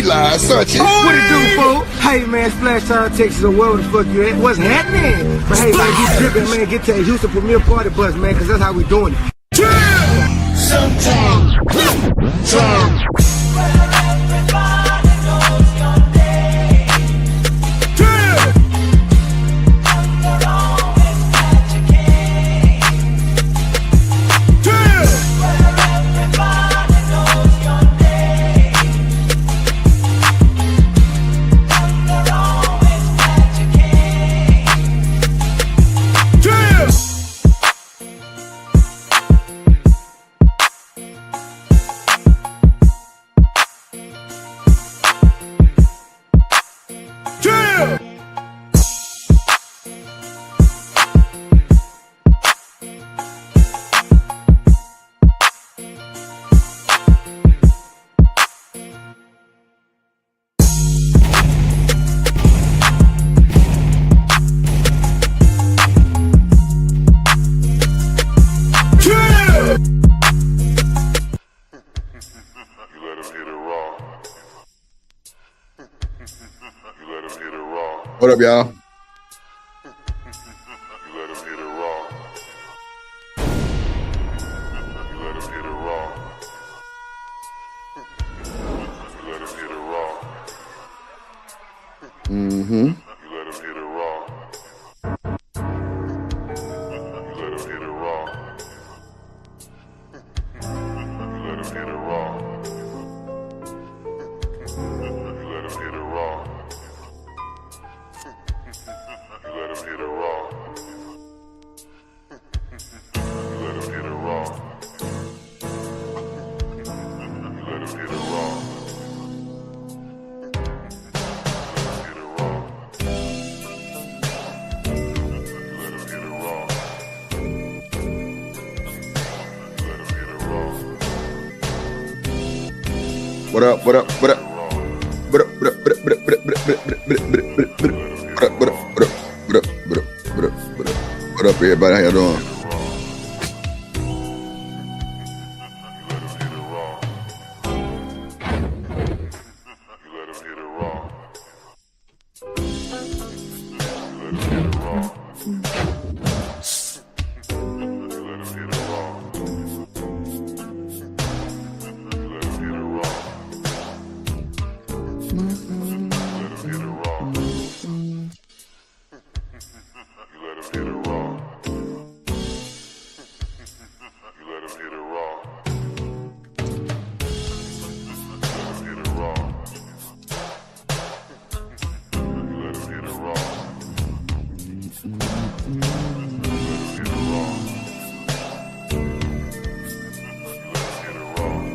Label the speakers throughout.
Speaker 1: live, Sunchi.
Speaker 2: What it do, fool? Hey, man, Splash Town, Texas, or wherever the fuck you at. What's happening? But hey, like, you tripping, man, get to that Houston Premier Party bus, man, because that's how we doing it.
Speaker 1: Sometime. What up, y'all? Mm-hmm. What up, what up, what up? What up, what up, what up, what up, what up, what up, what up, what up, what up, what up, what up, what up, what up, what up, everybody? How y'all doing?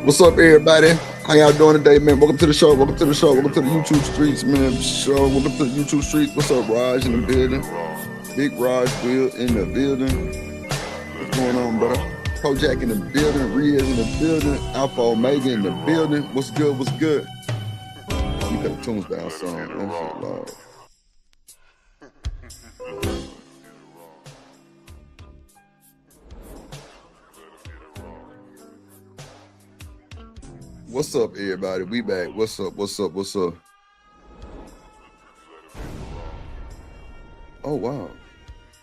Speaker 1: What's up, everybody? How y'all doing today, man? Welcome to the show. Welcome to the show. Welcome to the YouTube streets, man. Welcome to the YouTube streets. What's up, Raj in the building? Big Raj Will in the building. What's going on, brother? Kojak in the building. Riaz in the building. Alpha Omega in the building. What's good? What's good? Let me cut the tunes down, son. That shit loud. What's up, everybody? We back. What's up? What's up? What's up? Oh, wow.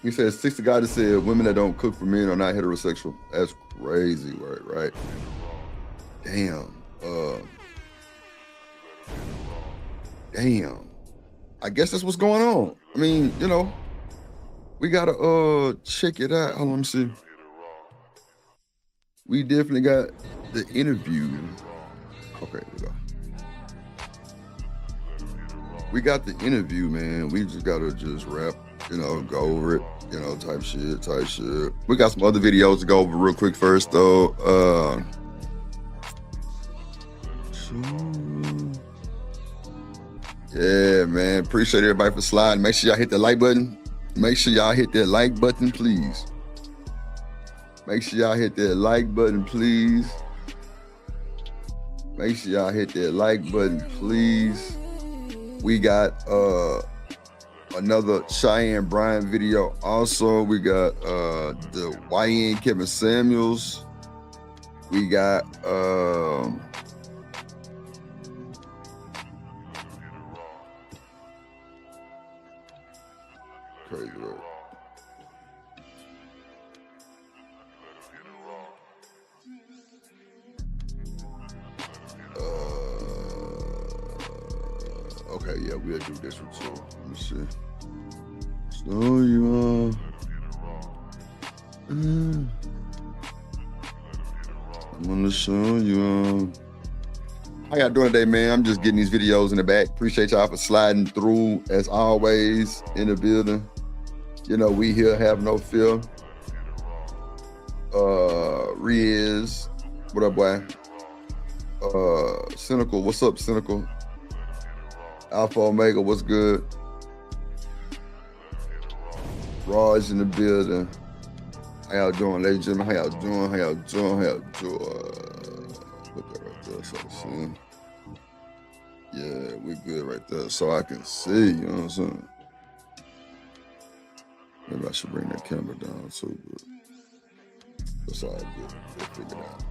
Speaker 1: We said 60 guys that said women that don't cook for men are not heterosexual. That's crazy, right? Damn. Damn. I guess that's what's going on. I mean, you know, we gotta check it out. Hold on, let me see. We definitely got the interview. Okay, here we go. We got the interview, man. We just gotta just rap, you know, go over it, you know, type shit. We got some other videos to go over real quick first, though. Yeah, man. Appreciate everybody for sliding. Make sure y'all hit the like button. Make sure y'all hit that like button, please. Make sure y'all hit that like button, please. Make sure y'all hit that like button, please. We got another Cheyenne Bryan video. Also, we got the YN Kevin Samuels. We got Okay, yeah, we'll do this one too. Let me see. Slow you on. I'm gonna show you on. How y'all doing today, man? I'm just getting these videos in the back. Appreciate y'all for sliding through as always in the building. You know, we here have no fear. Riz, what up, boy? Cynical, what's up, Cynical? Alpha Omega, what's good? Raj in the building. How y'all doing, ladies and gentlemen? How y'all doing? How y'all doing? How y'all doing? Put that right there so I can see. Yeah, we good right there so I can see, you know what I'm saying? Maybe I should bring that camera down too, but that's all good. We'll figure it out.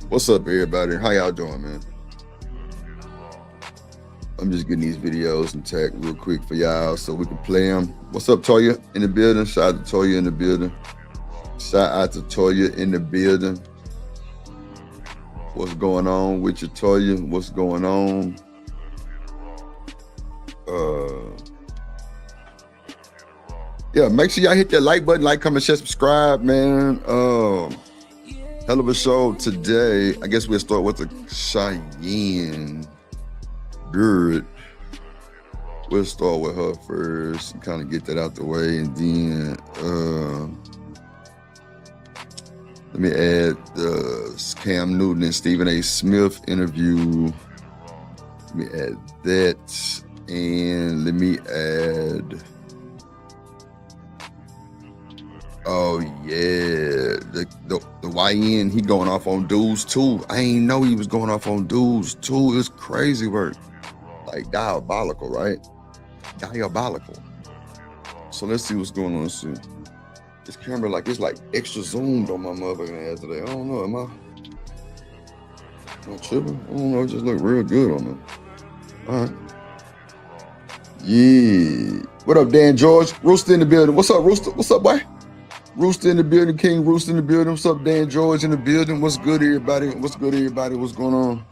Speaker 1: What's up, everybody? How y'all doing, man? I'm just getting these videos and tag real quick for y'all so we can play them. What's up, Toya in the building? Shout out to Toya in the building. Shout out to Toya in the building. What's going on with you, Toya? What's going on? Yeah, make sure y'all hit that like button, like, comment, share, subscribe, man. Hell of a show today. I guess we'll start with the Cheyenne Good. We'll start with her first and kind of get that out the way, and then let me add the Cam Newton and Stephen A. Smith interview. Let me add that, and let me add. Oh yeah, the YN, he going off on dudes too. I ain't know he was going off on dudes too. It's crazy work, like diabolical, right? Diabolical. So let's see what's going on. Let's see. This camera, like, it's like extra zoomed on my motherfucking ass today. I don't know, am I tripping? I don't know, it just look real good on me. All right. Yeah. What up, Dan George? Rooster in the building. What's up, Rooster? What's up, boy? Rooster in the building, King Rooster in the building. What's up, Dan George in the building? What's good, everybody? What's good, everybody? What's going on?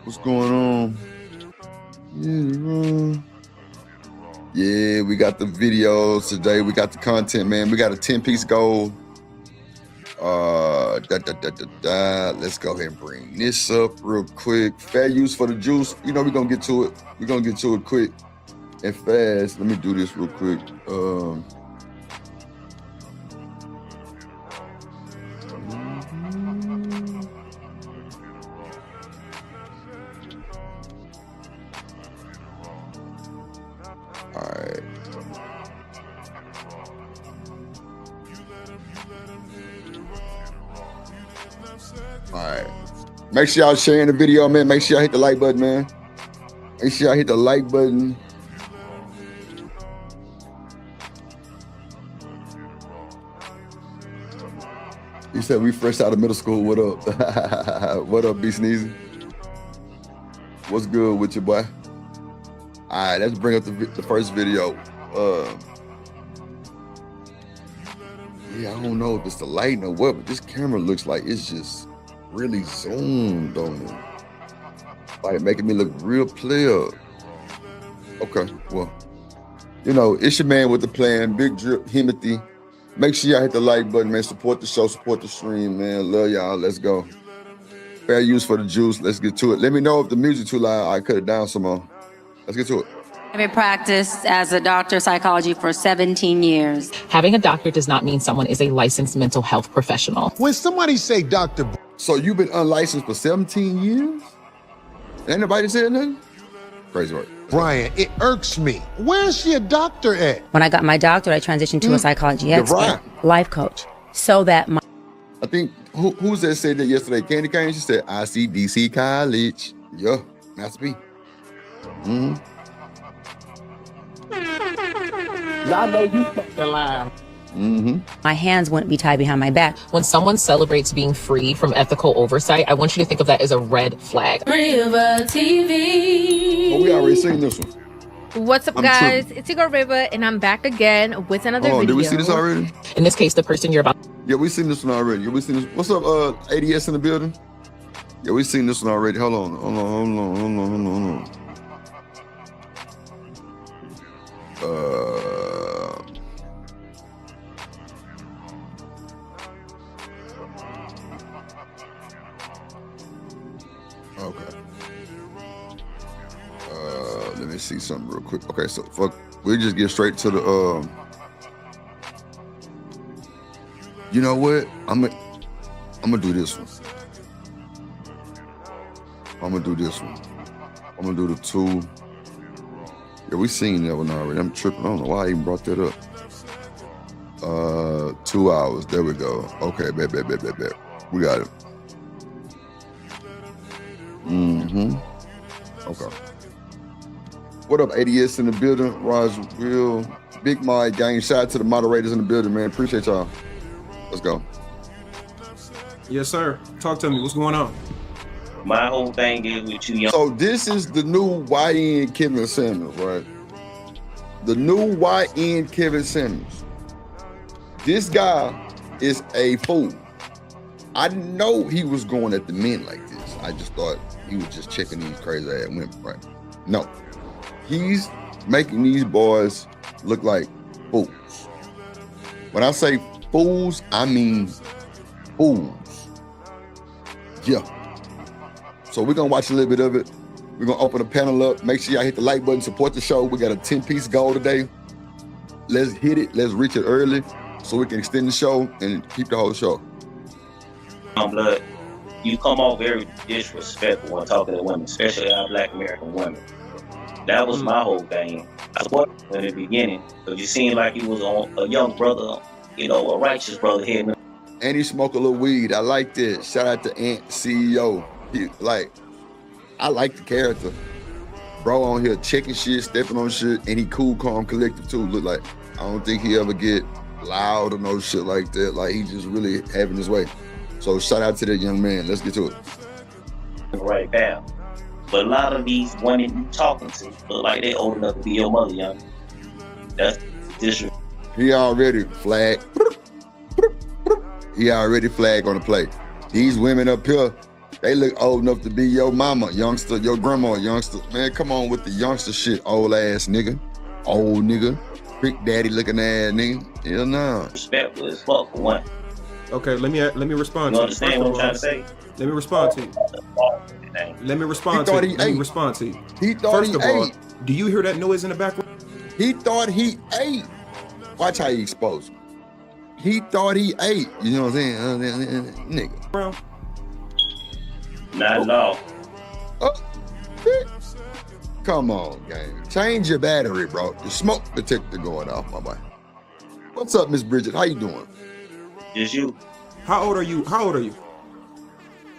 Speaker 1: What's going on? Yeah, we got the videos today. We got the content, man. We got a 10-piece goal. Let's go ahead and bring this up real quick. Fair use for the juice. You know, we're gonna get to it. We're gonna get to it quick and fast. Let me do this real quick. All right. Make sure y'all sharing the video, man. Make sure y'all hit the like button, man. Make sure y'all hit the like button. He said we fresh out of middle school. What up? What up, B Sneezy? What's good with you, boy? All right, let's bring up the first video. Yeah, I don't know if it's the lighting or what, but this camera looks like it's just really zoomed on me. Like making me look real clear. Okay, well, you know, it's your man with the plan, Big Drip, Himothy. Make sure y'all hit the like button, man. Support the show, support the stream, man. Love y'all. Let's go. Fair use for the juice. Let's get to it. Let me know if the music too loud. I cut it down some more. Let's get to it.
Speaker 3: I've practiced as a doctor of psychology for 17 years.
Speaker 4: Having a doctor does not mean someone is a licensed mental health professional.
Speaker 5: When somebody say doctor...
Speaker 1: So you've been unlicensed for 17 years? Ain't nobody said nothing? Crazy work.
Speaker 5: Brian, it irks me. Where's your doctor at?
Speaker 3: When I got my doctorate, I transitioned to a psychology expert, life coach, so that my...
Speaker 1: I think, who's that said that yesterday? Candy Cane? She said, ICDC College. Yeah, Master B. Mm-hmm.
Speaker 6: Y'all know you fucking lying.
Speaker 1: Mm-hmm.
Speaker 3: My hands wouldn't be tied behind my back.
Speaker 4: When someone celebrates being free from ethical oversight, I want you to think of that as a red flag.
Speaker 7: River TV.
Speaker 1: Oh, we already seen this one.
Speaker 7: What's up, guys? It's Igor River, and I'm back again with another video.
Speaker 1: Did we see this already?
Speaker 4: In this case, the person you're about...
Speaker 1: Yeah, we seen this one already. Yeah, we seen this. What's up, ADS in the building? Yeah, we seen this one already. Hold on. Okay. Let me see something real quick. Okay, so fuck, we just get straight to the. You know what? I'm gonna do this one. I'm gonna do this one. I'm gonna do the 2. Yeah, we seen that one already. I'm tripping. I don't know why I even brought that up. 2 hours. There we go. Okay, bet. We got it. Okay. What up, ADS in the building? Raj Will, Big Mike gang. Shout out to the moderators in the building, man. Appreciate y'all. Let's go.
Speaker 8: Yes, sir. Talk to me. What's going on?
Speaker 6: My whole thing is with you young.
Speaker 1: So this is the new YN Kevin Samuels, right? The new YN Kevin Samuels. This guy is a fool. I didn't know he was going at the men like this. I just thought he was just checking these crazy ass women, right? No. He's making these boys look like fools. When I say fools, I mean fools. Yeah. So we're gonna watch a little bit of it. We're gonna open the panel up. Make sure y'all hit the like button, support the show. We got a 10-piece goal today. Let's hit it. Let's reach it early so we can extend the show and keep the whole show.
Speaker 6: Blood, you come off very disrespectful when talking to women, especially our Black American women. That was my whole thing. I supported in the beginning because you seemed like you was on a young brother, you know, a righteous brother here.
Speaker 1: And he smoke a little weed. I like this. Shout out to Ant CEO. I like the character. Bro on here checking shit, stepping on shit, and he cool, calm, collective too. Look like I don't think he ever get loud or no shit like that. Like he just really having his way. So shout out to that young man. Let's get to it.
Speaker 6: Right now. But a lot of these women you talking to look like they old enough to be your mother, young. That's disrespectful.
Speaker 1: He already flagged. He already flagged on the play. These women up here, they look old enough to be your mama, youngster, your grandma, youngster. Man, come on with the youngster shit, old ass nigga. Old nigga. Big daddy looking ass nigga. Hell no.
Speaker 6: Respectful as fuck for one.
Speaker 8: Okay, let me respond
Speaker 6: You
Speaker 8: to you.
Speaker 6: understand what I'm trying to say?
Speaker 8: Let me respond to you. Let me respond to you. Let me respond to you.
Speaker 1: He thought
Speaker 8: First
Speaker 1: he
Speaker 8: of all,
Speaker 1: ate.
Speaker 8: do you hear that noise in the background?
Speaker 1: He thought he ate. Watch how he exposed. He thought he ate. You know what I'm saying? Nigga.
Speaker 8: Bro.
Speaker 6: Not at all.
Speaker 1: Oh, come on, gang. Change your battery, bro. The smoke detector going off, my boy. What's up, Miss Bridget? How you doing?
Speaker 6: Just you.
Speaker 8: How old are you?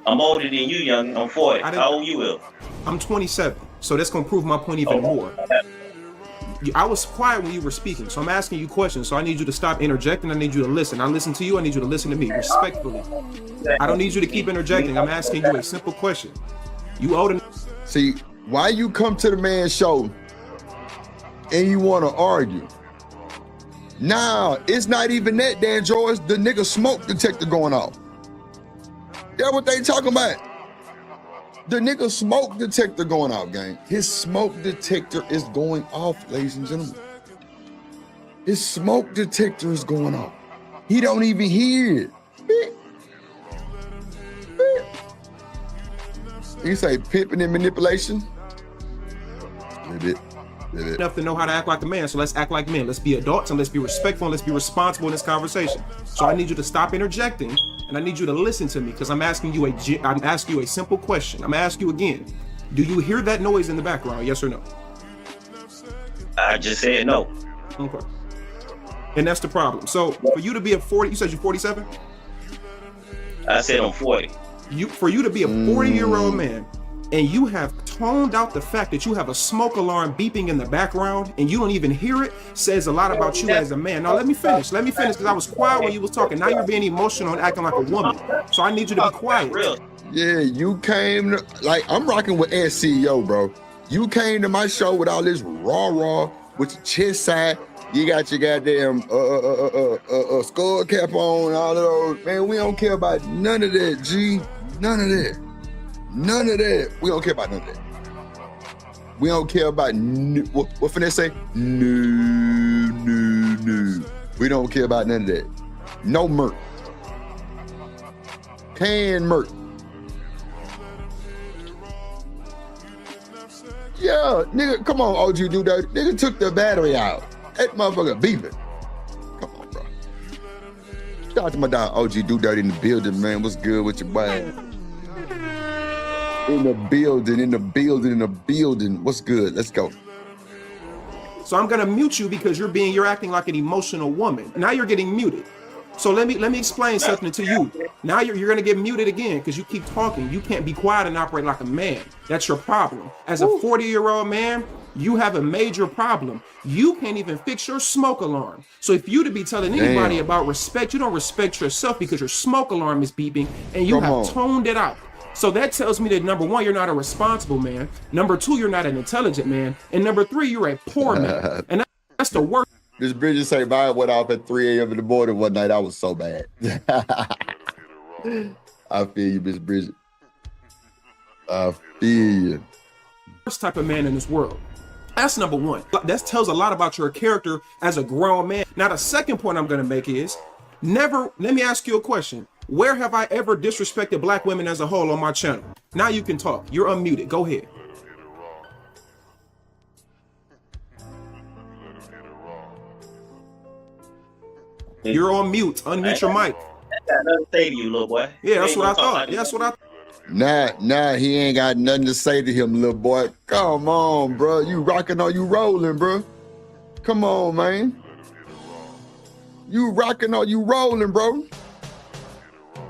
Speaker 6: I'm older than you, young. I'm 40. How old you is?
Speaker 8: I'm 27. So that's gonna prove my point even more. I was quiet when you were speaking, so I'm asking you questions. So I need you to stop interjecting. I need you to listen. I listen to you. I need you to listen to me respectfully. I don't need you to keep interjecting. I'm asking you a simple question. You older?
Speaker 1: See, why you come to the man's show and you want to argue? Nah, it's not even that, Dan George. The nigga smoke detector going off. That's what they talking about. The nigga smoke detector going off, gang. His smoke detector is going off, ladies and gentlemen. His smoke detector is going off. He don't even hear it. You say pimping and manipulation? A little bit.
Speaker 8: Enough to know how to act like a man, so let's act like men. Let's be adults and let's be respectful and let's be responsible in this conversation. So I need you to stop interjecting and I need you to listen to me because I'm asking you a simple question. I'm asking you again. Do you hear that noise in the background? Yes or no?
Speaker 6: I just said no.
Speaker 8: Okay. And that's the problem. So for you to be a 40, you said you're 47?
Speaker 6: I said I'm 40.
Speaker 8: For you to be a 40-year-old man and you have toned out the fact that you have a smoke alarm beeping in the background and you don't even hear it, says a lot about you as a man. Now let me finish because I was quiet when you was talking. Now you're being emotional and acting like a woman. So I need you to be quiet.
Speaker 1: Yeah, you came to, like, I'm rocking with SCEO, bro. You came to my show with all this raw with your chest side. You got your goddamn skull cap on, all of those. Man, we don't care about none of that, G. None of that. We don't care about none of that. We don't care about what finna say? No. We don't care about none of that. No murk. Can murk. Yeah, nigga, come on, OG do that. Nigga took the battery out. That motherfucker beeping. Come on, bro. Shout out to my dog OG do that in the building, man. What's good with your boy? In the building. What's good? Let's go.
Speaker 8: So I'm gonna mute you because you're acting like an emotional woman. Now you're getting muted. So let me explain something to you. Now you're gonna get muted again because you keep talking. You can't be quiet and operate like a man. That's your problem. As a 40-year-old man, you have a major problem. You can't even fix your smoke alarm. So if you to be telling anybody about respect, you don't respect yourself because your smoke alarm is beeping and you have toned it out. So that tells me that number one, you're not a responsible man. Number two, you're not an intelligent man. And number three, you're a poor man. And that's the worst.
Speaker 1: This Bridget say mine went off at 3 a.m. in the morning one night. I was so bad. I feel you, Miss Bridget. I feel you.
Speaker 8: Worst type of man in this world. That's number one. That tells a lot about your character as a grown man. Now, the second point I'm going to make is let me ask you a question. Where have I ever disrespected black women as a whole on my channel? Now you can talk. You're unmuted. Go ahead. You're on mute. Unmute your mic.
Speaker 6: I got nothing to say to you, little boy.
Speaker 8: Yeah, that's what I thought. Yeah, that's what I
Speaker 1: Nah, he ain't got nothing to say to him, little boy. Come on, bro. You rocking or you rolling, bro? Come on, man. You rocking or you rolling, bro?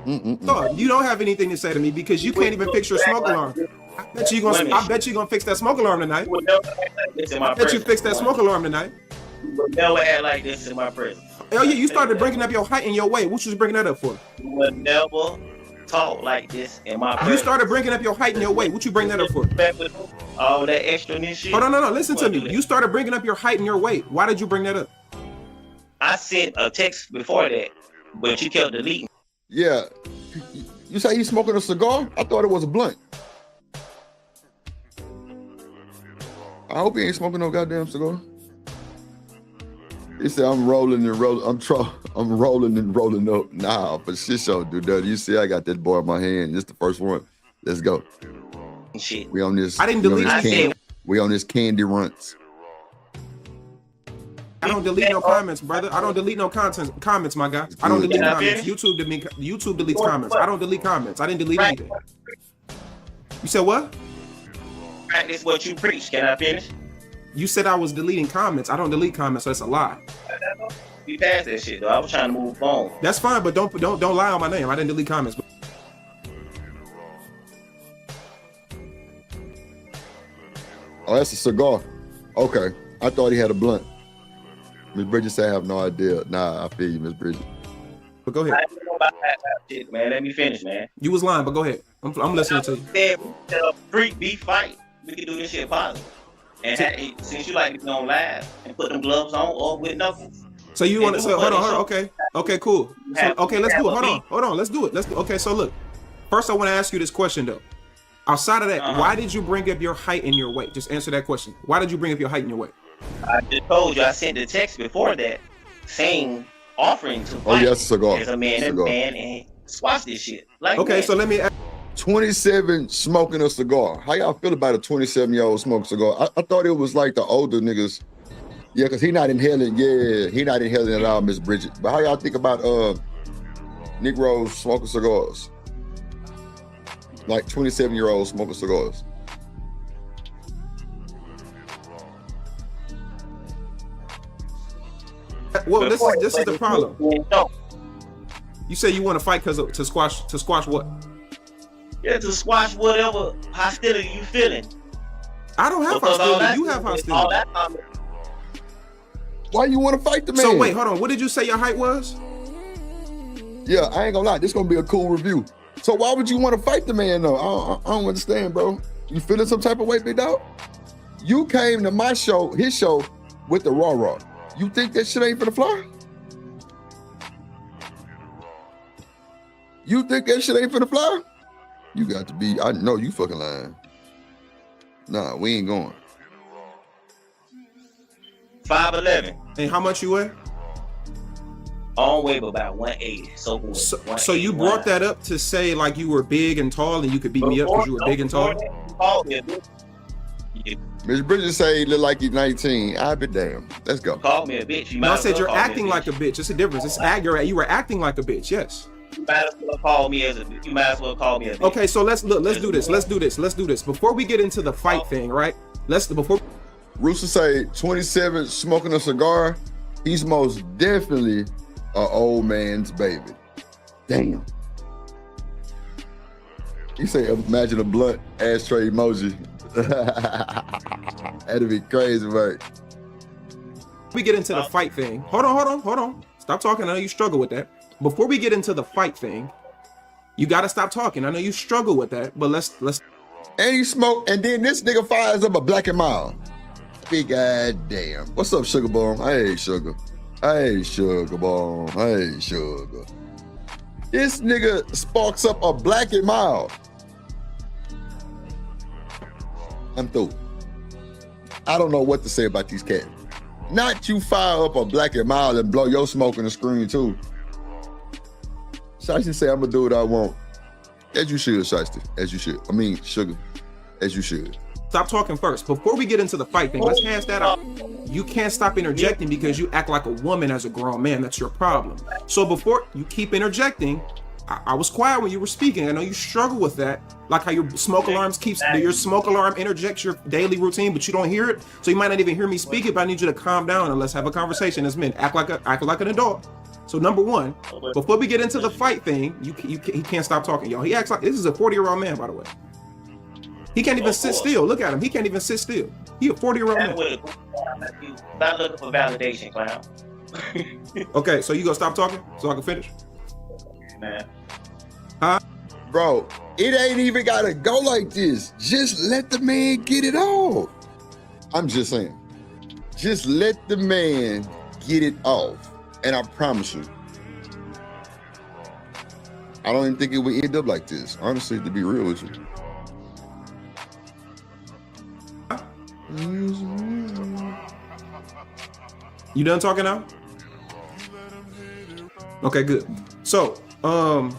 Speaker 8: You don't have anything to say to me because you can't even fix your smoke alarm. I bet you're gonna fix that smoke alarm tonight. I bet you fix that smoke alarm tonight.
Speaker 6: You would never act like this in my presence.
Speaker 8: Oh yeah, you started bringing up your height and your weight. What you was bringing that up for?
Speaker 6: You would never talk like this in my presence.
Speaker 8: You started bringing up your height and your weight. What you bring that up for?
Speaker 6: All that extra and shit.
Speaker 8: Oh no, listen to me. You started bringing up your height and your weight. Why did you bring that up?
Speaker 6: I sent a text before that, but you kept deleting.
Speaker 1: Yeah. You say he's smoking a cigar? I thought it was a blunt. I hope he ain't smoking no goddamn cigar. He said, I'm rolling and rolling. I'm rolling and rolling up. Nah, for shit show, dude. You see, I got that boy in my hand. This the first one. Let's go.
Speaker 6: Shit.
Speaker 8: I didn't delete it.
Speaker 1: We on this candy runs.
Speaker 8: I don't delete no comments, brother. I don't delete no comments, my guy. I don't delete comments. YouTube deletes comments. I don't delete comments. I didn't delete anything. You said what?
Speaker 6: Practice what you preach. Can I finish?
Speaker 8: You said I was deleting comments. I don't delete comments, so that's a lie.
Speaker 6: We passed that shit though. I was trying to move on.
Speaker 8: That's fine, but don't lie on my name. I didn't delete comments.
Speaker 1: Oh, that's a cigar. Okay. I thought he had a blunt. Miss Bridget said I have no idea. Nah, I feel you, Miss Bridget.
Speaker 8: But go ahead.
Speaker 6: I didn't know about that shit, man. Let me finish, man.
Speaker 8: You was lying, but go ahead. I'm listening to you.
Speaker 6: Street beef fight. We can do this shit positive. And since you like to be on live and put them gloves on or with knuckles.
Speaker 8: So you want to? So hold on. Okay, cool. So, okay, let's do it. Hold on. Let's do it. Okay, so look. First, I want to ask you this question though. Outside of that, why did you bring up your height and your weight? Just answer that question. Why did you bring up your height and your weight?
Speaker 6: I just told you. I sent the text before that, offering to fight
Speaker 1: cigar.
Speaker 6: as a man and squash this shit. Like
Speaker 8: okay,
Speaker 6: man.
Speaker 8: so let me.
Speaker 1: 27 smoking a cigar. How y'all feel about a 27-year-old smoking a cigar? I thought it was like the older niggas. Yeah, because he not inhaling. Yeah, he not inhaling at all, Miss Bridget. But how y'all think about Negroes smoking cigars? Like 27-year-olds smoking cigars.
Speaker 8: Well, this is the problem. You say you want to fight to squash what?
Speaker 6: Yeah, to squash whatever hostility you feeling.
Speaker 8: I don't have hostility. You have hostility.
Speaker 1: Why you want to fight the man?
Speaker 8: So wait, hold on. What did you say your height was?
Speaker 1: Yeah, I ain't gonna lie. This gonna be a cool review. So why would you want to fight the man though? I don't understand, bro. You feeling some type of way, big dog? You came to my show, his show, with the raw. You think that shit ain't finna fly? You think that shit ain't finna fly? You got to be, I know you fucking lying. Nah, we ain't going.
Speaker 6: 5'11".
Speaker 8: And how much you weigh?
Speaker 6: On weight about 180.
Speaker 8: So you brought that up to say like you were big and tall and you could beat me up because you were big and tall?
Speaker 1: Miss Bridges say he look like he's 19. I'll be damned. Let's go.
Speaker 6: Call me a bitch.
Speaker 8: No, I said you're acting like a bitch. It's a difference. It's accurate. You were acting like a bitch. Yes.
Speaker 6: You might as well call me as a bitch. You might as well call me a bitch.
Speaker 8: Okay, so let's do this. Before we get into the fight thing, right?
Speaker 1: Rooster say 27 smoking a cigar. He's most definitely an old man's baby. Damn. He say imagine a blunt ashtray emoji. That'd be crazy, right?
Speaker 8: We get into the fight thing. Hold on. Stop talking. I know you struggle with that. Before we get into the fight thing, you gotta stop talking. I know you struggle with that, but let's.
Speaker 1: And he smoke, and then this nigga fires up a Black and Mild. Big ass damn. What's up, Sugar Bomb? Hey, Sugar. Hey, Sugar Bomb. Hey, Sugar. This nigga sparks up a Black and Mild. I'm through. I don't know what to say about these cats. Not you fire up a Black and Mild and blow your smoke in the screen too. Shiesty say I'm gonna do what I want. As you should, Shiesty. As you should. I mean, Sugar. As you should.
Speaker 8: Stop talking first. Before we get into the fight thing, let's hash that out. You can't stop interjecting because you act like a woman as a grown man. That's your problem. So before you keep interjecting, I was quiet when you were speaking. I know you struggle with that. Like how your smoke alarms your smoke alarm interjects your daily routine, but you don't hear it. So you might not even hear me speak it, but I need you to calm down and let's have a conversation as men. Act like an adult. So number one, before we get into the fight thing, he can't stop talking, y'all. He acts like this is a 40-year-old man, by the way. He can't even sit still. Look at him. He can't even sit still. He a 40-year-old man.
Speaker 6: Not looking for validation, clown.
Speaker 8: Okay, so you gonna stop talking so I can finish?
Speaker 6: Man.
Speaker 8: Huh?
Speaker 1: Bro, it ain't even gotta go like this. Just let the man get it off. I'm just saying. Just let the man get it off. And I promise you, I don't even think it would end up like this. Honestly, to be real with you.
Speaker 8: You done talking now? Okay, good. So,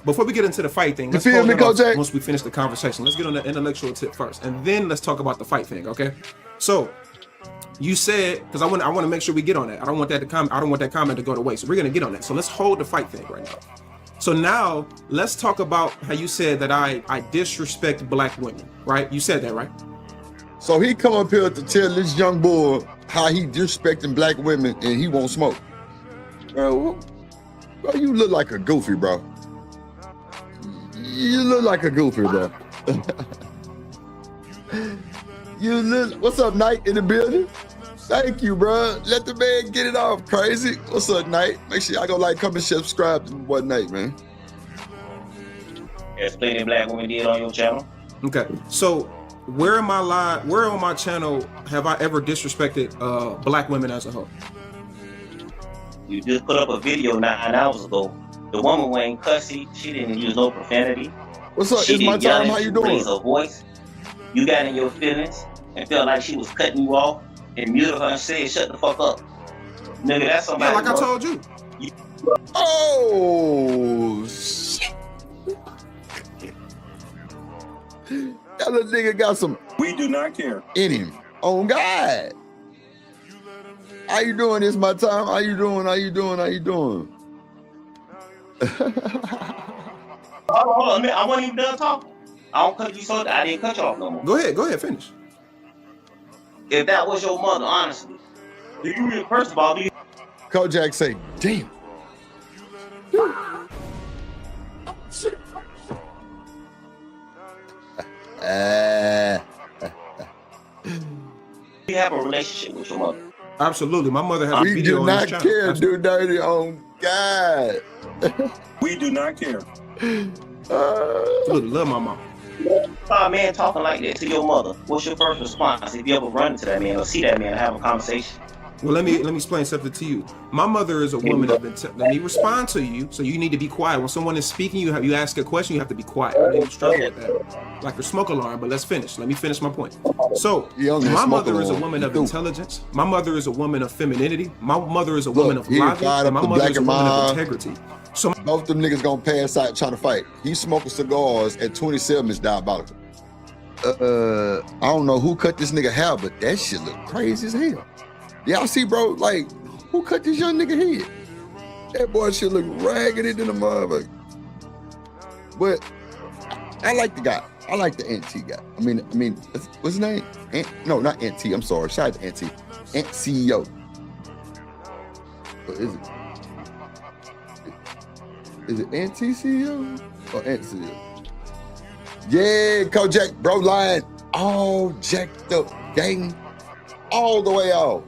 Speaker 8: before we get into the fight thing, let's hold it off once we finish the conversation. Let's get on the intellectual tip first, and then let's talk about the fight thing. Okay? So, you said, because I want to make sure we get on that. I don't want that comment to go to waste. So we're gonna get on that. So let's hold the fight thing right now. So now let's talk about how you said that I disrespect black women. Right? You said that, right?
Speaker 1: So he come up here to tell this young boy how he disrespecting black women and he won't smoke. Bro, you look like a goofy, bro. You look like a goofy, bro. What's up, Knight in the building? Thank you, bro. Let the man get it off, crazy. What's up, Knight? Make sure y'all go like, comment, subscribe to what Knight, man.
Speaker 6: There's plenty of black women did on your channel.
Speaker 8: Okay, so where on my channel have I ever disrespected black women as a whole?
Speaker 6: You just put up a video 9 hours ago. The woman wasn't cussy. She didn't use no profanity.
Speaker 1: What's up? It's my time. How you doing?
Speaker 6: Raise her voice. You got in your feelings and felt like she was cutting you off and muted her and said, "Shut the fuck up." Nigga, that's somebody.
Speaker 8: Yeah, like I told you.
Speaker 1: Oh, shit. That little nigga got some.
Speaker 9: We do not care.
Speaker 1: In him. Oh, God. How you doing? It's my time. How you doing? How you doing? How you doing?
Speaker 6: Hold on, I wasn't even done talking. I don't cut you so I didn't cut you off no more.
Speaker 8: Go ahead, finish.
Speaker 6: If that was your mother, honestly, do you really, first of all, do you
Speaker 1: Kojak say, damn.
Speaker 6: you have a relationship with your mother?
Speaker 8: Absolutely. My mother has a
Speaker 1: we
Speaker 8: video
Speaker 1: do
Speaker 8: on
Speaker 1: not
Speaker 8: this
Speaker 1: care,
Speaker 8: channel.
Speaker 1: do dirty on God.
Speaker 9: We do not care.
Speaker 8: Look, love my mom.
Speaker 6: A man talking like that to your mother, what's your first response if you ever run into that man or see that man and have a conversation?
Speaker 8: Well, let me explain something to you. My mother is a woman of intelligence. Let me respond to you. So you need to be quiet. When someone is speaking, you ask a question, you have to be quiet. I didn't struggle with that, like a smoke alarm. But let's finish. Let me finish my point. So my mother is a woman of intelligence. My mother is a woman of femininity. My mother is a woman of logic. And my mother is a woman of integrity. So
Speaker 1: both them niggas gonna pass out trying to fight. He's smoking cigars at 27 is diabolical. I don't know who cut this nigga hair, but that shit look crazy as hell. Y'all see, bro, like, who cut this young nigga head? That boy shit look raggedy than a motherfucker. But I like the guy. I like the NT guy. I mean, what's his name? No, not NT. I'm sorry. Shout out to NT. Ant CEO. What is it? Is it NT CEO or Ant CEO? Yeah, Kojak, bro, lying. All jacked up, gang. All the way off.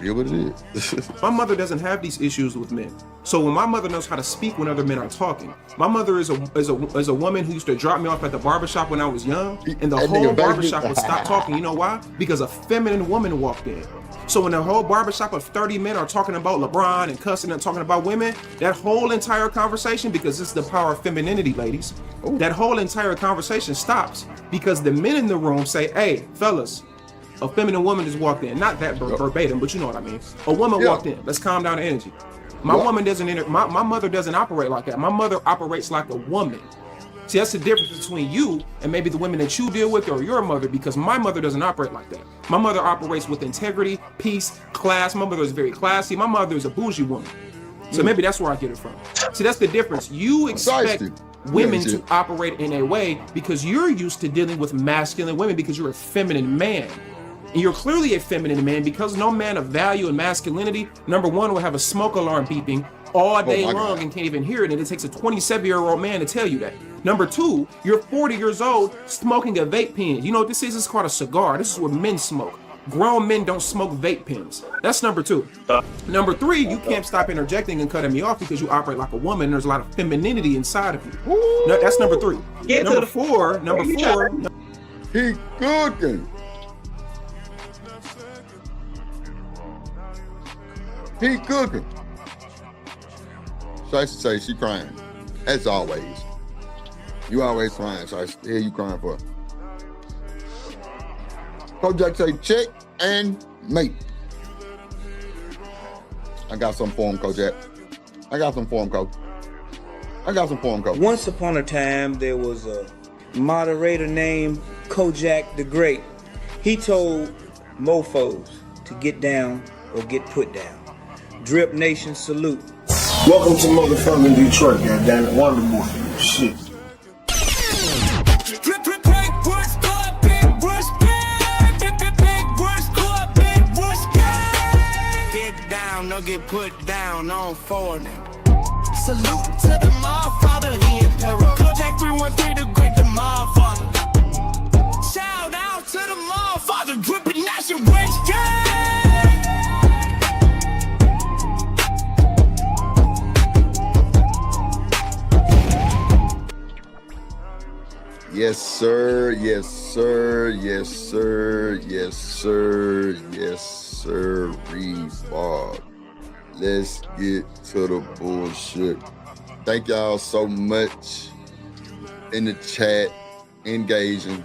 Speaker 1: Yeah, what it is.
Speaker 8: My mother doesn't have these issues with men. So when my mother knows how to speak when other men are talking, my mother is a woman who used to drop me off at the barbershop when I was young, and the whole barbershop would stop talking. You know why? Because a feminine woman walked in. So when the whole barbershop of 30 men are talking about LeBron and cussing and talking about women, that whole entire conversation, because this is the power of femininity, ladies, that whole entire conversation stops because the men in the room say, hey, fellas, a feminine woman just walked in. Not that verbatim, but you know what I mean. A woman walked in. Let's calm down the energy. My woman doesn't my mother doesn't operate like that. My mother operates like a woman. See, that's the difference between you and maybe the women that you deal with or your mother, because my mother doesn't operate like that. My mother operates with integrity, peace, class. My mother is very classy. My mother is a bougie woman. So maybe that's where I get it from. See, that's the difference. You expect women to operate in a way because you're used to dealing with masculine women because you're a feminine man. And you're clearly a feminine man because no man of value and masculinity, number one, will have a smoke alarm beeping all day long and can't even hear it. And it takes a 27-year-old man to tell you that. Number two, you're 40 years old smoking a vape pen. You know what this is? It's called a cigar. This is what men smoke. Grown men don't smoke vape pens. That's number two. Number three, you can't stop interjecting and cutting me off because you operate like a woman. And there's a lot of femininity inside of you. No, that's number three. Number four.
Speaker 1: He cooking. He cooking. So I should say she crying. As always. You always crying, so here you crying for. Kojak say check and mate. I got something for him, Kojak. I got something for him, Coach.
Speaker 10: Once upon a time, there was a moderator named Kojak the Great. He told mofos to get down or get put down. Drip Nation salute.
Speaker 2: Welcome to motherfucking Detroit, goddammit. Wonderboy. Shit.
Speaker 11: Get down or get put down on foreign. Salute to the motherfather, he in peril. Kojak 313 the great, the motherfather. Shout out to the motherfather, Drippin' Nation West Gang.
Speaker 1: Yes, sir. Yes, sir. Yes, sir. Yes, sir. Yes, sir. Bob. Let's get to the bullshit. Thank y'all so much in the chat, engaging.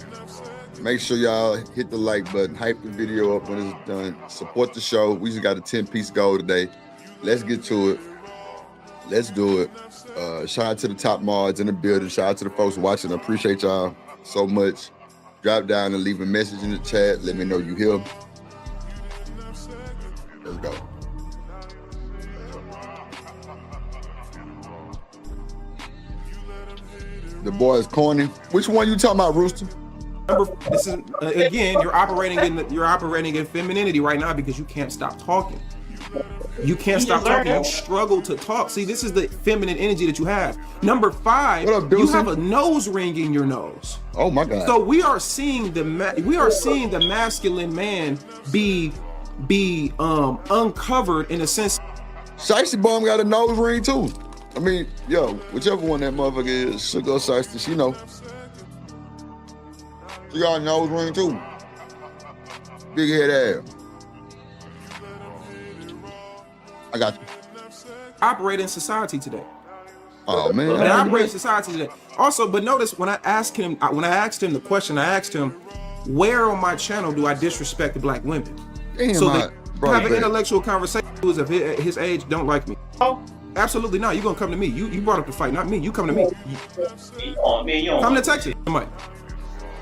Speaker 1: Make sure y'all hit the like button, hype the video up when it's done. Support the show. We just got a 10-piece goal today. Let's get to it. Let's do it. Shout out to the top mods in the building. Shout out to the folks watching. I appreciate y'all so much. Drop down and leave a message in the chat. Let me know you here. Let's go. The boy is corny. Which one you talking about, Rooster?
Speaker 8: This is again, you're operating in femininity right now because you can't stop talking. You can't stop talking. You struggle to talk. See, this is the feminine energy that you have. Number 5, you have a nose ring in your nose.
Speaker 1: Oh my God!
Speaker 8: So we are seeing the masculine man be uncovered in a sense.
Speaker 1: Shiesty Bomb got a nose ring too. I mean, yo, whichever one that motherfucker is, Sugar Shiesty, she know. She got a nose ring too. big head ass. I got you.
Speaker 8: Operate in society today.
Speaker 1: Oh man,
Speaker 8: But I operate in society today. Also, but notice when I asked him the question, I asked him, where on my channel do I disrespect black women?
Speaker 1: Damn,
Speaker 8: So
Speaker 1: my
Speaker 8: they
Speaker 1: bro,
Speaker 8: have an
Speaker 1: man.
Speaker 8: intellectual conversation. Who's of his age don't like me. Oh, absolutely not. You gonna come to me. You brought up the fight, not me. You come to me. Come to Texas, Mike.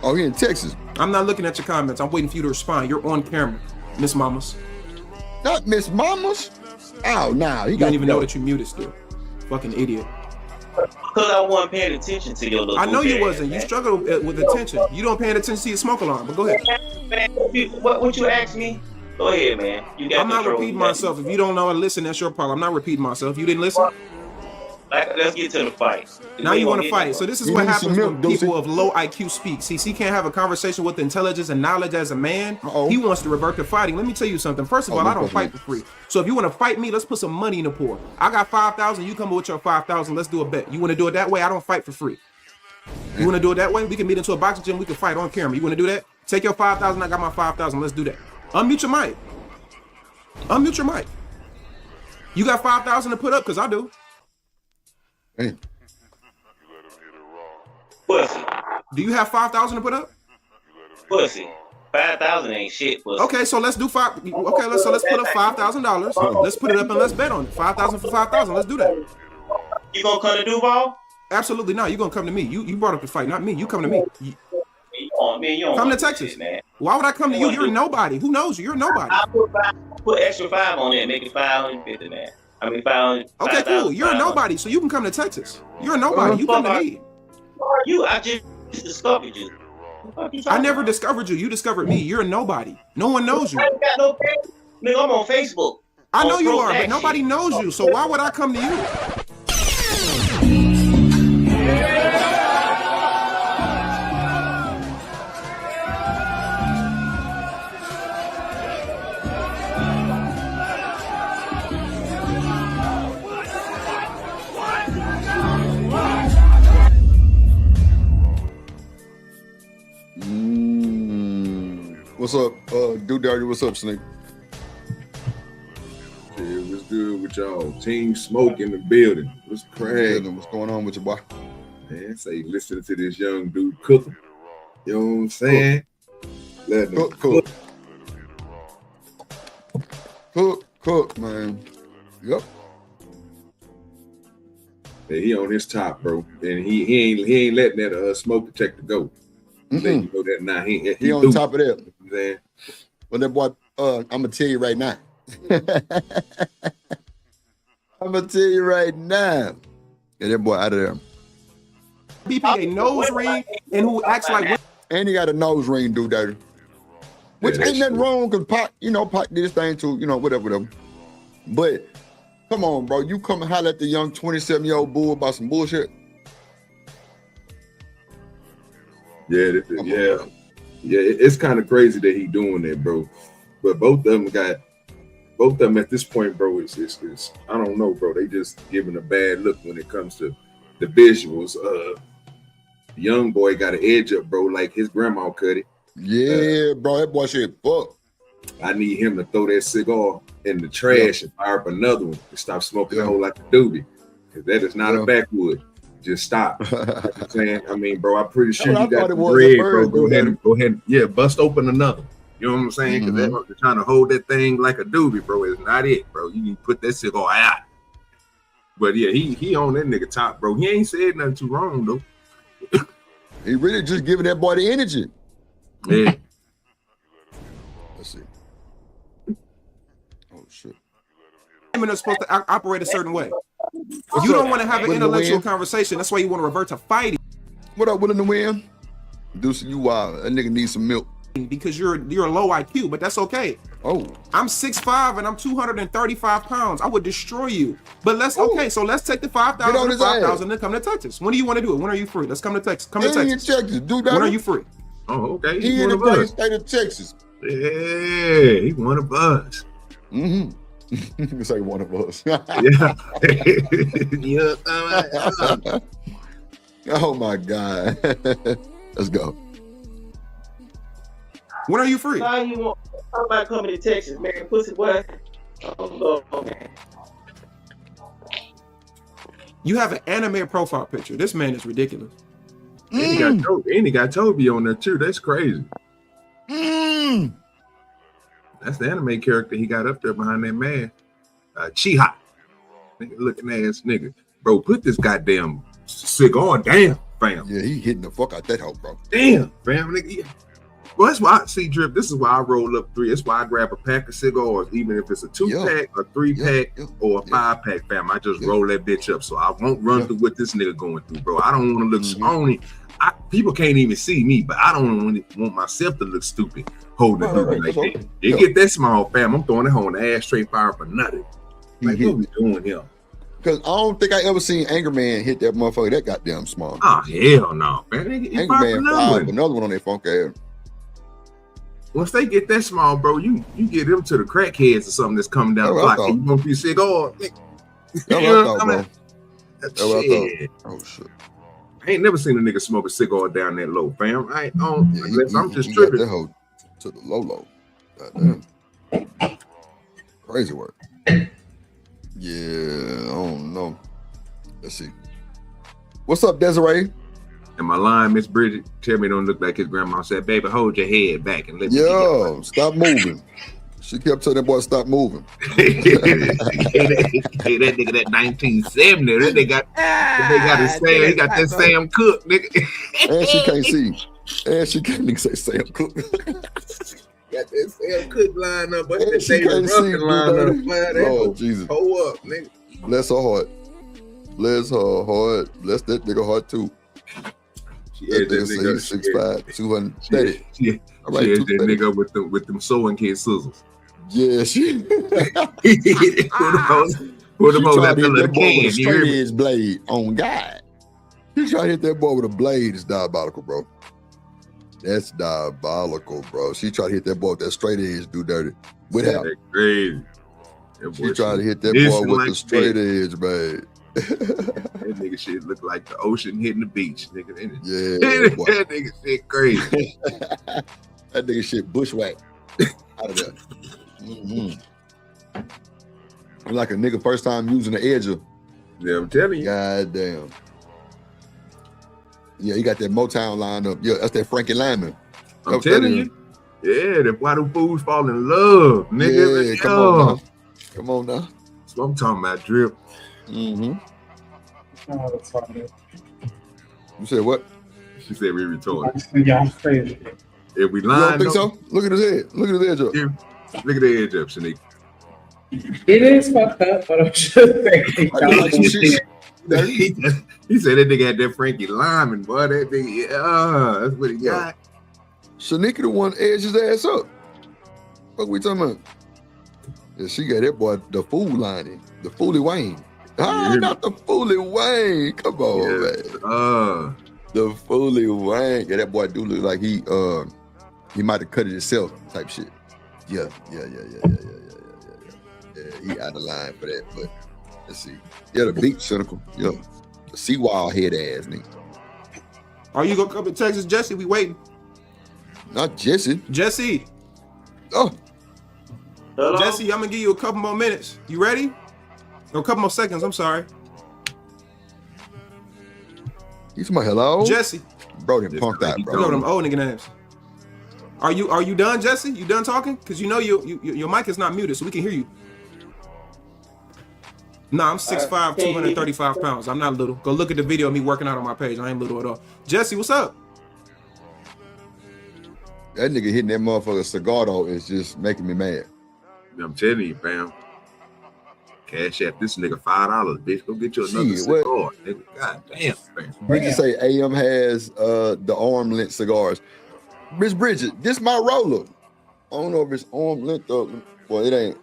Speaker 1: Oh, he in Texas.
Speaker 8: I'm not looking at your comments. I'm waiting for you to respond. You're on camera, Miss Mamas.
Speaker 1: Not Miss Mamas. Oh, nah, he
Speaker 8: You
Speaker 1: got
Speaker 8: don't even
Speaker 1: to
Speaker 8: know
Speaker 1: go.
Speaker 8: that you muted still. Fucking idiot.
Speaker 6: Because I wasn't paying attention to your little.
Speaker 8: I know you
Speaker 6: goofy
Speaker 8: wasn't. You
Speaker 6: ass,
Speaker 8: struggle with attention. You don't pay attention to your smoke alarm. But go ahead.
Speaker 6: man. What you asked me? Go ahead, man. You got
Speaker 8: I'm not
Speaker 6: control.
Speaker 8: repeating
Speaker 6: You got-
Speaker 8: myself. If you don't know and listen, that's your problem. I'm not repeating myself. You didn't listen.
Speaker 6: Let's get to the fight.
Speaker 8: Now you want to fight. So this is
Speaker 1: You
Speaker 8: what
Speaker 1: need some
Speaker 8: happens
Speaker 1: milk,
Speaker 8: when
Speaker 1: Deucey.
Speaker 8: people of low IQ speak. See, can't have a conversation with intelligence and knowledge as a man.
Speaker 1: Uh-oh.
Speaker 8: He wants to revert to fighting. Let me tell you something. First of all,
Speaker 1: no
Speaker 8: I don't
Speaker 1: problem.
Speaker 8: fight for free. So if you want to fight me, let's put some money in the pool. I got 5,000. You come with your 5,000. Let's do a bet. You want to do it that way? I don't fight for free. You want to do it that way? We can meet into a boxing gym. We can fight on camera. You want to do that? Take your 5,000. I got my 5,000. Let's do that. Unmute your mic. Unmute your mic. You got 5,000 to put up? Because I do.
Speaker 1: Hey,
Speaker 6: Pussy.
Speaker 8: Do you have 5,000 to put up?
Speaker 6: Pussy. 5,000 ain't shit, pussy.
Speaker 8: Okay, so let's do five. Okay, let's put up $5,000. Let's put it up and let's bet on it. 5,000 for 5,000. Let's do that.
Speaker 6: You gonna come to Duval?
Speaker 8: Absolutely not. You're gonna come to me. You brought up the fight, not me. You come to me.
Speaker 6: You don't
Speaker 8: Come to
Speaker 6: want this
Speaker 8: Texas.
Speaker 6: shit, man.
Speaker 8: Why would I come to you? You're nobody. Who knows you? You're nobody.
Speaker 6: I put extra 5 on there, make it 550, man. I mean 500.
Speaker 8: Okay, cool. You're a nobody, so you can come to Texas. You're a nobody. You come to me.
Speaker 6: Who are you? I just discovered you.
Speaker 8: I never discovered you. You discovered me. You're a nobody. No one knows you.
Speaker 6: I ain't got no page. Nigga, I'm on Facebook.
Speaker 8: I know
Speaker 6: On
Speaker 8: you
Speaker 6: Pro
Speaker 8: are, but
Speaker 6: Action.
Speaker 8: nobody knows you. So why would I come to you?
Speaker 1: What's up, Do Dirty? What's up, Snake?
Speaker 12: Yeah, what's good with y'all? Team Smoke in the building. What's crazy?
Speaker 1: What's going on with your boy?
Speaker 12: Man, say listening to this young dude cooking. You know what I'm saying? Let him
Speaker 1: Cook, man. Yep.
Speaker 12: Yeah, he on his top, bro, and he ain't letting that smoke detector go. Let you know that now.
Speaker 1: He on top of that.
Speaker 12: You know what I'm saying?
Speaker 1: Well, that boy, I'm gonna tell you right now. I'm gonna tell you right now. Get that boy out of there.
Speaker 8: BP a nose ring and who acts like.
Speaker 1: And he got a nose ring, Do Dirty. Which
Speaker 12: Yeah,
Speaker 1: ain't nothing
Speaker 12: true.
Speaker 1: wrong, because Pac, Pac did his thing too, whatever. But come on, bro. You come and holler at the young 27-year-old bull about some bullshit.
Speaker 12: Yeah, it's kind of crazy that he doing that, bro. But both of them at this point, bro, it's I don't know, bro. They just giving a bad look when it comes to the visuals. The young boy got an edge up, bro, like his grandma cut it.
Speaker 1: Yeah, bro, that boy shit fuck.
Speaker 12: I need him to throw that cigar in the trash and fire up another one and stop smoking the whole like a doobie. Because that is not a backwood. Just stop. You know what I'm saying? I mean, bro, I'm pretty sure you got the bread, bro. Go ahead. Yeah, bust open another. You know what I'm saying? Because they're trying to hold that thing like a doobie, bro. It's not it, bro. You need to put that cigar out. But yeah, he on that nigga top, bro. He ain't said nothing too wrong, though.
Speaker 1: He really just giving that boy the energy.
Speaker 12: Yeah.
Speaker 1: Let's see. Oh, shit.
Speaker 8: Women are supposed to operate a certain way.
Speaker 1: What's
Speaker 8: You
Speaker 1: up?
Speaker 8: don't want to have an
Speaker 1: Willing to
Speaker 8: intellectual
Speaker 1: win?
Speaker 8: conversation. That's why you want to revert to fighting.
Speaker 1: What up, willing to win? Deuce, you wild. That nigga needs some milk.
Speaker 8: Because you're low IQ, but that's okay.
Speaker 1: Oh.
Speaker 8: I'm 6'5" and I'm 235 pounds. I would destroy you. But let's take the 5,000 and 5,000 and come to Texas. When do you want to do it? When are you free? Let's come to Texas. Come to
Speaker 1: He in
Speaker 8: Texas.
Speaker 1: Texas. Do that.
Speaker 8: When are you free?
Speaker 12: Oh, okay.
Speaker 1: He in the great state of Texas.
Speaker 12: Yeah, he one of us.
Speaker 1: Mm-hmm. It's like one of us.
Speaker 12: Yeah.
Speaker 1: Oh my God. Let's go.
Speaker 8: When are you free?
Speaker 6: Talk about coming to Texas, man. Pussy boy. Oh, man.
Speaker 8: You have an anime profile picture. This man is ridiculous.
Speaker 12: And he got Toby on there too. That's crazy. That's the anime character he got up there behind that man. Chiha. Nigga, looking ass nigga. Bro, put this goddamn cigar down, fam.
Speaker 1: Yeah, he hitting the fuck out that hoe, bro.
Speaker 12: Damn, fam. Nigga. Yeah. Well, that's why I see Drip. This is why I roll up 3. That's why I grab a pack of cigars, even if it's a 2-pack, a 3-pack, or a 5-pack, fam. I just roll that bitch up so I won't run through what this nigga going through, bro. I don't want to look stony. People can't even see me, but I don't want myself to look stupid holding a hookah like that. You get that small, fam. I'm throwing it home the ashtray fire for nothing. Like, what we doing here?
Speaker 1: Because I don't think I ever seen Anger Man hit that motherfucker that goddamn small.
Speaker 12: Oh, hell no, man.
Speaker 1: Anger Man fired another one on their funk ass.
Speaker 12: Once they get that small, bro, you get them to the crackheads or something that's coming down the block. You want to be cigar?
Speaker 1: That's what I thought, bro. That's what I thought. Oh, shit.
Speaker 12: I ain't never seen a nigga smoke a cigar down that low, fam. I ain't unless I'm just tripping.
Speaker 1: That hoe to the low. Goddamn. Crazy work. Yeah, I don't know. Let's see. What's up, Desiree?
Speaker 12: And my line, Miss Bridget, tell me don't look like his grandma. Said, baby, hold your head back and let me.
Speaker 1: Yo, stop moving. She kept telling that boy stop moving.
Speaker 12: Hey, that nigga that 1970. That nigga got he got that Sam Cooke, nigga.
Speaker 1: And she can't see. And she can't even say Sam Cooke.
Speaker 12: Got that Sam Cooke line up, but
Speaker 1: and
Speaker 12: that
Speaker 1: she can't see,
Speaker 12: line up.
Speaker 1: Lord Jesus.
Speaker 12: Hold up, nigga.
Speaker 1: Bless her heart. Bless her heart. Bless that nigga heart too. That nigga say he's 6'5", 230.
Speaker 12: She had that nigga with them sewing kid scissors.
Speaker 1: Yeah, she
Speaker 12: put them on that little can.
Speaker 1: Straight edge blade on God. She tried to hit that boy with a blade. It's diabolical, bro. That's diabolical, bro. She tried to hit that boy with that straight edge, do dirty. With help.
Speaker 12: Crazy.
Speaker 1: She tried to hit that boy with the straight edge, man.
Speaker 12: That nigga shit look like the ocean hitting the beach, nigga.
Speaker 1: Yeah,
Speaker 12: that nigga shit crazy.
Speaker 1: That nigga shit bushwhack out of there. Like a nigga first time using the edger.
Speaker 12: Yeah, I'm telling you.
Speaker 1: God damn. Yeah, he got that Motown line up. Yeah, that's that Frankie Lyman.
Speaker 12: I'm telling you. Yeah, that's why them fools fall in love, nigga.
Speaker 1: Yeah, come on now. Come on now.
Speaker 12: That's what I'm talking about, Drip.
Speaker 1: You said what?
Speaker 12: She said we retarded.
Speaker 13: Y'all crazy.
Speaker 12: If we
Speaker 1: You
Speaker 12: line
Speaker 1: don't think so? Look at his head. Look at his edge up.
Speaker 12: Look at the edge up, Shanique.
Speaker 13: It is fucked up, but I'm just saying.
Speaker 12: He said that nigga had that Frankie Lyman, boy. That nigga, that's what he got.
Speaker 1: Shanika the one edged his ass up. What we talking about? Yeah, she got that boy the fool lining, the Foolie Wayne. Not the Foolie Wayne. Come on, man. The Foolie Wayne. Yeah, that boy do look like he might have cut it himself type shit. Yeah. Yeah, he out of line for that, but let's see. Yeah, the beach cynical. Yeah. The seawall head ass nigga.
Speaker 8: Are you gonna come to Texas, Jesse? We waiting.
Speaker 1: Not Jesse.
Speaker 8: Jesse.
Speaker 1: Oh.
Speaker 6: Hello?
Speaker 8: Jesse, I'm gonna give you a couple more minutes. You ready? Or a couple more seconds, I'm sorry.
Speaker 1: You talking about hello?
Speaker 8: Jesse.
Speaker 1: Bro, they punked out, bro.
Speaker 8: You know them old nigga names. Are you done, Jesse? You done talking? Because you know your mic is not muted, so we can hear you. Nah, I'm 6'5", 235 pounds. I'm not little. Go look at the video of me working out on my page. I ain't little at all. Jesse, what's up?
Speaker 1: That nigga hitting that motherfucker cigar though is just making me mad.
Speaker 12: I'm telling you, fam. Cash app this nigga $5, bitch. Go get you another cigar, nigga. God damn, fam.
Speaker 1: Bridget say AM has the arm length cigars. Miss Bridget, this my roller. I don't know if it's arm length though. Well, it ain't.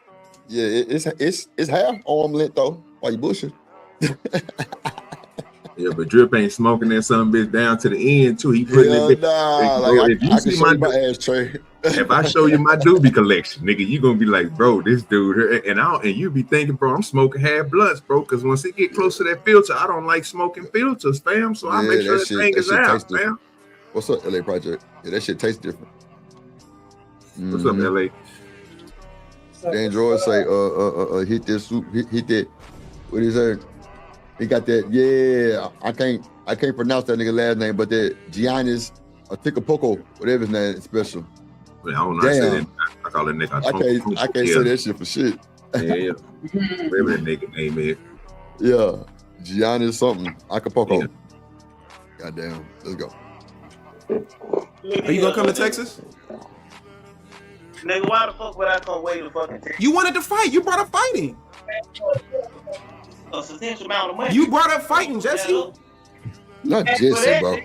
Speaker 1: Yeah, it's half arm length though. Why you bushing?
Speaker 12: Yeah, but Drip ain't smoking that son bitch down to the end too. He putting it.
Speaker 1: Nah, like I can show you my ashtray.
Speaker 12: If I show you my doobie collection, nigga, you gonna be like, bro, this dude, and you be thinking, bro, I'm smoking half blunts, bro, because once it get close to that filter, I don't like smoking filters, fam. So I make sure that thing is out, fam.
Speaker 1: What's up, LA Project? Yeah, that shit tastes different.
Speaker 12: What's up, LA?
Speaker 1: Dan George say, hit this, hit that. What is that? He got that. Yeah, I can't pronounce that nigga last name, but that Giannis Antetokounmpo, whatever his name is special.
Speaker 12: I don't know.
Speaker 1: Damn.
Speaker 12: I call that nigga.
Speaker 1: I can't say that shit for shit.
Speaker 12: Yeah. Whatever that nigga name is.
Speaker 1: Yeah, Giannis something. Acapulco. Yeah. Goddamn. Let's go.
Speaker 8: Are you gonna come to Texas?
Speaker 6: Nigga, why the fuck would I come wait to fucking Texas?
Speaker 8: You wanted to fight. You brought up fighting.
Speaker 6: A substantial amount of money.
Speaker 8: You brought up fighting, Jesse.
Speaker 1: Not Jesse, bro.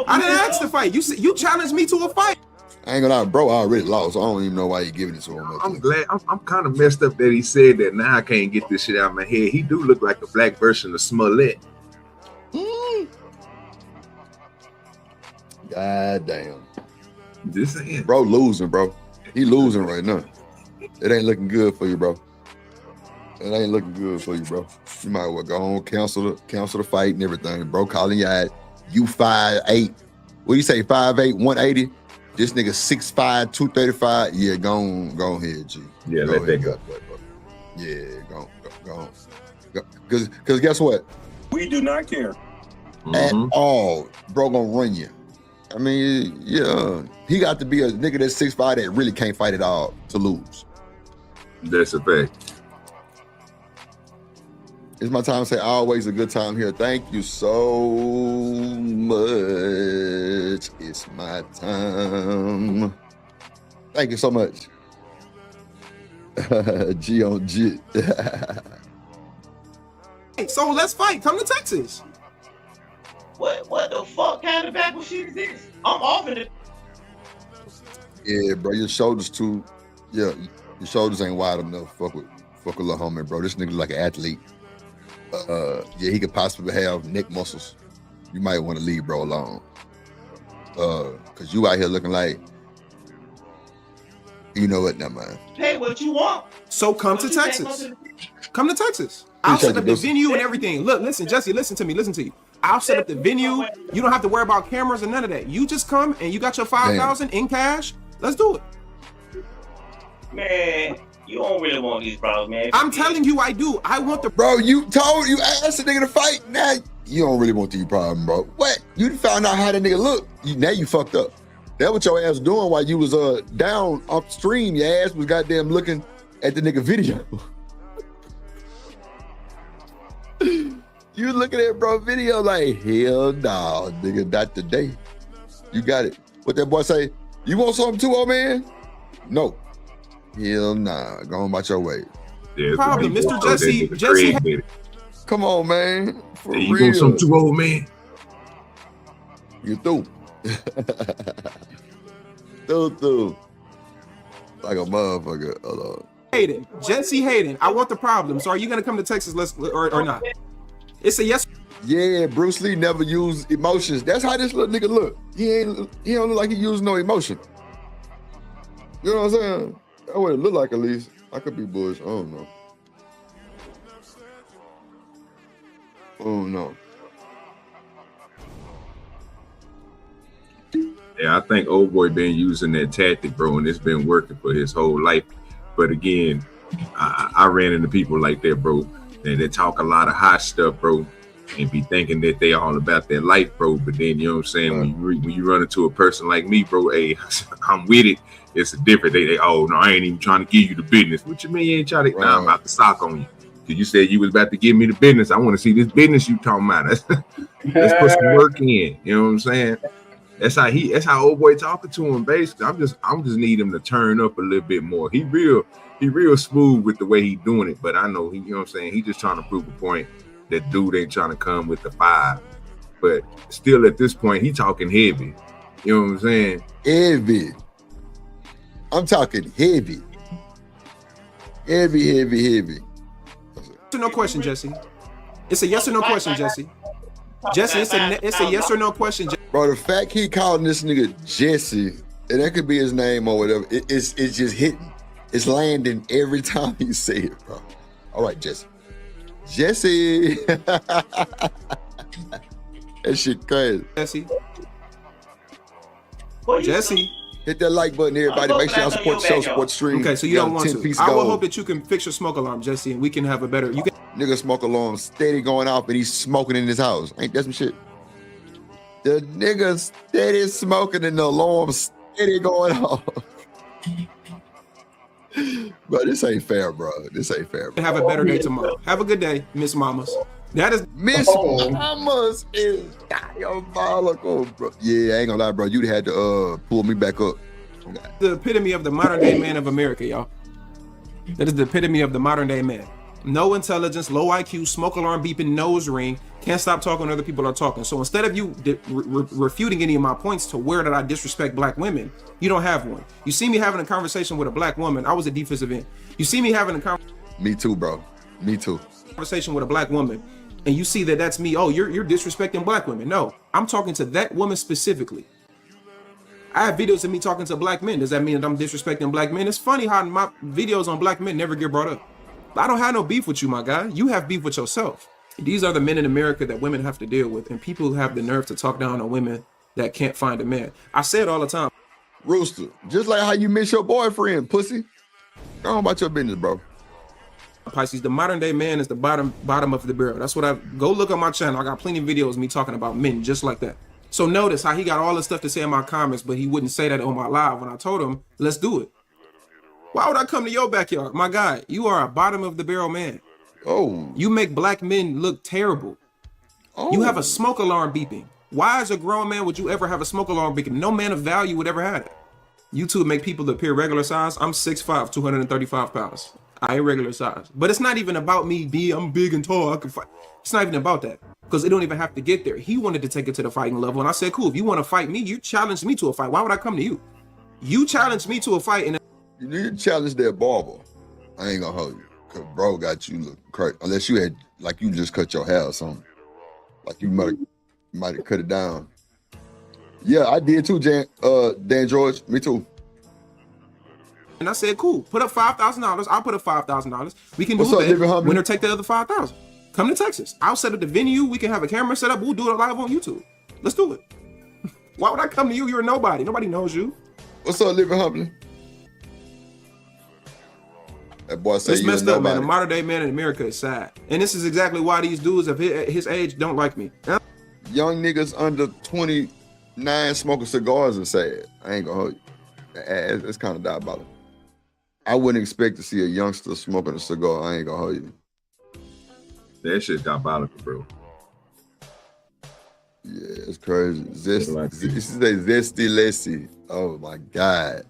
Speaker 8: I didn't ask to fight. You challenged me to a fight.
Speaker 1: I ain't gonna lie, bro. I already lost. I don't even know why you giving it to him.
Speaker 12: I'm glad. I'm kind of messed up that he said that. Now I can't get this shit out of my head. He do look like a black version of Smollett.
Speaker 1: God damn.
Speaker 12: Just saying.
Speaker 1: Bro losing, bro. He losing right now. It ain't looking good for you, bro. It ain't looking good for you, bro. You might well go on, cancel the fight and everything. Bro, calling you out. You 5'8". What do you say, 5'8", 180? This nigga 6'5", 235. Yeah, go ahead, G.
Speaker 12: Yeah, let that go.
Speaker 1: Yeah, go on. Because guess what?
Speaker 9: We do not care.
Speaker 1: At all. Bro gonna run you. I mean, yeah. He got to be a nigga that's 6'5" that really can't fight at all to lose.
Speaker 12: That's a fact.
Speaker 1: It's my time to say always a good time here. Thank you so much. It's my time. Thank you so much. G on G.
Speaker 8: So let's fight. Come to Texas.
Speaker 6: What the fuck kind of backwards shit is this? I'm off in it.
Speaker 1: Yeah, bro, your shoulders too. Yeah, your shoulders ain't wide enough. Fuck with little homie, bro. This nigga like an athlete. Yeah, he could possibly have neck muscles. You might want to leave bro alone. Cause you out here looking like, you know what, never mind.
Speaker 6: Pay what you want.
Speaker 8: So come to Texas. Come to Texas. I'll set up the venue and everything. Look, listen, Jesse, listen to me. I'll set up the venue. You don't have to worry about cameras and none of that. You just come and you got your 5,000 in cash. Let's do it.
Speaker 6: Man, you don't really want these problems, man.
Speaker 8: I'm telling you, I do. I want the
Speaker 1: bro. You asked the nigga to fight. Now you don't really want these problems, bro. What? You found out how that nigga look. Now you fucked up. That what your ass doing while you was down upstream. Your ass was goddamn looking at the nigga video. You looking at bro video like, hell nah, nigga, not today. You got it. What that boy say? You want something too, old man? No. Hell nah. Go on about your way.
Speaker 12: Yeah,
Speaker 8: problem, Mr. Jesse.
Speaker 1: Come on, man. For
Speaker 12: you
Speaker 1: real.
Speaker 12: want something too, old man?
Speaker 1: You through. through. Like a motherfucker.
Speaker 8: Hayden, Jesse Hayden, I want the problem. So are you gonna come to Texas or not? It's a yes.
Speaker 1: Yeah, Bruce Lee never used emotions. That's how this little nigga look. He don't look like he used no emotion. You know what I'm saying? That's what it look like at least. I could be bush. I don't know. Oh no.
Speaker 12: Yeah, I think old boy been using that tactic, bro, and it's been working for his whole life. But again, I ran into people like that, bro. And they talk a lot of hot stuff, bro, and be thinking that they all about their life, bro. But then, you know what I'm saying? When you run into a person like me, bro, hey, I'm with it. It's a different. They oh, no, I ain't even trying to give you the business. What you mean you ain't trying to? Nah, I'm about to sock on you. Because you said you was about to give me the business. I want to see this business you talking about. Let's put some work in. You know what I'm saying? That's how old boy talking to him, basically. I'm just need him to turn up a little bit more. He real smooth with the way he doing it, but I know you know what I'm saying, he just trying to prove a point that dude ain't trying to come with the 5. But still at this point, he talking heavy. You know what I'm saying?
Speaker 1: Heavy. I'm talking heavy. Heavy.
Speaker 8: Yes or no question, Jesse. It's a yes or no question, Jesse. Jesse, it's a yes or no question.
Speaker 1: Bro, the fact he calling this nigga Jesse, and that could be his name or whatever, it's just hitting. It's landing every time you say it, bro. All right, Jesse. That shit crazy.
Speaker 8: Jesse.
Speaker 1: Hit that like button, everybody. Make sure y'all support the show, support the stream.
Speaker 8: Okay, so you don't want to. I will hope that you can fix your smoke alarm, Jesse, and we can have a better. You can.
Speaker 1: Nigga smoke alarm steady going off, and he's smoking in his house. Ain't that some shit? The nigga steady smoking and the alarm steady going off. Bro, this ain't fair, bro. This ain't fair, bro.
Speaker 8: Have a better day tomorrow. Have a good day, Miss Mamas. That is
Speaker 1: Miss Mamas is diabolical, bro. Yeah, I ain't gonna lie, bro. You had to pull me back up.
Speaker 8: The epitome of the modern day man of America, y'all. That is the epitome of the modern day man. No intelligence, low IQ, smoke alarm beeping, nose ring, can't stop talking when other people are talking. So instead of you refuting any of my points to where that I disrespect black women, you don't have one. You see me having a conversation with a black woman. I was a defensive end. You see me having a conversation.
Speaker 1: Me too, bro. Me too.
Speaker 8: Conversation with a black woman, and you see that that's me. Oh, you're disrespecting black women. No, I'm talking to that woman specifically. I have videos of me talking to black men. Does that mean that I'm disrespecting black men? It's funny how my videos on black men never get brought up. I don't have no beef with you, my guy. You have beef with yourself. These are the men in America that women have to deal with, and people who have the nerve to talk down on women that can't find a man. I say it all the time.
Speaker 1: Rooster, just like how you miss your boyfriend, pussy. Go on about your business, bro.
Speaker 8: Pisces, the modern day man is the bottom of the barrel. That's what I go look on my channel. I got plenty of videos of me talking about men just like that. So notice how he got all the stuff to say in my comments, but he wouldn't say that on my live when I told him, let's do it. Why would I come to your backyard? My guy, you are a bottom of the barrel man.
Speaker 1: Oh.
Speaker 8: You make black men look terrible. Oh. You have a smoke alarm beeping. Why as a grown man would you ever have a smoke alarm beeping? No man of value would ever have it. You two make people appear regular size. I'm 6'5", 235 pounds. I ain't regular size. But it's not even about me I'm big and tall. I can fight. It's not even about that. Because it don't even have to get there. He wanted to take it to the fighting level. And I said, cool, if you want to fight me, you challenged me to a fight. Why would I come to you? You challenged me to a fight. And
Speaker 1: you need to challenge that barber. I ain't gonna hold you. Cause bro got you look crazy. Unless you had, like you just cut your hair or something. Like you might have cut it down. Yeah, I did too, Dan George. Me too.
Speaker 8: And I said, cool, put up $5,000. I'll put up $5,000. We can do it. Winner take the other 5,000. Come to Texas. I'll set up the venue. We can have a camera set up. We'll do it live on YouTube. Let's do it. Why would I come to you? You're nobody. Nobody knows you.
Speaker 1: What's up, Living Humbly? That boy said
Speaker 8: it's messed up, man. The modern day man in America is sad. And this is exactly why these dudes of his age don't like me.
Speaker 1: Young niggas under 29 smoking cigars is sad. I ain't gonna hold you. It's kind of diabolical. I wouldn't expect to see a youngster smoking a cigar. I ain't gonna hold you.
Speaker 12: That shit's diabolical, bro.
Speaker 1: Yeah, it's crazy. Zesty Lacy. Oh my God.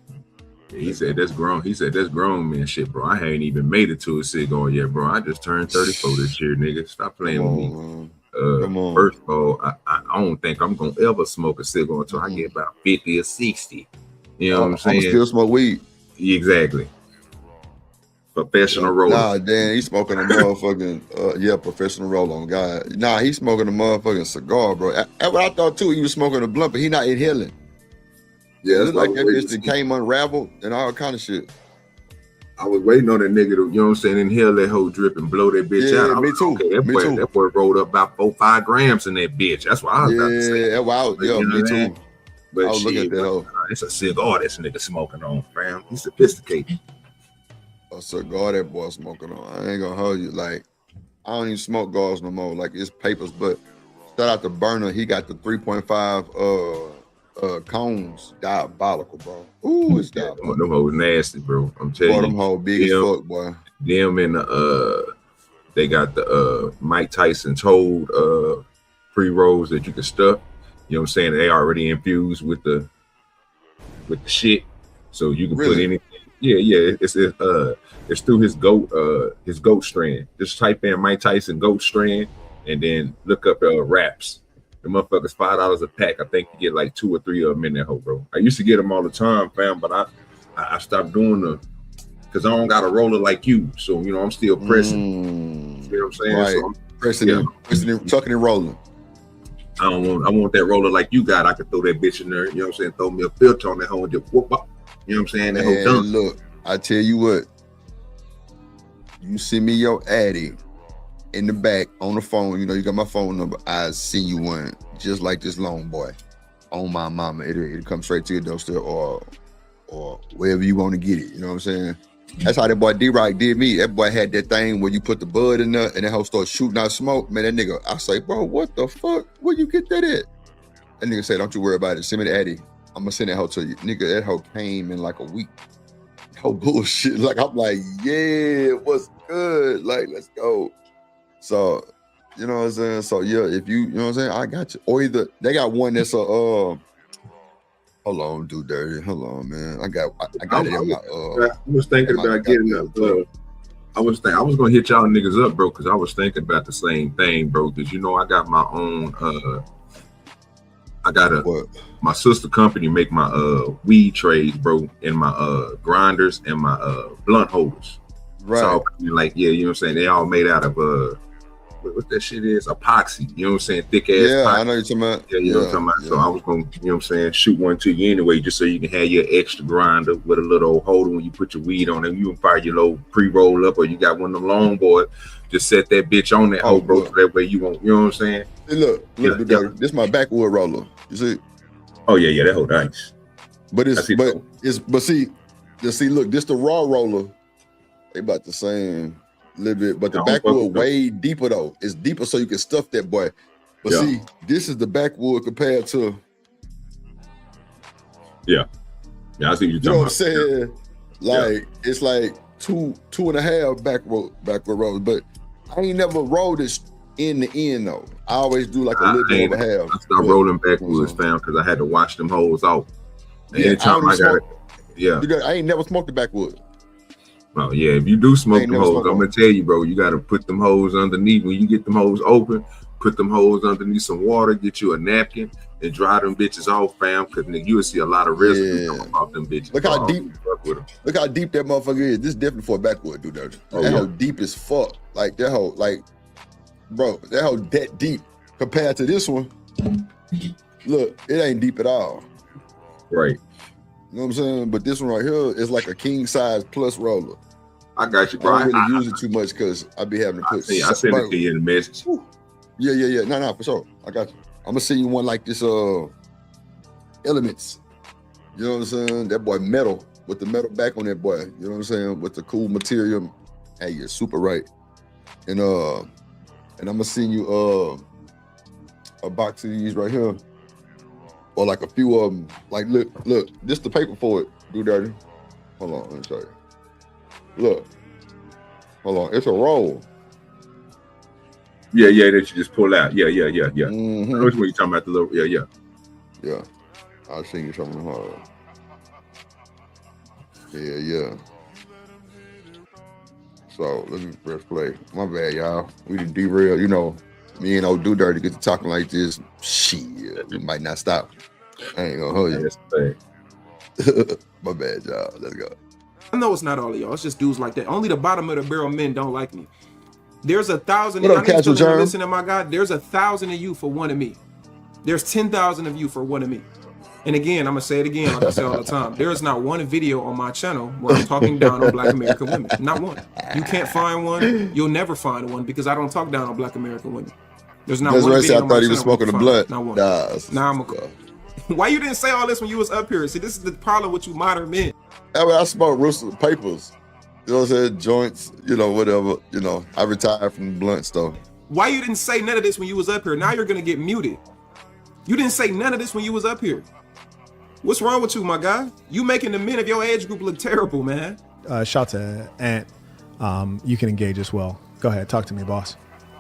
Speaker 12: He said that's grown. He said that's grown man shit, bro. I ain't even made it to a cigar yet, bro. I just turned 34 this year, nigga. Stop playing with me.
Speaker 1: Come on.
Speaker 12: First of all, I don't think I'm gonna ever smoke a cigar until I get about 50 or 60. You know what I'm saying?
Speaker 1: I'm still smoke weed.
Speaker 12: Exactly. Professional roller.
Speaker 1: Nah, Dan, he's smoking a motherfucking professional roll on God. Nah, he's smoking a motherfucking cigar, bro. That's what I thought too. He was smoking a blunt, but he not inhaling. Yeah, it's like that bitch that came unraveled and all kind of shit.
Speaker 12: I was waiting on that nigga to, you know what I'm saying, inhale that whole drip and blow that bitch out.
Speaker 1: Me too.
Speaker 12: Okay, that boy rolled up about 4-5 grams in that bitch. That's what I was about to say.
Speaker 1: Yeah, wow. Yeah, me too.
Speaker 12: But
Speaker 1: I was looking at that hoe.
Speaker 12: It's a cigar this nigga smoking on, fam. He's sophisticated.
Speaker 1: A cigar that boy smoking on. I ain't gonna hold you. Like, I don't even smoke gauze no more. Like, it's papers, but shout out to Burner. He got the 3.5 cones. Diabolical, bro. Ooh, it's diabolical.
Speaker 12: Them hoes nasty, bro. I'm telling you.
Speaker 1: Them hoes big as fuck, boy.
Speaker 12: Them and they got the Mike Tyson told pre-rolls that you can stuff. You know what I'm saying? They already infused with the shit. So you can put anything. Yeah. It's through his goat strand. Just type in Mike Tyson goat strand and then look up wraps. The motherfuckers $5 a pack. I think you get like 2 or 3 of them in that hoe, bro. I used to get them all the time, fam, but I stopped doing them because I don't got a roller like you. So you know I'm still pressing. You know what I'm saying?
Speaker 1: Right.
Speaker 12: So I'm
Speaker 1: pressing, tucking and rolling.
Speaker 12: I want that roller like you got. I could throw that bitch in there. You know what I'm saying? Throw me a filter on that hoe and just whoop up. You know what I'm saying? That whole done.
Speaker 1: Look, I tell you what. You send me your Addy in the back on the phone. You know, you got my phone number. I send you one just like this long boy. on my mama, it'll come straight to your doorstep or wherever you want to get it. You know what I'm saying? That's how that boy D-Rock did me. That boy had that thing where you put the bud in there and that hoe start shooting out smoke. Man, that nigga, I say, bro, what the fuck? Where you get that at? That nigga said, don't you worry about it. Send me the Addy. I'm gonna send that hoe to you. Nigga, that hoe came in like a week. No bullshit. Like, I'm like, yeah, what's good? Like, let's go. So, you know what I'm saying? So, yeah, if you know what I'm saying? I got you. Or either, they got one that's hold on, Do Dirty. Hold on, man. I got it in my
Speaker 12: I was thinking about getting up. I was gonna hit y'all niggas up, bro, because I was thinking about the same thing, bro. Because you know I got my own. My sister company make my weed trays, bro, and my grinders and my blunt holders.
Speaker 1: Right.
Speaker 12: So like, yeah, you know what I'm saying? They all made out of what that shit is, epoxy. You know what I'm saying? Thick ass.
Speaker 1: Yeah,
Speaker 12: epoxy.
Speaker 1: I know you're talking about.
Speaker 12: Yeah, you know what I'm talking about. So I was gonna, you know what I'm saying, shoot one to you anyway, just so you can have your extra grinder with a little old holder when you put your weed on it. You can fire your little pre-roll up, or you got one of them long boys. Just set that bitch on that hoe, bro. So that way you won't. You know what I'm saying?
Speaker 1: Hey, look, this is my backwood roller. You see?
Speaker 12: Oh yeah, that hoe nice.
Speaker 1: But see, look, this the raw roller. They about the same. Little bit, but the backwood way deeper though. It's deeper so you can stuff that boy. But see, this is the backwood compared to. Yeah, I see you. You know what I'm saying? Like it's like two and a half backward rollers, but I ain't never rolled this in the end though. I always do like a little bit over half.
Speaker 12: I started rolling backwoods, fam, because I had to wash them hoes off. Anytime I got it,
Speaker 1: I ain't never smoked the backwood.
Speaker 12: Oh yeah, if you do smoke them hoes, I'm gonna tell you, bro, you gotta put them hoes underneath. When you get them hoes open, put them hoes underneath some water, get you a napkin, and dry them bitches off, fam, because you will see a lot of residue coming off them bitches.
Speaker 1: Look how deep that motherfucker is. This is different for a backwood, dude. That hoe deep as fuck. Like that hoe, bro, that hoe that deep compared to this one. Look, it ain't deep at all.
Speaker 12: Right.
Speaker 1: You know what I'm saying? But this one right here is like a king size plus roller.
Speaker 12: I got you, bro.
Speaker 1: I don't really use it too much because I be having to put.
Speaker 12: I send it to you in a message.
Speaker 1: Yeah. No, for sure. I got you. I'm gonna send you one like this. Elements. You know what I'm saying? That boy metal with the metal back on that boy. You know what I'm saying? With the cool material. Hey, you're super right. And I'm gonna send you a box of these right here. Or like a few of them. Like, look, this the paper for it, Do Dirty. Hold on, let me show you. Look. Hold on, it's a roll.
Speaker 12: Yeah, that you just pull out. Yeah.
Speaker 1: Mm-hmm.
Speaker 12: I know what you're talking about, the little, yeah.
Speaker 1: Yeah, I'll send you something hard. Yeah. So, let me press play. My bad, y'all. We done derail, you know. Me and old Do Dirty get to talking like this. Shit, we might not stop. I ain't gonna hold you. My bad, y'all. Let's go.
Speaker 8: I know it's not all of y'all. It's just dudes like that. Only the bottom of the barrel men don't like me. There's 1,000.
Speaker 1: What up, Casual Germ?
Speaker 8: Listen, my God, there's 1,000 of you for one of me. There's 10,000 of you for one of me. And again, I'm gonna say it again, like I say all the time. There is not one video on my channel where I'm talking down on Black American women. Not one. You can't find one. You'll never find one because I don't talk down on Black American women. There's not one video on my
Speaker 1: I thought he was
Speaker 8: channel
Speaker 1: smoking the blunt.
Speaker 8: Not one.
Speaker 1: Nah,
Speaker 8: why you didn't say all this when you was up here? See, this is the problem with you modern men.
Speaker 1: I smoke Rooster papers. You know what I'm saying? Joints, you know, whatever. You know, I retired from the blunt stuff.
Speaker 8: Why you didn't say none of this when you was up here? Now you're gonna get muted. You didn't say none of this when you was up here. What's wrong with you, my guy? You making the men of your age group look terrible, man.
Speaker 14: Shout to Ant. You can engage as well. Go ahead, talk to me, boss.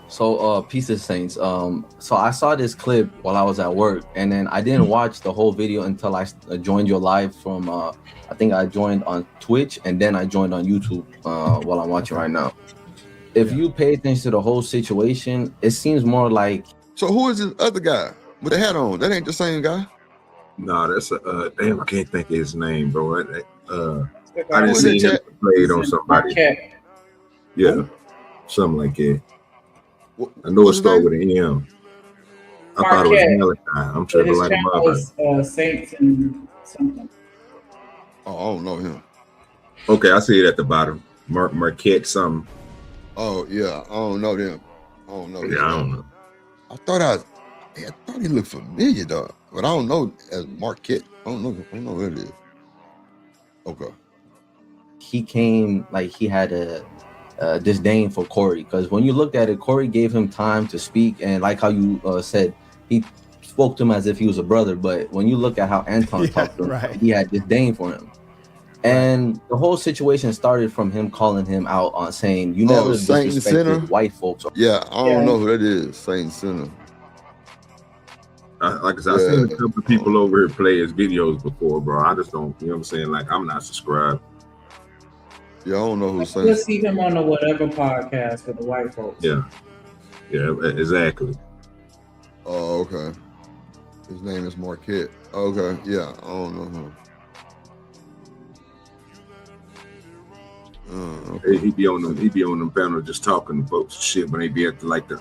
Speaker 15: So, peace of saints. So I saw this clip while I was at work, and then I didn't watch the whole video until I joined your live from. I think I joined on Twitch, and then I joined on YouTube while I'm watching right now. If you pay attention to the whole situation, it seems more like.
Speaker 1: So who is this other guy with the hat on? That ain't the same guy.
Speaker 12: No, that's damn. I can't think of his name, bro. I didn't see him played on somebody. Yeah, something like that. I know it started with an M. I thought it was Malachi. I'm tripping like a mother.
Speaker 13: Saints and something.
Speaker 1: Oh, I don't know him.
Speaker 12: Okay, I see it at the bottom. Marquette something.
Speaker 1: Oh yeah, I don't know them. I don't know.
Speaker 12: Yeah, I don't know.
Speaker 1: I thought he looked familiar, dog. But I don't know as Marquette. I don't know who it is. Okay.
Speaker 15: He came like he had a disdain for Corey, because when you looked at it, Corey gave him time to speak, and like how you said, he spoke to him as if he was a brother. But when you look at how Anton talked to him, he had disdain for him. And the whole situation started from him calling him out on saying, "You never disrespected white folks."
Speaker 1: Yeah, I don't know who that is. Saint Sinner.
Speaker 12: Like I said, I've seen a couple of people over here play his videos before, bro. I just don't, you know what I'm saying? Like, I'm not subscribed.
Speaker 1: Yeah, I don't know who's saying.
Speaker 13: You'll see him on the whatever podcast with the white folks.
Speaker 12: Yeah, exactly.
Speaker 1: Oh, okay. His name is Marquette. Okay, yeah, I don't know him.
Speaker 12: Okay. He be on them panels just talking to folks and shit when they be at the, like the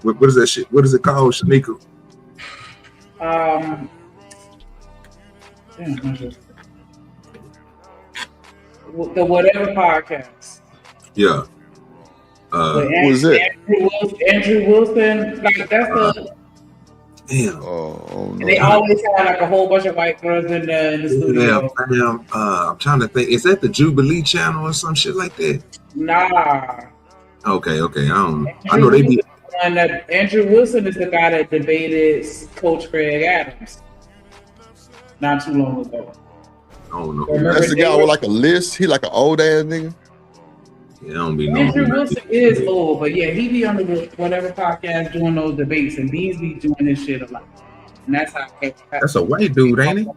Speaker 12: what is that shit? What is it called, Shanika?
Speaker 13: The whatever podcast.
Speaker 12: Yeah.
Speaker 1: Who is it?
Speaker 13: Andrew Wilson. Like that's the.
Speaker 12: Damn.
Speaker 1: Oh,
Speaker 13: no. They always have like a whole bunch of white girls in the studio.
Speaker 12: Yeah, I'm trying to think. Is that the Jubilee channel or some shit like that?
Speaker 13: Nah.
Speaker 12: Okay. I don't. I know they be.
Speaker 13: And Andrew Wilson is the guy that debated Coach Craig Adams not too long ago.
Speaker 12: I don't know.
Speaker 1: That's the guy with like a list. He like an old ass nigga.
Speaker 12: Yeah, I don't be knowing.
Speaker 13: Andrew Wilson is old, but yeah, he be on the whatever podcast doing those debates, and Beans be doing this shit a lot. And that's how.
Speaker 12: That's a white dude, ain't he?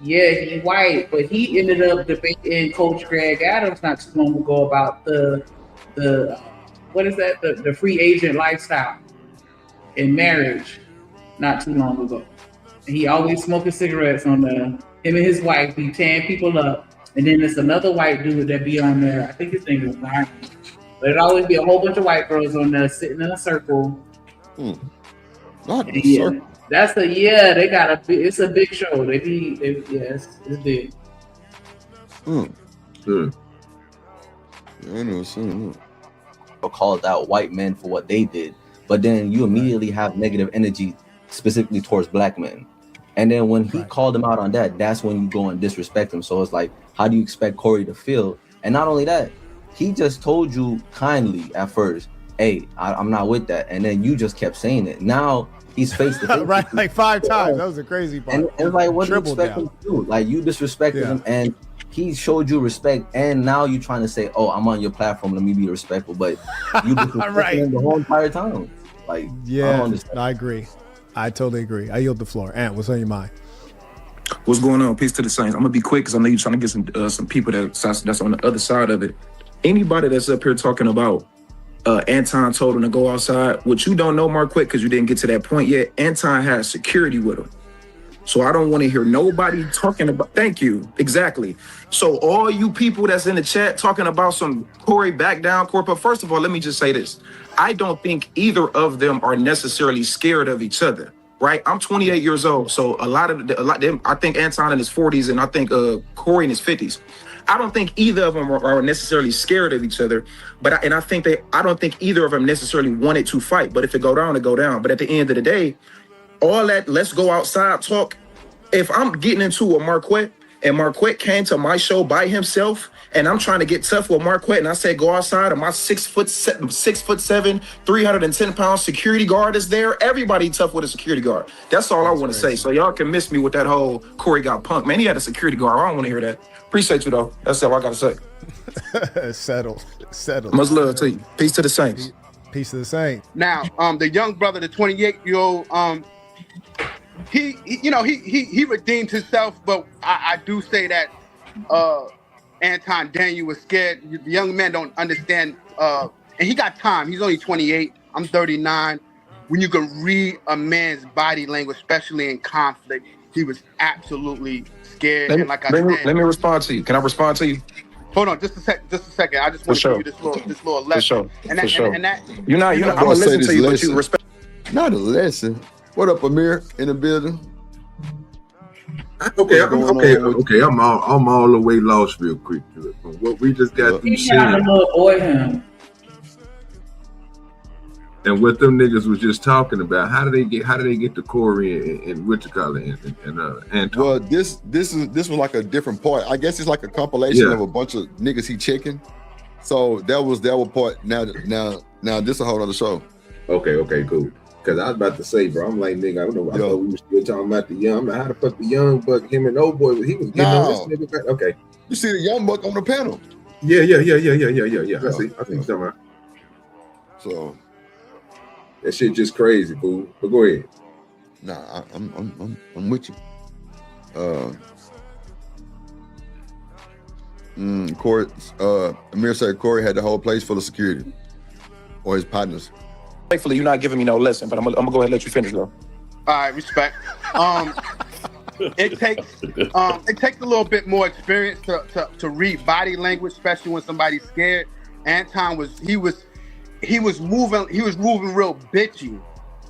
Speaker 13: Yeah, he white, but he ended up debating Coach Craig Adams not too long ago about the what is that? The free agent lifestyle in marriage not too long ago. And he always smoking cigarettes on him and his wife be tearing people up. And then there's another white dude that be on there. I think his name is Ryan. But it always be a whole bunch of white girls on there sitting in a circle.
Speaker 1: Not in a circle.
Speaker 13: That's they got it's a big show. It's big.
Speaker 1: Good. Yeah, I know something.
Speaker 15: Called out white men for what they did, but then you immediately have negative energy specifically towards black men. And then when he called him out on that, that's when you go and disrespect him. So it's like, how do you expect Corey to feel? And not only that, he just told you kindly at first, hey, I'm not with that. And then you just kept saying it. Now he's face to face.
Speaker 14: Right, like 5 times. That was a crazy part.
Speaker 15: And it's like, what do you expect him to do? Like, you disrespected him, and he showed you respect, and now you're trying to say, oh, I'm on your platform, let me be respectful. But you disrespected him the whole entire time. Like,
Speaker 14: I agree. I totally agree. I yield the floor. Ant, what's on your mind?
Speaker 16: What's going on? Peace to the Saints. I'm gonna be quick because I know you're trying to get some people that's on the other side of it. Anybody that's up here talking about Anton told him to go outside, what you don't know, Marquette, because you didn't get to that point yet, Anton has security with him. So I don't want to hear nobody talking about. Thank you. Exactly. So all you people that's in the chat talking about some Corey back down, Corey. First of all, let me just say this. I don't think either of them are necessarily scared of each other. Right? I'm 28 years old. So a lot of them, I think Anton in his 40s and I think Corey in his 50s. I don't think either of them are necessarily scared of each other, but I don't think either of them necessarily wanted to fight. But if it go down, it go down. But at the end of the day, all that let's go outside talk. If I'm getting into a Marquette and Marquette came to my show by himself and I'm trying to get tough with Marquette and I say go outside and my 6'7", 310 pound security guard is there, everybody tough with a security guard. That's all I want to say. So y'all can miss me with that whole Corey got punked. Man, he had a security guard. I don't want to hear that. Appreciate you though. That's all I got to
Speaker 14: say. Settled.
Speaker 16: Much love to you. Peace to the Saints.
Speaker 14: Peace to the Saints.
Speaker 17: Now, the young brother, the 28-year-old, he redeemed himself, but I do say that Anton Daniel was scared. The young men don't understand, and he got time. He's only 28. I'm 39. When you can read a man's body language, especially in conflict, he was absolutely scared.
Speaker 16: Let me respond to you. Can I respond to you?
Speaker 17: Hold on, just a second. I just want to give you this little lesson.
Speaker 16: And that you're not. I'm gonna listen to you, but you respect.
Speaker 1: Not a lesson. What up, Amir in the building?
Speaker 12: Okay. I'm all the way lost real quick to it. From what we just got through
Speaker 13: saying.
Speaker 12: And what them niggas was just talking about, how do they get to Corey and what you call it and Anton?
Speaker 1: Well, this was like a different part. I guess it's like a compilation of a bunch of niggas he checking. So that was part. Now this a whole other show.
Speaker 12: Okay, cool. Because I was about to say, bro, I'm like, nigga, I don't know. I thought we were still talking about the young. I'm like, how the fuck the young buck, him and old boy, he was getting on this nigga. Okay.
Speaker 1: You see the young buck on the panel.
Speaker 12: Yeah. I see what you're talking about.
Speaker 1: So
Speaker 12: that shit just crazy, fool. But go ahead.
Speaker 1: Nah, I'm with you. Corey, Amir said Corey had the whole place full of security or his partners.
Speaker 16: Thankfully, you're not giving me no lesson, but I'm gonna go ahead and let you finish, though.
Speaker 17: All right, respect. It takes a little bit more experience to read body language, especially when somebody's scared. Anton was moving real bitchy.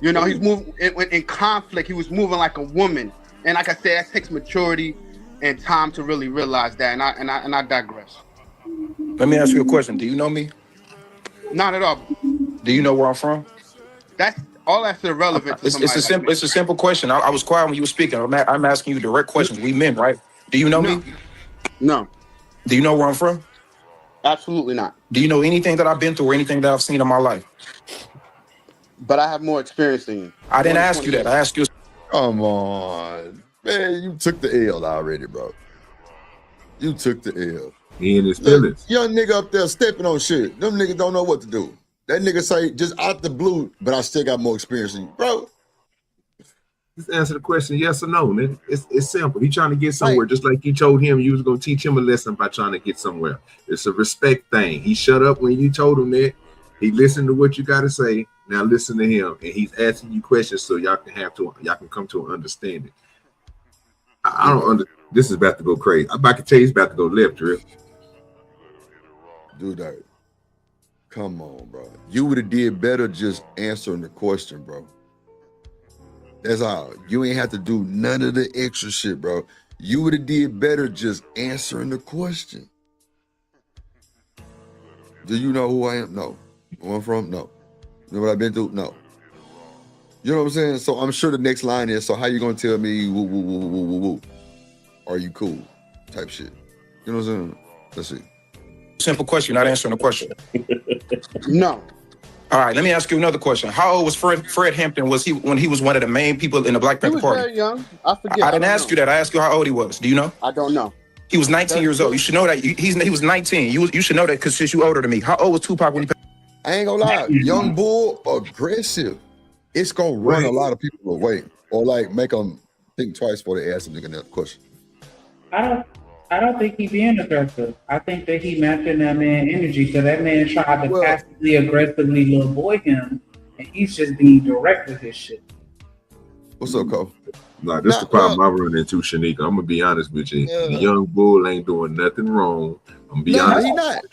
Speaker 17: You know, he's moving in conflict. He was moving like a woman, and like I said, that takes maturity and time to really realize that. And I digress.
Speaker 16: Let me ask you a question. Do you know me?
Speaker 17: Not at all.
Speaker 16: Do you know where I'm from?
Speaker 17: That's irrelevant.
Speaker 16: It's a simple question. I was quiet when you were speaking. I'm asking you direct questions. We men, right? Do you know me?
Speaker 17: No.
Speaker 16: Do you know where I'm from?
Speaker 17: Absolutely not.
Speaker 16: Do you know anything that I've been through or anything that I've seen in my life?
Speaker 17: But I have more experience than you.
Speaker 16: I didn't ask you that. I asked you.
Speaker 1: Come on, man. You took the L already, bro. You took the L.
Speaker 12: He in his feelings.
Speaker 1: Young nigga up there stepping on shit. Them niggas don't know what to do. That nigga say just out the blue, but I still got more experience than you, bro.
Speaker 12: Just answer the question, yes or no, man. It's simple. He trying to get somewhere, just like you told him you was gonna teach him a lesson by trying to get somewhere. It's a respect thing. He shut up when you told him that. He listened to what you gotta say. Now listen to him, and he's asking you questions so y'all can come to an understanding. I don't this is about to go crazy. I'm about to tell you it's about to go left, Drip.
Speaker 1: Dude, come on, bro. You would have did better just answering the question, bro. That's all. You ain't have to do none of the extra shit, bro. You would have did better just answering the question. Do you know who I am? No. Where I'm from? No. You know what I've been through? No. You know what I'm saying? So I'm sure the next line is, so how you gonna tell me woo, woo, woo, woo, woo, woo? Are you cool? Type shit. You know what I'm saying? Let's see.
Speaker 16: Simple question, not answering the question.
Speaker 17: No.
Speaker 16: All right, let me ask you another question. How old was Fred Hampton when he was one of the main people in the Black Panther Party?
Speaker 17: He was very young. I forget.
Speaker 16: I didn't ask you that. I asked you how old he was. Do you know?
Speaker 17: I don't know.
Speaker 16: He was 19 years old. You should know that. He was 19. You should know that because since you older than me. How old was Tupac when he passed?
Speaker 1: I ain't gonna lie. Young bull, aggressive. It's gonna run a lot of people away or like make them think twice before they ask them that question.
Speaker 13: I don't think he being aggressive. I think that he matching that man energy because that man tried to passively, aggressively little boy him, and he's just being direct with his shit.
Speaker 1: What's up, Cole?
Speaker 12: Nah, this is the problem I run into, Shanika. I'm gonna be honest with you. The young bull ain't doing nothing wrong. I'm gonna be honest.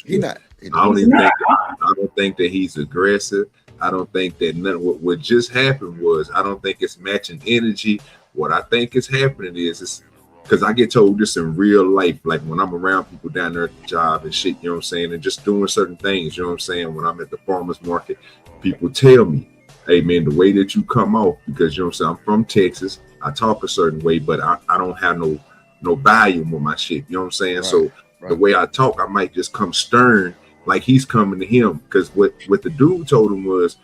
Speaker 1: He not.
Speaker 12: I don't think that he's aggressive. I don't think that what just happened was I don't think it's matching energy. What I think is happening is because I get told this in real life, like when I'm around people down there at the job and shit, you know what I'm saying, and just doing certain things, you know what I'm saying, when I'm at the farmer's market, people tell me, hey man, the way that you come off, because you know what I'm saying, I'm from Texas, I talk a certain way, but I don't have no volume with my shit, you know what I'm saying? So the way I talk, I might just come stern like he's coming to him, because what the dude told him was,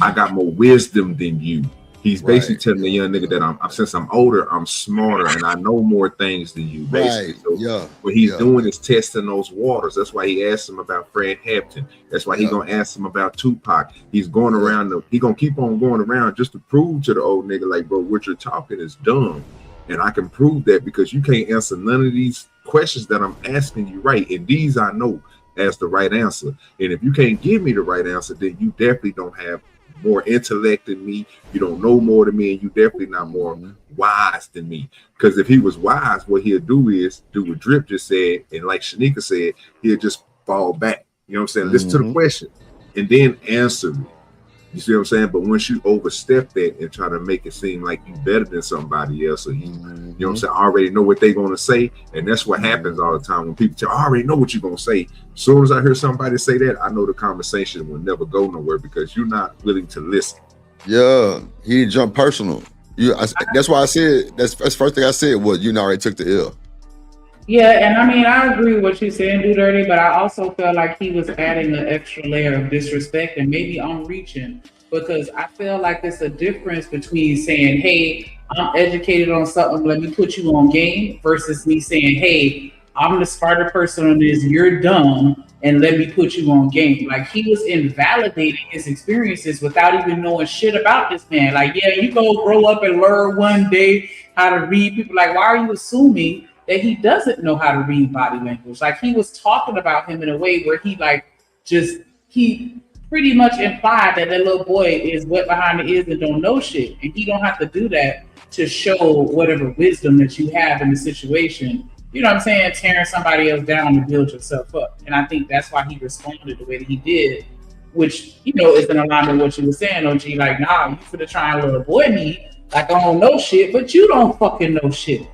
Speaker 12: I got more wisdom than you. He's basically telling the young nigga that since I'm older, I'm smarter and I know more things than you. Basically, so what he's doing is testing those waters. That's why he asked him about Fred Hampton. That's why he's gonna ask him about Tupac. He's going around. He gonna keep on going around just to prove to the old nigga, like, bro, what you're talking is dumb, and I can prove that because you can't answer none of these questions that I'm asking you right, and these I know as the right answer. And if you can't give me the right answer, then you definitely don't have more intellect than me, you don't know more than me, and you definitely not more wise than me. Because if he was wise, what he'll do is do what Drip just said, and like Shanika said, he'll just fall back. You know what I'm saying? Listen to the question and then answer me. You see what I'm saying? But once you overstep that and try to make it seem like you better than somebody else, or you know what I'm saying, I already know what they're gonna say, and that's what happens all the time when people tell, I already know what you're gonna say. As soon as I hear somebody say that, I know the conversation will never go nowhere because you're not willing to listen.
Speaker 1: Yeah, he didn't jump personal. That's why I said that's the first thing I said was you already took the L.
Speaker 13: Yeah, and I mean, I agree with what you're saying, Do Dirty, but I also felt like he was adding an extra layer of disrespect, and maybe I'm reaching, because I feel like there's a difference between saying, hey, I'm educated on something, let me put you on game, versus me saying, hey, I'm the smarter person on this, you're dumb, and let me put you on game. Like, he was invalidating his experiences without even knowing shit about this man. Like, yeah, you go grow up and learn one day how to read people. Like, why are you assuming that he doesn't know how to read body language? Like, he was talking about him in a way where he pretty much implied that little boy is wet behind the ears and don't know shit. And he don't have to do that to show whatever wisdom that you have in the situation. You know what I'm saying? Tearing somebody else down to build yourself up. And I think that's why he responded the way that he did, which, you know, is in alignment with what you were saying, OG. Like, nah, you finna try and little boy me. Like, I don't know shit, but you don't fucking know shit.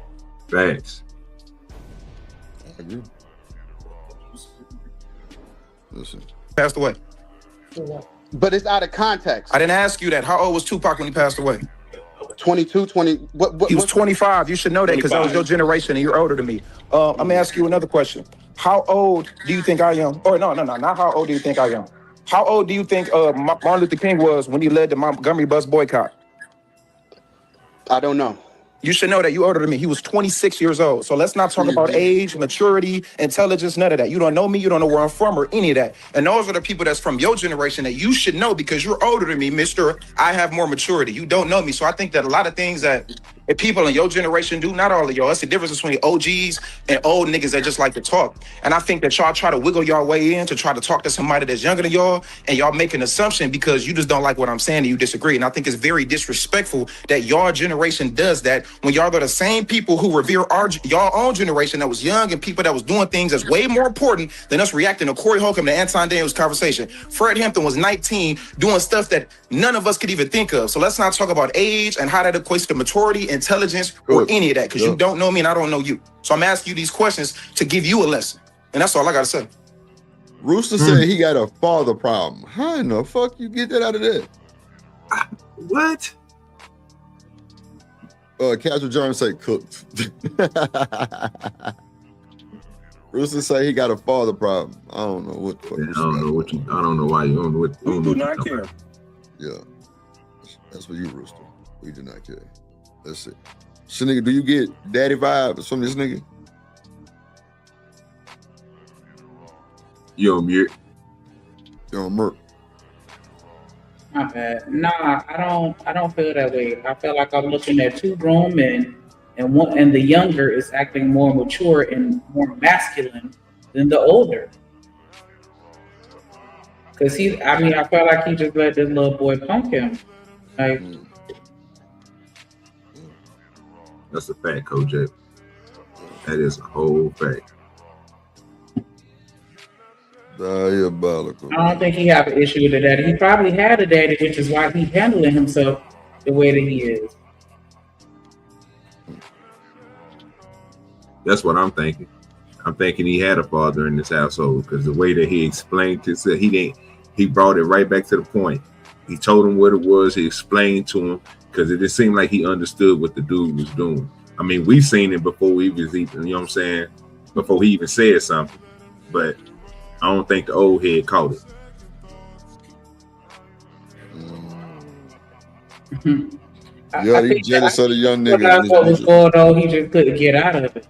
Speaker 12: Thanks.
Speaker 1: I agree. Listen.
Speaker 16: Passed away.
Speaker 17: But it's out of context.
Speaker 16: I didn't ask you that. How old was Tupac when he passed away?
Speaker 17: 22, 20. What,
Speaker 16: he was 25. You should know that because that was your generation and you're older than me. I'm gonna ask you another question. How old do you think I am? Or no, not how old do you think I am? How old do you think Martin Luther King was when he led the Montgomery bus boycott?
Speaker 17: I don't know.
Speaker 16: You should know that. You older than me. He was 26 years old. So let's not talk about age, maturity, intelligence, none of that. You don't know me. You don't know where I'm from or any of that. And those are the people that's from your generation that you should know because you're older than me, Mr. I have more maturity. You don't know me. So I think that a lot of things that people in your generation do, not all of y'all, it's the difference between OGs and old niggas that just like to talk. And I think that y'all try to wiggle y'all way in to try to talk to somebody that's younger than y'all, and y'all make an assumption because you just don't like what I'm saying and you disagree. And I think it's very disrespectful that y'all generation does that when y'all are the same people who revere y'all own generation that was young and people that was doing things that's way more important than us reacting to Corey Holcomb and Anton Daniels' conversation. Fred Hampton was 19 doing stuff that none of us could even think of. So let's not talk about age and how that equates to maturity, intelligence, or any of that, because you don't know me and I don't know you. So I'm asking you these questions to give you a lesson. And that's all I gotta say.
Speaker 1: Rooster said he got a father problem. How in the fuck you get that out of there?
Speaker 14: What?
Speaker 1: Casual Jones say cooked. Rooster say he got a father problem. I don't know what the fuck.
Speaker 12: I don't know why you don't know what.
Speaker 9: We do not care.
Speaker 1: Yeah. That's for you, Rooster. We do not care. Let's see. So, nigga, do you get daddy vibes from this nigga?
Speaker 12: Yo, mute.
Speaker 1: Yo, Merc.
Speaker 13: My bad. Nah, I don't feel that way. I feel like I'm looking at two grown men, and the younger is acting more mature and more masculine than the older. Cause I felt like he just let this little boy punk him. Like,
Speaker 12: that's a fact, Kojak. That is a whole fact.
Speaker 1: Diabolical.
Speaker 13: I don't think he have an issue with the daddy. He probably had a daddy, which is why he's handling himself the way that he is.
Speaker 12: That's what I'm thinking. I'm thinking he had a father in this household because the way that he explained it, he brought it right back to the point. He told him what it was. He explained to him because it just seemed like he understood what the dude was doing. I mean, we've seen it before we was even, you know what I'm saying, before he even said something. But I don't think the old head caught it.
Speaker 1: Yeah, he jealous of the young nigga.
Speaker 13: That's what was going on. He just couldn't get out of it.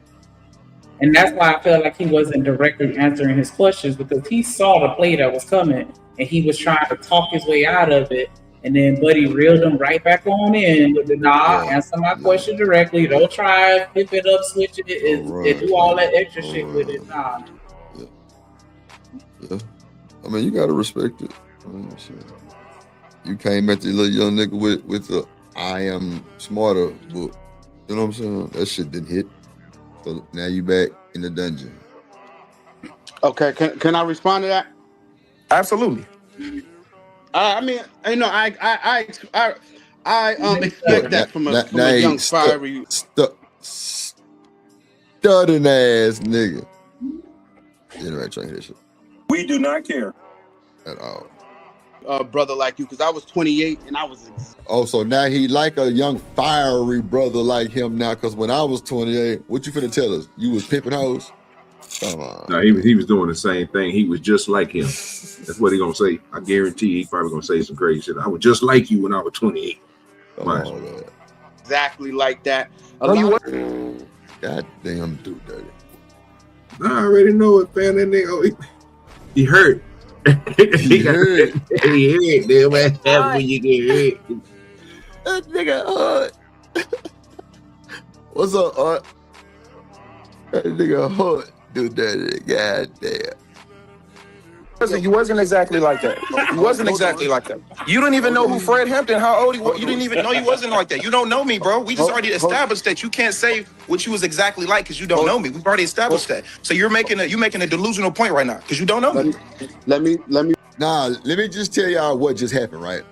Speaker 13: And that's why I felt like he wasn't directly answering his questions, because he saw the play that was coming and he was trying to talk his way out of it. And then Buddy reeled him right back on in with the answer my question directly. Don't try to flip it up, switch it, and do all that extra shit with it. Nah.
Speaker 1: Yeah. I mean, you gotta respect it. You came at the little young nigga with the I am smarter book. You know what I'm saying? That shit didn't hit. So now you back in the dungeon.
Speaker 17: Okay, can I respond to that?
Speaker 16: Absolutely.
Speaker 17: I mean, you know, I expect that from a young fiery
Speaker 1: stuttering ass nigga. Anyway, trying to hear this shit
Speaker 9: We do not care.
Speaker 1: at all.
Speaker 17: Brother like you, because I was 28 and I was.
Speaker 1: Oh, so now he like a young fiery brother like him now. Because when I was 28, what you finna tell us? You was pimping hoes? Come on.
Speaker 12: No, he was doing the same thing. He was just like him. That's what he gonna say. I guarantee he probably gonna say some crazy shit. I was just like you when I was 28.
Speaker 17: Exactly like that.
Speaker 1: God damn, dude, dirty.
Speaker 12: I already know it, fam. That nigga, he hurt. he hurt. He hurt. Damn, what happens when you get hurt?
Speaker 1: That nigga hurt. What's up, Art? That nigga hurt. Dude, dirty. God damn.
Speaker 16: You wasn't exactly like that. You wasn't exactly like that. You don't even know who Fred Hampton, how old he was. You didn't even know he wasn't like that. You don't know me, bro. We just already established that you can't say what you was exactly like because you don't know me. We've already established that. So you're making a delusional point right now because you don't know me.
Speaker 17: Let me.
Speaker 1: Nah, let me just tell y'all what just happened, right?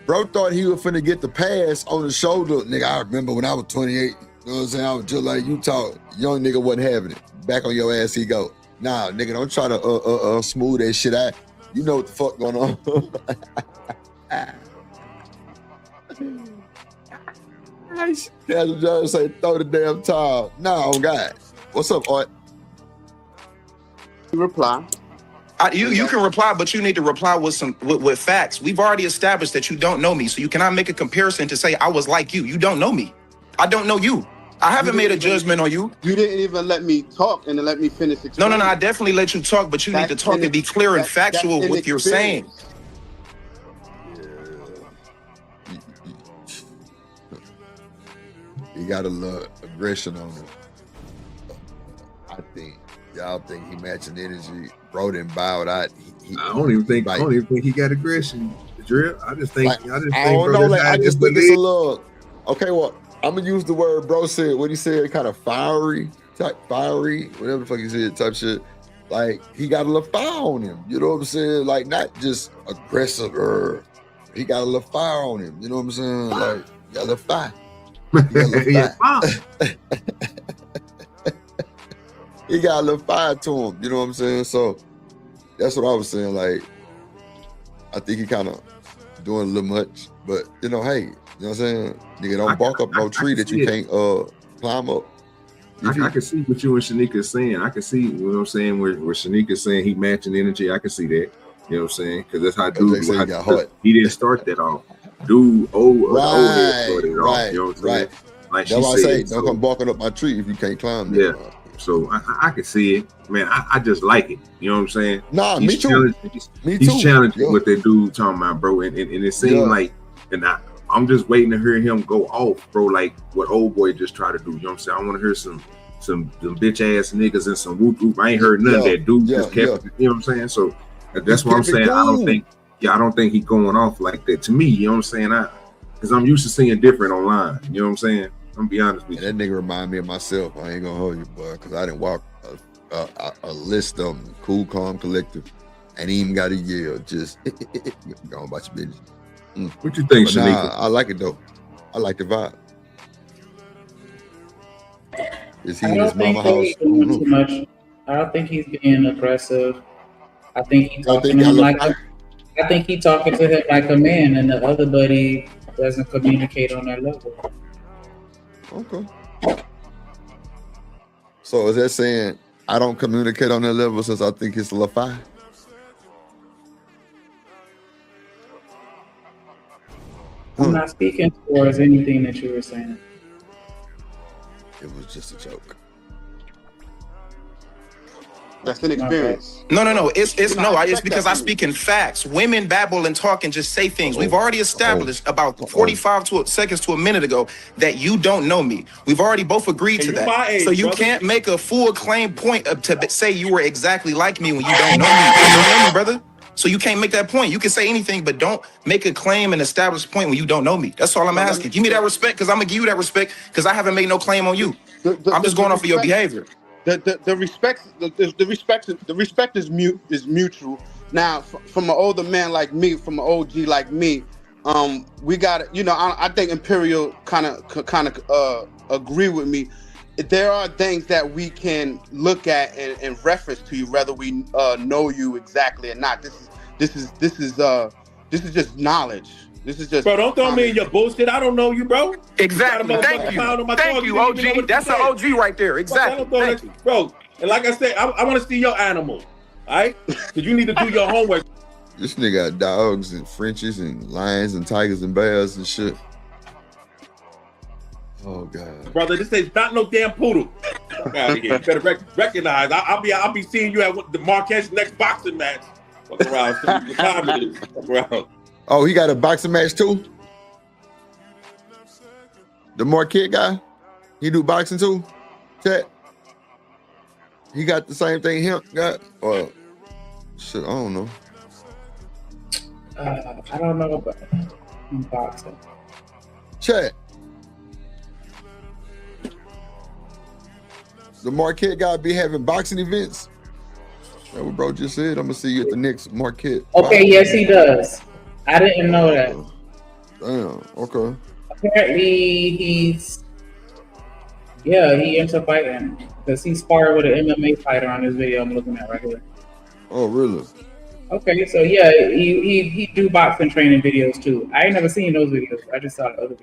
Speaker 1: Bro thought he was finna get the pass on the shoulder. Nigga, I remember when I was 28. You know what I'm saying? I was just like you talk. Young nigga wasn't having it. Back on your ass he go. Nah, nigga, don't try to smooth that shit out. You know what the fuck going on. That's what John say, throw the damn towel. Nah, on God. What's up, Art?
Speaker 17: Reply.
Speaker 16: You can reply, but you need to reply with facts. We've already established that you don't know me, so you cannot make a comparison to say I was like you. You don't know me. I don't know you. I haven't made a judgment on you.
Speaker 17: You didn't even let me talk and then let me finish explaining.
Speaker 16: No. I definitely let you talk, but you need to talk and be clear and factual with what you're saying.
Speaker 1: He got a little aggression on him. I think y'all think he matching energy. Bro didn't bow out.
Speaker 12: I don't even think he got aggression. Drip. I just think.
Speaker 1: I don't know. Like, I just think it's a little. Okay, well, I'm gonna use the word bro said. What he said, kind of fiery, whatever the fuck he said, type shit. Like he got a little fire on him. You know what I'm saying? Like not just aggressive. He got a little fire on him. You know what I'm saying? Like he got a little fire. He got a little fire to him. You know what I'm saying? So that's what I was saying. Like I think he kind of doing a little much, but you know, hey. You know what I'm saying? Nigga, don't bark up no tree that you can't climb up.
Speaker 12: I can see what you and Shanika is saying. I can see, you know what I'm saying, where Shanika is saying he matching energy. I can see that. You know what I'm saying? Because that's how dude got hot. He didn't start that off. Dude,
Speaker 1: right.
Speaker 12: You know what I'm saying? Like
Speaker 1: that's why I say, don't come barking up my tree if you can't climb
Speaker 12: it. Yeah. So I can see it. Man, I just like it. You know what I'm saying?
Speaker 1: Nah, me too.
Speaker 12: He's challenging what that dude talking about, bro. And it seemed like, and I'm just waiting to hear him go off, bro, like what old boy just tried to do. You know what I'm saying? I want to hear some bitch ass niggas and some whoop whoop. I ain't heard none of that. Dude just kept, you know what I'm saying? So that's what I'm saying. I don't think he's going off like that. To me, you know what I'm saying? Because I'm used to seeing different online. You know what I'm saying? I'm gonna be honest with you.
Speaker 1: That nigga remind me of myself. I ain't gonna hold you, boy, because I didn't walk a list of them. Cool, calm, collective. Ain't even got a yell. Just go on about your business.
Speaker 12: What you think, Shanika?
Speaker 1: Nah, I like it though. I like the vibe. Is he in his mama house?
Speaker 13: Doing too much. I don't think he's being aggressive. I think he's talking to him like I think he's talking to him like a man, and the other buddy doesn't communicate on that level.
Speaker 1: Okay. So is that saying I don't communicate on that level since I think it's LaFi?
Speaker 13: I'm not speaking towards anything that you were saying.
Speaker 1: It was just a joke.
Speaker 17: That's an experience.
Speaker 16: No. It's because I speak in facts. Women babble and talk and just say things. We've already established about 45 seconds to a minute ago that you don't know me. We've already both agreed to that. So you can't make a full claim point to say you were exactly like me when you don't know me. You don't know me, brother. So you can't make that point. You can say anything, but don't make a claim and establish a point when you don't know me. That's all I'm asking. Give me that respect, because I'm gonna give you that respect, because I haven't made no claim on you. I'm just going off of your behavior.
Speaker 17: The respect is mutual. Now, from an older man like me, from an OG like me, we got, I think Imperial kind of agree with me. There are things that we can look at and reference to you, whether we know you exactly or not. This is just knowledge. This is just.
Speaker 18: Bro, don't throw me in your bullshit. I don't know you, bro.
Speaker 16: Exactly. Thank you, OG. That's an OG right there. Exactly. Thank you,
Speaker 18: bro. And like I said, I want to see your animal. All right? Because you need to do your homework.
Speaker 1: This nigga got dogs and Frenchies and lions and tigers and bears and shit. Oh God,
Speaker 18: brother, this is not no damn poodle. Fuck out of here. You better recognize. I'll be seeing you at the Marquez next boxing match. Fuck around. Fuck around.
Speaker 1: Oh, he got a boxing match too? The Marquette guy? He do boxing too? Chat? He got the same thing him got? Or shit, I don't know.
Speaker 13: I don't know about boxing.
Speaker 1: Chat. The Marquette guy be having boxing events? That's what bro just said. I'm gonna see you at the next Marquette.
Speaker 13: Okay, yes he does. I didn't know that.
Speaker 1: Damn, okay.
Speaker 13: Apparently he's he into fighting because he sparred with an MMA fighter on this video I'm looking at right here.
Speaker 1: Oh really?
Speaker 13: Okay, so he do boxing training videos too. I ain't never seen those videos. I just saw the other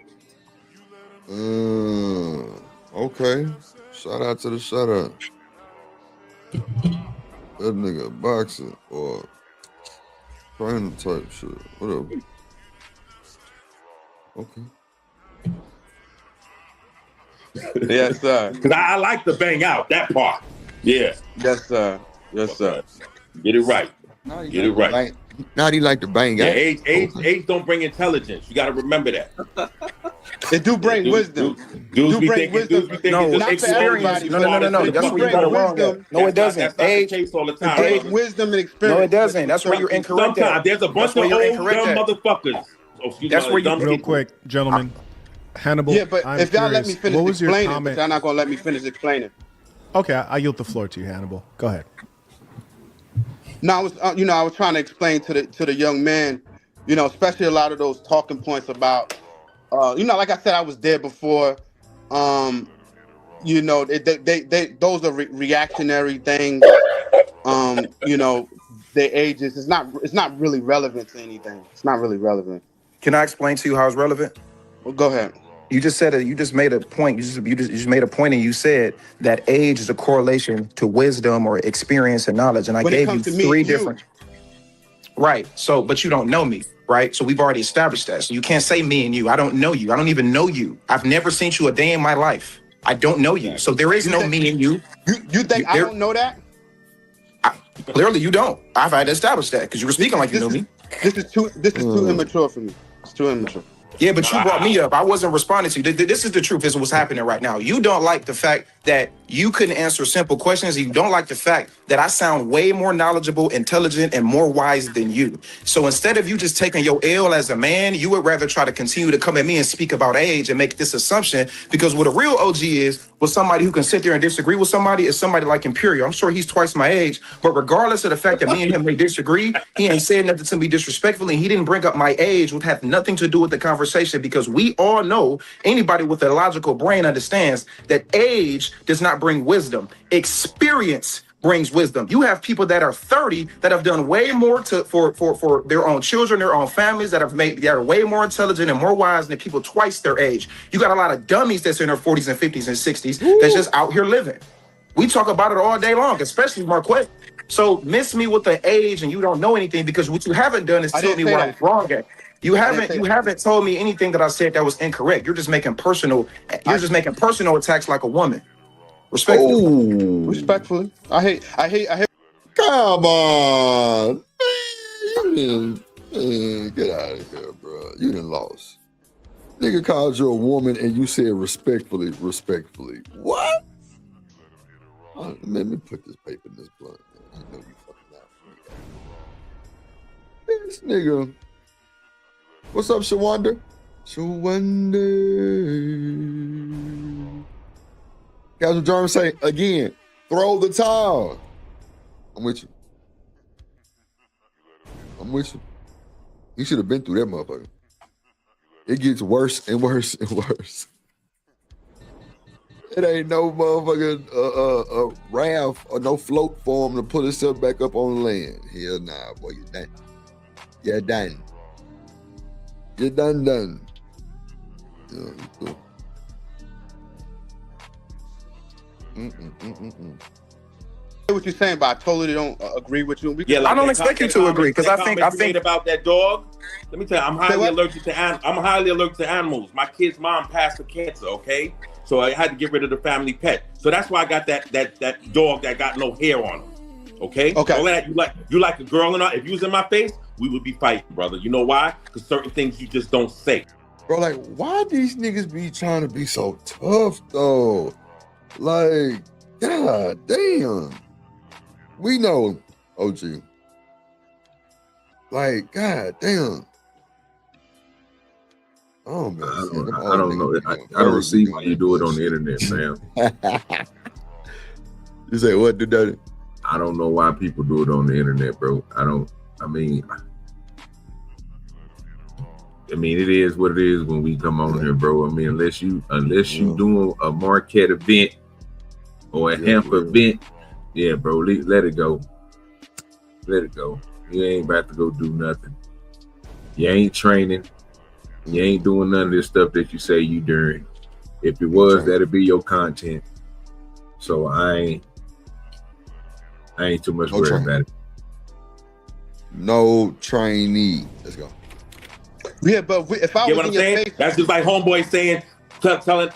Speaker 13: videos.
Speaker 1: Okay. Shout out to the shout out. That nigga boxing or training type shit. Whatever. Okay.
Speaker 18: Yes, sir. Because I like to bang out that part. Yeah.
Speaker 19: Yes, sir. Yes, sir.
Speaker 18: Get it right. Get it right.
Speaker 1: Now he like to bang out.
Speaker 18: Age don't bring intelligence. You got to remember that.
Speaker 17: It do bring wisdom.
Speaker 18: Dudes be thinking.
Speaker 16: No, experience. No. That's where you got it wrong at. No, it doesn't. Age,
Speaker 17: wisdom and experience.
Speaker 16: No, it doesn't. That's where you're incorrect.
Speaker 18: Sometimes there's a bunch of old dumb motherfuckers.
Speaker 16: That's where you
Speaker 14: real quick, gentlemen. Hannibal.
Speaker 17: Yeah, but
Speaker 14: I'm
Speaker 17: if y'all
Speaker 14: curious,
Speaker 17: let me finish
Speaker 14: what was your
Speaker 17: explaining,
Speaker 14: comment?
Speaker 17: y'all not gonna let me finish explaining.
Speaker 14: Okay, I yield the floor to you, Hannibal. Go ahead.
Speaker 17: No, I was, I was trying to explain to the young man, especially a lot of those talking points about, like I said, I was there before. They those are reactionary things. Their ages. It's not really relevant to anything. It's not really relevant.
Speaker 16: Can I explain to you how it's relevant?
Speaker 17: Well, go ahead.
Speaker 16: You just said it. You just made a point. You just made a point, and you said that age is a correlation to wisdom or experience and knowledge. And I gave you three different. Right. So, but you don't know me, right? So we've already established that. So you can't say me and you. I don't know you. I don't even know you. I've never seen you a day in my life. I don't know you. So there is no me and you.
Speaker 17: You think I don't know that?
Speaker 16: Clearly, you don't. I've had to establish that because you were speaking like you know me.
Speaker 17: This is too immature for me. It's too immature.
Speaker 16: Yeah, but you brought me up. I wasn't responding to you. This is the truth. This is what's happening right now. You don't like the fact that you couldn't answer simple questions. You don't like the fact that I sound way more knowledgeable, intelligent, and more wise than you. So instead of you just taking your L as a man, you would rather try to continue to come at me and speak about age and make this assumption, because what a real OG is, with somebody who can sit there and disagree with somebody, is somebody like Imperial. I'm sure he's twice my age, but regardless of the fact that me and him may disagree, he ain't saying nothing to me disrespectfully. He didn't bring up my age, which had nothing to do with the conversation, because we all know, anybody with a logical brain understands that age does not bring wisdom. Experience brings wisdom. You have people that are 30 that have done way more for their own children, their own families, that are way more intelligent and more wise than people twice their age. You got a lot of dummies that's in their 40s and 50s and 60s that's just out here living. We talk about it all day long, especially Marquette. So miss me with the age and you don't know anything, because what you haven't done is tell me what I'm wrong at. You haven't told me anything that I said that was incorrect. You're just making personal attacks like a woman. Respectfully.
Speaker 17: Respectfully. I hate.
Speaker 1: Come on. Man, get out of here, bro. You done lost. Nigga called you a woman and you said respectfully. What? Let me put this paper in this blunt. I know you fucking not. This nigga. What's up, Shawanda? Guys, what Jeremy say again? Throw the towel. I'm with you. I'm with you. He should have been through that motherfucker. It gets worse and worse and worse. It ain't no motherfucking raft or no float for him to pull himself back up on the land. Hell nah, boy, you done. You're done. You're done. Yeah,
Speaker 17: What you're saying, but I totally don't agree with you.
Speaker 18: Yeah,
Speaker 16: I don't expect you to agree because I think
Speaker 18: about that dog. Let me tell you, I'm highly allergic to animals. My kid's mom passed of cancer. Okay, so I had to get rid of the family pet. So that's why I got that dog that got no hair on him. Okay. All that you like a girl in if you was in my face, we would be fighting, brother. You know why? Because certain things you just don't say.
Speaker 1: Bro, like, why these niggas be trying to be so tough though? Like, god damn. We know, OG. Like, god damn. Oh man,
Speaker 12: I don't know. I don't see why you do it on the internet, fam.
Speaker 1: You say what, do that?
Speaker 12: I don't know why people do it on the internet, bro. I mean, it is what it is when we come on here, bro. I mean, unless you doing a Marquette event or a hemp event, yeah, bro, let it go. Let it go. You ain't about to go do nothing. You ain't training. You ain't doing none of this stuff that you say you doing. If it was, that'd be your content. So I ain't too much worried about it.
Speaker 1: No trainee. Let's go.
Speaker 17: Yeah, but if I was in your face,
Speaker 18: that's just like homeboy saying, telling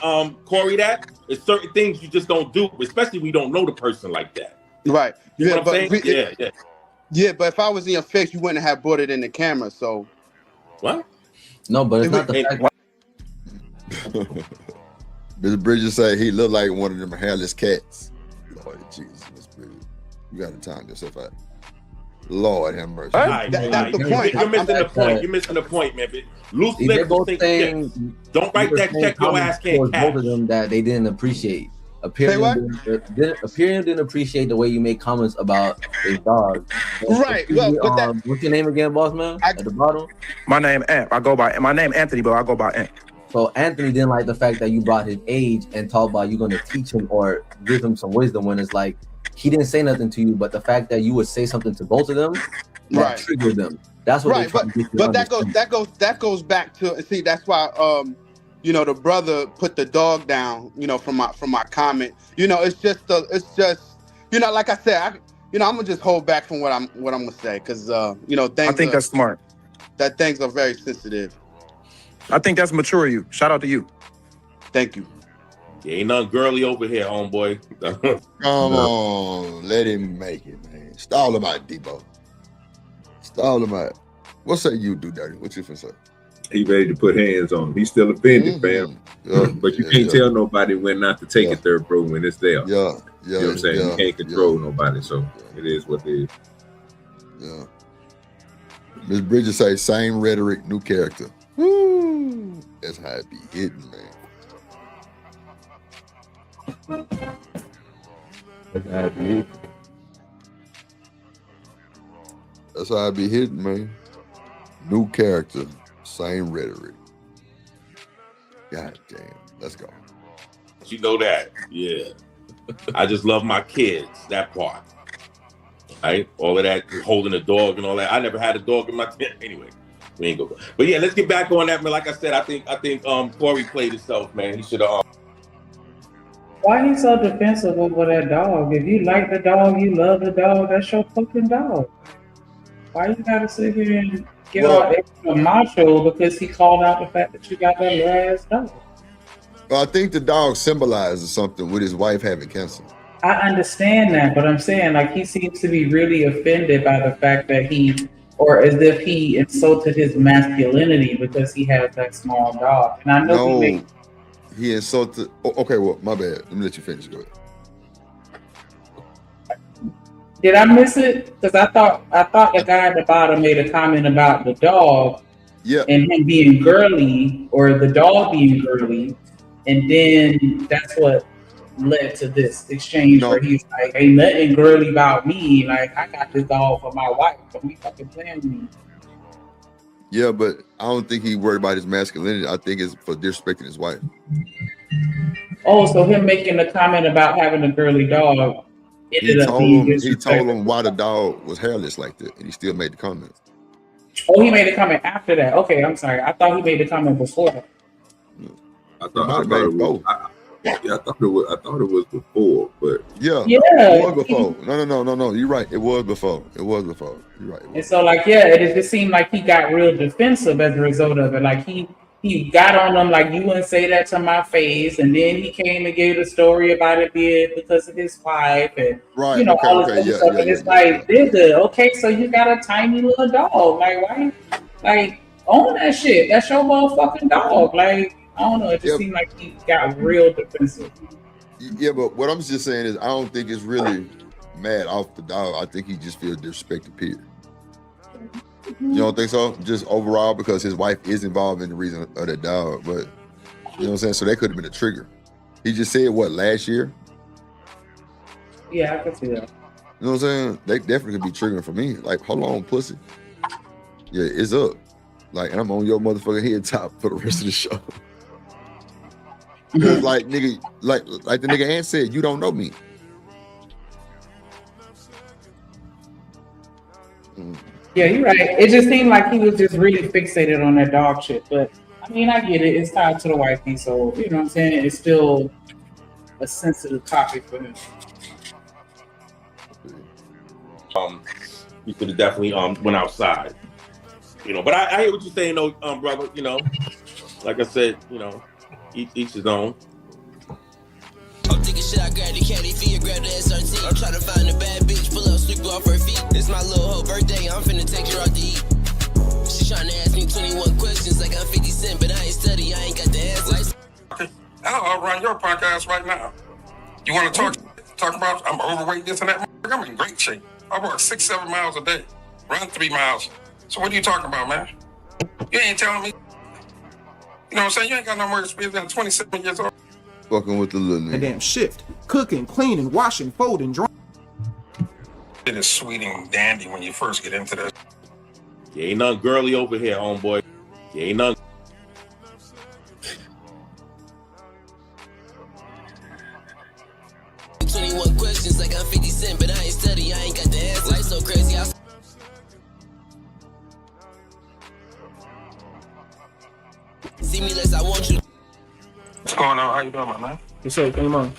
Speaker 18: Corey that it's certain things you just don't do, especially when you don't know the person like that.
Speaker 17: Right.
Speaker 18: You know what I'm saying?
Speaker 17: Yeah, but if I was in your face, you wouldn't have brought it in the camera. So
Speaker 18: what?
Speaker 15: No, but it's not the fact.
Speaker 1: Mr. Bridges say he looked like one of them hairless cats. Lord Jesus, Mr. Bridges. You gotta time yourself out. Lord have mercy.
Speaker 17: That's the point.
Speaker 18: You're missing the point. You're missing the point, man. Loose lips don't write that check your ass can't cash.
Speaker 15: Both of them that they didn't appreciate. Appearing didn't appreciate the way you make comments about his dog.
Speaker 17: Right. Well,
Speaker 15: what's your name again, boss man? At the bottom.
Speaker 16: My name Anthony, but I go by Ant.
Speaker 15: So Anthony didn't like the fact that you brought his age and talked about you going to teach him or give him some wisdom when it's like he didn't say nothing to you, but the fact that you would say something to both of them, that triggered them. That's what.
Speaker 17: Right, but that goes back to see. That's why the brother put the dog down. From my comment. It's just like I said. I'm gonna just hold back from what I'm gonna say because things.
Speaker 16: I think that's smart.
Speaker 17: That things are very sensitive.
Speaker 16: I think that's mature of you. Shout out to you.
Speaker 17: Thank you.
Speaker 18: Yeah, ain't nothing girly over here, homeboy.
Speaker 1: Come on, let him make it, man. Stall him out, Debo. Stall him out. What say you do, Dirty? What you finna say?
Speaker 12: He ready to put hands on him. He's still offended, fam. But you can't tell nobody when not to take it there, bro, when it's there. You know what I'm saying? You can't control nobody, so it is what it is.
Speaker 1: Yeah. Ms. Bridges say, same rhetoric, new character. Woo! That's how it be hitting, man. That's how I be hitting, man. New character, same rhetoric. God damn. Let's go.
Speaker 18: You know that. Yeah. I just love my kids, that part. Right? All of that, holding a dog and all that. I never had a dog in my anyway. We ain't go. But yeah, let's get back on that, man. Like I said, I think Corey played himself, man. He should have
Speaker 13: Why he so defensive over that dog? If you like the dog, you love the dog, that's your fucking dog. Why you gotta sit here and get all extra macho because he called out the fact that you got that little ass dog?
Speaker 1: Well, I think the dog symbolizes something with his wife having cancer.
Speaker 13: I understand that, but I'm saying like he seems to be really offended by the fact that or as if he insulted his masculinity because he has that small dog. And I know
Speaker 1: he insulted. Okay, well, my bad. Let me let you finish. Go ahead.
Speaker 13: Did I miss it? Because I thought the guy at the bottom made a comment about the dog, and him being girly, or the dog being girly, and then that's what led to this exchange where he's like, ain't nothing girly about me. Like, I got this dog for my wife. Don't be fucking playing with me.
Speaker 1: Yeah, but I don't think he worried about his masculinity. I think it's for disrespecting his wife.
Speaker 13: Oh, so him making the comment about having a girly dog
Speaker 1: He told him why the dog was hairless like that, and he still made the comment.
Speaker 13: Oh, he made a comment after that. Okay, I'm sorry. I thought he made the comment before that.
Speaker 12: I thought it was before, but
Speaker 1: yeah,
Speaker 13: Yeah.
Speaker 1: it was before. No. You're right. It was before. You're right.
Speaker 13: And so, like, yeah, it just seemed like he got real defensive as a result of it. Like, he got on them like, you wouldn't say that to my face, and then he came and gave the story about it being because of his wife, and
Speaker 1: right,
Speaker 13: all this other stuff. And it's like, nigga, okay, so you got a tiny little dog, like, why? Like, own that shit. That's your motherfucking dog. Like, I don't know. It just seemed like he got real defensive.
Speaker 1: Yeah, but what I'm just saying is, I don't think it's really mad off the dog. I think he just feels disrespected. Period. You don't think so? Just overall, because his wife is involved in the reason of that dog, but you know what I'm saying? So that could have been a trigger. He just said what, last year?
Speaker 13: Yeah, I can see that.
Speaker 1: You know what I'm saying? They definitely could be triggering for me. Like, hold on, pussy. Yeah, it's up. Like, and I'm on your motherfucking head top for the rest of the show. Cause like nigga, like the nigga Ant said, you don't know me.
Speaker 13: Yeah, you're right. It just seemed like he was just really fixated on that dog shit. But I mean, I get it. It's tied to the wifey, so you know what I'm saying. It's still a sensitive topic for him.
Speaker 18: You could have definitely went outside, you know. But I hear what you're saying, though, brother. You know, like I said, you know, each his own.
Speaker 11: I'm thinking shit, I grab the caddy fee and grab the SRT. I'm trying to find a bad bitch, pull up, sweep off her feet. It's my little hoe birthday, I'm finna take her out to eat. She trying to ask me 21 questions like I'm 50 Cent, but I ain't study, I ain't got the answers.
Speaker 20: Okay, I'll run your podcast right now. You want to talk about I'm overweight, this and that? I'm in great shape. I walk 6-7 miles a day, run 3 miles. So what are you talking about, man? You ain't telling me. You know what I'm saying? You ain't got no more experience than 27 years old.
Speaker 1: Fucking with the little nigga.
Speaker 8: A damn shift. Cooking, cleaning, washing, folding, drying.
Speaker 20: It is sweet and dandy when you first get into this.
Speaker 18: You ain't nothing girly over here, homeboy. You ain't nothing.
Speaker 11: Questions like I'm 50 Cent, but I ain't study, I ain't got the answers. Life so crazy, see me less, I want you.
Speaker 20: What's going on? How you doing, my man?
Speaker 8: What's up, come on?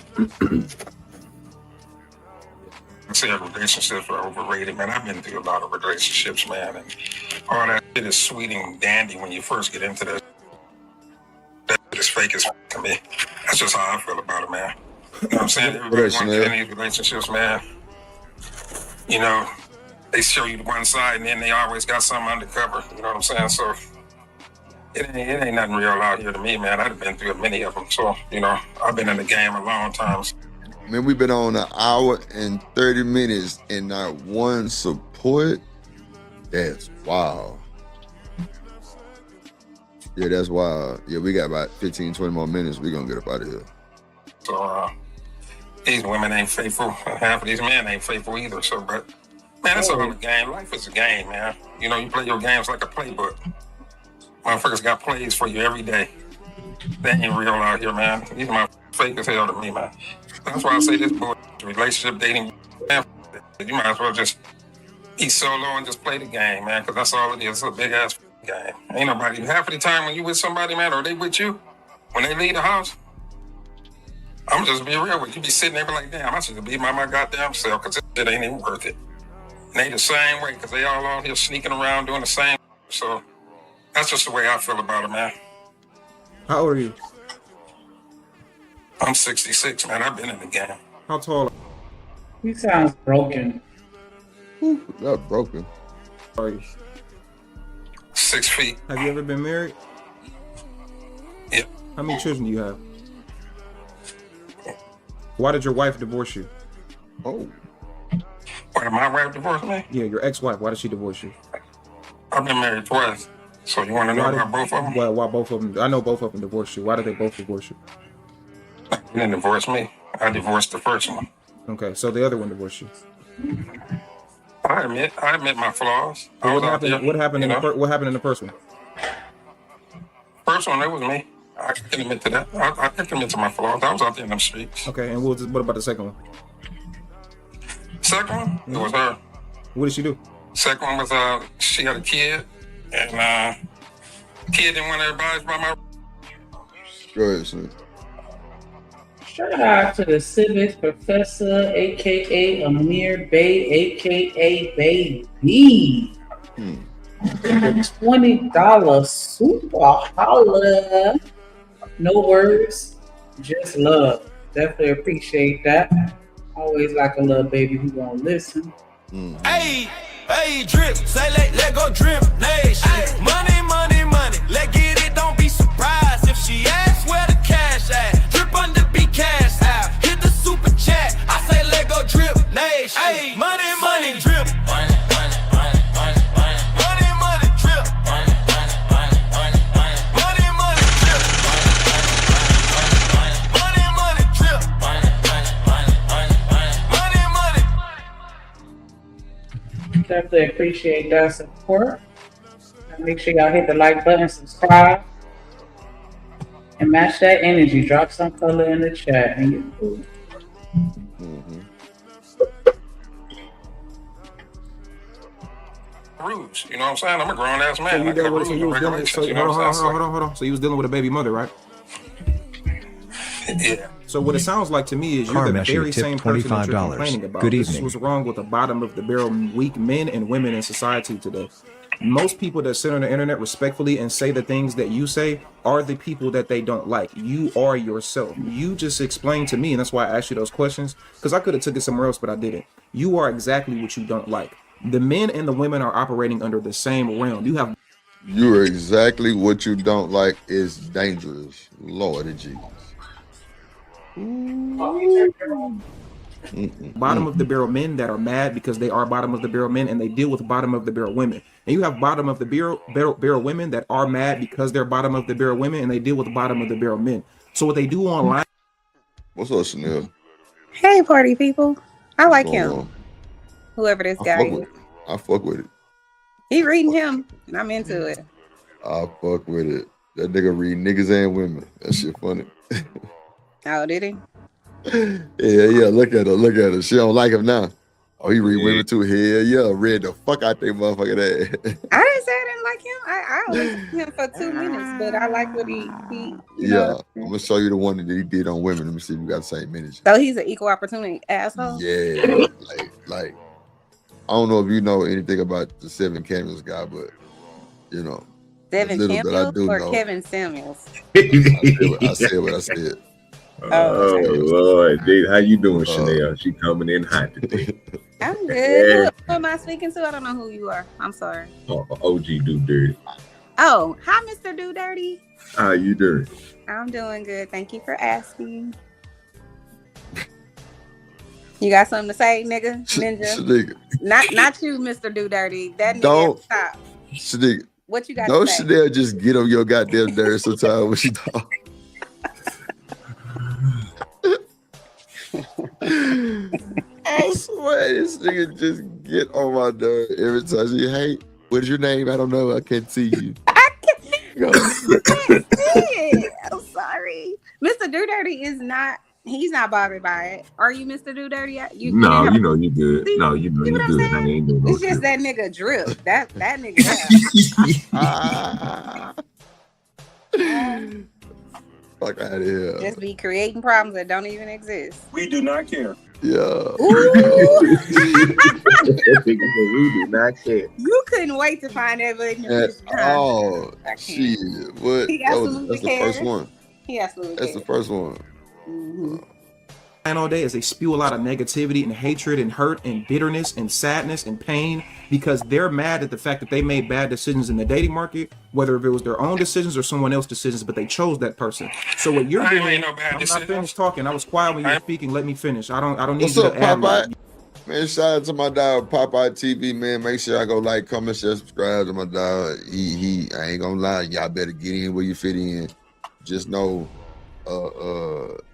Speaker 20: I say relationships are overrated, man. I've been through a lot of relationships, man, and all that shit is sweet and dandy when you first get into this. That is fake as to me. That's just how I feel about it, man. You know what I'm saying? Everybody wants to get in these relationships, man. You know, they show you the one side and then they always got something undercover. You know what I'm saying? So it ain't nothing real out here to me, man. I've been through many of them. So, you know, I've been in the game a long time.
Speaker 1: Man, we've been on an hour and 30 minutes and not one support. That's wild. Yeah, that's wild. Yeah, we got about 15, 20 more minutes. We're going to get up out of here.
Speaker 20: So, these women ain't faithful. Half of these men ain't faithful either. So, but, man, it's all a game. Life is a game, man. You know, you play your games like a playbook. Motherfuckers got plays for you every day. They ain't real out here, man. These are fake as hell to me, man. That's why I say this boy, relationship dating, man, you might as well just be solo and just play the game, man, because that's all it is. It's a big-ass game. Ain't nobody, half of the time when you with somebody, man, or they with you, when they leave the house, I'm just be real with you. You be sitting there be like, damn, I should be by my goddamn self, because this shit ain't even worth it. And they the same way, because they all out here sneaking around doing the same. So that's just the way I feel about it, man.
Speaker 8: How old are you?
Speaker 20: I'm 66, man. I've been in the game.
Speaker 8: How tall?
Speaker 13: He sounds broken.
Speaker 1: Not broken.
Speaker 8: Are you?
Speaker 20: 6 feet.
Speaker 8: Have you ever been married?
Speaker 20: Yeah.
Speaker 8: How many children do you have? Why did your wife divorce you?
Speaker 1: Oh.
Speaker 20: Why did my wife divorce me?
Speaker 8: Yeah, your ex-wife. Why did she divorce you?
Speaker 20: I've been married twice. So you want to know about both of them?
Speaker 8: Why both of them? I know both of them divorced you. Why did they both divorce you?
Speaker 20: They didn't divorce me. I divorced the first one.
Speaker 8: Okay, so the other one divorced you.
Speaker 20: I admit my flaws. I was out there,
Speaker 8: What happened in the first one?
Speaker 20: First one, it was me. I can admit to that. I can admit to my flaws. I was out there in them streets.
Speaker 8: Okay, and what about the second one?
Speaker 20: Second one, it was her.
Speaker 8: What did she do?
Speaker 20: Second one was she had a kid, and kid didn't want everybody by my.
Speaker 1: Go ahead, son.
Speaker 13: Shout out to the civics professor, aka Amir Bey, aka Baby. The $20 super holla. No words, just love. Definitely appreciate that. Always like a little baby who gonna listen.
Speaker 11: Hey, drip, say let go drip, nation. Money, money, money, let get it, don't be surprised if she asks where the cash at. Drip under be cash out, hit the super chat. I say let go drip, nation. Hey, money, money, drip. Money, money, money, money, money, money, money, drip. Money, money, money, money, money, money, money, drip. Money, money, money, drip. Money, money, money, money, money, money, money.
Speaker 13: Definitely appreciate that support. Make sure y'all hit the like button, subscribe, and match that energy. Drop some color in the chat. And get cool.
Speaker 20: Rules, you know what I'm saying? I'm a grown ass man.
Speaker 8: So you
Speaker 20: I got rules and
Speaker 8: hold
Speaker 20: regulations, you know what I'm saying?
Speaker 8: on. So you was dealing with a baby mother, right?
Speaker 20: Yeah.
Speaker 8: So what it sounds like to me is you're the
Speaker 14: Carmesh,
Speaker 8: very
Speaker 14: you tipped
Speaker 8: same person that you're
Speaker 14: $25.
Speaker 8: complaining about.
Speaker 14: Good
Speaker 8: This is
Speaker 14: evening.
Speaker 8: what's wrong with the bottom of the barrel weak men and women in society today. Most people that sit on the internet respectfully and say the things that you say are the people that they don't like. You are yourself. You just explained to me, and that's why I asked you those questions, because I could have took it somewhere else, but I didn't. You are exactly what you don't like. The men and the women are operating under the same realm.
Speaker 1: You're exactly what you don't like is dangerous. Lord of Jesus.
Speaker 8: Bottom of the barrel men that are mad because they are bottom of the barrel men and they deal with bottom of the barrel women. And you have bottom of the barrel women that are mad because they're bottom of the barrel women and they deal with bottom of the barrel men. So what they do online.
Speaker 1: What's up, Chanel?
Speaker 21: Hey, party people. I like
Speaker 1: What's going
Speaker 21: him.
Speaker 1: on?
Speaker 21: Whoever this
Speaker 1: I
Speaker 21: guy
Speaker 1: fuck
Speaker 21: is.
Speaker 1: with it. I fuck with it.
Speaker 21: He reading him, and I'm into it.
Speaker 1: I fuck with it. That nigga read niggas and women. That shit funny.
Speaker 21: Oh, did he?
Speaker 1: Yeah. Look at her. She don't like him now. Oh, he read women too. Hell yeah. Read the fuck out they motherfucker that.
Speaker 21: I didn't say I didn't like him. I only listened to him for 2 minutes, but I like what he you
Speaker 1: Yeah.
Speaker 21: know.
Speaker 1: I'm gonna show you the one that he did on women. Let me see if we got the same energy.
Speaker 21: So he's an equal opportunity asshole.
Speaker 1: Yeah. like I don't know if you know anything about the Seven Cameos guy, but you know.
Speaker 21: Devin
Speaker 1: the little that I
Speaker 21: Samuels
Speaker 1: do
Speaker 21: or
Speaker 1: know.
Speaker 21: Kevin Samuels?
Speaker 1: I said what I said.
Speaker 12: Oh Lord, dude, how you doing, Chanel? She coming in hot today.
Speaker 21: I'm good. Who am I speaking to? I don't know who you are. I'm sorry.
Speaker 12: OG Do Dirty.
Speaker 21: Oh, hi, Mr. Do Dirty.
Speaker 12: How you doing?
Speaker 21: I'm doing good. Thank you for asking. You got something to say, nigga? Ninja?
Speaker 1: Shadiga.
Speaker 21: Not you, Mr. Do Dirty. That nigga
Speaker 1: Don't.
Speaker 21: stop.
Speaker 1: Shadiga.
Speaker 21: What you got
Speaker 1: No,
Speaker 21: to say?
Speaker 1: Chanel just get on your goddamn nerves sometimes when she talk. I swear, this nigga just get on my nerve every time she, hey, what is your name? I don't know. I can't see you.
Speaker 21: I'm sorry. Mr. Do Dirty is not, he's not bothered by it. Are you, Mr. Do Dirty?
Speaker 12: No, you know you good.
Speaker 21: See-
Speaker 12: No, you know
Speaker 21: see
Speaker 12: you
Speaker 21: what I'm
Speaker 12: good. I ain't doing no
Speaker 21: It's just
Speaker 12: trip.
Speaker 21: that nigga drip. That nigga.
Speaker 1: Fuck out of here.
Speaker 21: Just be creating problems that don't even exist.
Speaker 9: We do not care.
Speaker 1: Yeah.
Speaker 12: We do not care.
Speaker 21: You couldn't wait to find that button.
Speaker 1: Oh,
Speaker 21: I can't.
Speaker 1: shit. What?
Speaker 21: He
Speaker 1: That's
Speaker 21: absolutely
Speaker 1: the first
Speaker 21: cares.
Speaker 1: one.
Speaker 21: He absolutely
Speaker 1: That's the
Speaker 21: cares.
Speaker 1: first one.
Speaker 8: And all day is they spew a lot of negativity and hatred and hurt and bitterness and sadness and pain because they're mad at the fact that they made bad decisions in the dating market, whether if it was their own decisions or someone else's decisions, but they chose that person. So what you're
Speaker 20: I ain't
Speaker 8: doing,
Speaker 20: made no bad
Speaker 8: I'm
Speaker 20: decisions.
Speaker 8: not finished talking. I was quiet when you were speaking. Let me finish. I don't need
Speaker 1: What's
Speaker 8: you
Speaker 1: up,
Speaker 8: to add
Speaker 1: Popeye? Man, shout out to my dog Popeye TV, man. Make sure I go like, comment, share, subscribe to my dog. He I ain't gonna lie, y'all better get in where you fit in. Just know,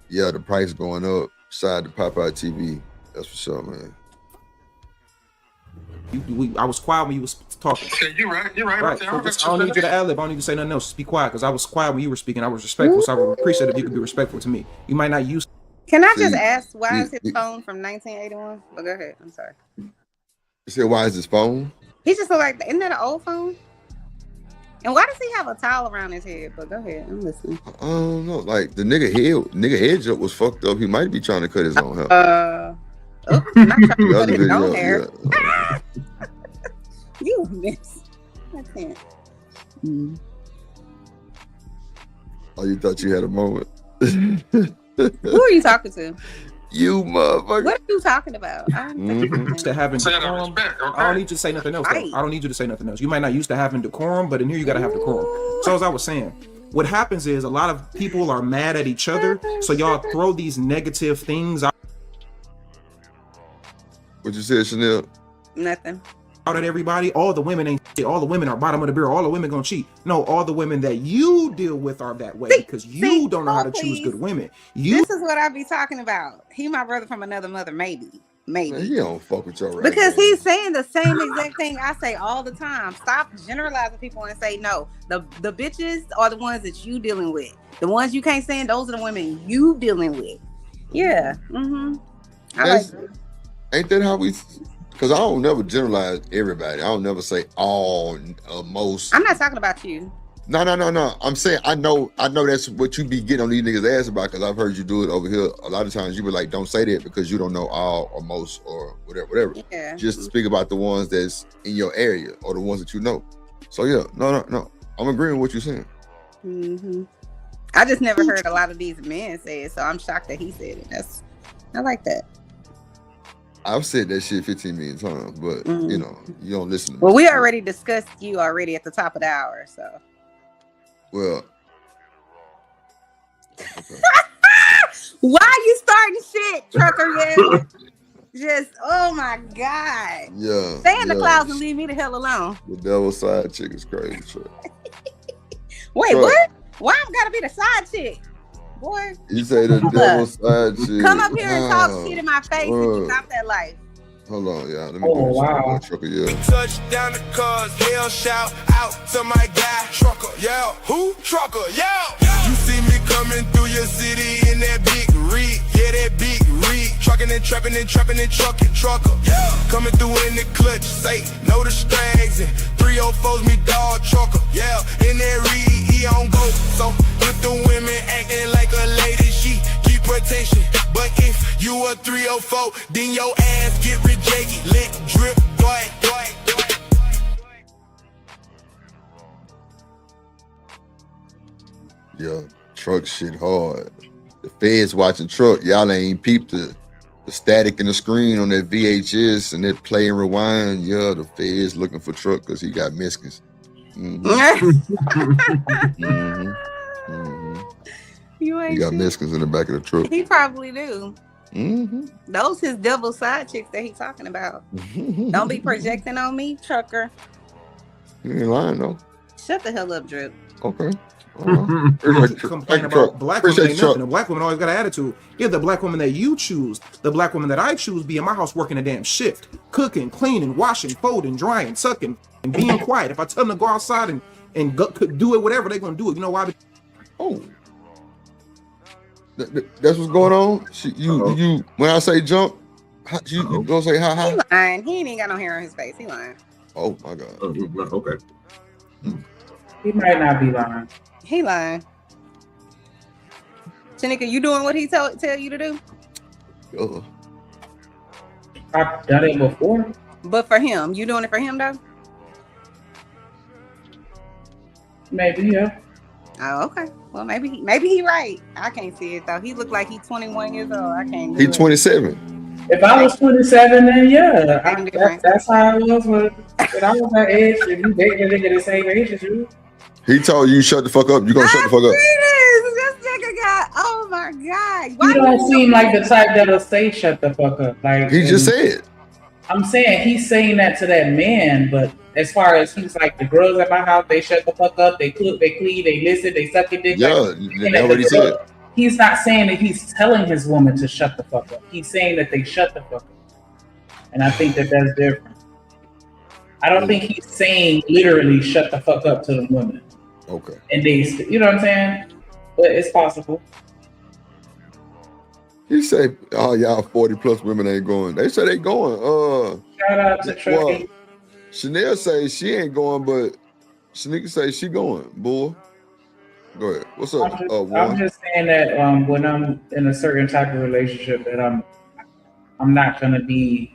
Speaker 1: yeah, the price going up. side to Popeye TV. That's for sure, man.
Speaker 8: I was quiet when you was talking.
Speaker 20: You're right.
Speaker 8: Right. So I don't need you to ad lib. I don't need you to say nothing else. Just be quiet, because I was quiet when you were speaking. I was respectful, so I would appreciate if you could be respectful to me. You might not use.
Speaker 21: Can I just ask why is his phone from 1981? But go ahead. I'm sorry.
Speaker 1: You said why is his phone?
Speaker 21: He just look like, isn't that an old phone? And why does he have a towel around his head? But go ahead, I'm listening.
Speaker 1: I don't know. Like the nigga head joke was fucked up. He might be trying to cut his own hair.
Speaker 21: Oops, I'm not trying to cut his own hair.
Speaker 1: Yeah.
Speaker 21: You miss. I can't.
Speaker 1: Oh, you thought you had a moment?
Speaker 21: Who are you talking to?
Speaker 1: You motherfucker.
Speaker 21: What are you talking about? I don't
Speaker 8: Used to having decorum. I don't need you to say nothing else. Though. I don't need you to say nothing else. You might not used to having decorum, but in here you gotta have decorum. So as I was saying, what happens is a lot of people are mad at each other, so y'all throw these negative things out.
Speaker 1: What you said, Chanel?
Speaker 21: Nothing.
Speaker 8: Out at everybody. All the women ain't shit. All the women are bottom of the barrel. All the women gonna cheat. No, all the women that you deal with are that way because you don't know how to choose good women.
Speaker 21: This is what I be talking about. He my brother from another mother, maybe.
Speaker 1: Man, he don't fuck with your right.
Speaker 21: Because he's saying the same exact thing I say all the time. Stop generalizing people and say no. The bitches are the ones that you dealing with. The ones you can't stand, those are the women you dealing with. Yeah.
Speaker 1: Ain't that how we? Because I don't never generalize everybody. I don't never say all, most.
Speaker 21: I'm not talking about you.
Speaker 1: No. I'm saying I know that's what you be getting on these niggas' ass about, because I've heard you do it over here. A lot of times you be like, don't say that because you don't know all or most or whatever.
Speaker 21: Yeah.
Speaker 1: Just speak about the ones that's in your area or the ones that you know. So yeah, no. I'm agreeing with what you're saying.
Speaker 21: I just never heard a lot of these men say it, so I'm shocked that he said it. I like that.
Speaker 1: I've said that shit 15 million times, but you know, you don't listen to me.
Speaker 21: Well, we already discussed you already at the top of the hour, so.
Speaker 1: Well.
Speaker 21: Why you starting shit, trucker? Yeah. Just, oh my God.
Speaker 1: Yeah.
Speaker 21: Stay in the clouds and leave me the hell alone.
Speaker 1: The devil's side chick is crazy.
Speaker 21: Wait, what? Why I'm gotta be the side chick? Boy.
Speaker 1: You say the devil's side chick.
Speaker 21: Come up here and talk shit in my face if you got that life.
Speaker 1: Hold on, y'all. Let me do
Speaker 11: wow.
Speaker 1: Trucker, yeah.
Speaker 11: Touchdown the cars, hell shout out to my guy, Trucker, yeah. Who? Trucker, yeah. You see me coming through your city in that big rig, yeah, that big rig. Trucking and trapping and trapping and trucking, trucker, yeah. Coming through in the clutch, say no distracts and 304's me dog, trucker, yeah. In that rig, he on go, so with the women acting like a lady, she keep protection. But if you a 304, then your ass get rejected. Lit, drip, boy.
Speaker 1: Yeah, truck shit hard. The feds watching truck. Y'all ain't peeped the static in the screen on that VHS and that play and rewind. Yeah, the feds looking for truck because he got Mexicans.
Speaker 21: You ain't
Speaker 1: he got
Speaker 21: shit.
Speaker 1: Mexicans in the back of the truck.
Speaker 21: He probably do. Those his devil side chicks that he talking about. Don't be projecting on me, trucker.
Speaker 1: You ain't lying though.
Speaker 21: Shut the hell up, Drip.
Speaker 1: Okay.
Speaker 8: Complain about black women ain't nothing. The black woman always got an attitude. Yeah, the black woman that you choose, the black woman that I choose, be in my house working a damn shift, cooking, cleaning, washing, folding, drying, sucking, and being quiet. If I tell them to go outside and go, do it, whatever, they're gonna do it. You know why?
Speaker 1: That's what's going on. You when I say jump, you gonna say hi.
Speaker 21: He lying. He ain't even got no hair on his face. He lying.
Speaker 1: Oh my God.
Speaker 12: Okay.
Speaker 13: He might not be lying.
Speaker 21: He lying. Shanika, you doing what he tell you to do?
Speaker 13: I've done it before.
Speaker 21: But for him, you doing it for him though?
Speaker 13: Maybe, yeah.
Speaker 21: Oh, okay. Well, maybe he right. I can't see it though. He looked like he's 21 years old. I can't.
Speaker 1: He's 27.
Speaker 13: If I was 27, then yeah, that's how I was when I was that age. If you dating a nigga the same age as you,
Speaker 1: he told you shut the fuck up. You gonna shut the fuck up?
Speaker 21: This nigga got. Oh my God.
Speaker 13: Why you don't seem like the type that'll say shut the fuck up. Like
Speaker 1: he just said.
Speaker 13: I'm saying he's saying that to that man, but as far as he's like the girls at my house, they shut the fuck up, they cook, they clean, they listen, they suck it dick.
Speaker 1: Yeah, that's what he said.
Speaker 13: he's not saying that he's telling his woman to shut the fuck up. He's saying that they shut the fuck up. And I think that that's different. I don't think he's saying literally shut the fuck up to the women.
Speaker 1: Okay.
Speaker 13: And they, you know what I'm saying? But it's possible.
Speaker 1: He say, "Oh, y'all 40 plus women ain't going." They say they going.
Speaker 13: Shout out to Trey.
Speaker 1: Well, Chanel say she ain't going, but Shanika say she going. Boy, go ahead. What's up?
Speaker 13: I'm just saying that when I'm in a certain type of relationship, that I'm not gonna be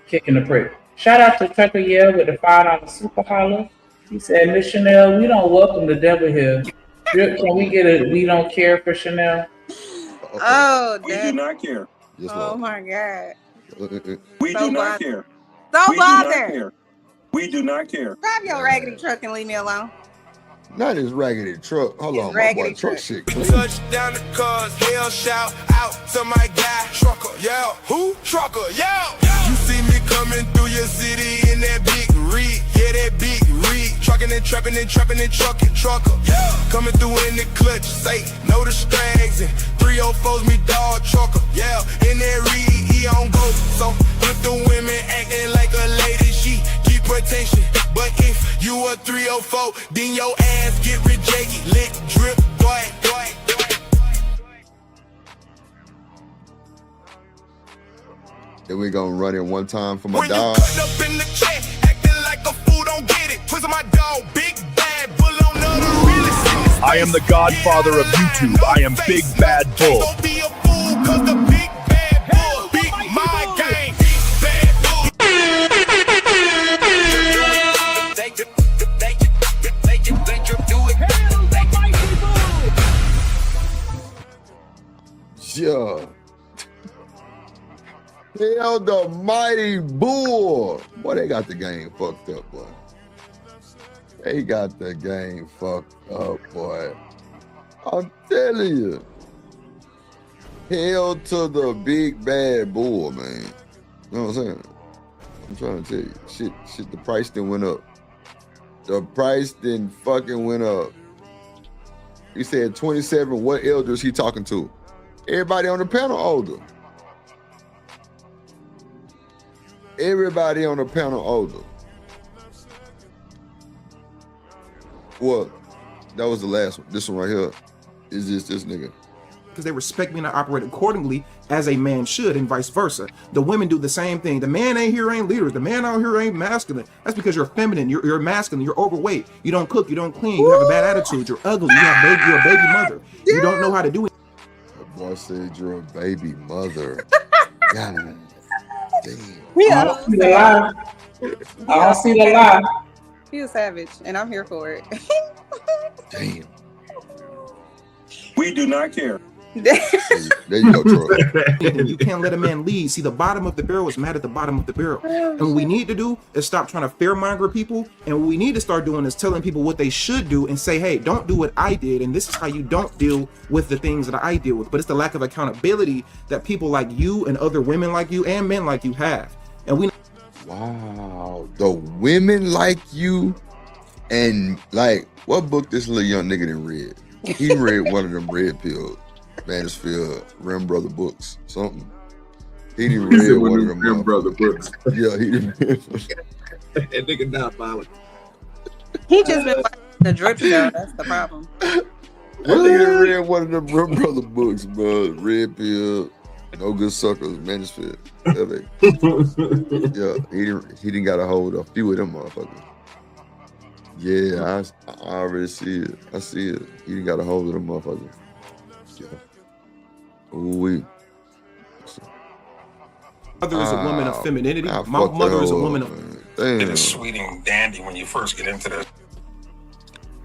Speaker 13: kicking the prick. Shout out to Tucker Yale with the $5 super holler. He said, "Miss Chanel, we don't welcome the devil here. Can we get a we don't care for Chanel?"
Speaker 21: Oh,
Speaker 9: we do not care.
Speaker 1: Yes,
Speaker 21: oh my God.
Speaker 9: We do not care.
Speaker 21: So
Speaker 9: We do not
Speaker 21: bothered.
Speaker 9: care. We do not care.
Speaker 21: Drive your raggedy truck and leave me alone.
Speaker 1: Not his raggedy truck. Hold on, my
Speaker 21: raggedy
Speaker 1: boy, truck shit. clean.
Speaker 11: Touch down the cars, hell shout out to my guy, Trucker, yeah. Who? Trucker, yeah. You see me coming through your city in that big rig, yeah, that big rig. Trucking and trapping and trapping and trucking, trucker, yeah. Coming through in the clutch, say no to strags and 304's me dog, trucker, yeah. In that rig, he on go. So if the women acting like a lady, she keep protection. But if you a 304, then your ass get rejected. Lit, drip, boy.
Speaker 1: Then we gonna run it one time for my
Speaker 11: When you
Speaker 1: dog.
Speaker 11: cut up in the check, acting like a fool, don't get it. Twist my dog, big bad bull on the realest.
Speaker 5: I am the godfather of YouTube. I am Big Bad Bull.
Speaker 11: Don't be a fool, cause the big bad bull beat my game. Big bad bull.
Speaker 1: Yeah. Hell, the mighty bull. Boy, they got the game fucked up, boy. They got the game fucked up, boy. I'm telling you. Hell to the big bad bull, man. You know what I'm saying? I'm trying to tell you. Shit, the price then went up. The price then fucking went up. He said 27. What elders he talking to? Everybody on the panel older. Everybody on the panel older. What? That was the last one. This one right here is just this nigga.
Speaker 8: Because they respect me and I operate accordingly as a man should, and vice versa. The women do the same thing. The man ain't here ain't leaders. The man out here ain't masculine. That's because you're feminine. You're masculine. You're overweight. You don't cook. You don't clean. You have a bad attitude. You're ugly. You're a baby mother. You don't know how to do it.
Speaker 1: That boy said you're a baby mother. God damn.
Speaker 13: I don't see the lie. I don't see the lie.
Speaker 21: He was savage, and I'm here for it.
Speaker 1: Damn.
Speaker 9: We do not care.
Speaker 1: There you go, Troy.
Speaker 8: You can't let a man lead. See, the bottom of the barrel is mad at the bottom of the barrel. And what we need to do is stop trying to fearmonger people. And what we need to start doing is telling people what they should do and say, hey, don't do what I did. And this is how you don't deal with the things that I deal with. But it's the lack of accountability that people like you and other women like you and men like you have. And we.
Speaker 1: Wow. The women like you and like, what book this little young nigga done read? He read one of them red pill Mansfield Rim Brother books, something. He didn't read one of them
Speaker 12: Rim Brother books.
Speaker 1: Yeah, he didn't.
Speaker 12: That nigga not violent.
Speaker 21: He just been watching the drip show. That's the problem.
Speaker 1: That nigga read one of them Rim Brother books, bro. Red pill, no good suckers, Mansfield. Yeah, he didn't got a hold of a few of them motherfuckers. Yeah, I already see it. I see it. He didn't got a hold of them motherfuckers. Yeah. Ooh-wee.
Speaker 8: Mother is a woman of femininity. My mother is a woman of.
Speaker 20: It is sweet and dandy when you first get into this.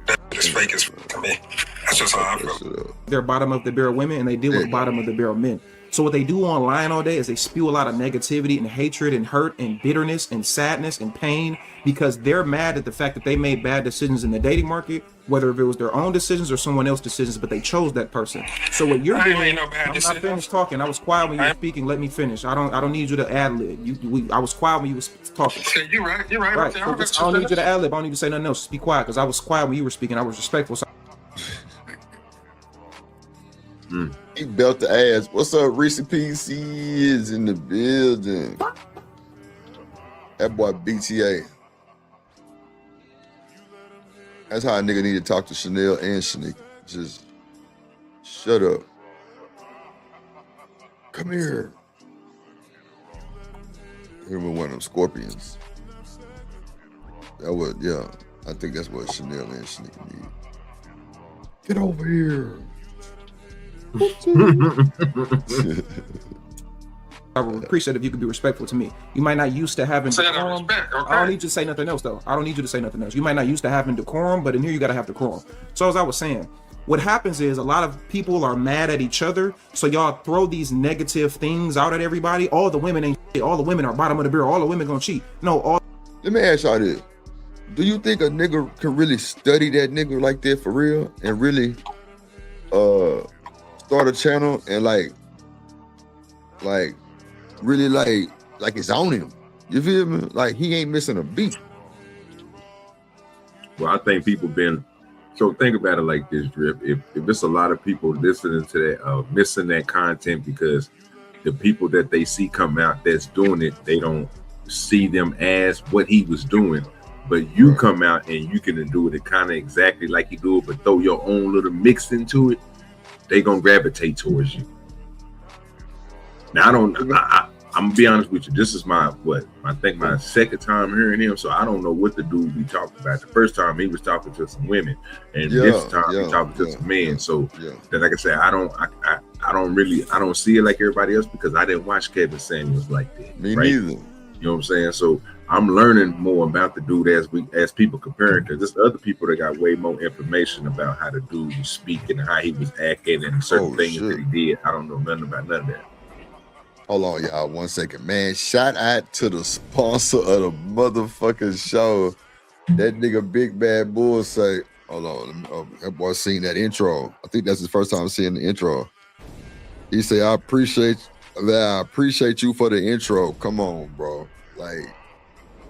Speaker 20: That is fake as to me. That's just how I feel.
Speaker 8: They're bottom of the barrel women and they deal with bottom of the barrel men. So what they do online all day is they spew a lot of negativity and hatred and hurt and bitterness and sadness and pain because they're mad at the fact that they made bad decisions in the dating market, whether if it was their own decisions or someone else's decisions, but they chose that person. So what you're doing, I'm not finished talking. I was quiet when you were speaking. Let me finish. I don't need you to ad lib. I was quiet when you was talking.
Speaker 20: You're right. You're right.
Speaker 8: Right. So I don't need you to ad lib. I don't need you to say nothing else. Just be quiet because I was quiet when you were speaking. I was respectful. So
Speaker 1: He belt the ass. What's up, Reese PC is in the building. That boy BTA. That's how a nigga need to talk to Chanel and Shanika. Just shut up. Come here. Here with one of them scorpions. That was, yeah. I think that's what Chanel and Shanika need. Get over here.
Speaker 8: I would appreciate if you could be respectful to me. You might not used to having decorum. I don't need you to say nothing else, though. I don't need you to say nothing else. You might not used to having decorum, but in here you gotta have decorum. So as I was saying, what happens is a lot of people are mad at each other, so y'all throw these negative things out at everybody. All the women ain't shit. All the women are bottom of the barrel. All the women gonna cheat. No, all.
Speaker 1: Let me ask y'all this. Do you think a nigga can really study that nigga like that for real and really start a channel and like really like it's on him? You feel me? Like he ain't missing a beat.
Speaker 12: Well, I think people been, so think about it like this, Drip. If it's a lot of people listening to that, missing that content because the people that they see come out that's doing it, they don't see them as what he was doing. But you come out and you can do it kind of exactly like you do it, but throw your own little mix into it, they gonna gravitate towards you. Now I'm gonna be honest with you. This is my second time hearing him, so I don't know what the dude be talking about. The first time he was talking to some women, and this time he's talking to some men. So then, like I said, I don't see it like everybody else because I didn't watch Kevin Samuels like that.
Speaker 1: Me neither.
Speaker 12: You know what I'm saying? So I'm learning more about the dude as people comparing, because there's other people that got way more information about how the dude was speaking and how he was acting and certain things that he did. I don't know nothing about none of that.
Speaker 1: Hold on, y'all, 1 second. Man, shout out to the sponsor of the motherfucking show. That nigga Big Bad Bull say, hold on, that boy seen that intro. I think that's his first time seeing the intro. He say, I appreciate you for the intro. Come on, bro. Like,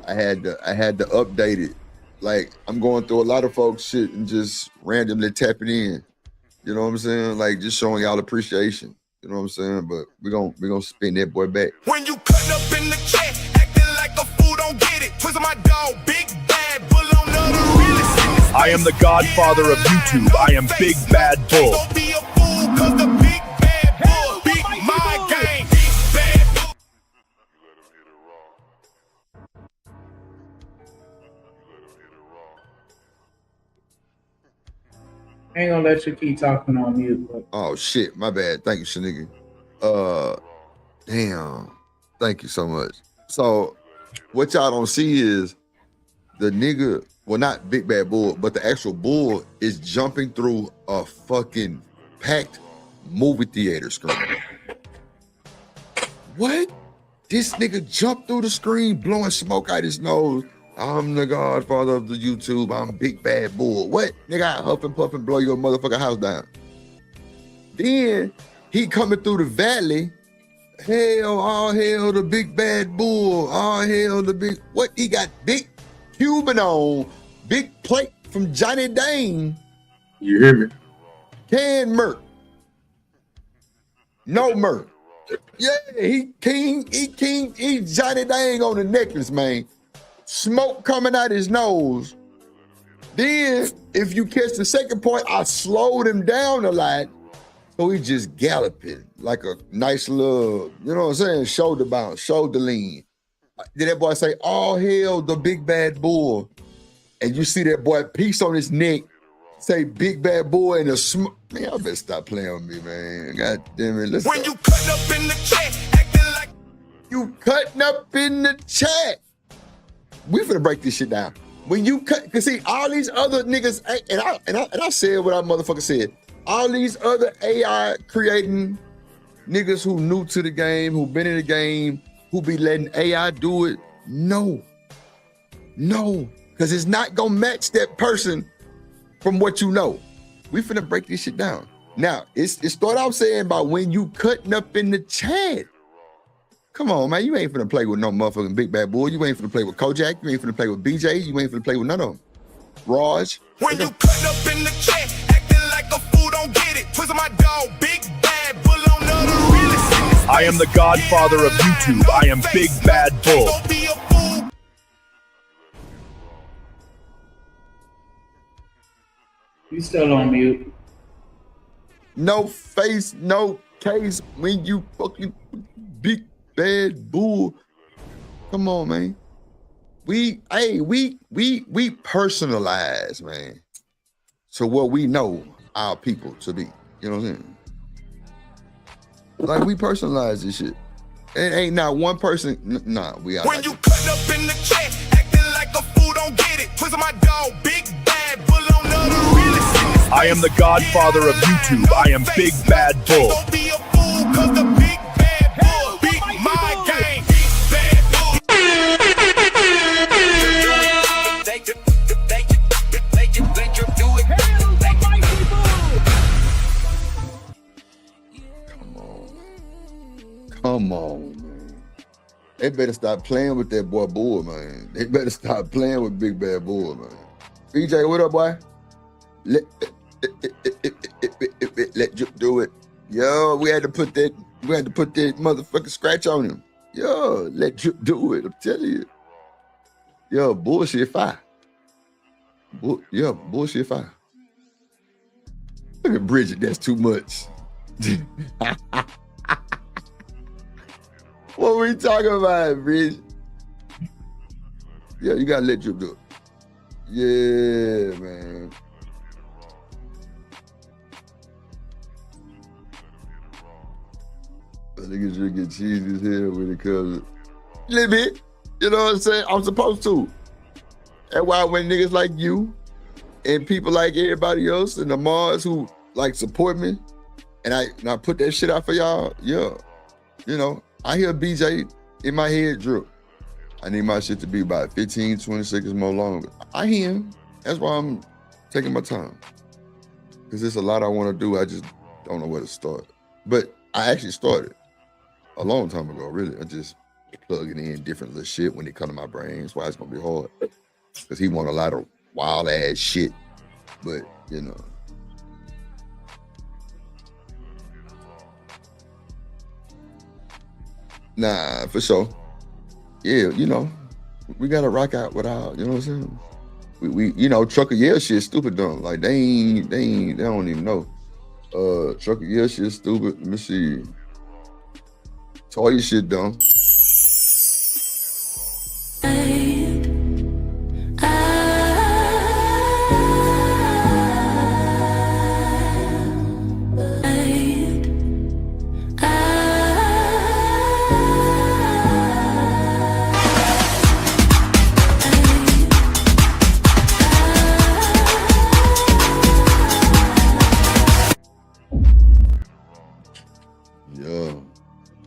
Speaker 1: I had to update it. Like, I'm going through a lot of folks shit and just randomly tapping in. You know what I'm saying? Like, just showing y'all appreciation. You know what I'm saying? But we're gonna spin that boy back.
Speaker 11: When you cut up in the chat, acting like a fool, don't get it. Twist my dog, Big Bad Bull on the realest.
Speaker 5: I am the godfather of YouTube. I am Big Bad Bull.
Speaker 11: Don't be a fool, cause the Big Bad Bull beat my game. Big Bad Bull.
Speaker 13: I ain't gonna let you keep talking on mute. But...
Speaker 1: Oh shit, my bad. Thank you, Shanika. Damn. Thank you so much. So what y'all don't see is the nigga, well, not Big Bad Bull, but the actual bull is jumping through a fucking packed movie theater screen. What? This nigga jumped through the screen, blowing smoke out his nose. I'm the godfather of the YouTube. I'm Big Bad Bull. What? Nigga, I huff and puff and blow your motherfucking house down. Then he coming through the valley. Hell, all hail the Big Bad Bull. All hail the big, what? He got big Cuban on, big plate from Johnny Dane.
Speaker 12: You hear me?
Speaker 1: Can Merc. No Merc. Yeah, he Johnny Dane on the necklace, man. Smoke coming out his nose. Then, if you catch the second point, I slowed him down a lot. So he just galloping like a nice little, you know what I'm saying? Shoulder bounce, shoulder lean. Did that boy say, all hail the Big Bad Bull? And you see that boy piece on his neck, say Big Bad Bull in a smoke. Man, y'all better stop playing with me, man. God damn it. Let's
Speaker 11: when you cut up in the chat, acting like
Speaker 1: you cutting up in the chat. We finna break this shit down. When you cut, cause see, all these other niggas, and I said what I motherfucker said. All these other AI creating niggas who new to the game, who been in the game, who be letting AI do it. No, cause it's not gonna match that person from what you know. We finna break this shit down. Now, it start off saying about when you cutting up in the chat. Come on, man. You ain't finna play with no motherfucking Big Bad Bull. You ain't finna play with Kojak. You ain't finna play with BJ. You ain't finna play with none of them. Raj.
Speaker 11: When you cut up in the chat, acting like a fool, don't get it. Twist my dog, Big
Speaker 5: I am the godfather of YouTube. I am Big Bad Bull.
Speaker 13: You still on mute.
Speaker 1: No face, no case when you fucking Big Bad Bull. Come on, man. We personalize, man, to what we know our people to be. You know what I'm saying? Like, we personalize this shit. It ain't not one person. Nah, we are.
Speaker 11: When you cut up in the chat, acting like a fool, don't get it. Twist my dog, Big Bad Bull on the realest.
Speaker 5: I am the godfather of YouTube. I am Big Bad Bull.
Speaker 11: Don't be a fool, cause the Big Bad Bull beat my game. Big Bad Bull.
Speaker 1: Come on, man. They better stop playing with that boy Bull, man. They better stop playing with Big Bad Bull, man. BJ, what up, boy? Let you do it. Yo, we had to put that motherfucking scratch on him. Yo, let you do it. I'm telling you. Yo, bullshit fire. Bullshit fire. Look at Bridget, that's too much. What we talking about, Bridget? Yeah, you gotta let you do it. Yeah, man. Niggas drinking cheese as hell when it comes to little bit. You know what I'm saying? I'm supposed to. That's why when niggas like you and people like everybody else and the Mars who like support me and I put that shit out for y'all, yeah. You know, I hear BJ in my head drip. I need my shit to be about 15, 20 seconds more longer. I hear him. That's why I'm taking my time. Because there's a lot I want to do. I just don't know where to start. But I actually started a long time ago, really. I just plugging in different little shit when it come to my brain. That's why it's going to be hard. Because he want a lot of wild ass shit. But, you know. Nah, for sure. Yeah, you know, we gotta rock out with our, you know what I'm saying? We you know, Trucker Yell shit stupid dumb. Like they don't even know. Trucker Yell shit stupid. Let me see. Toya shit dumb.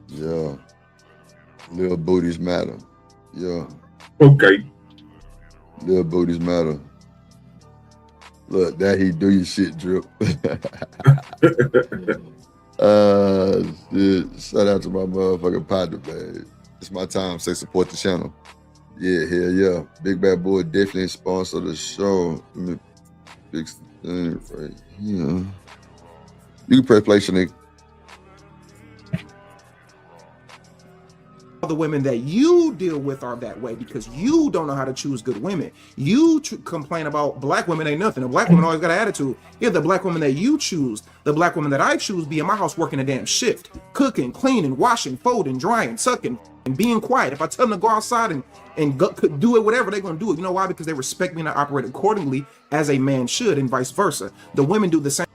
Speaker 1: Yeah. Little booties matter. Yeah.
Speaker 12: Okay.
Speaker 1: Little booties matter. Look, that he do your shit, Drip. Shit. Shout out to my motherfucking partner, man. It's my time. Say support the channel. Yeah, hell yeah. Big Bad Boy definitely sponsor the show. Let me fix the thing right here. You can press play, Shanique.
Speaker 8: The women that you deal with are that way because you don't know how to choose good women. You complain about black women ain't nothing. A black woman always got an attitude. Yeah, the black woman that you choose, the black woman that I choose, be in my house working a damn shift, cooking, cleaning, washing, folding, drying, sucking, and being quiet. If I tell them to go outside and go, do it, whatever, they're gonna do it. You know why? Because they respect me and I operate accordingly as a man should, and vice versa. The women do the same.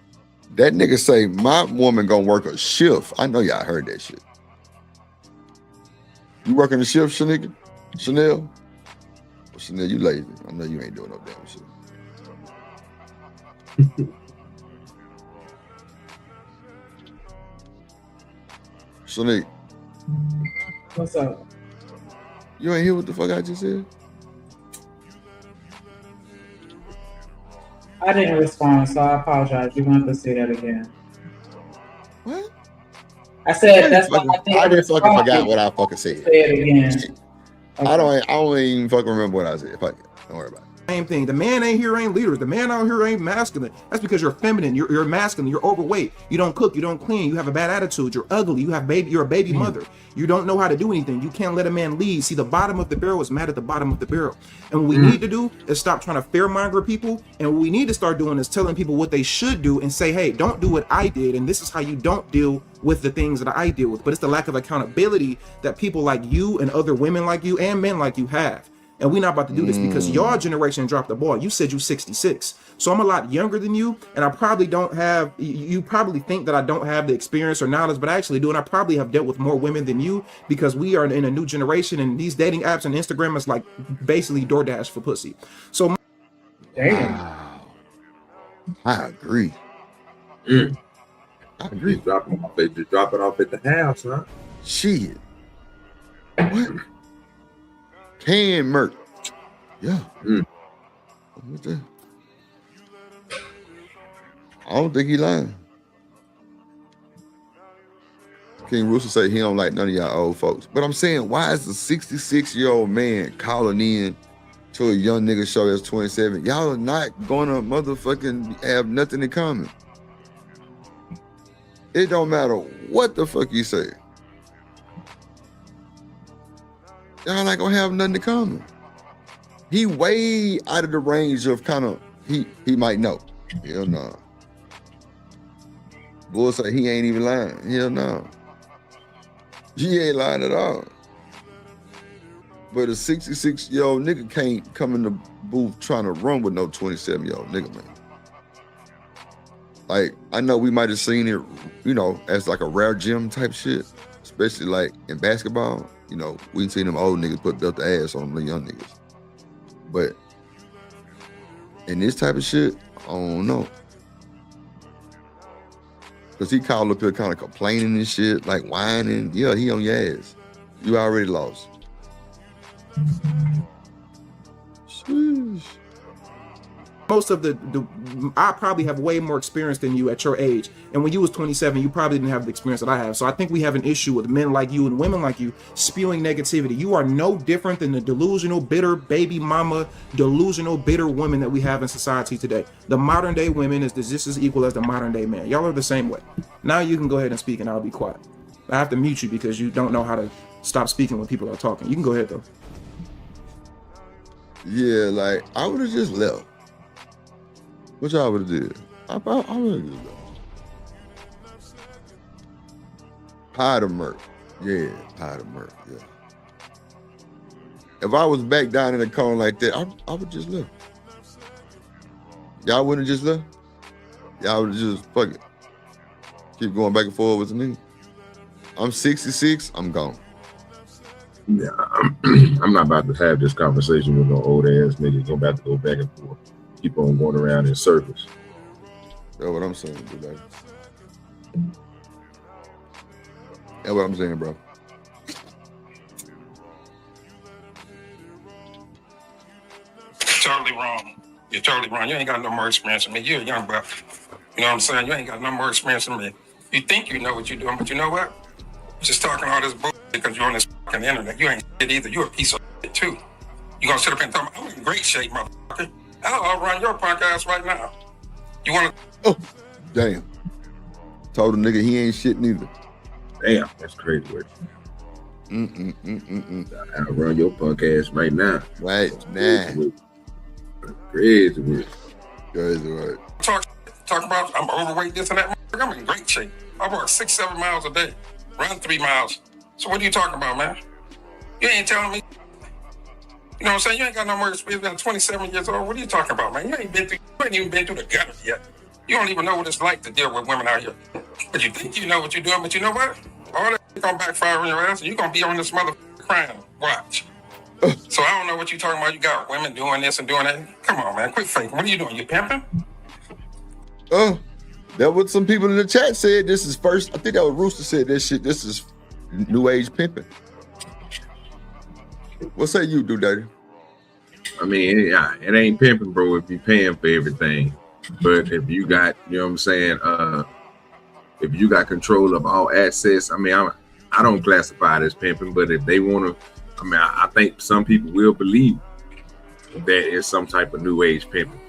Speaker 1: That nigga say my woman gonna work a shift. I know y'all heard that shit. You working the shift, Chanel? Chanel, you lazy. I know you ain't doing no damn shit. Chanel.
Speaker 13: What's up?
Speaker 1: You ain't hear what the fuck I just said?
Speaker 13: I didn't respond, so I apologize. You're going to have to say that again.
Speaker 1: What?
Speaker 13: I said that's
Speaker 1: fucking, I just fucking forgot what I fucking said.
Speaker 13: Say it again.
Speaker 1: I don't even fucking remember what I said. Fuck it. Don't worry about it.
Speaker 8: Same thing. The man ain't here ain't leaders. The man out here ain't masculine. That's because you're feminine. You're masculine. You're overweight. You don't cook. You don't clean. You have a bad attitude. You're ugly. You're a baby mother. You don't know how to do anything. You can't let a man lead. See, the bottom of the barrel is mad at the bottom of the barrel. And what we need to do is stop trying to fearmonger people. And what we need to start doing is telling people what they should do and say, hey, don't do what I did. And this is how you don't deal with the things that I deal with. But it's the lack of accountability that people like you and other women like you and men like you have. And we're not about to do this because your generation dropped the ball. You said you're 66. So I'm a lot younger than you. And I probably don't have, you probably think that I don't have the experience or knowledge, but I actually do. And I probably have dealt with more women than you because we are in a new generation. And these dating apps and Instagram is like basically DoorDash for pussy. So,
Speaker 1: damn. I agree. I agree.
Speaker 12: They just drop it off at the house, huh?
Speaker 1: Shit. What? Can Merc. Yeah. What's that? I don't think he lying. King Rooster say he don't like none of y'all old folks. But I'm saying, why is a 66-year-old man calling in to a young nigga show that's 27? Y'all are not gonna motherfucking have nothing in common. It don't matter what the fuck you say. Y'all not gonna have nothing in common. He way out of the range of kind of, he might know. Hell no. Bull say he ain't even lying. Hell no. He ain't lying at all. But a 66-year-old nigga can't come in the booth trying to run with no 27-year-old nigga, man. Like, I know we might have seen it, you know, as like a rare gem type shit, especially like in basketball. You know, we seen them old niggas put built the ass on them young niggas. But in this type of shit, I don't know. Cause he called up here kind of complaining and shit, like whining. Yeah, he on your ass. You already lost. Sheesh.
Speaker 8: Most of I probably have way more experience than you at your age. And when you was 27, you probably didn't have the experience that I have. So I think we have an issue with men like you and women like you spewing negativity. You are no different than the delusional, bitter baby mama, delusional, bitter women that we have in society today. The modern day women is just as equal as the modern day man. Y'all are the same way. Now you can go ahead and speak and I'll be quiet. I have to mute you because you don't know how to stop speaking when people are talking. You can go ahead though.
Speaker 1: Yeah, like I would have just left. What y'all would have did? I would have just left. Pie to Merc. Yeah, pie to Merc, yeah. If I was back down in the corner like that, I would just left. Y'all wouldn't have just left? Y'all would have just, fuck it. Keep going back and forth with the nigga. I'm 66, I'm gone.
Speaker 12: Yeah, I'm not about to have this conversation with no old ass niggas. I'm about to go back and forth. Keep on going around in circles.
Speaker 1: That's what I'm saying, dude. That's what I'm saying, bro.
Speaker 20: Totally wrong. You're totally wrong. You ain't got no more experience than me. You're a young buck. You know what I'm saying? You ain't got no more experience than me. You think you know what you're doing, but you know what? You're just talking all this bullshit because you're on this fucking internet. You ain't shit either. You're a piece of shit too. You gonna sit up and talk about, I'm in great shape, motherfucker. I'll run your podcast right now. You wanna?
Speaker 1: Oh, damn. Told a nigga he ain't shit neither.
Speaker 12: Damn, that's crazy work. I'll run your punk ass right now.
Speaker 1: Right now.
Speaker 12: Crazy work.
Speaker 1: Crazy work.
Speaker 20: Talk about I'm overweight, this and that. I'm in great shape. I walk 6-7 miles a day, run 3 miles. So what are you talking about, man? You ain't telling me. You know what I'm saying? You ain't got no more experience. You're 27 years old. What are you talking about, man? You ain't even been through the gutter yet. You don't even know what it's like to deal with women out here. But you think you know what you're doing, but you know what? All that gonna backfire on your ass, and you're gonna be on this motherfucker crying. Watch. So I don't know what you're talking about. You got women doing this and doing that. Come on, man. Quit faking. What are you doing? You pimping?
Speaker 1: That what some people in the chat said. This is first. I think that was Rooster said that shit. This is new age pimping. What say you do, Daddy?
Speaker 12: I mean, it ain't pimping, bro, if you paying for everything. But if you got, you know what I'm saying, if you got control of all access, I mean, I don't classify it as pimping, but if they want to, I mean, I think some people will believe that is some type of new age pimping.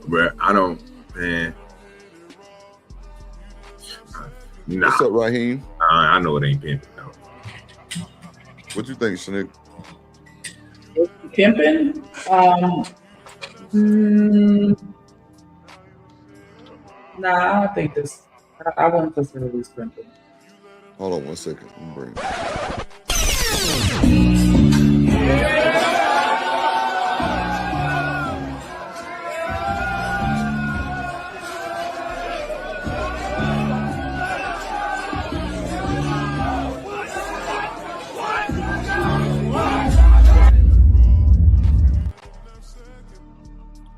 Speaker 12: But I don't, man. Nah.
Speaker 1: What's up, Raheem?
Speaker 12: I know it ain't pimping, though.
Speaker 1: What you think, Shanique?
Speaker 13: Pimping? Nah, I don't think this. I wouldn't consider this pimping.
Speaker 1: Hold on 1 second. Let me bring it.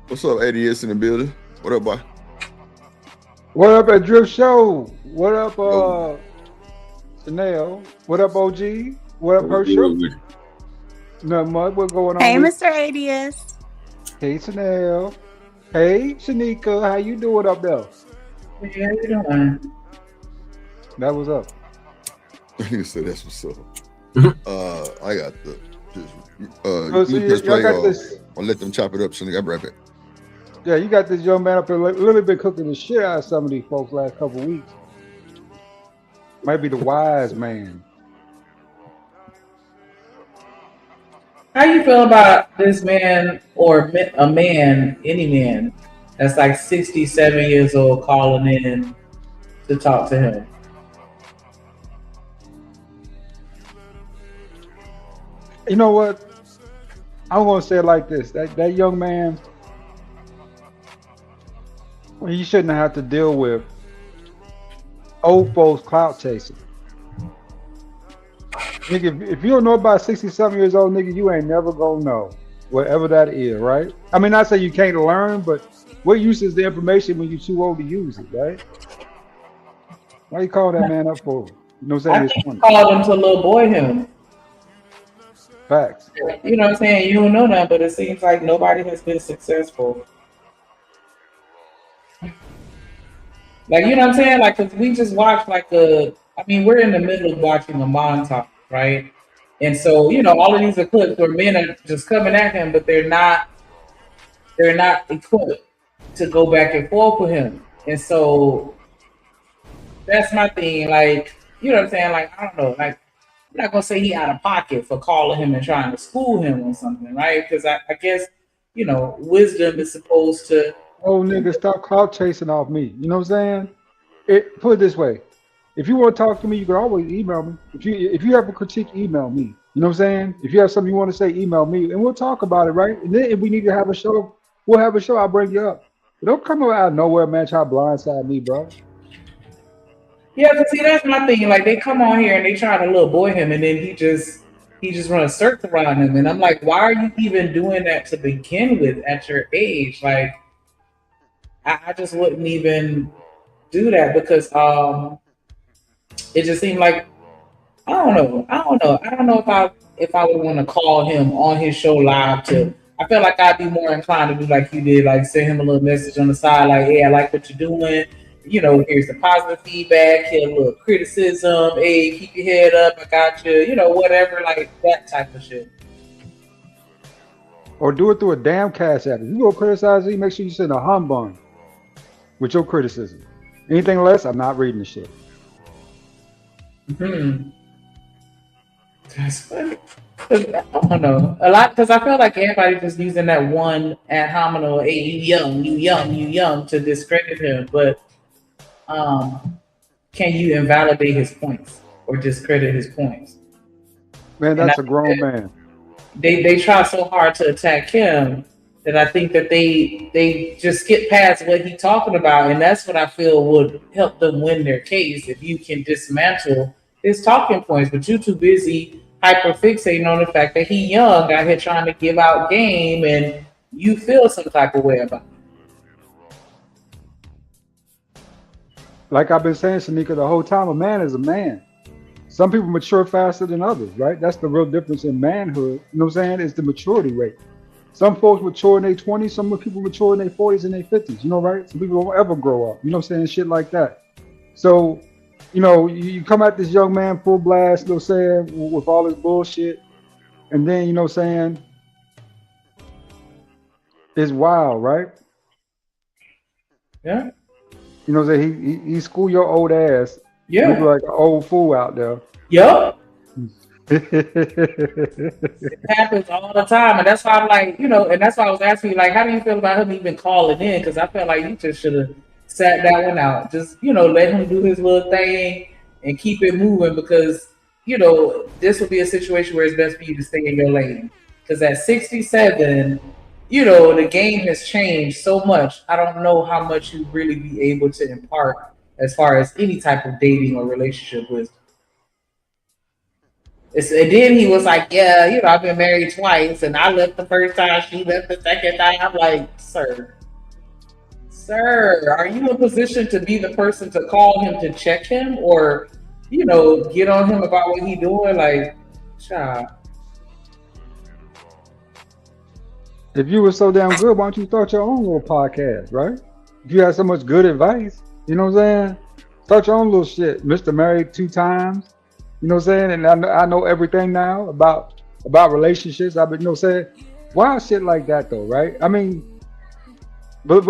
Speaker 1: What's up, ADS in the building? What up, boy?
Speaker 3: What up at Drift Show? What up, Chanel? What up, OG? What up, Herschel? Nothing much. What's going on?
Speaker 21: Hey, Mr. ADS.
Speaker 3: Hey, Chanel. Hey, Shanika. How you doing up there?
Speaker 13: Hey, how you doing?
Speaker 3: That was up.
Speaker 1: You said that's what's up. I got the.
Speaker 3: So
Speaker 1: you press play.
Speaker 3: got this.
Speaker 1: I'll let them chop it up, Shanique. I'll be right back.
Speaker 3: Yeah, you got this young man up here literally been cooking the shit out of some of these folks last couple of weeks. Might be the wise man.
Speaker 13: How you feel about this man or a man, any man, that's like 67 years old calling in to talk to him?
Speaker 3: You know what? I'm gonna say it like this: that young man, he shouldn't have to deal with old folks clout chasing. Nigga, if you don't know about 67 years old, nigga, you ain't never gonna know whatever that is, right? I mean, I say you can't learn, but what use is the information when you're too old to use it, right? Why you call that man up for? You know what I'm saying?
Speaker 13: I think called him to little boy him.
Speaker 3: Facts.
Speaker 13: You know what I'm saying? You don't know that, but it seems like nobody has been successful. Like, you know what I'm saying? Like, cause we just watched we're in the middle of watching a montage, right? And so, you know, all of these are clips where men are just coming at him, but they're not equipped to go back and forth with him. And so that's my thing. Like, you know what I'm saying? Like, I don't know, like, I'm not gonna say he out of pocket for calling him and trying to school him on something, right? Because I guess, you know, wisdom is supposed to.
Speaker 3: Oh, nigga, stop clout chasing off me. You know what I'm saying? Put it this way: if you want to talk to me, you can always email me. If you have a critique, email me. You know what I'm saying? If you have something you want to say, email me, and we'll talk about it, right? And then if we need to have a show, we'll have a show. I'll bring you up. But don't come out of nowhere, man. Try to blindside me, bro.
Speaker 13: Yeah, but see, that's my thing. Like, they come on here and they try to little boy him, and then he just runs circles around him. And I'm like, why are you even doing that to begin with at your age? Like, I just wouldn't even do that because it just seemed like I don't know if I would want to call him on his show live to. I feel like I'd be more inclined to do like you did, like send him a little message on the side, like, hey, I like what you're doing. You know, here's the positive feedback, here's a little criticism. Hey, keep your head up. I got you. You know, whatever, like that type of shit.
Speaker 3: Or do it through a damn Cash App. If you go criticize me, make sure you send a hum bun with your criticism. Anything less, I'm not reading the shit.
Speaker 13: That's funny. I don't know. A lot, because I feel like everybody's just using that one ad hominem, hey, you young, to discredit him. But can you invalidate his points or discredit his points?
Speaker 3: Man, that's a grown man.
Speaker 13: They try so hard to attack him that I think that they just skip past what he's talking about, and that's what I feel would help them win their case if you can dismantle his talking points. But you're too busy hyper fixating on the fact that he's young out here trying to give out game, and you feel some type of way about it.
Speaker 3: Like I've been saying, Shanika, the whole time, a man is a man. Some people mature faster than others, right? That's the real difference in manhood. You know what I'm saying? It's the maturity rate. Some folks mature in their 20s, some people mature in their 40s and their 50s, you know, right? Some people don't ever grow up, you know what I'm saying? Shit like that. So, you know, you come at this young man full blast, you know what I'm saying, with all this bullshit, and then, you know what I'm saying, It's wild, right?
Speaker 13: Yeah.
Speaker 3: You know what I'm saying? He school your old ass.
Speaker 13: Yeah.
Speaker 3: You look like an old fool out there.
Speaker 13: Yup. It happens all the time, and that's why I'm like, and that's why I was asking you, like, how do you feel about him even calling in? Because I felt like you just should have sat that one out. Just, let him do his little thing and keep it moving, because, this would be a situation where it's best for you to stay in your lane. Because at 67, the game has changed so much. I don't know how much you really be able to impart as far as any type of dating or relationship wisdom. And then he was like, yeah, I've been married twice, and I left the first time, she left the second time. I'm like, sir, are you in a position to be the person to call him to check him, or, get on him about what he doing? Like, child.
Speaker 3: If you were so damn good, why don't you start your own little podcast, right? If you had so much good advice, you know what I'm saying? Start your own little shit. Mr. Married 2 times, you know what I'm saying? And I know everything now about relationships. I've been, you know what I'm saying? Wild shit like that though, right? I mean, but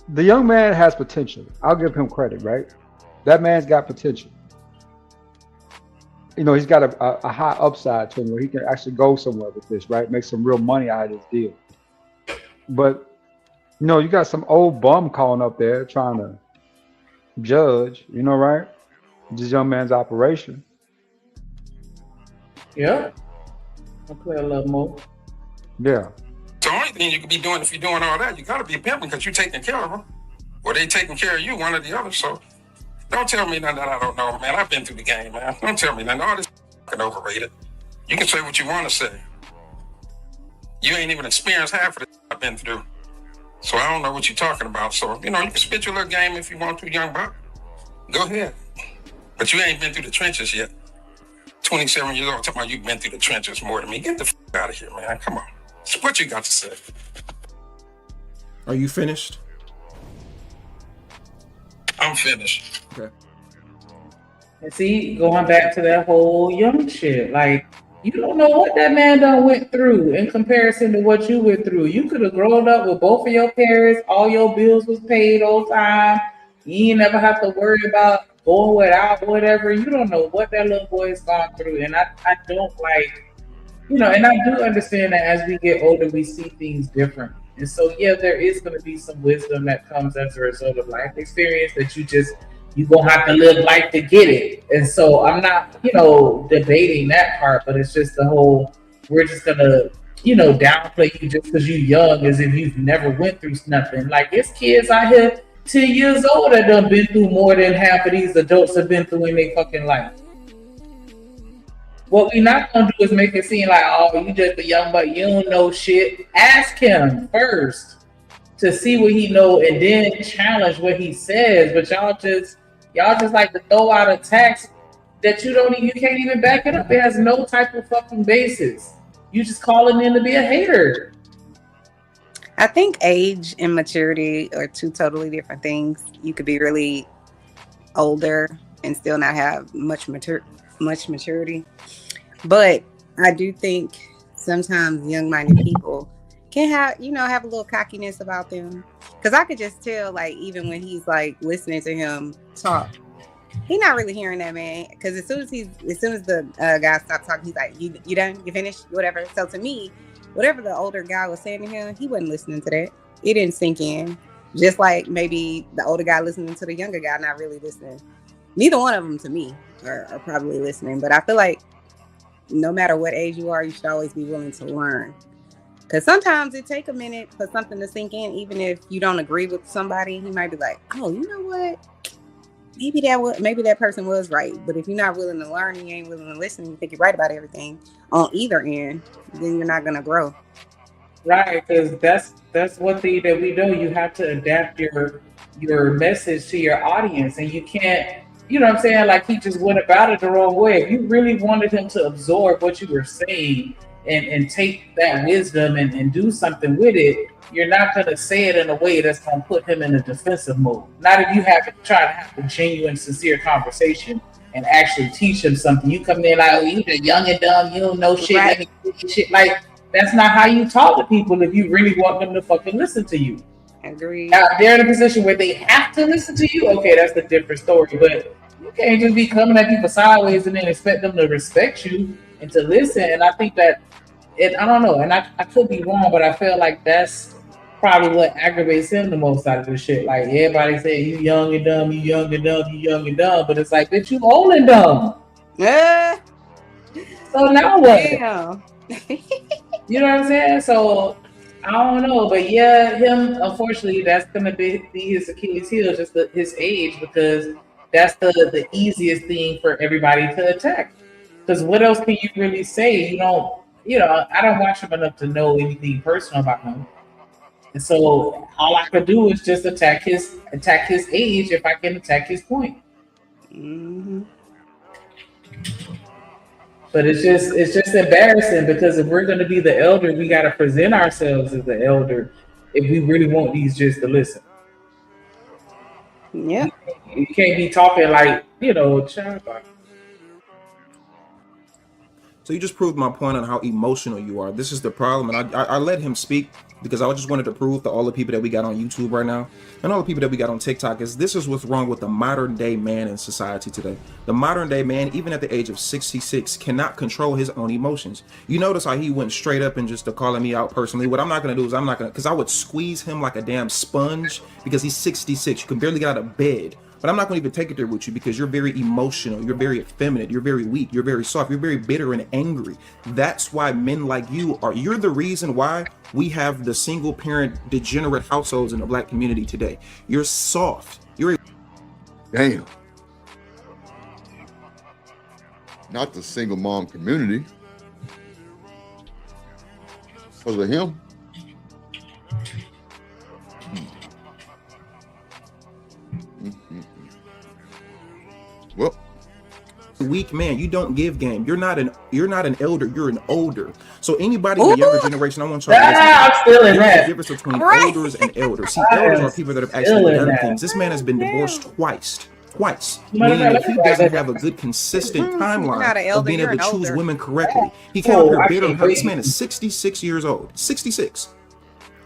Speaker 3: the young man has potential. I'll give him credit, right? That man's got potential. He's got a high upside to him where he can actually go somewhere with this, right? Make some real money out of this deal. But, you got some old bum calling up there trying to judge, right? This young man's operation.
Speaker 13: Yeah. I'll play a little more.
Speaker 3: Yeah.
Speaker 20: The only thing you could be doing if you're doing all that, you got to be pimping because you're taking care of them. Or they taking care of you, one or the other. So don't tell me nothing that I don't know, man. I've been through the game, man. Don't tell me nothing. All this fucking overrated. You can say what you want to say. You ain't even experienced half of it I've been through. So I don't know what you're talking about. So, you can spit your little game if you want to, young buck. Go ahead. But you ain't been through the trenches yet. 27 years old, talking about you've been through the trenches more than me. Get the fuck out of here, man. Come on. So what you got to say?
Speaker 8: Are you finished?
Speaker 20: I'm finished.
Speaker 8: Okay.
Speaker 13: And see, going back to that whole young shit, like, you don't know what that man done went through in comparison to what you went through. You could have grown up with both of your parents, all your bills was paid all time. You ain't never have to worry about going without whatever. You don't know what that little boy's gone through. And I don't like, and I do understand that as we get older, we see things different. And so, yeah, there is going to be some wisdom that comes as a result of life experience that you going to have to live life to get it. And so I'm not, debating that part, but it's just the whole, we're just going to, downplay you just because you're young as if you've never went through nothing. Like, it's kids out here 10 years old that done been through more than half of these adults have been through in their fucking life. What we not gonna do is make it seem like, oh, you just a young buck, you don't know shit. Ask him first to see what he know and then challenge what he says. But y'all just like to throw out attacks that you can't even back it up. It has no type of fucking basis. You just calling in to be a hater.
Speaker 21: I think age and maturity are 2 totally different things. You could be really older and still not have much maturity. But I do think sometimes young-minded people can have a little cockiness about them. Because I could just tell, like, even when he's like listening to him talk, he's not really hearing that man. Because as soon as the guy stopped talking, he's like, "You done? You finished? Whatever." So to me, whatever the older guy was saying to him, he wasn't listening to that. It didn't sink in. Just like maybe the older guy listening to the younger guy, not really listening. Neither one of them, to me, are probably listening. But I feel like no matter what age you are, you should always be willing to learn. Because sometimes it takes a minute for something to sink in. Even if you don't agree with somebody, he might be like, "Oh, you know what? Maybe that person was right." But if you're not willing to learn, you ain't willing to listen, you think you're right about everything on either end, then you're not gonna grow.
Speaker 13: Right, because that's one thing that we know. You have to adapt your message to your audience, and you can't, you know what I'm saying? Like, he just went about it the wrong way. If you really wanted him to absorb what you were saying and take that wisdom and do something with it, you're not going to say it in a way that's going to put him in a defensive mode. Not if you try to have a genuine, sincere conversation and actually teach him something. You come in like, "Oh, you just young and dumb, you don't know shit."
Speaker 21: Right.
Speaker 13: Shit. Like, that's not how you talk to people if you really want them to fucking listen to you.
Speaker 21: Agreed.
Speaker 13: Now, if they're in a position where they have to listen to you, okay, that's a different story. But you can't just be coming at people sideways and then expect them to respect you and to listen. And I think that I don't know, and I could be wrong, but I feel like that's probably what aggravates him the most out of this shit. Like everybody say you young and dumb, you young and dumb, you young and dumb, but it's like, bitch, you old and dumb.
Speaker 21: Yeah.
Speaker 13: So now what?
Speaker 21: Damn.
Speaker 13: You know what I'm saying? So I don't know, but yeah, him, unfortunately, that's gonna be his Achilles heel, just his age, because that's the easiest thing for everybody to attack. Because what else can you really say? I don't watch him enough to know anything personal about him. And so all I could do is just attack his age if I can attack his point.
Speaker 21: Mm-hmm.
Speaker 13: But it's just embarrassing, because if we're gonna be the elder, we gotta present ourselves as the elder if we really want these just to listen.
Speaker 21: Yeah.
Speaker 13: You can't be talking like, child.
Speaker 8: So you just proved my point on how emotional you are. This is the problem, and I let him speak because I just wanted to prove to all the people that we got on YouTube right now and all the people that we got on TikTok is this is what's wrong with the modern day man in society today. The modern day man, even at the age of 66, cannot control his own emotions. You notice how he went straight up and just to calling me out personally. What I'm not going to do is because I would squeeze him like a damn sponge because he's 66. You can barely get out of bed. But I'm not going to even take it there with you because you're very emotional. You're very effeminate. You're very weak. You're very soft. You're very bitter and angry. That's why men like you're the reason why we have the single parent degenerate households in the black community today. You're soft.
Speaker 1: Damn. Not the single mom community. Because of him. Well,
Speaker 8: weak man, you don't give game. You're not an elder, you're an older. So anybody in the younger generation, I want y'all to listen.
Speaker 13: I'm still in
Speaker 8: There's
Speaker 13: that.
Speaker 8: a difference between elders and elders. See, elders are people that have actually done things. This man has been divorced twice. Meaning if he doesn't have a good consistent timeline of being able to choose women correctly. He came up here bitter. This man is 66 years old. 66.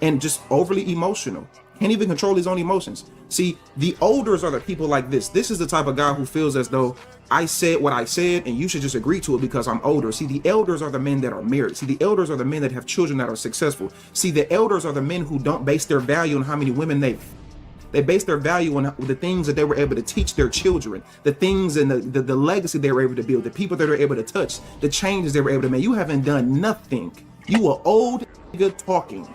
Speaker 8: And just overly emotional. Can't even control his own emotions. See, the elders are the people like this. This is the type of guy who feels as though I said what I said and you should just agree to it because I'm older. See, the elders are the men that are married. See, the elders are the men that have children that are successful. See, the elders are the men who don't base their value on how many women they base their value on the things that they were able to teach their children, the things and the legacy they were able to build, the people that are able to touch, the changes they were able to make. You haven't done nothing. You are old nigga talking.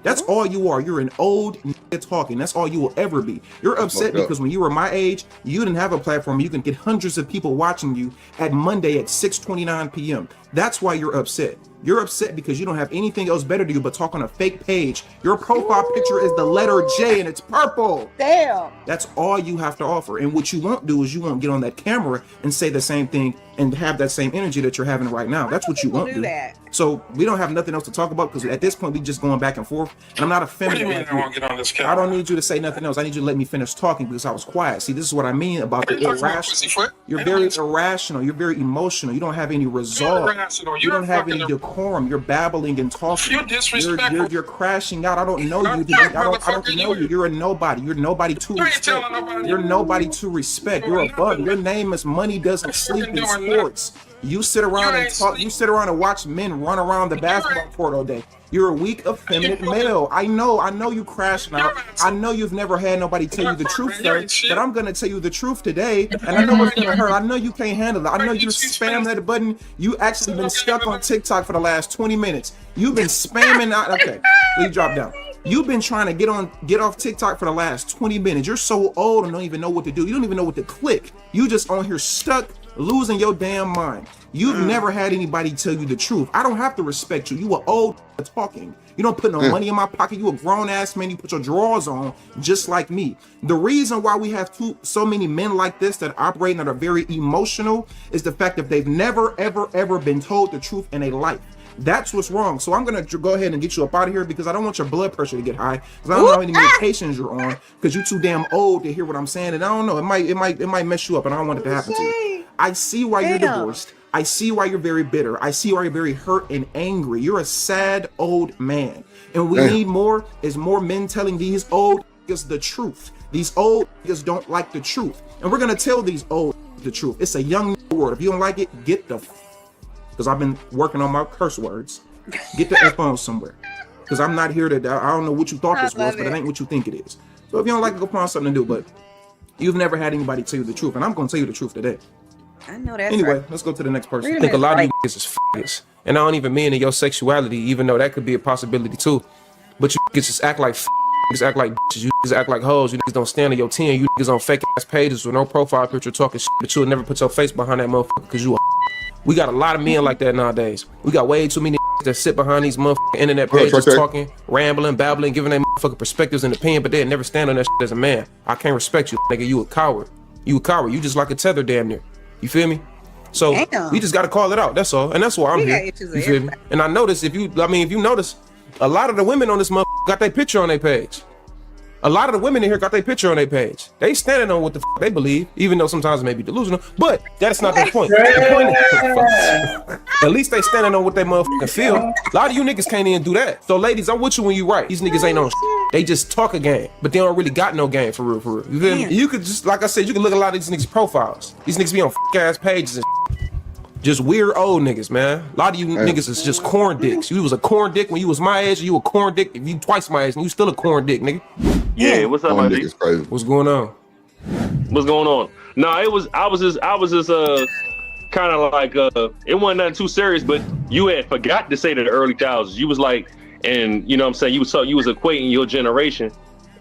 Speaker 8: That's all you are. You're an old nigga talking. That's all you will ever be. You're upset because when you were my age, you didn't have a platform. You can get hundreds of people watching you at Monday at 6:29 p.m. That's why you're upset. You're upset because you don't have anything else better to do but talk on a fake page. Your profile picture is the letter J and it's purple.
Speaker 21: Damn.
Speaker 8: That's all you have to offer. And what you won't do is you won't get on that camera and say the same thing and have that same energy that you're having right now. That's what you won't do. So we don't have nothing else to talk about because at this point we just going back and forth. And I'm not a feminine.
Speaker 20: What do you mean I won't get on this camera?
Speaker 8: I don't need you to say nothing else. I need you to let me finish talking because I was quiet. See, this is what I mean about the irrational. You're very irrational. You're very emotional. You don't have any resolve. You don't have any decorum. You're babbling and talking.
Speaker 20: You're disrespectful.
Speaker 8: You're crashing out. I don't know you. I don't know you. You're a nobody. You're nobody to respect. You're nobody to respect. You're a bum. Your name is Money Doesn't Sleep in Sports. You sit around and talk. You sit around and watch men run around the basketball court all day. You're a weak, effeminate male. I know you crashing out. I know you've never had nobody tell you the truth, sir. But I'm gonna tell you the truth today, and I know it's gonna hurt. I know you can't handle it. I know you're spamming that button. You actually been stuck on TikTok for the last 20 minutes. You've been spamming out. Okay, please drop down. You've been trying to get off TikTok for the last 20 minutes. You're so old and don't even know what to do. You don't even know what to click. You just on here stuck, losing your damn mind. You've never had anybody tell you the truth. I don't have to respect you. You are old talking. You don't put no money in my pocket. You a grown ass man. You put your drawers on just like me. The reason why we have so many men like this that operate and that are very emotional is the fact that they've never, ever been told the truth in a life. That's what's wrong. So I'm gonna go ahead and get you up out of here because I don't want your blood pressure to get high. Because I don't know how many medications you're on. Because you're too damn old to hear what I'm saying, and I don't know. It might mess you up, and I don't want it to happen to you. I see why you're divorced. I see why you're very bitter. I see why you're very hurt and angry. You're a sad old man. And what we need more is more men telling these old niggas the truth. These old niggas don't like the truth. And we're going to tell these old the truth. It's a young world. If you don't like it, get the because I've been working on my curse words. Get the F on somewhere. Because I'm not here to, I don't know what you thought this was, but it ain't what you think it is. So if you don't like it, go find something to do. But you've never had anybody tell you the truth. And I'm going to tell you the truth today.
Speaker 21: I know that.
Speaker 8: Anyway, let's go to the next person.
Speaker 7: I think a lot of you niggas is f***ers. And I don't even mean in your sexuality, even though that could be a possibility too. But you niggas just act like niggas act like bitches. You niggas act like hoes. You niggas don't stand on your 10. You niggas on fake ass pages with no profile picture talking shit, but you'll never put your face behind that motherfucker because you a We got a lot of men like that nowadays. We got way too many that sit behind these motherfucking internet pages talking, rambling, babbling, giving their motherfucking perspectives and opinion, but they never stand on that shit as a man. I can't respect you, nigga. You a coward. You a coward. You just like a tether damn near. You feel me? So we just got to call it out. That's all. And that's why I'm here. You feel me? And I notice if you notice, a lot of the women on this motherfucker got their picture on their page. A lot of the women in here got their picture on their page. They standing on what the they believe, even though sometimes it may be delusional, but that's not the point. The point is, at least they standing on what they motherfucking feel. A lot of you niggas can't even do that. So ladies, I'm with you when you right. These niggas ain't on shit. They just talk a game, but they don't really got no game for real, for real. You feel me? You could just, like I said, you can look at a lot of these niggas' profiles. These niggas be on ass pages and shit. Just weird old niggas, man. A lot of you niggas is just corn dicks. You was a corn dick when you was my age, you a corn dick if you twice my age, and you still a corn dick, nigga.
Speaker 22: Yeah, what's up, my G?
Speaker 8: What's going on?
Speaker 22: What's going on? No, I was just kind of like it wasn't nothing too serious, but you had forgot to say to the early thousands. You was like, and you know what I'm saying, you was equating your generation,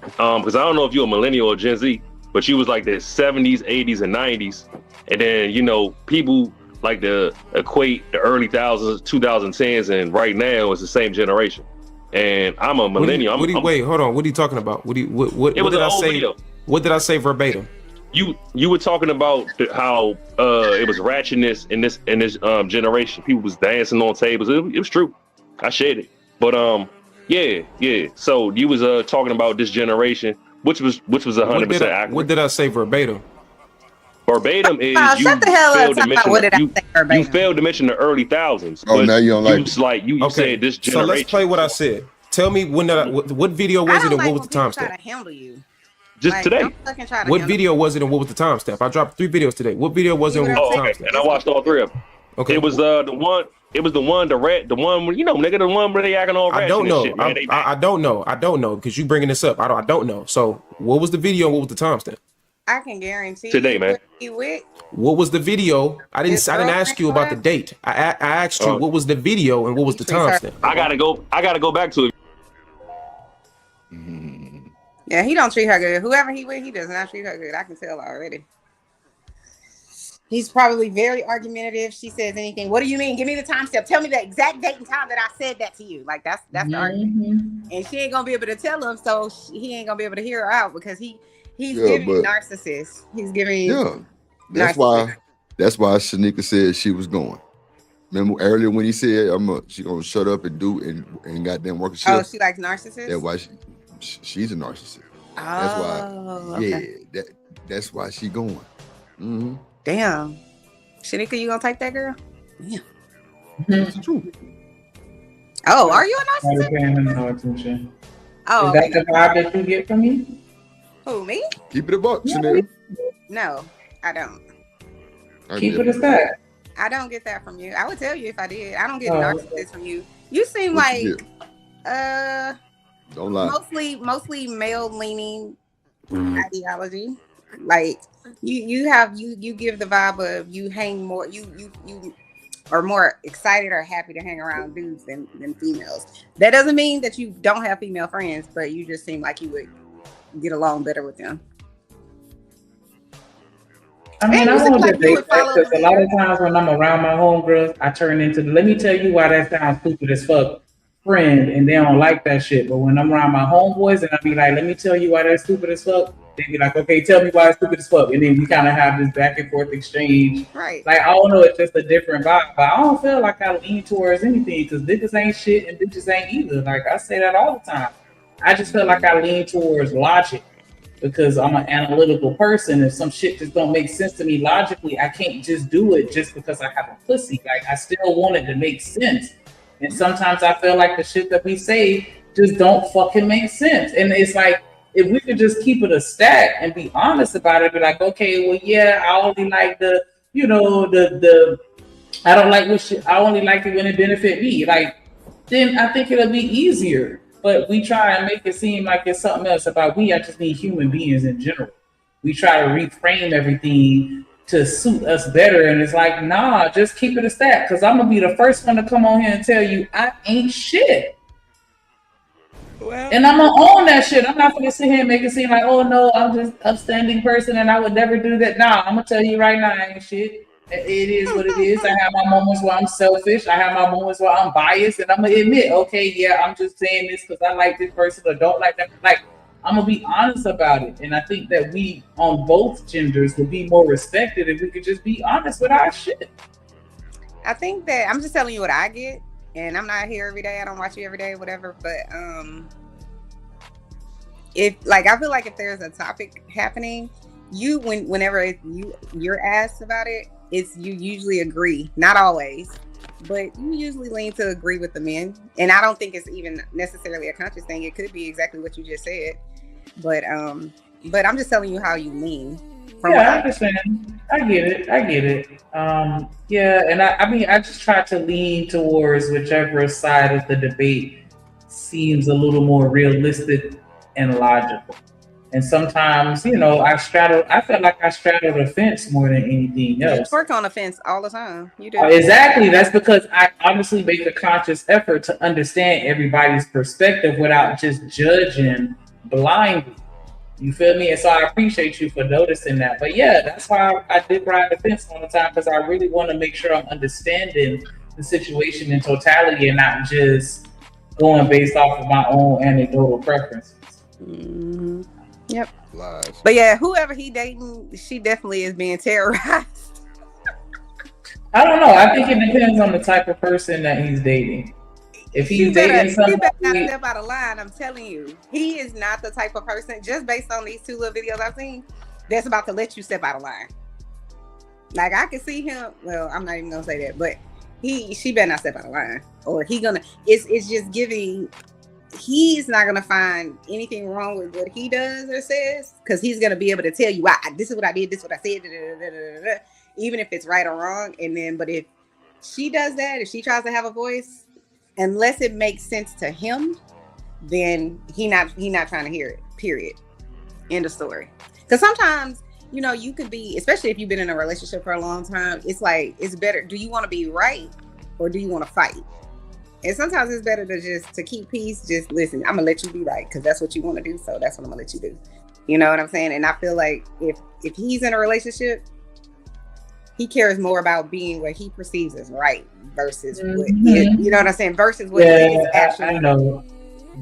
Speaker 22: because I don't know if you're a millennial or Gen Z, but you was like the 70s, 80s, and 90s, and then you know people like to equate the early thousands, 2010s, and right now it's the same generation. And I'm a millennial.
Speaker 7: Wait, hold on. What are you talking about? What did I say? Video. What did I say verbatim?
Speaker 22: You were talking about how it was ratchetness in this generation. People was dancing on tables. It was true. I shared it. But yeah. So you was talking about this generation, which was 100% accurate.
Speaker 7: What did I say verbatim?
Speaker 22: Verbatim is
Speaker 21: shut the hell up.
Speaker 22: You failed to mention the early thousands.
Speaker 1: Oh, now you don't like
Speaker 22: it. You said this generation.
Speaker 7: So let's play what I said. Tell me what video was it and what was the timestamp?
Speaker 22: Just today.
Speaker 7: What video was it and what was the timestamp? I dropped 3 videos today. What video was it and what was the timestamp?
Speaker 22: And I watched all 3 of them.
Speaker 7: Okay.
Speaker 22: It was the one. It was the one you know, nigga, the one where they acting all ratchet.
Speaker 7: I don't know.
Speaker 22: Shit, man.
Speaker 7: I don't know because you bringing this up. I don't know. So what was the video and what was the timestamp?
Speaker 21: I can guarantee
Speaker 22: today, man.
Speaker 7: What was the video? I didn't ask you about the date. I asked you what was the video and what was the timestamp.
Speaker 22: I gotta go back to it.
Speaker 21: Yeah, he don't treat her good. Whoever he with, he does not treat her good. I can tell already. He's probably very argumentative. She says anything. What do you mean? Give me the timestamp. Tell me the exact date and time that I said that to you. Like that's the argument. And she ain't gonna be able to tell him, so he ain't gonna be able to hear her out because he's giving narcissist. He's giving
Speaker 1: That's why Shanika said she was going. Remember earlier when he said she gonna shut up and do and goddamn work.
Speaker 21: Oh, she likes narcissists?
Speaker 1: That's why she's a narcissist. That's why that's why she going. Mm-hmm.
Speaker 21: Damn. Shanika, you gonna take that girl? Yeah.
Speaker 1: That's the truth.
Speaker 21: Oh, are you a narcissist? Oh,
Speaker 13: is that the vibe that you get from me?
Speaker 21: Who, me?
Speaker 1: Keep it a buck, Chanel.
Speaker 21: No, I don't.
Speaker 13: Keep it a stack.
Speaker 21: I don't get that from you. I would tell you if I did. I don't get narcissists from you. You seem like
Speaker 1: don't lie.
Speaker 21: Mostly male leaning ideology. Like you give the vibe of you hang more you are more excited or happy to hang around dudes than females. That doesn't mean that you don't have female friends, but you just seem like you would get along better with them.
Speaker 13: I mean, I don't debate that because a lot of times when I'm around my homegirls, I turn into let me tell you why that sounds stupid as fuck friend, and they don't like that shit. But when I'm around my homeboys and I be like, let me tell you why that's stupid as fuck, they be like, okay, tell me why it's stupid as fuck. And then we kind of have this back and forth exchange.
Speaker 21: Right.
Speaker 13: Like, I don't know, it's just a different vibe. But I don't feel like I lean towards anything because niggas ain't shit and bitches ain't either. Like, I say that all the time. I just feel like I lean towards logic. because I'm an analytical person. If some shit just don't make sense to me logically, I can't just do it just because I have a pussy. Like, I still want it to make sense. And sometimes I feel like the shit that we say just don't fucking make sense. And it's like, if we could just keep it a stack and be honest about it, be like, okay, well, yeah, I only like the, you know, I don't like what shit, I only like it when it benefit me. Like, then I think it'll be easier. But we try and make it seem like it's something else about we are just need human beings in general. We try to reframe everything to suit us better. And it's like, nah, just keep it a stack. Because I'm going to be the first one to come on here and tell you I ain't shit. Well, and I'm going to own that shit. I'm not going to sit here and make it seem like, oh, no, I'm just an upstanding person and I would never do that. Nah, I'm going to tell you right now, I ain't shit. It is what it is. I have my moments where I'm selfish. I have my moments where I'm biased. And I'm going to admit, okay, yeah, I'm just saying this because I like this person or don't like that. Like, I'm going to be honest about it. And I think that we, on both genders, would be more respected if we could just be honest with our shit.
Speaker 21: I think that I'm just telling you what I get. And I'm not here every day. I don't watch you every day, whatever. But if, like, I feel like if there's a topic happening, whenever you're asked about it, you usually agree. Not always, but you usually lean to agree with the men. And I don't think it's even necessarily a conscious thing. It could be exactly what you just said. But I'm just telling you how you lean.
Speaker 13: Yeah, I understand. I get it. Yeah, and I mean, I just try to lean towards whichever side of the debate seems a little more realistic and logical. And sometimes, you know, I feel like I straddle the fence more than anything else.
Speaker 21: You work on the fence all the time. You do.
Speaker 13: Exactly. That's because I honestly make a conscious effort to understand everybody's perspective without just judging blindly. You feel me? And so I appreciate you for noticing that. But yeah, that's why I did ride the fence all the time, because I really want to make sure I'm understanding the situation in totality and not just going based off of my own anecdotal preferences.
Speaker 21: Mm-hmm. Yep. Lies. But yeah, whoever he dating, she definitely is being terrorized.
Speaker 13: I don't know. I think it depends on the type of person that he's dating. If he's dating somebody,
Speaker 21: he better not step out of line. I'm telling you, he is not the type of person, just based on these two little videos I've seen, that's about to let you step out of line. Like, I can see him. Well, I'm not even gonna say that, but she better not step out of line, or it's just giving. He's not gonna find anything wrong with what he does or says, because he's gonna be able to tell you, this is what I did, this is what I said, even if it's right or wrong. And then, but if she does that, if she tries to have a voice, unless it makes sense to him, then he not trying to hear it. Period. End of story. Because sometimes, you know, you could be, especially if you've been in a relationship for a long time, it's like, it's better. Do you want to be right or do you want to fight? And sometimes it's better to keep peace. Just listen, I'm gonna let you be right because that's what you want to do. So that's what I'm gonna let you do. You know what I'm saying? And I feel like if he's in a relationship, he cares more about being what he perceives as right versus what you know what I'm saying, versus what is actually.
Speaker 13: I know.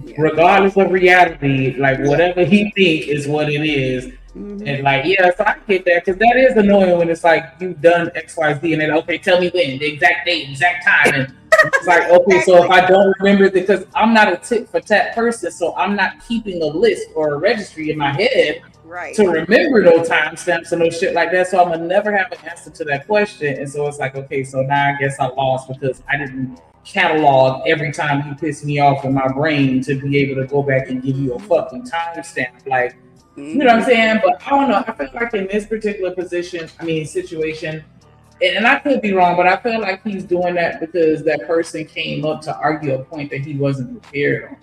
Speaker 13: Yeah. Regardless of reality, like whatever he thinks is what it is. And like, yeah, so I get that, because that is annoying when it's like you've done XYZ and then, okay, tell me when, the exact date, exact time. And it's like, okay, so if I don't remember, because I'm not a tit for tat person, so I'm not keeping a list or a registry in my head to remember those timestamps and no shit like that. So I'm gonna never have an answer to that question. And so it's like, okay, so now I guess I lost because I didn't catalog every time you piss me off in my brain to be able to go back and give you a fucking timestamp. Like, you know what I'm saying? But I don't know. I feel like in this particular situation, and I could be wrong, but I feel like he's doing that because that person came up to argue a point that he wasn't prepared on.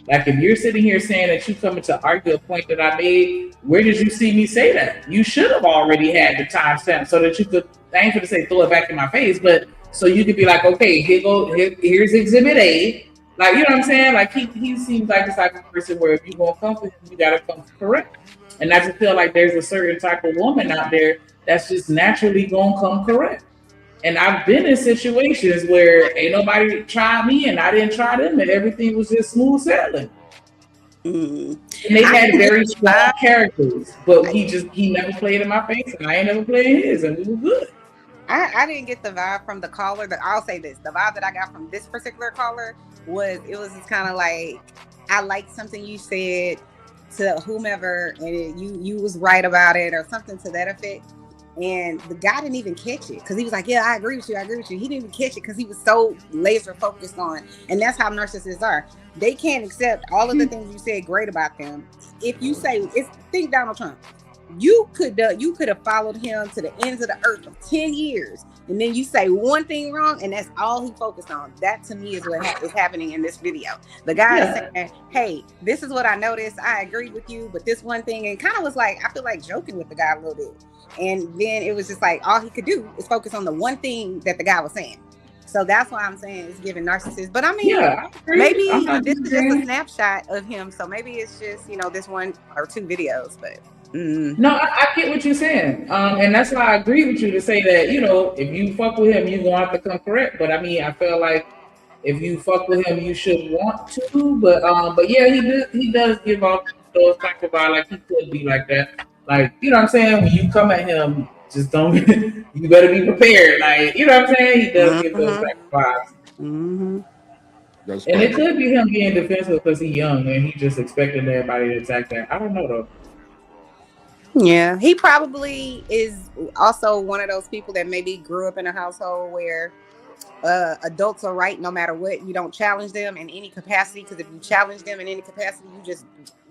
Speaker 13: Like, if you're sitting here saying that you coming to argue a point that I made, where did you see me say that? You should have already had the timestamp so that you could, I ain't gonna say throw it back in my face, but so you could be like, okay, here's exhibit A. Like, you know what I'm saying? Like, he seems like the type of person where if you're gonna come for him, you gotta come correct. And I just feel like there's a certain type of woman out there that's just naturally gonna come correct. And I've been in situations where ain't nobody tried me and I didn't try them, and everything was just smooth sailing. And they had very strong characters, but he never played in my face, and I ain't never played his, and we were good.
Speaker 21: I didn't get the vibe from the caller. I'll say this: the vibe that I got from this particular caller was just kind of like, I liked something you said, to whomever, and you was right about it or something to that effect. And the guy didn't even catch it because he was like, yeah, I agree with you. He didn't even catch it because he was so laser focused on, and that's how narcissists are. They can't accept all of the things you said great about them. If you say, think Donald Trump, you could have followed him to the ends of the earth for 10 years, and then you say one thing wrong, and that's all he focused on. That to me is what is happening in this video. The guy is saying, hey, this is what I noticed. I agree with you, but this one thing, and kind of was like, I feel like joking with the guy a little bit. And then it was just like, all he could do is focus on the one thing that the guy was saying. So that's why I'm saying it's giving narcissists. But I mean, maybe this is just a snapshot of him. So maybe it's just, this one or two videos, but.
Speaker 13: No, I get what you're saying. And that's why I agree with you to say that, if you fuck with him, you're going to have to come correct. But I mean, I feel like if you fuck with him, you should want to. But yeah, he does give off those type of vibe. Like, he could be like that. Like, you know what I'm saying? When you come at him, just don't, you better be prepared. Like, you know what I'm saying? He does give those type of vibes.
Speaker 21: Mm-hmm.
Speaker 13: And it could be him being defensive because he's young and he just expecting everybody to attack that. I don't know though.
Speaker 21: Yeah, he probably is also one of those people that maybe grew up in a household where adults are right no matter what. You don't challenge them in any capacity, because if you challenge them in any capacity, you just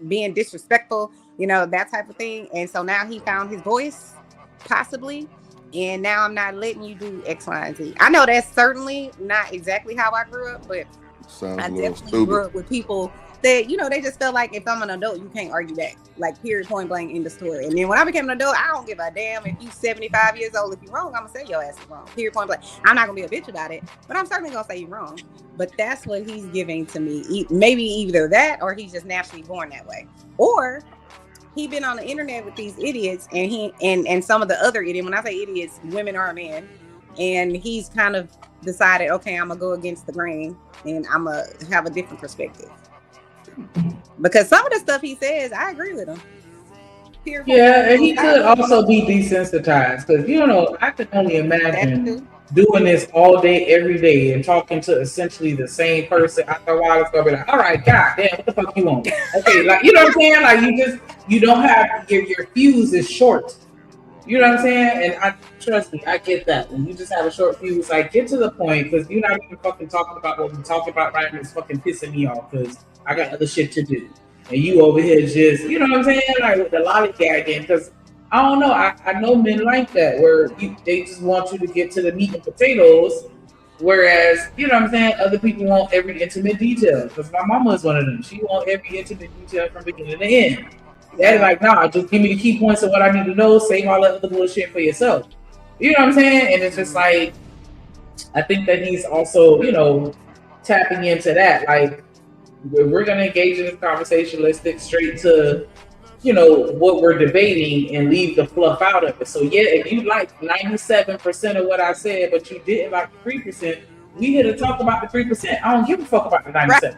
Speaker 21: being disrespectful, that type of thing. And so now he found his voice, possibly, and now I'm not letting you do X, Y, and Z. I know that's certainly not exactly how I grew up, but I definitely grew up with people that, they just felt like if I'm an adult, you can't argue back. Like, period, point blank, end of story. And then when I became an adult, I don't give a damn if you 75 years old. If you're wrong, I'm gonna say your ass is wrong. Period, point blank. I'm not gonna be a bitch about it, but I'm certainly gonna say you're wrong. But that's what he's giving to me. Maybe either that, or he's just naturally born that way, or he been on the internet with these idiots, and he and some of the other idiots. When I say idiots, women or men, and he's kind of decided, okay, I'm gonna go against the grain, and I'm gonna have a different perspective. Because some of the stuff he says, I agree with him.
Speaker 13: Yeah, and he could also be desensitized, because I can only imagine doing this all day, every day, and talking to essentially the same person. After a while, it's gonna be like, all right, god damn, what the fuck you want? Okay, like, you know what I'm saying? Like, you don't have your fuse is short. You know what I'm saying? And trust me, I get that. When you just have a short fuse, like, get to the point, because you're not even fucking talking about what we're talking about right now. It's fucking pissing me off, because I got other shit to do. And you over here just, you know what I'm saying? Like, with the lollygagging, because I don't know. I know men like that, where they just want you to get to the meat and potatoes, whereas, you know what I'm saying, other people want every intimate detail. Because my mama is one of them. She wants every intimate detail from beginning to end. They're like, nah, just give me the key points of what I need to know. Save all that other bullshit for yourself. You know what I'm saying? And it's just like, I think that he's also, tapping into that. Like, we're going to engage in this conversation. Let's stick straight to, what we're debating and leave the fluff out of it. So yeah, if you like 97% of what I said, but you didn't like 3%, we here to talk about the 3%. I don't give a fuck about the 97%.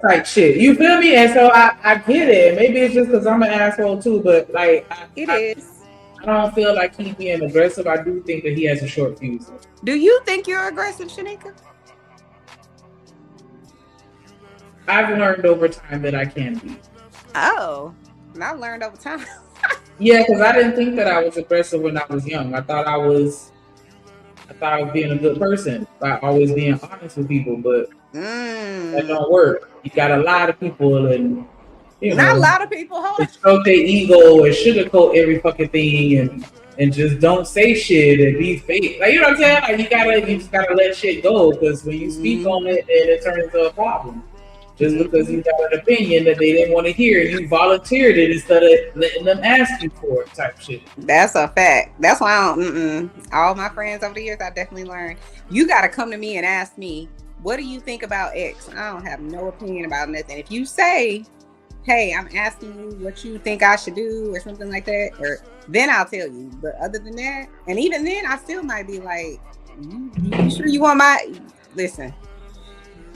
Speaker 13: Type shit. You feel me? And so I get it. Maybe it's just because I'm an asshole too, but like I don't feel like he's being aggressive. I do think that he has a short fuse.
Speaker 21: Do you think you're aggressive, Shanika?
Speaker 13: I've learned over time that I can be.
Speaker 21: Oh, and I've learned over time.
Speaker 13: Yeah, because I didn't think that I was aggressive when I was young. I thought I was being a good person by always being honest with people, but that don't work. You got a lot of people, and
Speaker 21: not a lot of people. Hold on.
Speaker 13: Stroke their ego and sugarcoat every fucking thing, and just don't say shit and be fake. Like, you know what I'm saying? Like, you just gotta let shit go, because when you speak on it, then it turns into a problem. Just because you got an opinion that they didn't want to hear, you volunteered it instead of letting them ask you for it, type shit.
Speaker 21: That's a fact. That's why I don't. All my friends over the years, I definitely learned. You got to come to me and ask me, what do you think about X? I don't have no opinion about nothing. If you say, hey, I'm asking you what you think I should do or something like that, then I'll tell you. But other than that, and even then, I still might be like, you sure you want my, listen.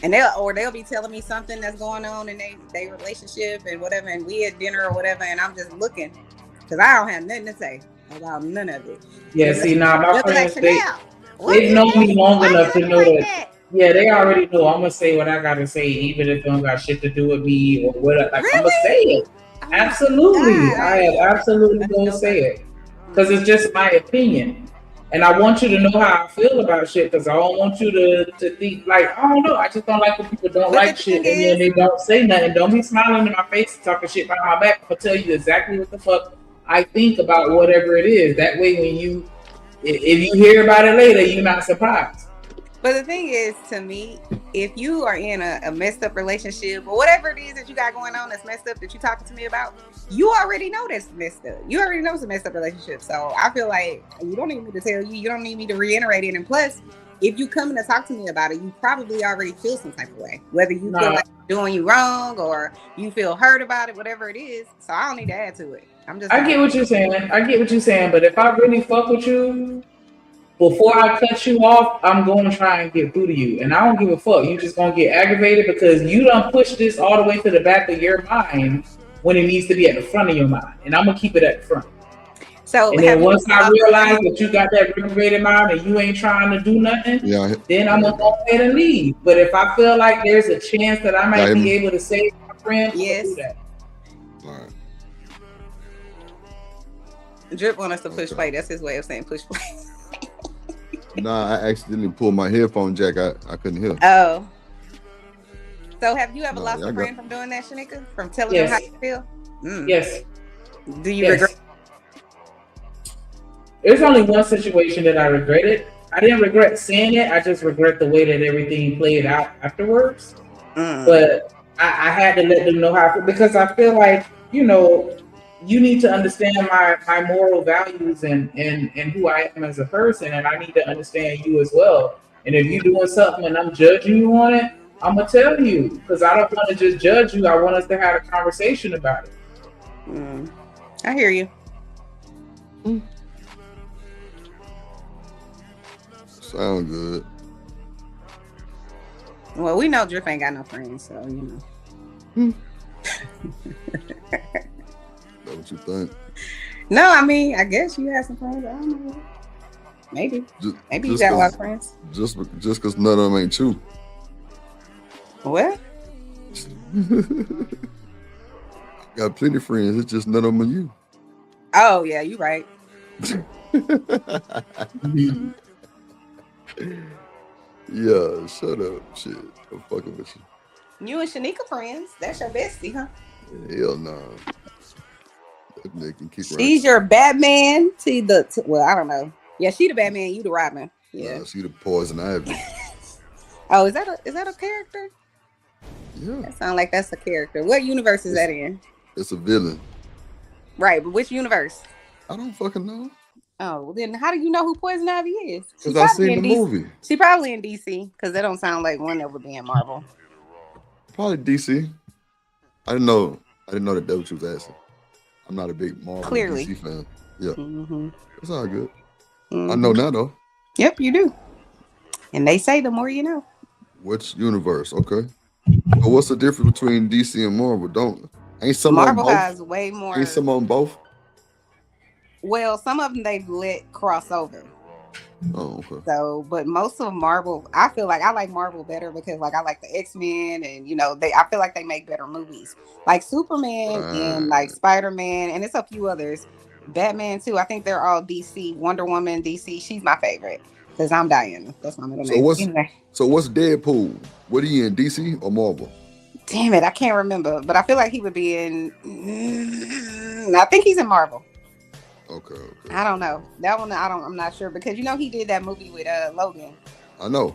Speaker 21: And they'll be telling me something that's going on in their relationship and whatever, and we at dinner or whatever, and I'm just looking, because I don't have nothing to say about none of it.
Speaker 13: Yeah, see, now my friends, they know me long enough to know that Yeah, they already know. I'm gonna say what I gotta say, even if it don't got shit to do with me or what. Like I'm gonna say it. Absolutely, I am absolutely gonna say it because it's just my opinion, and I want you to know how I feel about shit. Because I don't want you to think like I don't know. I just don't like when people don't like shit and then they don't say nothing. Don't be smiling in my face and talking shit behind my back. I'll tell you exactly what the fuck I think about whatever it is. That way, when you if you hear about it later, you're not surprised.
Speaker 21: But the thing is, to me, if you are in a messed up relationship or whatever it is that you got going on that's messed up that you're talking to me about, you already know that's messed up. You already know it's a messed up relationship. So I feel like you don't need me to tell you. You don't need me to reiterate it. And plus, if you come in to talk to me about it, you probably already feel some type of way. Whether you feel like doing you wrong or you feel hurt about it, whatever it is. So I don't need to add to it.
Speaker 13: I get what you're saying. But if I really fuck with you, before I cut you off, I'm going to try and get through to you. And I don't give a fuck. You just going to get aggravated because you done pushed this all the way to the back of your mind when it needs to be at the front of your mind. And I'm going to keep it at the front.
Speaker 21: So,
Speaker 13: and then once I realize that you got that aggravated mind and you ain't trying to do nothing, then I'm going to go ahead and leave. But if I feel like there's a chance that I might be able to save my friend, yes. Do that.
Speaker 21: Drip want us to push play. That's his way of saying push play.
Speaker 1: Nah, I accidentally pulled my headphone jack. I couldn't hear.
Speaker 21: Oh. So have you ever lost a friend from doing that, Shanika? From telling them how you feel?
Speaker 13: Yes.
Speaker 21: Do you regret?
Speaker 13: There's only one situation that I regretted. I didn't regret saying it. I just regret the way that everything played out afterwards. But I had to let them know how I feel because I feel like, you need to understand my moral values and who I am as a person, and I need to understand you as well. And if you're doing something and I'm judging you on it, I'm gonna tell you because I don't want to just judge you. I want us to have a conversation about it.
Speaker 21: I hear you.
Speaker 1: Sound good.
Speaker 21: Well, we know Drip ain't got no friends, so
Speaker 1: That what you think?
Speaker 21: No, I mean, I guess you have some friends. I don't know. Maybe you got a lot of friends.
Speaker 1: Just because none of them ain't you.
Speaker 21: What?
Speaker 1: Got plenty of friends. It's just none of them are you.
Speaker 21: Oh yeah, you right.
Speaker 1: Yeah, shut up, shit. I'm fucking with you.
Speaker 21: You and Shanika friends. That's your bestie, huh?
Speaker 1: Hell no. They can keep
Speaker 21: She's your Batman. Well, I don't know. Yeah, she the Batman. You the Robin. Yeah,
Speaker 1: she the Poison Ivy.
Speaker 21: Oh, is that a character?
Speaker 1: Yeah,
Speaker 21: that sounds like that's a character. What universe is that in?
Speaker 1: It's a villain.
Speaker 21: Right, but which universe?
Speaker 1: I don't fucking know.
Speaker 21: Oh, well then how do you know who Poison Ivy is?
Speaker 1: Because I seen the movie.
Speaker 21: She probably in DC because that don't sound like one that would be in Marvel.
Speaker 1: Probably DC. I didn't know that what you was asking. I'm not a big Marvel DC fan. Yeah. It's all good. I know now though.
Speaker 21: Yep, you do. And they say the more you know.
Speaker 1: Which universe? Okay. But what's the difference between DC and Marvel? Ain't some
Speaker 21: Marvel
Speaker 1: of them both?
Speaker 21: has way more.
Speaker 1: Ain't some of them both?
Speaker 21: Well, some of them they've let cross over.
Speaker 1: Oh, okay.
Speaker 21: So, but most of Marvel, I feel like I like Marvel better because like I like the X-Men and I feel like they make better movies. Like Superman and like Spider-Man and it's a few others. Batman too. I think they're all DC. Wonder Woman, DC. She's my favorite because I'm Diana. That's my middle name.
Speaker 1: So what's Deadpool? What are you in, DC or Marvel?
Speaker 21: Damn it, I can't remember, but I feel like he would be in. I think he's in Marvel.
Speaker 1: Okay.
Speaker 21: I don't know. That one I'm not sure because he did that movie with Logan.
Speaker 1: I know.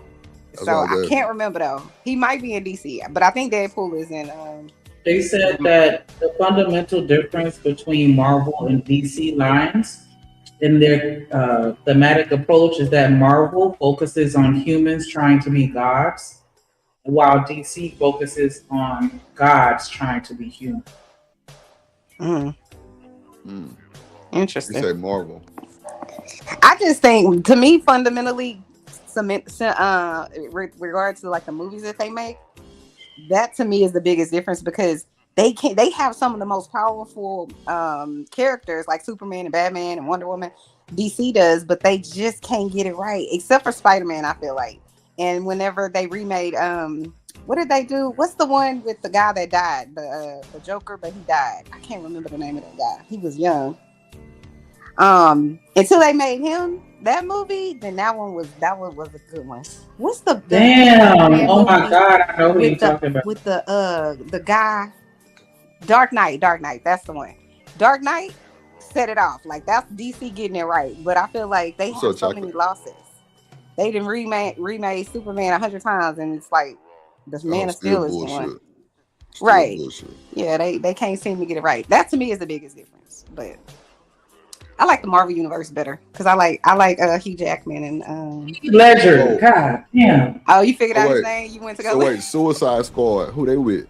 Speaker 21: That's so I can't remember though. He might be in DC, but I think Deadpool is in
Speaker 13: They said that the fundamental difference between Marvel and DC lines in their thematic approach is that Marvel focuses on humans trying to be gods, while DC focuses on gods trying to be human.
Speaker 21: Interesting.
Speaker 1: You say Marvel.
Speaker 21: I just think, to me, fundamentally, regards to like the movies that they make, that to me is the biggest difference because they have some of the most powerful characters like Superman and Batman and Wonder Woman. DC does, but they just can't get it right, except for Spider-Man. I feel like, And whenever they remade, what did they do? What's the one with the guy that died? The Joker, but he died. I can't remember the name of that guy. He was young. Until they made him that movie, then that one was a good one. What's the
Speaker 13: Damn! Oh my God! I know who you're talking about.
Speaker 21: With the guy, Dark Knight. That's the one. Dark Knight set it off. Like that's DC getting it right. But I feel like they have so many losses. They didn't remade Superman 100 times, and it's like the Man of Steel is one. Right? Bullshit. Yeah, they can't seem to get it right. That to me is the biggest difference. But I like the Marvel universe better because I like Hugh Jackman and
Speaker 13: Ledger. God damn.
Speaker 21: Oh, you figured out his name? You went to go.
Speaker 1: So wait, Suicide Squad. Who they with?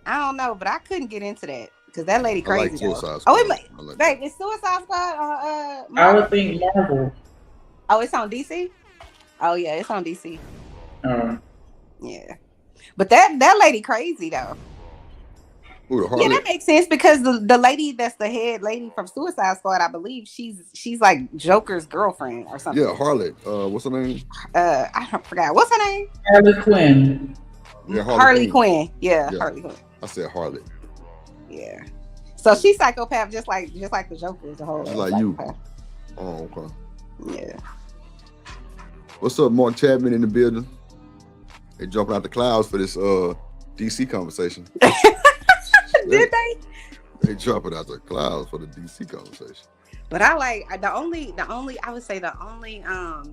Speaker 21: I don't know, but I couldn't get into that because that lady crazy.
Speaker 1: I like Suicide Squad.
Speaker 21: Oh, babe, is Suicide Squad on
Speaker 13: I would think Marvel.
Speaker 21: Oh, it's on DC. Oh yeah, it's on DC. Yeah, but that lady crazy though.
Speaker 1: Ooh,
Speaker 21: yeah, that makes sense because the lady that's the head lady from Suicide Squad, I believe she's like Joker's girlfriend or something.
Speaker 1: Yeah, Harley. What's her name?
Speaker 21: I forgot. What's her name?
Speaker 13: Harley Quinn.
Speaker 1: Yeah,
Speaker 21: Harley Quinn. Yeah, Harley Quinn.
Speaker 1: I said Harley.
Speaker 21: Yeah. So she's psychopath, just like the Joker is the whole.
Speaker 1: Just like
Speaker 21: psychopath.
Speaker 1: You. Oh, okay.
Speaker 21: Yeah.
Speaker 1: What's up, Mark Chapman in the building? They jumping out the clouds for this DC conversation.
Speaker 21: Did they?
Speaker 1: They jumping out the clouds for the DC conversation.
Speaker 21: But I like the only I would say the only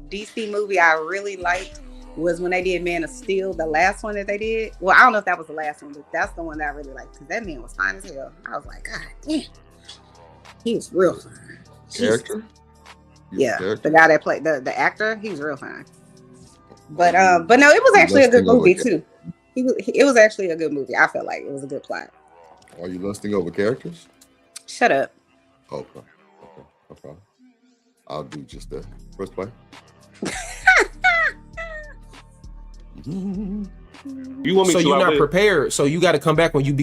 Speaker 21: DC movie I really liked was when they did Man of Steel, the last one that they did. Well, I don't know if that was the last one, but that's the one that I really liked because that man was fine as hell. I was like, God damn, he was real fine.
Speaker 1: Character?
Speaker 21: Yeah, the guy that played the actor, he was real fine. But no, it was actually a good movie too. It was actually a good movie. I felt like it was a good plot.
Speaker 1: Are you lusting over characters?
Speaker 21: Shut up.
Speaker 1: Okay. I'll do just that. First play.
Speaker 7: You want me so you're not prepared. So you got to come back when you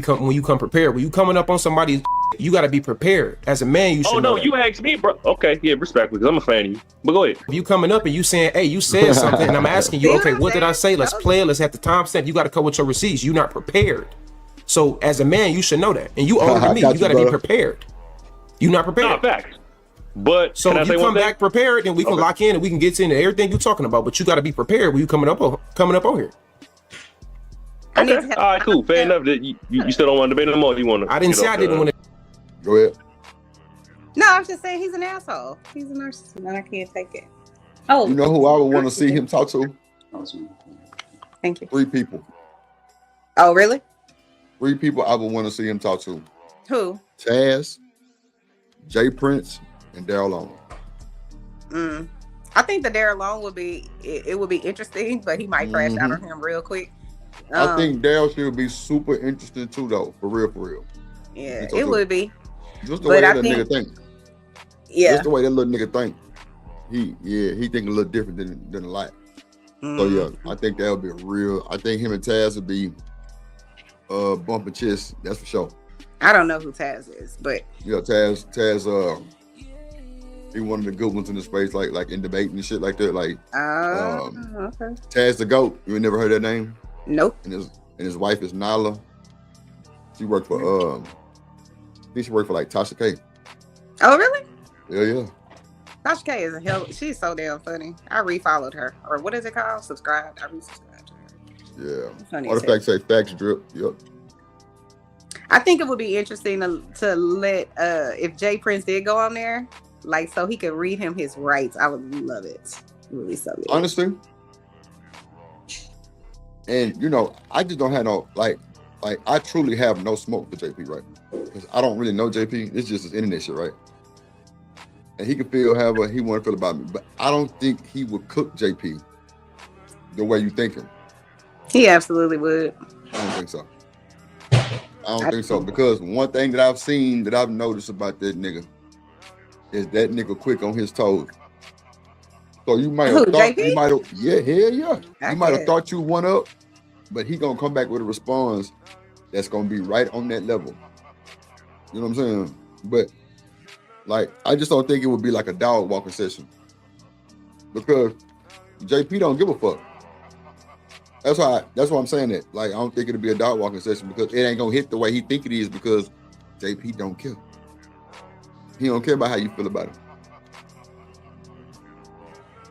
Speaker 7: come prepared. When you coming up on somebody, you got to be prepared. As a man, you should.
Speaker 22: Oh no, you asked me, bro. Okay, yeah, respectfully, because I'm a fan of you. But go ahead.
Speaker 7: If you coming up and you saying, "Hey, you said something," and I'm asking you, "Okay, what did I say? Let's play it. Let's have the time stamp." You got to come with your receipts. You're not prepared. So as a man, you should know that. And you older than me, you got to be prepared. You're not prepared.
Speaker 22: Not facts. But
Speaker 7: so if you come back prepared, then we can lock in and we can get into everything you're talking about. But you got to be prepared when you coming up on here.
Speaker 22: Okay. All right, cool. Fair enough. That you still don't want to debate no more. You want to?
Speaker 7: I didn't say I didn't want to.
Speaker 1: Go ahead.
Speaker 21: No, I'm just saying he's an asshole. He's a narcissist, and I can't take it. Oh,
Speaker 1: you know who I would want to see him talk to?
Speaker 21: Thank you.
Speaker 1: 3 people.
Speaker 21: Oh, really?
Speaker 1: 3 people I would want to see him talk to.
Speaker 21: Who?
Speaker 1: Taz, Jay Prince, and Daryl Long.
Speaker 21: I think the Daryl Long would be interesting, but he might crash out on him real quick.
Speaker 1: I think Daryl should be super interesting too, though. For real.
Speaker 21: Yeah, it would be.
Speaker 1: Just the way that nigga think.
Speaker 21: Yeah.
Speaker 1: Just the way that little nigga think. He think a little different than a lot. So yeah, I think that would be I think him and Taz would be bumping chests. That's for sure.
Speaker 21: I don't know who Taz is, but
Speaker 1: yeah, Taz, he one of the good ones in the space, like in debate and shit like that. Like,
Speaker 21: okay.
Speaker 1: Taz the GOAT. You ain't never heard that name?
Speaker 21: Nope.
Speaker 1: And his wife is Nala. She worked for I think she worked for like Tasha K.
Speaker 21: Oh really?
Speaker 1: Yeah.
Speaker 21: Tasha K is a hell. She's so damn funny. I refollowed her, or what is it called? Subscribed. I resubscribed to her.
Speaker 1: Yeah. All the facts say facts drip. Yep.
Speaker 21: I think it would be interesting to let if Jay Prince did go on there, like so he could read him his rights. I would love it. It would be so good.
Speaker 1: Honestly. And you know, I just don't have no like I truly have no smoke for JP, right? Because I don't really know JP. It's just his internet shit, right? And he can feel however he want to feel about me, but I don't think he would cook JP the way you think him.
Speaker 21: He absolutely would.
Speaker 1: I don't think so. I don't think so, because one thing that I've seen that I've noticed about that nigga is that nigga quick on his toes. So you might have thought, you might have, yeah, hell yeah. You might have thought you one up, but he gonna come back with a response that's gonna be right on that level. You know what I'm saying? But like, I just don't think it would be like a dog walking session, because JP don't give a fuck. That's why I'm saying that. Like, I don't think it'll be a dog walking session because it ain't gonna hit the way he think it is because JP don't care. He don't care about how you feel about him.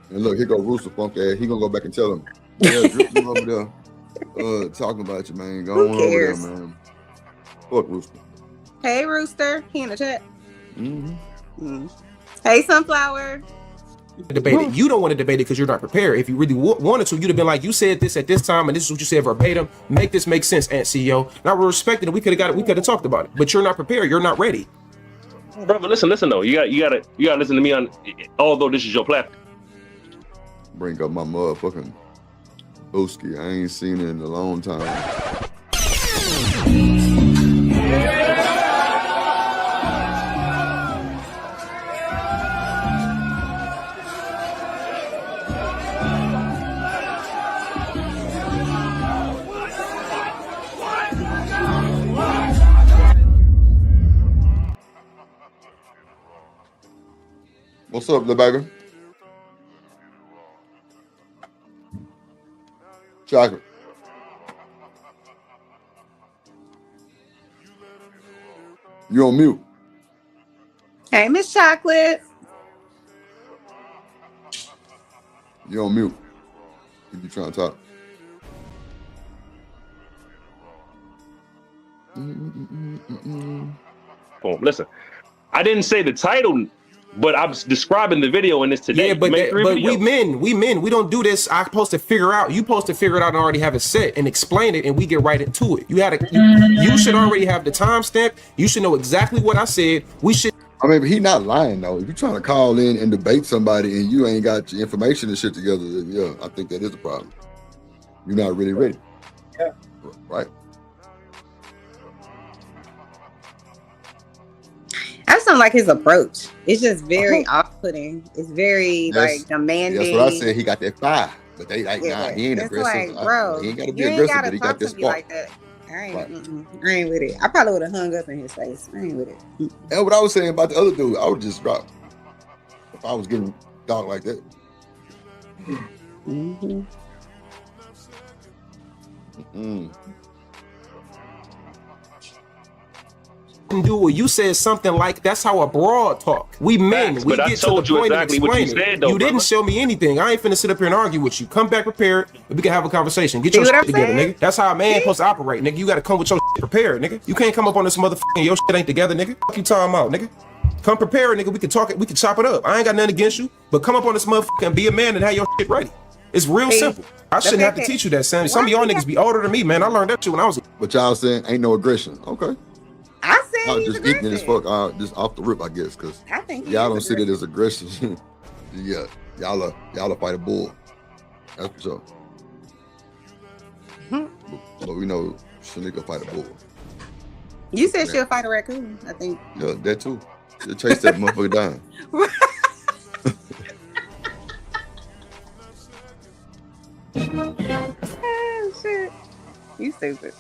Speaker 1: And look, here go Rooster Funk ass. He gonna go back and tell him, yeah, Drip you over there talking about you, man. Go on over there, man. Fuck Rooster.
Speaker 21: Hey, Rooster. He in the chat. Hey, Sunflower.
Speaker 7: Debate it. You don't want to debate it because you're not prepared. If you really wanted to, you'd have been like, you said this at this time, and this is what you said verbatim. Make this make sense, Ant CEO. Now we're respecting it. We could have got it. We could have talked about it. But you're not prepared. You're not ready.
Speaker 22: Brother, listen though. You gotta listen to me on. Although this is your platform.
Speaker 1: Bring up my motherfucking Booski. I ain't seen it in a long time. What's up, little baby? Chocolate. You on mute.
Speaker 21: Hey, Miss Chocolate.
Speaker 1: You on mute. If you trying to talk.
Speaker 22: Boom. Listen, I didn't say the title, but I'm describing the video in this today.
Speaker 7: Yeah, but we men, we don't do this. I'm supposed to figure out. You supposed to figure it out and already have it set and explain it, and we get right into it. You should already have the timestamp. You should know exactly what I said. We should.
Speaker 1: I mean, but he not lying though. If you're trying to call in and debate somebody and you ain't got your information and shit together, then yeah, I think that is a problem. You're not really ready.
Speaker 13: Yeah.
Speaker 1: Right.
Speaker 21: I just don't like his approach. It's just very off-putting. It's very like demanding.
Speaker 1: That's what I said. He got that fire, but they like, nah, he ain't aggressive.
Speaker 21: Like, bro,
Speaker 1: he ain't gotta be aggressive, but he got that spark.
Speaker 21: Like that. I ain't with it. I probably would have hung up in his face. I ain't with it.
Speaker 1: And what I was saying about the other dude, I would just drop if I was getting dog like that.
Speaker 7: Do what you said something like that's how a broad talk. We men, we
Speaker 22: but
Speaker 7: get
Speaker 22: I told
Speaker 7: to the
Speaker 22: you
Speaker 7: point
Speaker 22: exactly
Speaker 7: of
Speaker 22: what you
Speaker 7: explaining.
Speaker 22: said, though,
Speaker 7: You didn't
Speaker 22: brother.
Speaker 7: show me anything. I ain't finna sit up here and argue with you. Come back prepared and we can have a conversation. Get your shit together, nigga. That's how a man supposed to operate, nigga. You gotta come with your shit prepared, nigga. You can't come up on this motherfucking your shit ain't together, nigga. Fuck you talking about, nigga. Come prepared, nigga. We can talk it. We can chop it up. I ain't got nothing against you, but come up on this motherfucker and be a man and have your shit ready. It's real simple. I shouldn't have to teach you that, Sammy. Some of y'all niggas be older than me, man. I learned that shit when I was.
Speaker 1: But y'all saying ain't no aggression. Okay.
Speaker 21: I said
Speaker 1: I was
Speaker 21: he's
Speaker 1: just ignorant as fuck, just off the rip, I guess, because
Speaker 21: I think
Speaker 1: y'all don't see that as aggression. Yeah, y'all fight a bull. That's for sure. But we know Shanika fight a bull.
Speaker 21: You said she'll fight a raccoon, I think.
Speaker 1: Yeah, that too. She'll chase that motherfucker down.
Speaker 21: Oh, shit. You stupid.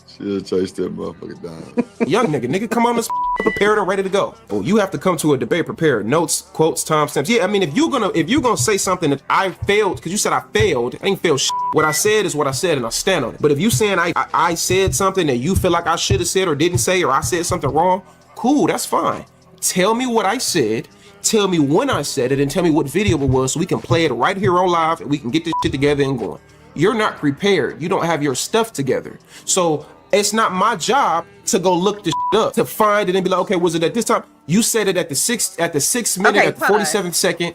Speaker 1: She'll chase that motherfucker down.
Speaker 7: Young nigga, come on, prepared and ready to go. Oh, you have to come to a debate prepared. Notes, quotes, timestamps. Yeah, I mean, if you're gonna say something that I failed, because you said I failed, I ain't failed shit. What I said is what I said, and I stand on it. But if you saying I said something that you feel like I should have said or didn't say, or I said something wrong, cool, that's fine. Tell me what I said. Tell me when I said it, and tell me what video it was, so we can play it right here on live, and we can get this shit together and going. You're not prepared. You don't have your stuff together. So it's not my job to go look this shit up, to find it and be like, okay, was it at this time? You said it at the 6th minute,
Speaker 21: Okay,
Speaker 7: at the 47th second.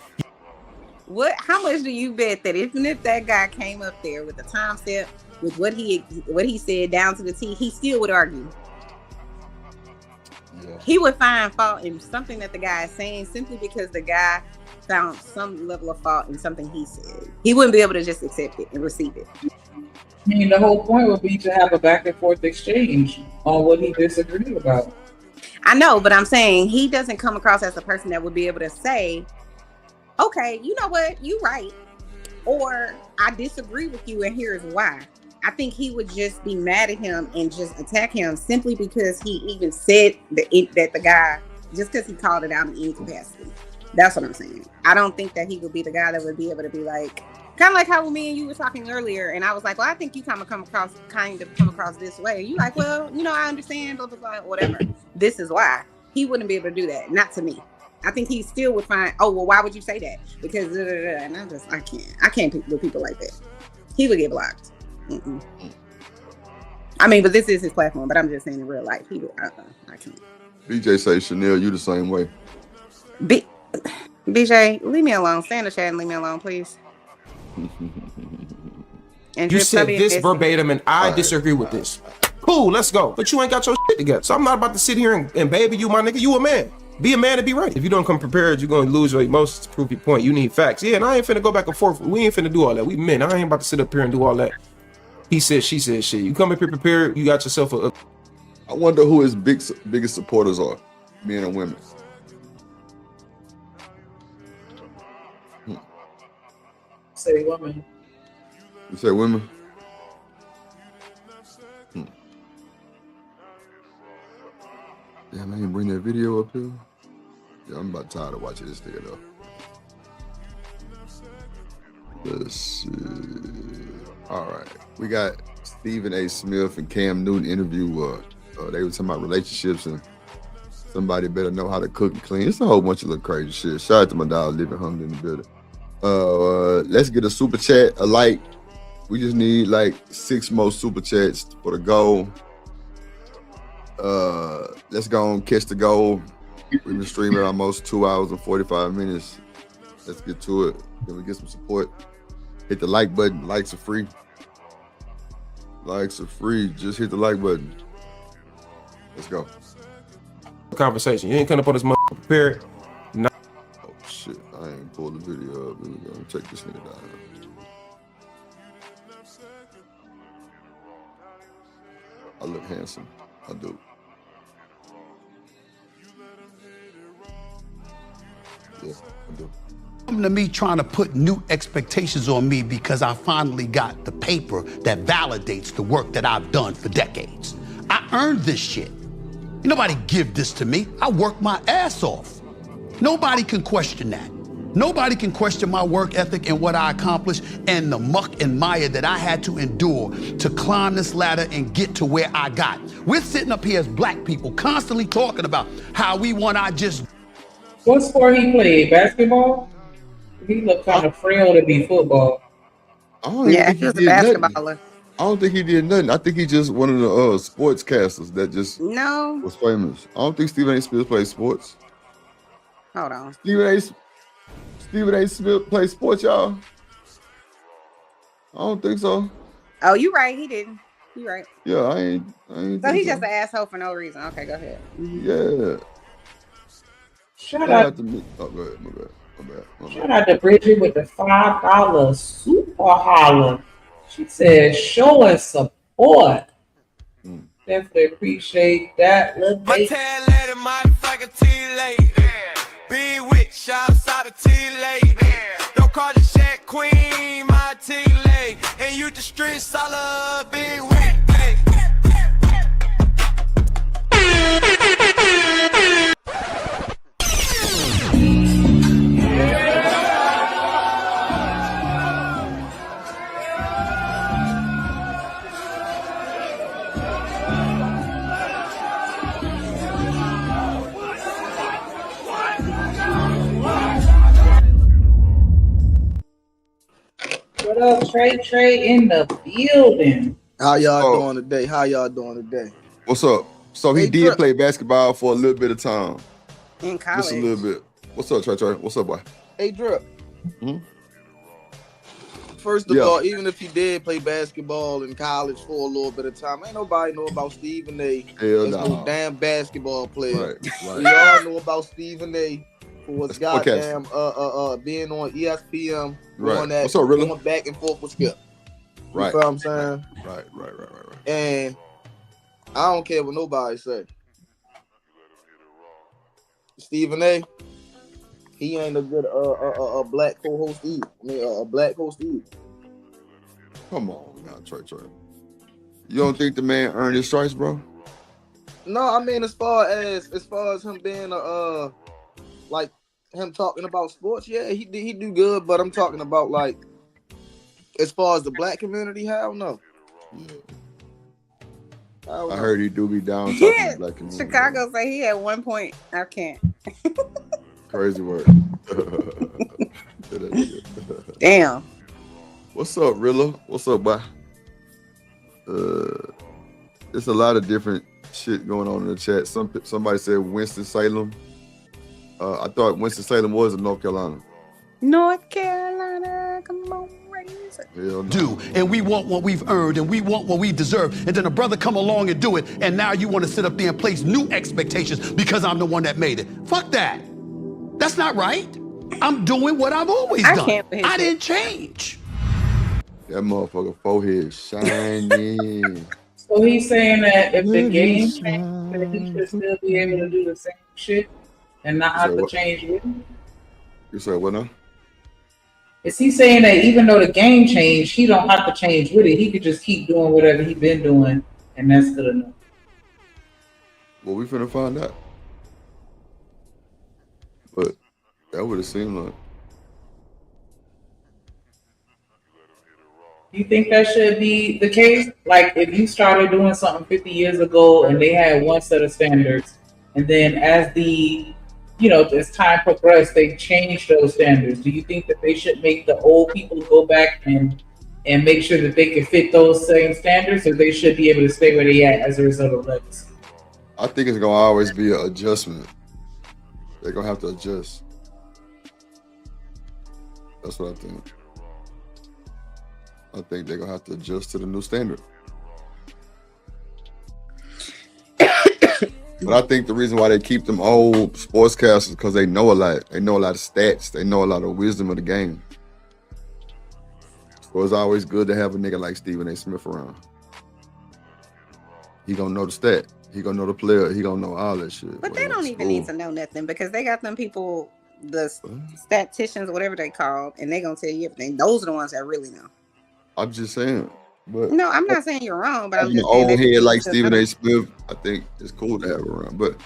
Speaker 21: How much do you bet that even if that guy came up there with the timestamp, with what he said down to the T, he still would argue?
Speaker 1: Yeah.
Speaker 21: He would find fault in something that the guy is saying simply because the guy found some level of fault in something he said. He wouldn't be able to just accept it and receive it.
Speaker 13: I mean, the whole point would be to have a back and forth exchange on what he disagreed about.
Speaker 21: I know, but I'm saying he doesn't come across as a person that would be able to say, okay, you know what, you right, or I disagree with you and here's why. I think he would just be mad at him and just attack him simply because he even said that the guy, just because he called it out in any capacity. That's what I'm saying. I don't think that he would be the guy that would be able to be like, Kind of like how me and you were talking earlier, and I was like, well, I think you come across this way. You like, well, I understand, blah, blah, blah, whatever. This is why. He wouldn't be able to do that. Not to me. I think he still would find, oh, well, why would you say that? Because, and I can't with people like that. He would get blocked. Mm-mm. I mean, but this is his platform, but I'm just saying in real life, he would, I can't.
Speaker 1: BJ say, Chanel, you the same way.
Speaker 21: BJ, leave me alone. Stay in the chat and leave me alone, please.
Speaker 7: And you said this verbatim, and I disagree with this. Cool, let's go. But you ain't got your shit together. So I'm not about to sit here and baby you, my nigga. You a man. Be a man and be ready. If you don't come prepared, you're going to lose your emotions to prove your point. You need facts. Yeah, and I ain't finna go back and forth. We ain't finna do all that. We men. I ain't about to sit up here and do all that. He said, she said shit. You come up here prepared, you got yourself a...
Speaker 1: I wonder who his biggest supporters are, men and women.
Speaker 13: Say women.
Speaker 1: You say women? Damn, I didn't bring that video up here. Yeah, I'm about tired of watching this nigga though. Let's see. All right, we got Stephen A. Smith and Cam Newton interview. They were talking about relationships and somebody better know how to cook and clean. It's a whole bunch of little crazy shit. Shout out to my dog Living Hungry in the building. Let's get a super chat, a like. We just need like 6 more super chats for the goal. Let's go and catch the goal. We've been streaming almost 2 hours and 45 minutes. Let's get to it. Can we get some support? Hit the like button. Likes are free. Likes are free. Just hit the like button. Let's go.
Speaker 7: Conversation. You ain't coming up on this motherfucker prepared. No.
Speaker 1: Oh shit! I ain't pulled the video up. Let me go and check this nigga down. I look handsome. I do. Yeah, I do.
Speaker 4: Come to me trying to put new expectations on me because I finally got the paper that validates the work that I've done for decades. I earned this shit. Nobody give this to me. I worked my ass off. Nobody can question that. Nobody can question my work ethic and what I accomplished and the muck and mire that I had to endure to climb this ladder and get to where I got. We're sitting up here as black people constantly talking about how we want our just...
Speaker 13: What sport he played? Basketball? He looked kind of frail to be football.
Speaker 21: Yeah, he was a basketballer.
Speaker 1: I don't think he did nothing. I think he just one of the sportscasters that just was famous. I don't think Stephen A. Smith plays sports.
Speaker 21: Hold on.
Speaker 1: Stephen A. Smith plays sports, y'all? I don't think so.
Speaker 21: Oh, you right. He didn't. You right.
Speaker 1: Yeah, I ain't.
Speaker 21: So he's just an asshole for no reason. Okay, go ahead.
Speaker 1: Yeah.
Speaker 13: Shout out
Speaker 1: to me. Oh, go ahead. My bad.
Speaker 13: Shout out to Bridget with the $5 super holler. She said, show us support. Definitely appreciate that.
Speaker 11: My tail lady, motherfucker, T-Late. Be with, shouts out to T-Late. Don't call the Shaq Queen, my T-Late. And you the street solid, be with.
Speaker 13: What up, Trey in the building?
Speaker 10: How y'all doing today?
Speaker 1: What's up? So he did play basketball for a little bit of time.
Speaker 21: In college.
Speaker 1: Just a little bit. What's up, Trey? What's up, boy?
Speaker 10: Hey, Drip. First of all, even if he did play basketball in college for a little bit of time, ain't nobody know about Stephen A.
Speaker 1: Hell
Speaker 10: no damn basketball player.
Speaker 1: Right.
Speaker 10: We all know about Stephen A. for his goddamn being on ESPN,
Speaker 1: Right.
Speaker 10: that,
Speaker 1: What's up, Rilla?
Speaker 10: going back and forth with Skip.
Speaker 1: Right.
Speaker 10: You feel what I'm saying?
Speaker 1: Right.
Speaker 10: And I don't care what nobody say. Stephen A. He ain't a good black co-host either. I mean, a black host either.
Speaker 1: Come on now, Trey. You don't think the man earned his stripes, bro?
Speaker 10: No, I mean as far as him being like him talking about sports, yeah, he do good. But I'm talking about like As far as the black community, hell no.
Speaker 1: I heard he do be down talking to the black community.
Speaker 21: Chicago say he at one point. I can't.
Speaker 1: Crazy word.
Speaker 21: Damn.
Speaker 1: What's up, Rilla? What's up, boy? There's a lot of different shit going on in the chat. Somebody said Winston-Salem. I thought Winston-Salem was in North Carolina.
Speaker 21: North Carolina, come on, raise it.
Speaker 1: Hell no.
Speaker 4: Do, and we want what we've earned, and we want what we deserve, and then a brother come along and do it, and now you want to sit up there and place new expectations because I'm the one that made it. Fuck that. That's not right. I'm doing what I've always done. I didn't change.
Speaker 1: That motherfucker forehead shining.
Speaker 13: So he's saying that if the game changes, that he should still be able to do the same shit and not have to change with it?
Speaker 1: You said what now?
Speaker 13: Is he saying that even though the game changed, he don't have to change with it? He could just keep doing whatever he been doing, and that's good enough.
Speaker 1: Well, we finna find out. But that would have seemed like.
Speaker 13: Do you think that should be the case? Like, if you started doing something 50 years ago and they had one set of standards, and then as as time progressed, they changed those standards. Do you think that they should make the old people go back and make sure that they can fit those same standards, or they should be able to stay where they at as a result of legacy?
Speaker 1: I think it's gonna always be an adjustment. They're gonna have to adjust. That's what I think. I think they're gonna have to adjust to the new standard. But I think the reason why they keep them old sportscasters is because they know a lot. They know a lot of stats. They know a lot of wisdom of the game. So it's always good to have a nigga like Stephen A. Smith around. He gonna know the stat. He gonna know the player. He gonna know all that shit.
Speaker 21: But they don't even need to know nothing because they got them people, the statisticians, whatever they call, and they gonna tell you everything. Those are the ones that really know.
Speaker 1: I'm just saying. But
Speaker 21: No, I'm not saying you're wrong, but I'm
Speaker 1: having
Speaker 21: just
Speaker 1: an
Speaker 21: saying
Speaker 1: old
Speaker 21: they
Speaker 1: head like
Speaker 21: need to
Speaker 1: Stephen
Speaker 21: know.
Speaker 1: A. Smith, I think it's cool to have around. But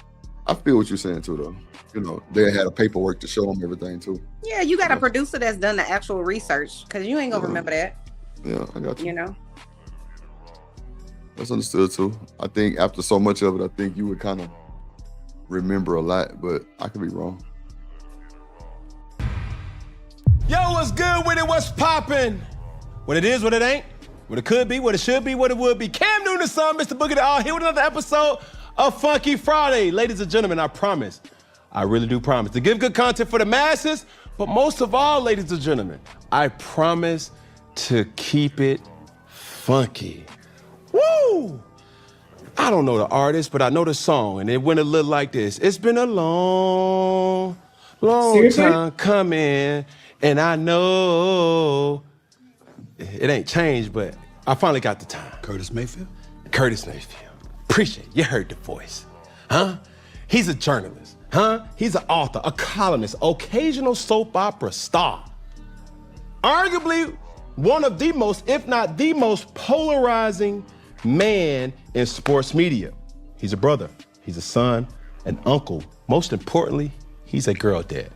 Speaker 1: I feel what you're saying too, though. You know, they had a paperwork to show them everything too.
Speaker 21: Yeah, you got a producer that's done the actual research because you ain't gonna remember that.
Speaker 1: Yeah, I got you.
Speaker 21: You know.
Speaker 1: That's understood too. I think after so much of it, I think you would kind of remember a lot, but I could be wrong.
Speaker 2: Yo, what's good with it? What's poppin'? What it is, what it ain't, what it could be, what it should be, what it would be. Cam Newton, son, Mr. Boogie the All here with another episode of Funky Friday. Ladies and gentlemen, I promise, I really do promise to give good content for the masses, but most of all, ladies and gentlemen, I promise to keep it funky. Woo! I don't know the artist, but I know the song, and it went a little like this. It's been a long time coming, and I know it ain't changed, but I finally got the time.
Speaker 4: Curtis Mayfield?
Speaker 2: Curtis Mayfield. Appreciate it. You heard the voice. Huh? He's a journalist. Huh? He's an author, a columnist, occasional soap opera star. Arguably one of the most, if not the most polarizing man in sports media. He's a brother. He's a son, an uncle. Most importantly, he's a girl dad.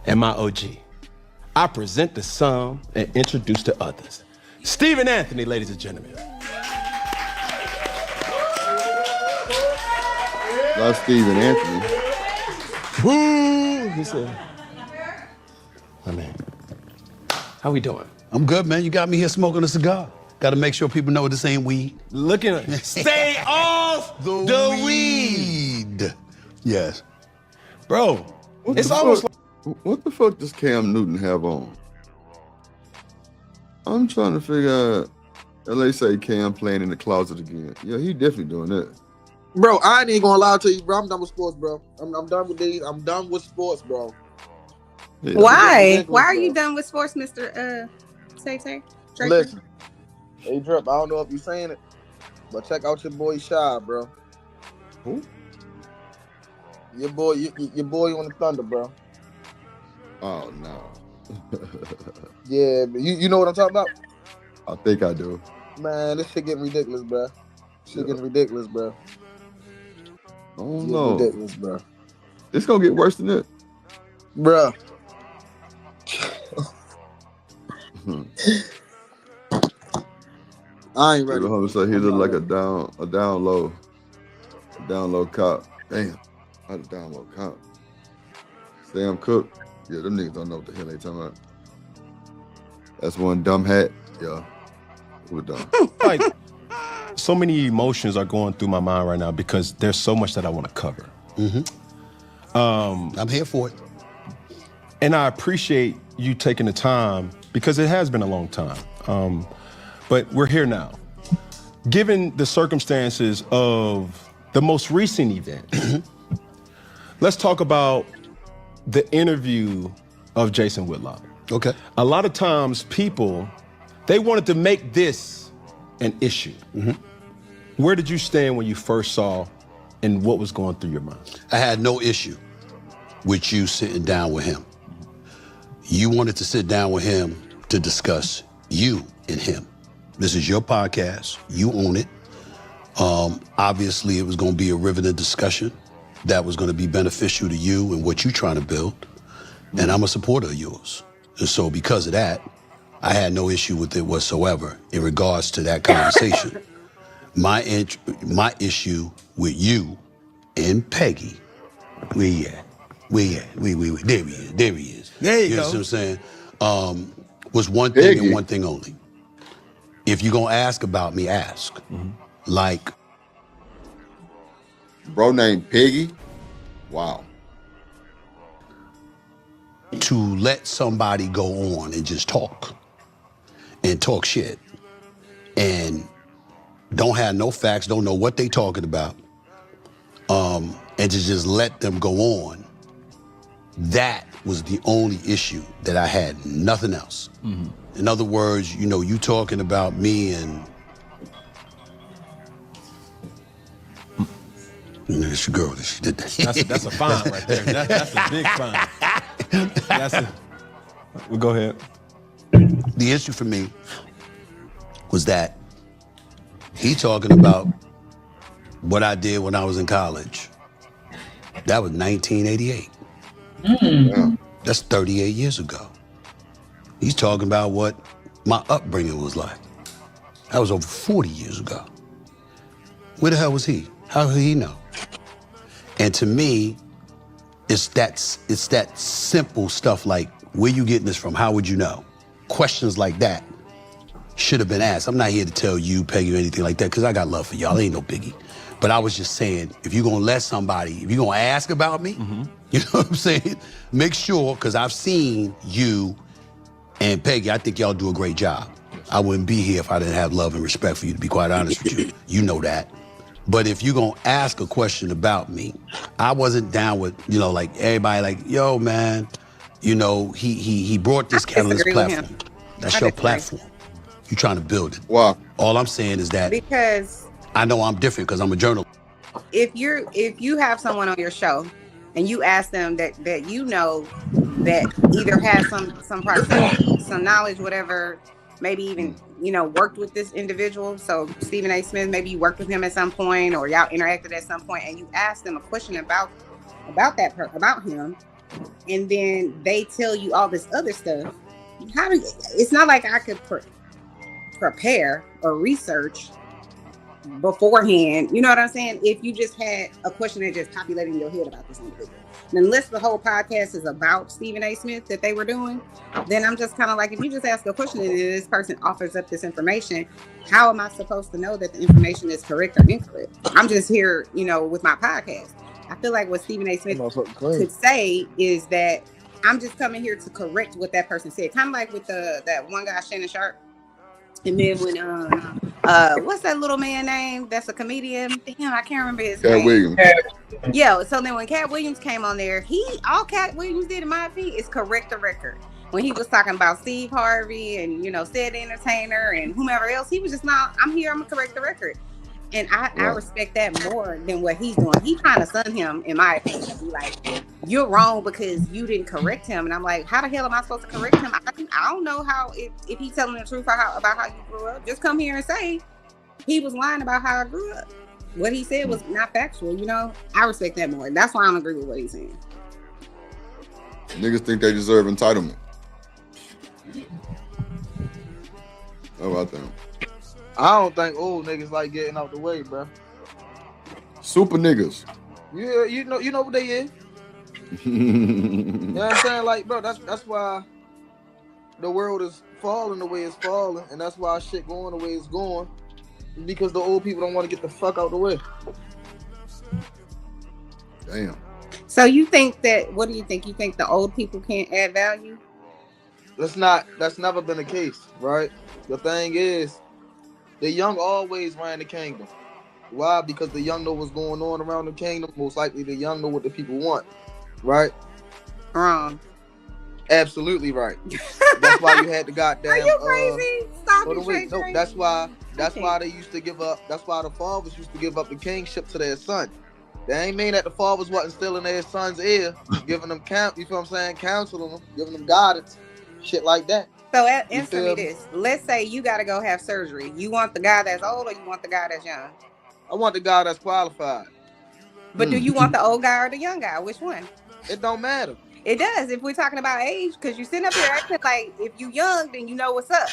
Speaker 2: And my OG. I present to some and introduce to others. Stephen Anthony, ladies and gentlemen.
Speaker 1: Not Stephen Anthony.
Speaker 2: Woo! He said, my man, how we doing?
Speaker 4: I'm good, man. You got me here smoking a cigar. Got to make sure people know this ain't weed.
Speaker 2: Looking at stay off the weed.
Speaker 4: Yes.
Speaker 2: Bro,
Speaker 1: It's almost like, what the fuck does Cam Newton have on? I'm trying to figure out. LA say Cam playing in the closet again. Yeah, he definitely doing that.
Speaker 10: Bro, I ain't even gonna lie to you, bro. I'm done with sports, bro. I'm done with these. I'm done with sports, bro.
Speaker 1: Yeah.
Speaker 21: Why? Why are you done with sports, Mr. Tay?
Speaker 10: Listen, hey Drip, I don't know if you're saying it, but check out your boy Shy, bro.
Speaker 1: Who?
Speaker 10: Your boy on the Thunder, bro.
Speaker 1: Oh no.
Speaker 10: Yeah, but you know what I'm talking about?
Speaker 1: I think I do.
Speaker 10: Man, this shit getting ridiculous, bro. Getting ridiculous, bro.
Speaker 1: I don't know.
Speaker 10: Ridiculous, bro.
Speaker 1: It's gonna get worse than that.
Speaker 10: Bro. I ain't ready.
Speaker 1: Homie said he looked like a down low cop. Damn, not a down low cop. Sam Cooke. Yeah, them niggas don't know what the hell they talking about. That's one dumb hat. Yeah, we're dumb.
Speaker 2: Like, so many emotions are going through my mind right now because there's so much that I want to cover.
Speaker 4: I'm here for it.
Speaker 2: And I appreciate you taking the time because it has been a long time. But we're here now. Given the circumstances of the most recent event, let's talk about the interview of Jason Whitlock.
Speaker 4: Okay.
Speaker 2: A lot of times people, they wanted to make this an issue. Where did you stand when you first saw and what was going through your mind?
Speaker 4: I had no issue with you sitting down with him. You wanted to sit down with him to discuss you and him. This is your podcast. You own it. Obviously, it was going to be a riveting discussion that was going to be beneficial to you and what you're trying to build. And I'm a supporter of yours. And so because of that, I had no issue with it whatsoever in regards to that conversation. My issue with you and Peggy, where you at? There he is. There he is.
Speaker 2: There you
Speaker 4: know
Speaker 2: go.
Speaker 4: what I'm saying? Was one thing and one thing only. If you're gonna ask about me, ask. Like,
Speaker 1: bro named Peggy? Wow.
Speaker 4: To let somebody go on and just talk shit and don't have no facts, don't know what they talking about, and to just let them go on, that was the only issue that I had, nothing else. In other words, you know, you talking about me and it's your girl that she did that.
Speaker 2: That's a fine right there. That's a big fine. Well, go ahead.
Speaker 4: The issue for me was that he talking about what I did when I was in college. That was 1988. Yeah. That's 38 years ago. He's talking about what my upbringing was like. That was over 40 years ago. Where the hell was he? How did he know? And to me, it's that simple stuff like, where you getting this from? How would you know? Questions like that should have been asked. I'm not here to tell you, Peggy, or anything like that, because I got love for y'all. Ain't no biggie. But I was just saying, if you're gonna let somebody, if you're gonna ask about me, you know what I'm saying? Make sure, because I've seen you and Peggy, I think y'all do a great job. I wouldn't be here if I didn't have love and respect for you, to be quite honest with you. You know that. But if you're gonna ask a question about me, I wasn't down with, you know, like everybody like, yo, man, you know, he brought this cat on his platform. That's your platform. You're trying to build it.
Speaker 1: Wow.
Speaker 4: All I'm saying is that
Speaker 21: Because
Speaker 4: I know I'm different because I'm a journalist.
Speaker 21: if you have someone on your show and you ask them that you know that either has some proximity, some knowledge, whatever, maybe even, you know, worked with this individual. So Stephen A. Smith, maybe you worked with him at some point or y'all interacted at some point, and you ask them a question about him, and then they tell you all this other stuff. It's not like I could prepare or research beforehand. You know what I'm saying? If you just had a question that just populated in your head about this individual. And unless the whole podcast is about Stephen A. Smith that they were doing, then I'm just kind of like, if you just ask a question and this person offers up this information, how am I supposed to know that the information is correct or incorrect? I'm just here, you know, with my podcast. I feel like what Stephen A. Smith could say is that I'm just coming here to correct what that person said. Kind of like with that one guy, Shannon Sharp. And then when what's that little man name that's a comedian? Damn, I can't remember his name.
Speaker 1: Cat Williams.
Speaker 21: Yeah, so then when Cat Williams came on there, all Cat Williams did in my opinion is correct the record. When he was talking about Steve Harvey and, you know, Said Entertainer and whomever else, he was just not, I'm here, I'm gonna correct the record. And I respect that more than what he's doing. He trying to sun him, in my opinion, to be like, you're wrong because you didn't correct him. And I'm like, how the hell am I supposed to correct him? I don't know how, if he's telling the truth about how you grew up. Just come here and say he was lying about how I grew up. What he said was not factual, you know? I respect that more. That's why I don't agree with what he's saying.
Speaker 1: Niggas think they deserve entitlement. Oh, I think.
Speaker 10: I don't think old niggas like getting out the way, bro.
Speaker 1: Super niggas.
Speaker 10: Yeah, you know what they is. You know what I'm saying? Like, bro, that's why the world is falling the way it's falling, and that's why shit going the way it's going. Because the old people don't want to get the fuck out the way.
Speaker 1: Damn.
Speaker 21: So you think that? What do you think? You think the old people can't add value?
Speaker 10: That's never been the case, right? The thing is, the young always ran the kingdom. Why? Because the young know what's going on around the kingdom. Most likely, the young know what the people want, right?
Speaker 21: Wrong.
Speaker 10: Absolutely right. That's why you had the goddamn.
Speaker 21: Are you crazy? Stop it, Trey.
Speaker 10: No, that's why they used to give up. That's why the fathers used to give up the kingship to their son. That ain't mean that the fathers wasn't still in their son's ear, giving them you feel what I'm saying, counseling them, giving them guidance, shit like that.
Speaker 21: So answer me this. Let's say you got to go have surgery. You want the guy that's old or you want the guy that's young?
Speaker 10: I want the guy that's qualified.
Speaker 21: But do you want the old guy or the young guy? Which one?
Speaker 10: It don't matter.
Speaker 21: It does if we're talking about age, because you're sitting up here acting like if you young, then you know what's up.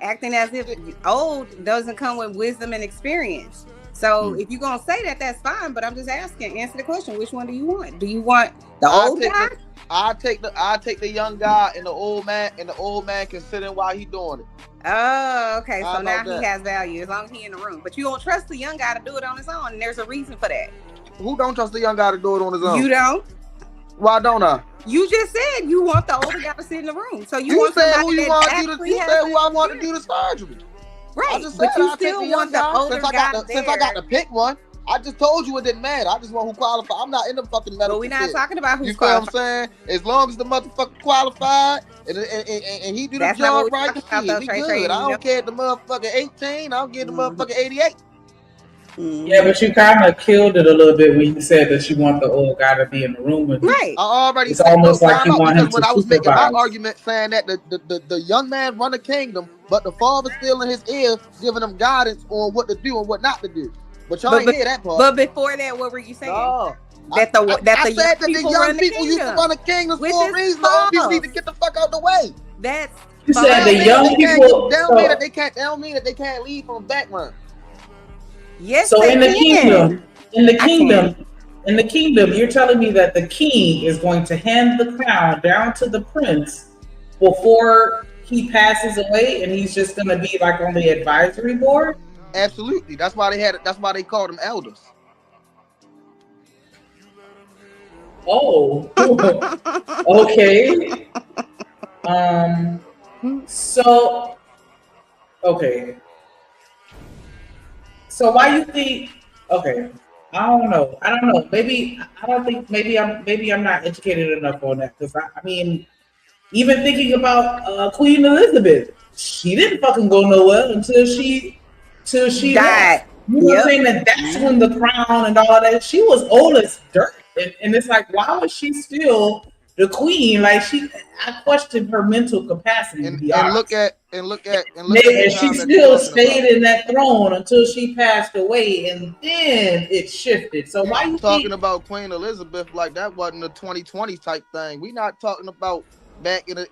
Speaker 21: Acting as if old doesn't come with wisdom and experience. So if you're gonna say that, that's fine. But I'm just asking. Answer the question. Which one do you want? Do you want the old guy?
Speaker 10: I take the young guy and the old man, can sit in while he doing it.
Speaker 21: Oh, okay. So now
Speaker 10: that?
Speaker 21: he has value as long as he in the room. But you don't trust the young guy to do it on his own, and there's a reason for that.
Speaker 10: Who don't trust the young guy to do it on his own?
Speaker 21: You don't.
Speaker 10: Why don't I?
Speaker 21: You just said you want the older guy to sit in the room. So
Speaker 10: you
Speaker 21: want
Speaker 10: said
Speaker 21: somebody
Speaker 10: who you
Speaker 21: that
Speaker 10: want
Speaker 21: actually
Speaker 10: you said who I want to do the surgery.
Speaker 21: Right,
Speaker 10: I just
Speaker 21: but
Speaker 10: said
Speaker 21: you
Speaker 10: I'll take
Speaker 21: still
Speaker 10: the
Speaker 21: want
Speaker 10: young
Speaker 21: the
Speaker 10: guy.
Speaker 21: older
Speaker 10: Since I got to pick one, I just told you it didn't matter. I just want who qualified. I'm not in the fucking medical.
Speaker 21: But we're not
Speaker 10: shit.
Speaker 21: talking about who's
Speaker 10: You feel what I'm
Speaker 21: qualified.
Speaker 10: saying? As long as the motherfucker qualified and he do the
Speaker 21: That's not
Speaker 10: job
Speaker 21: what we're
Speaker 10: right,
Speaker 21: talking about,
Speaker 10: shit,
Speaker 21: though,
Speaker 10: we
Speaker 21: Trey,
Speaker 10: good.
Speaker 21: Trey,
Speaker 10: I
Speaker 21: you
Speaker 10: don't care if the motherfucker 18. I don't care if the motherfucker 88.
Speaker 13: Yeah, but you kind of killed it a little bit when you said that you want the old guy to be in the room. And
Speaker 21: right.
Speaker 10: I already
Speaker 13: it's
Speaker 10: said
Speaker 13: almost
Speaker 10: no,
Speaker 13: like you want him
Speaker 10: because when
Speaker 13: to
Speaker 10: I was making my
Speaker 13: supervise.
Speaker 10: argument saying that the young man run the kingdom, but the father still in his ear giving him guidance on what to do and what not to do. But y'all ain't hear that part.
Speaker 21: But before that, what were you saying?
Speaker 10: No.
Speaker 21: That the young
Speaker 10: said that the
Speaker 21: people
Speaker 10: young
Speaker 21: run the
Speaker 10: people used to
Speaker 21: kingdom.
Speaker 10: run the kingdoms
Speaker 21: Which
Speaker 10: for a
Speaker 21: is
Speaker 10: reason. The old people
Speaker 21: false.
Speaker 10: need to get the fuck out the way.
Speaker 21: That's
Speaker 13: You said the young people.
Speaker 10: They don't mean that they can't. They don't mean that they can't leave from the background.
Speaker 21: Yes.
Speaker 13: So in the
Speaker 21: can.
Speaker 13: kingdom, you're telling me that the king is going to hand the crown down to the prince before he passes away, and he's just going to be like on the advisory board?
Speaker 10: Absolutely. That's why they had it. That's why they called them elders.
Speaker 13: Oh, okay. So, okay. So why you think? Okay, I don't know. Maybe I don't think. Maybe I'm not educated enough on that, because I mean, even thinking about Queen Elizabeth, she didn't fucking go nowhere until she
Speaker 21: died.
Speaker 13: left. You know what I'm saying? That's when the crown and all that. She was old as dirt, and it's like, why was she still the queen? Like I questioned her mental capacity. And
Speaker 10: look at
Speaker 13: and she still stayed in that throne until she passed away, and then it shifted. So why you
Speaker 10: talking about Queen Elizabeth like that wasn't a 2020 type thing? We not talking about back in the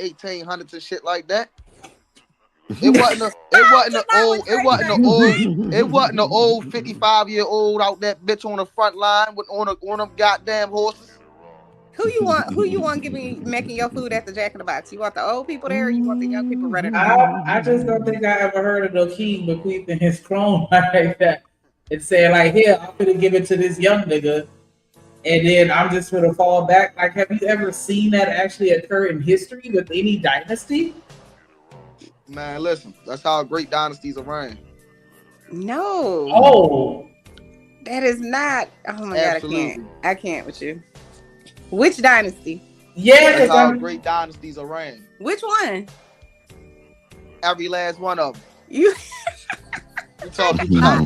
Speaker 10: 1800s and shit like that. It wasn't an old 55-year-old out that bitch on the front line with on them goddamn horses.
Speaker 21: Who you want making your food at the Jack in the Box? You want the old people there, or you want the young people running?
Speaker 13: I just don't think I ever heard of no king bequeathing his throne like that and saying like, here, I'm gonna give it to this young nigga, and then I'm just gonna fall back. Like, have you ever seen that actually occur in history with any dynasty?
Speaker 10: Man, listen, that's how great dynasties are ran.
Speaker 21: No.
Speaker 13: Oh.
Speaker 21: That is not. Oh my
Speaker 10: Absolutely.
Speaker 21: God, I can't with you. Which dynasty?
Speaker 13: Yeah,
Speaker 10: that's how great dynasties are ran.
Speaker 21: Which one?
Speaker 10: Every last one of them.
Speaker 21: You
Speaker 10: talking about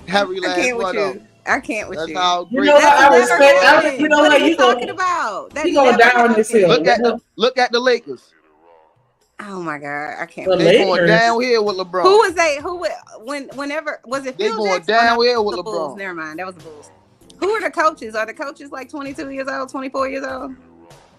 Speaker 10: every
Speaker 21: I
Speaker 10: last
Speaker 21: can't with
Speaker 10: one
Speaker 21: you.
Speaker 10: of them.
Speaker 21: I can't with
Speaker 10: That's
Speaker 21: you.
Speaker 10: how great.
Speaker 13: I respect. You know
Speaker 21: what
Speaker 13: what
Speaker 21: are
Speaker 13: you
Speaker 21: you talking about? That
Speaker 13: you going down this hill.
Speaker 10: Look at the Lakers.
Speaker 21: Oh my God, I can't.
Speaker 10: They going downhill with LeBron.
Speaker 21: Who was they? Whenever was it?
Speaker 10: They
Speaker 21: Phil
Speaker 10: going
Speaker 21: Jackson?
Speaker 10: downhill with
Speaker 21: The Bulls.
Speaker 10: LeBron.
Speaker 21: Never mind, that was the Bulls. Who are the coaches? Are the coaches like 22 years old, 24 years old?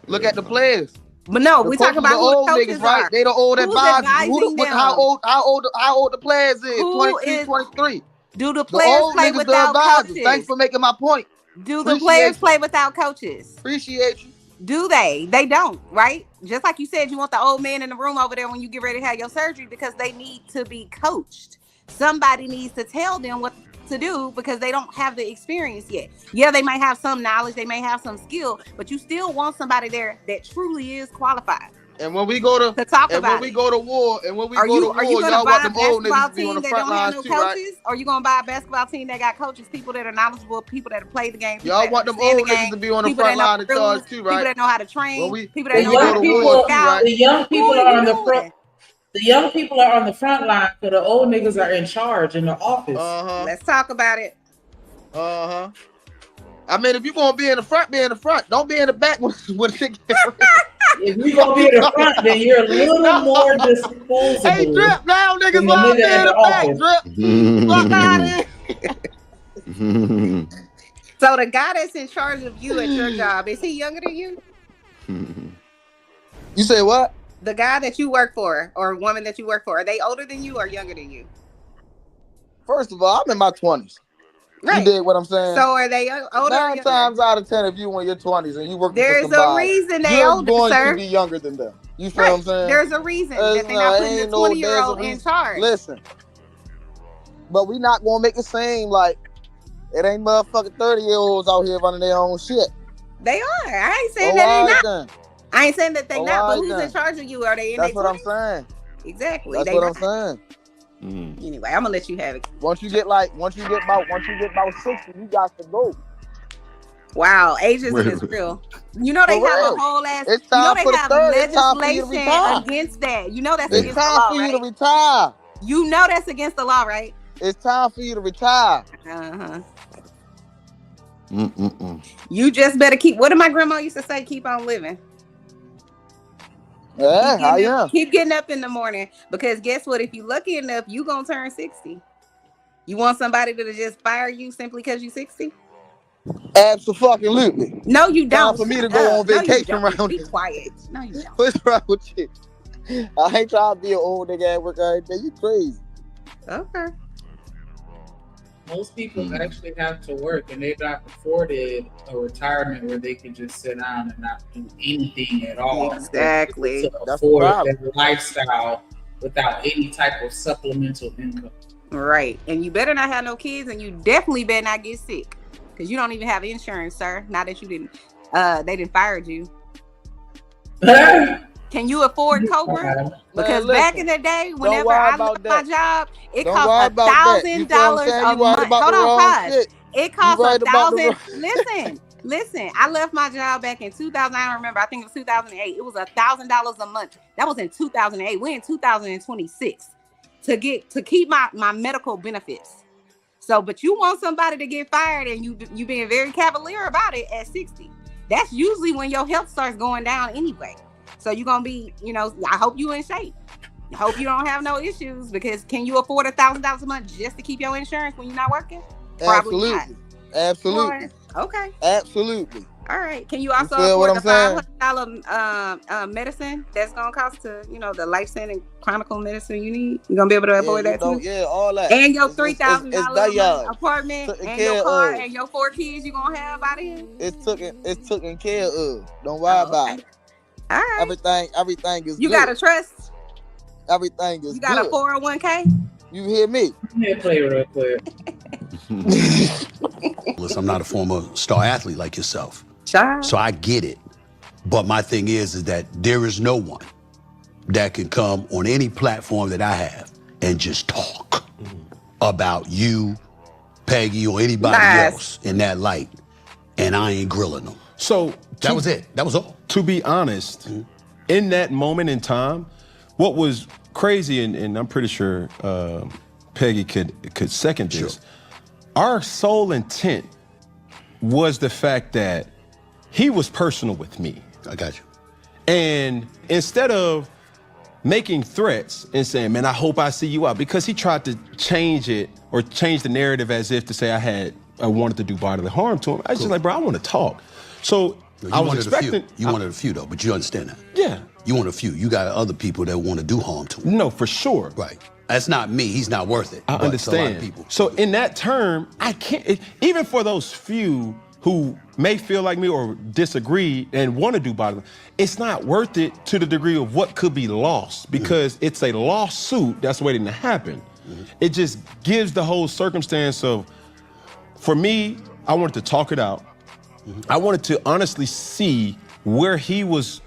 Speaker 10: Look at the players.
Speaker 21: But no,
Speaker 10: The
Speaker 21: we talking
Speaker 10: coaches
Speaker 21: about
Speaker 10: are
Speaker 21: who
Speaker 10: old
Speaker 21: the coaches
Speaker 10: niggas, right?
Speaker 21: are.
Speaker 10: They the old
Speaker 21: Who's
Speaker 10: advisors.
Speaker 21: advising them?
Speaker 10: How old the players is?
Speaker 21: Who
Speaker 10: 22,
Speaker 21: is-
Speaker 10: 23.
Speaker 21: Do the
Speaker 10: The
Speaker 21: players
Speaker 10: old
Speaker 21: play
Speaker 10: niggas, the
Speaker 21: without
Speaker 10: advisors.
Speaker 21: coaches?
Speaker 10: Thanks for making my point.
Speaker 21: Do the
Speaker 10: Appreciate
Speaker 21: players
Speaker 10: you.
Speaker 21: play without coaches?
Speaker 10: Appreciate you.
Speaker 21: Do they? They don't, right? Just like you said, you want the old man in the room over there when you get ready to have your surgery because they need to be coached. Somebody needs to tell them what to do because they don't have the experience yet. Yeah, they might have some knowledge, they may have some skill, but you still want somebody there that truly is qualified.
Speaker 10: And when we go to
Speaker 21: talk
Speaker 10: and
Speaker 21: about
Speaker 10: when we go to war, and when we
Speaker 21: Are
Speaker 10: go
Speaker 21: you
Speaker 10: to war,
Speaker 21: gonna
Speaker 10: y'all
Speaker 21: buy
Speaker 10: want
Speaker 21: a
Speaker 10: them old
Speaker 21: basketball
Speaker 10: niggas to be on
Speaker 21: team
Speaker 10: the
Speaker 21: that
Speaker 10: front
Speaker 21: don't have
Speaker 10: lines
Speaker 21: no
Speaker 10: too, right?
Speaker 21: coaches? Or you gonna buy a basketball team that got coaches, people that are knowledgeable, people that play the game?
Speaker 10: Y'all want them old niggas to be on the front line in charge too, right?
Speaker 21: People that know how to train.
Speaker 10: When we-
Speaker 21: people
Speaker 10: when
Speaker 21: that
Speaker 10: we
Speaker 21: know
Speaker 10: go
Speaker 21: how
Speaker 10: to
Speaker 21: to
Speaker 10: war too,
Speaker 21: scout.
Speaker 10: right?
Speaker 13: The young people
Speaker 21: Who
Speaker 13: are
Speaker 21: you
Speaker 13: on the
Speaker 21: doing?
Speaker 13: front. The young people are on the front line, so the old niggas are in charge in the office.
Speaker 21: Let's talk about it.
Speaker 10: I mean, if you gonna be in the front, be in the front. Don't be in the back when shit get
Speaker 13: If you gonna be in the front, then you're a little more disposable.
Speaker 10: Hey, Drip, now niggas
Speaker 13: than the
Speaker 10: want to be
Speaker 13: nigga
Speaker 10: in
Speaker 13: in
Speaker 10: the
Speaker 13: the
Speaker 10: back,
Speaker 13: office.
Speaker 10: Drip. Fuck out of here.
Speaker 21: So the guy that's in charge of you at your job, is he younger than you?
Speaker 10: You say what?
Speaker 21: The guy that you work for or woman that you work for, are they older than you or younger than you?
Speaker 10: First of all, I'm in my 20s.
Speaker 21: Right.
Speaker 10: You dig what I'm saying?
Speaker 21: So are they older or
Speaker 10: 9
Speaker 21: younger?
Speaker 10: times out of 10, if you in your 20s and you work
Speaker 21: There's
Speaker 10: for
Speaker 21: a
Speaker 10: somebody,
Speaker 21: reason they
Speaker 10: you're
Speaker 21: older,
Speaker 10: going
Speaker 21: sir.
Speaker 10: to be younger than them. You feel what I'm saying?
Speaker 21: There's a reason that they're not putting the
Speaker 10: there's
Speaker 21: 20-year-old
Speaker 10: a
Speaker 21: in
Speaker 10: reason.
Speaker 21: charge.
Speaker 10: Listen, but we not gonna make it seem like it ain't motherfucking 30-year-olds out here running their own shit.
Speaker 21: They are. I ain't saying
Speaker 10: Oh,
Speaker 21: that
Speaker 10: alright
Speaker 21: they not.
Speaker 10: then.
Speaker 21: I ain't saying that they
Speaker 10: Oh,
Speaker 21: not, but
Speaker 10: alright
Speaker 21: who's
Speaker 10: then.
Speaker 21: in charge of you? Are they in
Speaker 10: That's
Speaker 21: their
Speaker 10: what I'm
Speaker 21: 20s?
Speaker 10: saying.
Speaker 21: Exactly.
Speaker 10: That's
Speaker 21: They
Speaker 10: what I'm
Speaker 21: not.
Speaker 10: saying.
Speaker 21: Anyway, I'm gonna let you have it.
Speaker 10: Once you get about 60, you got to go.
Speaker 21: Wow, ageism is real. You know they
Speaker 10: For
Speaker 21: have
Speaker 10: real.
Speaker 21: a whole ass.
Speaker 10: It's
Speaker 21: You know
Speaker 10: time
Speaker 21: they
Speaker 10: for the
Speaker 21: have
Speaker 10: third. It's time for you to
Speaker 21: legislation
Speaker 10: retire.
Speaker 21: against that. You know that's
Speaker 10: It's
Speaker 21: against the
Speaker 10: time
Speaker 21: law,
Speaker 10: for you to
Speaker 21: right?
Speaker 10: retire.
Speaker 21: You know that's against the law, right?
Speaker 10: It's time for you to retire.
Speaker 21: Uh huh. You just better keep. What did my grandma used to say? Keep on living.
Speaker 10: Yeah, I am.
Speaker 21: Keep getting up in the morning because guess what? If you lucky enough, you gonna turn 60. You want somebody to just fire you simply because you're 60?
Speaker 10: Absolutely.
Speaker 21: No, you don't.
Speaker 10: Time for me to
Speaker 21: Shut
Speaker 10: go
Speaker 21: up.
Speaker 10: on
Speaker 21: No, you
Speaker 10: vacation
Speaker 21: don't.
Speaker 10: around
Speaker 21: Be
Speaker 10: here.
Speaker 21: quiet. No, you don't.
Speaker 10: What's wrong with you? I ain't trying to be an old nigga at work out there. You crazy.
Speaker 21: Okay.
Speaker 13: Most people actually have to work, and they've not afforded a retirement where they can just sit down and not do anything at all.
Speaker 21: Exactly.
Speaker 13: To
Speaker 21: That's the
Speaker 13: afford
Speaker 21: problem.
Speaker 13: that lifestyle without any type of supplemental income.
Speaker 21: Right. And you better not have no kids, and you definitely better not get sick. Because you don't even have insurance, sir. Now that you didn't they didn't fire you. Can you afford Cobra? Because
Speaker 10: Man,
Speaker 21: back
Speaker 10: listen,
Speaker 21: in the day,
Speaker 10: don't
Speaker 21: whenever
Speaker 10: worry
Speaker 21: I
Speaker 10: about
Speaker 21: left my job, it
Speaker 10: Don't
Speaker 21: cost
Speaker 10: worry about that. You feel what I'm
Speaker 21: $1,000
Speaker 10: saying?
Speaker 21: a
Speaker 10: You worried
Speaker 21: month.
Speaker 10: about
Speaker 21: Hold
Speaker 10: the
Speaker 21: on,
Speaker 10: wrong
Speaker 21: pause.
Speaker 10: shit.
Speaker 21: It cost
Speaker 10: worried about the
Speaker 21: $1,000. Listen. I left my job back in 2000. I don't remember. I think it was 2008. It was $1,000 a month. That was in 2008. We're in 2026 to keep my medical benefits. So, but you want somebody to get fired, and you being very cavalier about it at 60. That's usually when your health starts going down anyway. So you're gonna be, I hope you in shape. I hope you don't have no issues because can you afford $1,000 a month just to keep your insurance when you're not working? Probably not.
Speaker 10: Absolutely.
Speaker 21: Okay.
Speaker 10: Absolutely.
Speaker 21: All right. Can you also
Speaker 10: feel what
Speaker 21: afford the
Speaker 10: I'm saying?
Speaker 21: $500 medicine that's gonna cost the life-saving chronicle medicine you need? You're gonna be able to afford that too?
Speaker 10: Yeah, all that.
Speaker 21: And your
Speaker 10: It's
Speaker 21: $3,000 apartment
Speaker 10: taken
Speaker 21: and your
Speaker 10: care
Speaker 21: car
Speaker 10: of.
Speaker 21: and your 4 kids you gonna have out here?
Speaker 10: It's taken care of. Don't worry about it.
Speaker 21: All right.
Speaker 10: Everything is
Speaker 21: You
Speaker 10: good.
Speaker 21: got a trust?
Speaker 10: Everything is
Speaker 21: You got
Speaker 10: good.
Speaker 21: a 401k?
Speaker 10: You hear me?
Speaker 13: Let me play real quick.
Speaker 4: Listen, I'm not a former star athlete like yourself.
Speaker 21: Sure.
Speaker 4: So I get it. But my thing is that there is no one that can come on any platform that I have and just talk about you, Peggy, or anybody else in that light. And I ain't grilling them.
Speaker 2: So
Speaker 4: that was it. That was all.
Speaker 2: To be honest, in that moment in time, what was crazy, and I'm pretty sure Peggy could second this. Our sole intent was the fact that he was personal with me.
Speaker 4: I got you.
Speaker 2: And instead of making threats and saying, man, I hope I see you out, because he tried to change it or change the narrative as if to say I wanted to do bodily harm to him. I was just like, bro, I want to talk. So
Speaker 4: No,
Speaker 2: I was
Speaker 4: wanted
Speaker 2: expecting.
Speaker 4: A few. You wanted a few though, but you understand that.
Speaker 2: Yeah.
Speaker 4: You want a few. You got other people that want to do harm to him.
Speaker 2: No, for sure.
Speaker 4: Right. That's not me. He's not worth it.
Speaker 2: I
Speaker 4: but it's a lot of
Speaker 2: understand.
Speaker 4: people.
Speaker 2: So in that term, I can't. Even for those few who may feel like me or disagree and want to do bottom, it's not worth it to the degree of what could be lost because it's a lawsuit that's waiting to happen. It just gives the whole circumstance of, for me, I wanted to talk it out. I wanted to honestly see where he was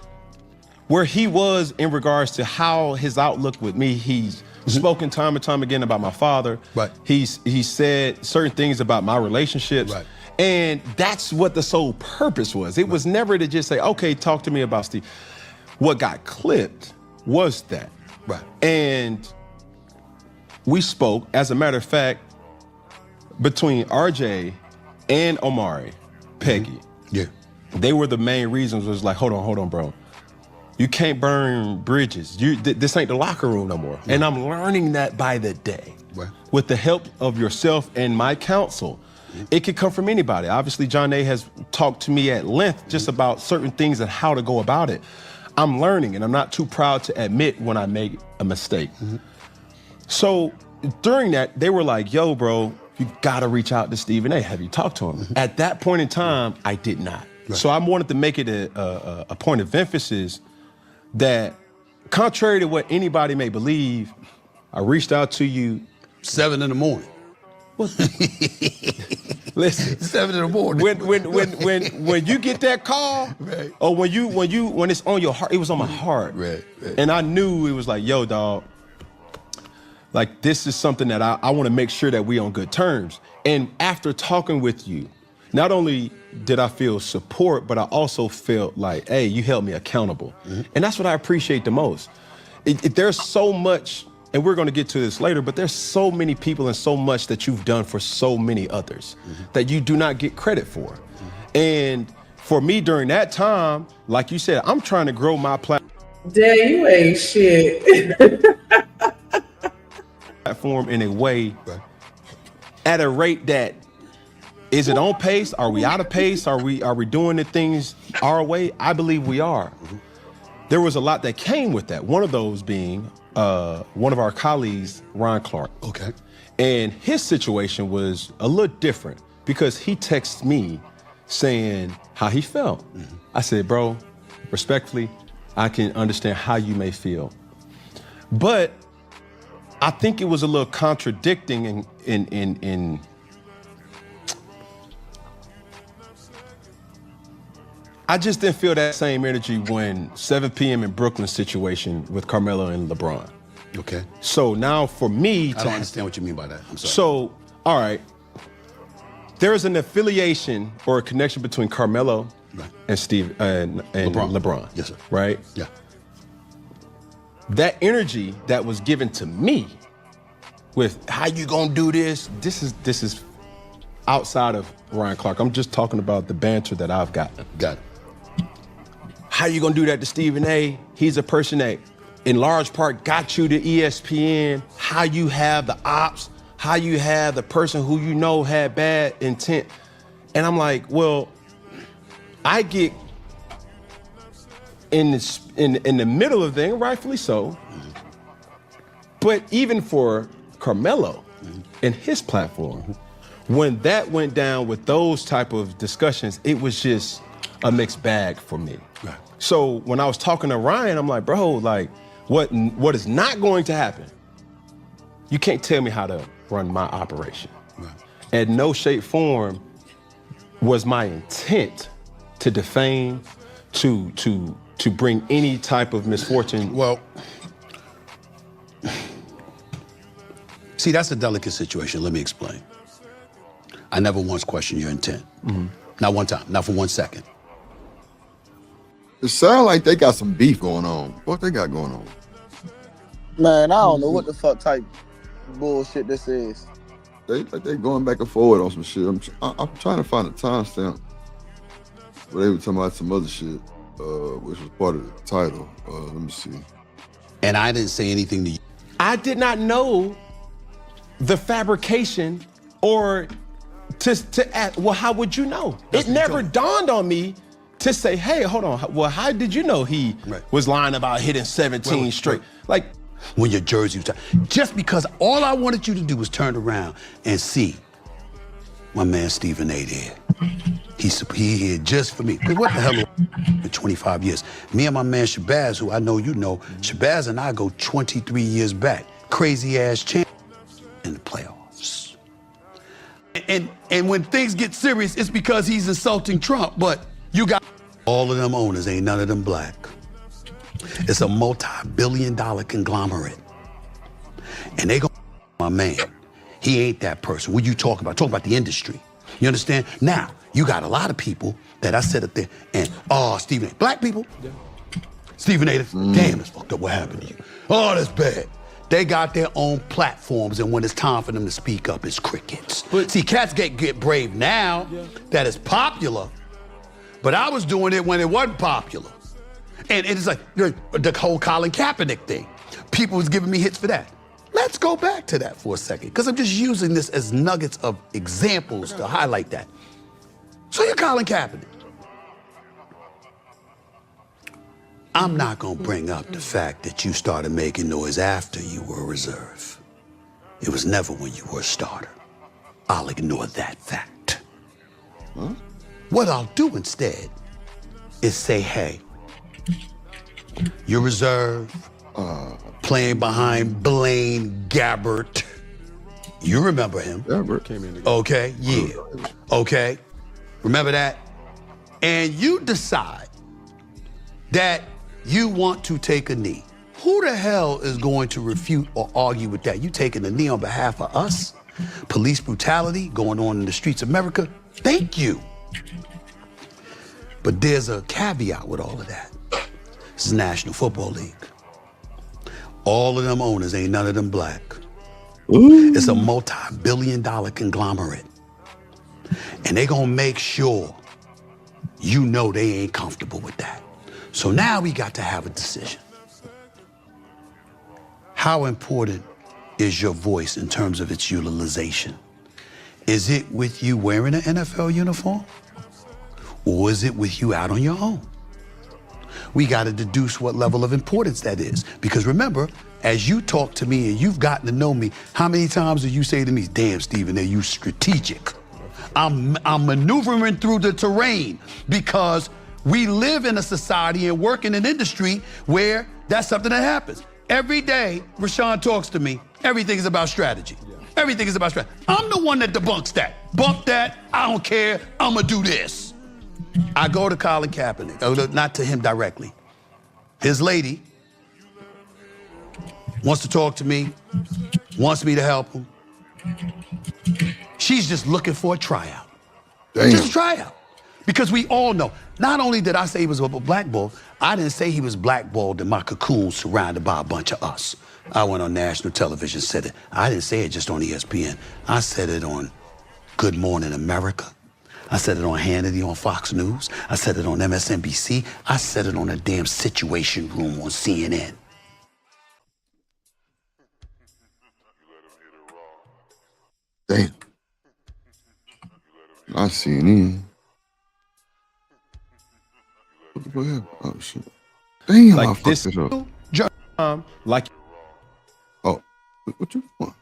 Speaker 2: in regards to how his outlook with me. He's spoken time and time again about my father.
Speaker 4: Right.
Speaker 2: He said certain things about my relationships.
Speaker 4: Right.
Speaker 2: And that's what the sole purpose was. It was never to just say, okay, talk to me about Steve. What got clipped was that.
Speaker 4: Right.
Speaker 2: And we spoke, as a matter of fact, between RJ and Omari, Peggy.
Speaker 4: Yeah.
Speaker 2: They were the main reasons. Was like, hold on, bro. You can't burn bridges. This ain't the locker room no more. And I'm learning that by the day.
Speaker 4: Right.
Speaker 2: With the help of yourself and my counsel. It could come from anybody. Obviously, John A has talked to me at length just about certain things and how to go about it. I'm learning, and I'm not too proud to admit when I make a mistake. So during that, they were like, yo, bro, you gotta reach out to Stephen A. Have you talked to him? At that point in time, I did not.
Speaker 4: Right.
Speaker 2: So I wanted to make it a point of emphasis that, contrary to what anybody may believe, I reached out to you
Speaker 4: 7 in the morning.
Speaker 2: Listen,
Speaker 4: 7 in the morning.
Speaker 2: When you get that call,
Speaker 4: right.
Speaker 2: or when it's on your heart, it was on my heart,
Speaker 4: right.
Speaker 2: And I knew it was like, yo, dog, like this is something that I want to make sure that we on good terms. And after talking with you, not only did I feel support, but I also felt like, hey, you held me accountable, and that's what I appreciate the most. There's so much. And we're going to get to this later, but there's so many people and so much that you've done for so many others that you do not get credit for. And for me during that time, like you said, I'm trying to grow my platform
Speaker 13: you ain't shit.
Speaker 2: in a way at a rate that, is it on pace? Are we out of pace? Are we doing the things our way? I believe we are. There was a lot that came with that. One of those being one of our colleagues, Ron Clark.
Speaker 4: Okay.
Speaker 2: And his situation was a little different because he texted me saying how he felt. I said, bro, respectfully, I can understand how you may feel. But I think it was a little contradicting in I just didn't feel that same energy when 7 p.m. in Brooklyn situation with Carmelo and LeBron.
Speaker 4: Okay.
Speaker 2: So now for me
Speaker 4: I don't understand what you mean by that. I'm sorry.
Speaker 2: So, all right. There is an affiliation or a connection between Carmelo and Steve and LeBron.
Speaker 4: Yes, sir.
Speaker 2: Right?
Speaker 4: Yeah.
Speaker 2: That energy that was given to me with how you gonna do this? This is outside of Ryan Clark. I'm just talking about the banter that I've gotten.
Speaker 4: Got it.
Speaker 2: How you gonna do that to Stephen A? He's a person that, in large part, got you to ESPN. How you have the ops, how you have the person who you know had bad intent. And I'm like, well, I get in the middle of the thing, rightfully so. But even for Carmelo and his platform, when that went down with those type of discussions, it was just a mixed bag for me.
Speaker 4: Right.
Speaker 2: So when I was talking to Ryan, I'm like, bro, like, what is not going to happen? You can't tell me how to run my operation.
Speaker 4: Right.
Speaker 2: In no shape, form was my intent to defame, to bring any type of misfortune.
Speaker 4: Well, see, that's a delicate situation. Let me explain. I never once questioned your intent. Not one time, not for 1 second.
Speaker 1: It sounds like they got some beef going on. What they got going on?
Speaker 10: Man, I don't know what the fuck type bullshit this is.
Speaker 1: They going back and forward on some shit. I'm trying to find a timestamp. But they were talking about some other shit, which was part of the title. Let me see.
Speaker 4: And I didn't say anything to you.
Speaker 2: I did not know the fabrication or to ask, well, how would you know? It never dawned on me to say, hey, hold on, well, how did you know he was lying about hitting 17 straight? Like,
Speaker 4: when your jersey was just because all I wanted you to do was turn around and see my man Stephen A. there. He here just for me. Because what the hell for 25 years? Me and my man Shabazz, who I know you know, Shabazz and I go 23 years back. Crazy ass champ in the playoffs. And when things get serious, it's because he's insulting Trump. But you got all of them owners, ain't none of them black. It's a multi-billion-dollar conglomerate. And they go, my man, he ain't that person. What you talking about? Talk about the industry. You understand? Now, you got a lot of people that I sit up there and, Stephen A. Black people? Yeah. Stephen A. Damn, it's fucked up. What happened to you? Oh, that's bad. They got their own platforms, and when it's time for them to speak up, it's crickets. But see, cats get brave now that it's popular, but I was doing it when it wasn't popular. And it's like the whole Colin Kaepernick thing. People was giving me hits for that. Let's go back to that for a second, because I'm just using this as nuggets of examples to highlight that. So you're Colin Kaepernick. I'm not gonna bring up the fact that you started making noise after you were a reserve. It was never when you were a starter. I'll ignore that fact. Huh? What I'll do instead is say, hey, you're reserve, playing behind Blaine Gabbert. You remember him.
Speaker 1: Gabbert came in.
Speaker 4: Okay, yeah. Okay, remember that? And you decide that you want to take a knee. Who the hell is going to refute or argue with that? You taking a knee on behalf of us? Police brutality going on in the streets of America? Thank you. But there's a caveat with all of that. This is National Football League. All of them owners, ain't none of them black. Ooh. It's a multi-billion-dollar conglomerate. And they gonna make sure you know they ain't comfortable with that. So now we got to have a decision. How important is your voice in terms of its utilization? Is it with you wearing an NFL uniform? Or is it with you out on your own? We got to deduce what level of importance that is. Because remember, as you talk to me and you've gotten to know me, how many times do you say to me, damn, Stephen, are you strategic? I'm maneuvering through the terrain because we live in a society and work in an industry where that's something that happens. Every day, Rashawn talks to me, everything is about strategy. Everything is about strategy. I'm the one that debunks that. Bump that, I don't care, I'm gonna do this. I go to Colin Kaepernick, not to him directly. His lady wants to talk to me, wants me to help him. She's just looking for a tryout.
Speaker 1: Damn.
Speaker 4: Just a tryout. Because we all know, not only did I say he was a blackball, I didn't say he was blackballed in my cocoon surrounded by a bunch of us. I went on national television, said it. I didn't say it just on ESPN. I said it on Good Morning America. I said it on Hannity on Fox News. I said it on MSNBC. I said it on a damn Situation Room on CNN.
Speaker 1: Damn. I CNN. What the fuck happened? Oh shit. Damn,
Speaker 2: like
Speaker 1: I fucked
Speaker 2: this,
Speaker 1: it up.
Speaker 2: like.
Speaker 1: Oh, what you want?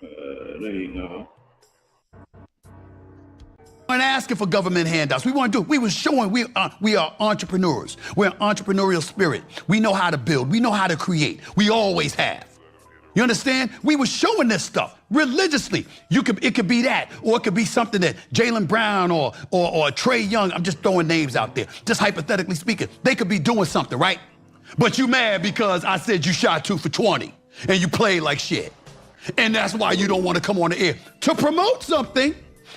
Speaker 13: There you go.
Speaker 4: We weren't asking for government handouts. We weren't doing. We were showing we are entrepreneurs. We're an entrepreneurial spirit. We know how to build. We know how to create. We always have. You understand? We were showing this stuff religiously. It could be that, or it could be something that Jaylen Brown or Trae Young. I'm just throwing names out there. Just hypothetically speaking, they could be doing something, right? But you mad because I said you shot 2 for 20 and you played like shit. And that's why you don't want to come on the air to promote something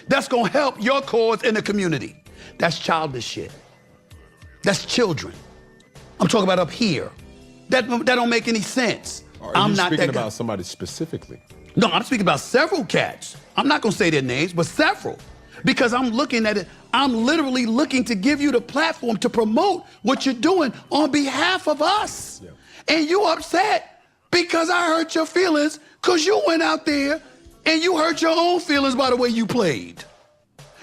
Speaker 4: that's going to help your cause in the community. That's childish shit. That's children. I'm talking about up here. That don't make any sense.
Speaker 2: Are you speaking about somebody specifically?
Speaker 4: No, I'm speaking about several cats. I'm not going to say their names, but several. Because I'm looking at it, I'm literally looking to give you the platform to promote what you're doing on behalf of us. Yeah. And you upset because I hurt your feelings because you went out there And you hurt your own feelings by the way you played.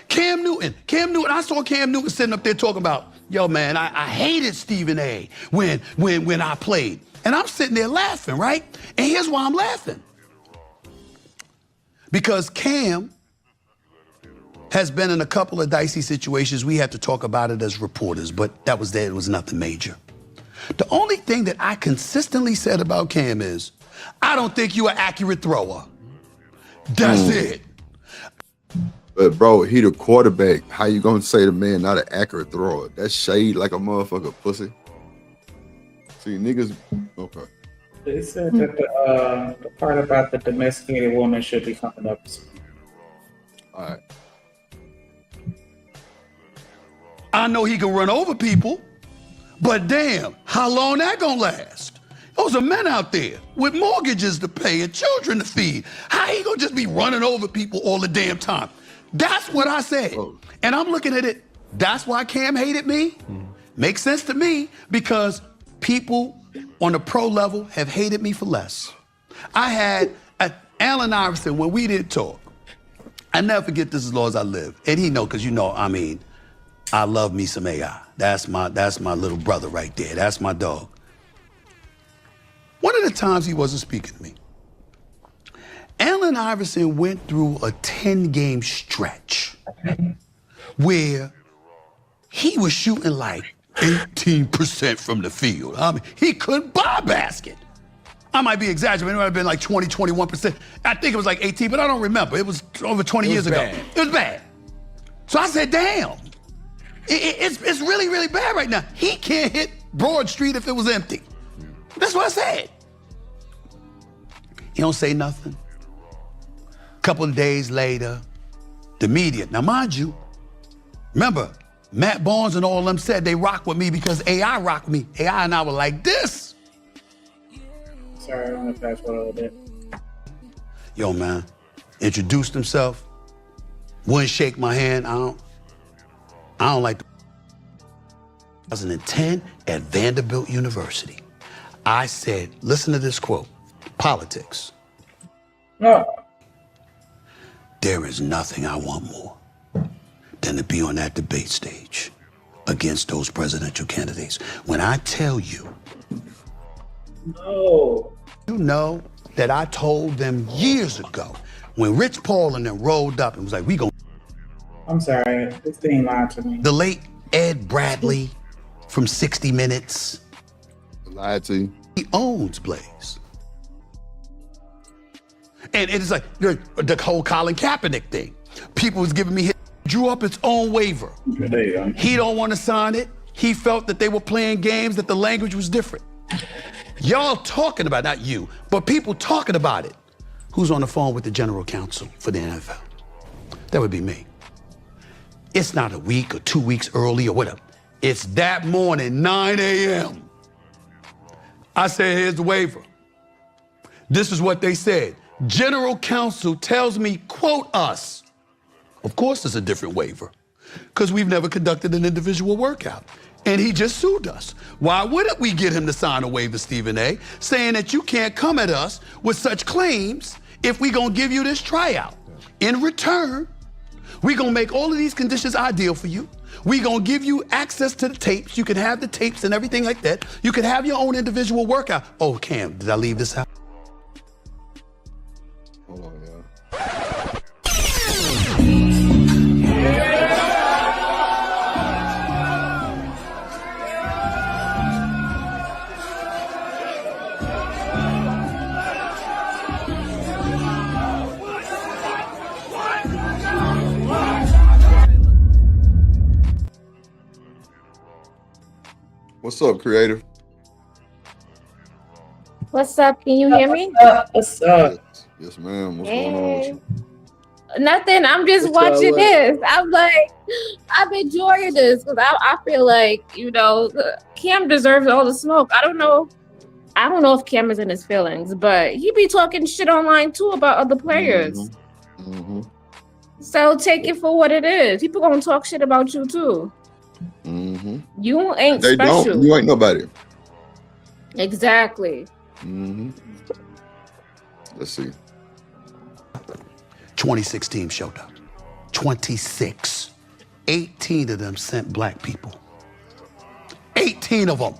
Speaker 4: Cam Newton, I saw Cam Newton sitting up there talking about, yo, man, I hated Stephen A. when I played. And I'm sitting there laughing, right? And here's why I'm laughing. Because Cam has been in a couple of dicey situations. We had to talk about it as reporters, but that was there. It was nothing major. The only thing that I consistently said about Cam is, I don't think you're an accurate thrower. That's it.
Speaker 1: But bro, he the quarterback. How you gonna say the man not an accurate thrower? That's shade like a motherfucker pussy. See, niggas. Okay.
Speaker 13: They said that the part about the domesticated woman should be coming up.
Speaker 1: All right.
Speaker 4: I know he can run over people, but damn, how long that gonna last? Those are men out there with mortgages to pay and children to feed. How he gonna just be running over people all the damn time? That's what I said. And I'm looking at it, that's why Cam hated me. Makes sense to me because people on the pro level have hated me for less. I had Allen Iverson when we didn't talk. I never forget this as long as I live. And he know, because you know, I mean, I love me some AI. That's my little brother right there. That's my dog. One of the times he wasn't speaking to me, Allen Iverson went through a 10-game stretch where he was shooting like 18% from the field. I mean, he couldn't buy a basket. I might be exaggerating. It might have been like 20, 21%. I think it was like 18, but I don't remember. It was over 20 years ago. It was bad. So I said, damn, it's really, really bad right now. He can't hit Broad Street if it was empty. That's what I said. He don't say nothing. Couple of days later, the media. Now, mind you, remember, Matt Barnes and all of them said they rock with me because AI rocked me. AI and I were like this.
Speaker 13: Sorry, I want to fast forward a little bit.
Speaker 4: Yo, man, introduced himself, wouldn't shake my hand. I don't like the 2010 at Vanderbilt University. I said, listen to this quote, politics.
Speaker 13: No.
Speaker 4: There is nothing I want more than to be on that debate stage against those presidential candidates. When I tell you,
Speaker 13: no,
Speaker 4: you know that I told them years ago when Rich Paul and them rolled up and was like, we gonna.
Speaker 13: I'm sorry, this thing lied to me.
Speaker 4: The late Ed Bradley from 60 Minutes.
Speaker 1: Lied to you.
Speaker 4: He owns Blaze. And it's like the whole Colin Kaepernick thing. People was giving me hit, drew up its own waiver. He don't want to sign it. He felt that they were playing games, that the language was different. Y'all talking about, not you, but people talking about it. Who's on the phone with the general counsel for the NFL? That would be me. It's not a week or 2 weeks early or whatever. It's that morning, 9 a.m. I said, here's the waiver. This is what they said. General counsel tells me, quote us. Of course, it's a different waiver because we've never conducted an individual workout. And he just sued us. Why wouldn't we get him to sign a waiver, Stephen A., saying that you can't come at us with such claims if we gonna give you this tryout? In return, we gonna make all of these conditions ideal for you. We gonna give you access to the tapes. You can have the tapes and everything like that. You can have your own individual workout. Oh, Cam, did I leave this out?
Speaker 1: Hold on, y'all. What's up, creative?
Speaker 6: What's up? Can you hear me?
Speaker 13: What's up?
Speaker 1: Yes, ma'am. What's going on with you?
Speaker 6: Nothing. I'm just watching this. I'm like, I'm enjoying this because I feel like, you know, Cam deserves all the smoke. I don't know if Cam is in his feelings, but he be talking shit online too about other players.
Speaker 1: Mm-hmm.
Speaker 6: So take it for what it is. People gonna talk shit about you too.
Speaker 1: Mm-hmm.
Speaker 6: You ain't
Speaker 1: They
Speaker 6: special.
Speaker 1: don't. You ain't nobody.
Speaker 6: Exactly.
Speaker 1: Mm-hmm. Let's see.
Speaker 4: 26 teams showed up. 26. 18 of them sent black people. 18 of them.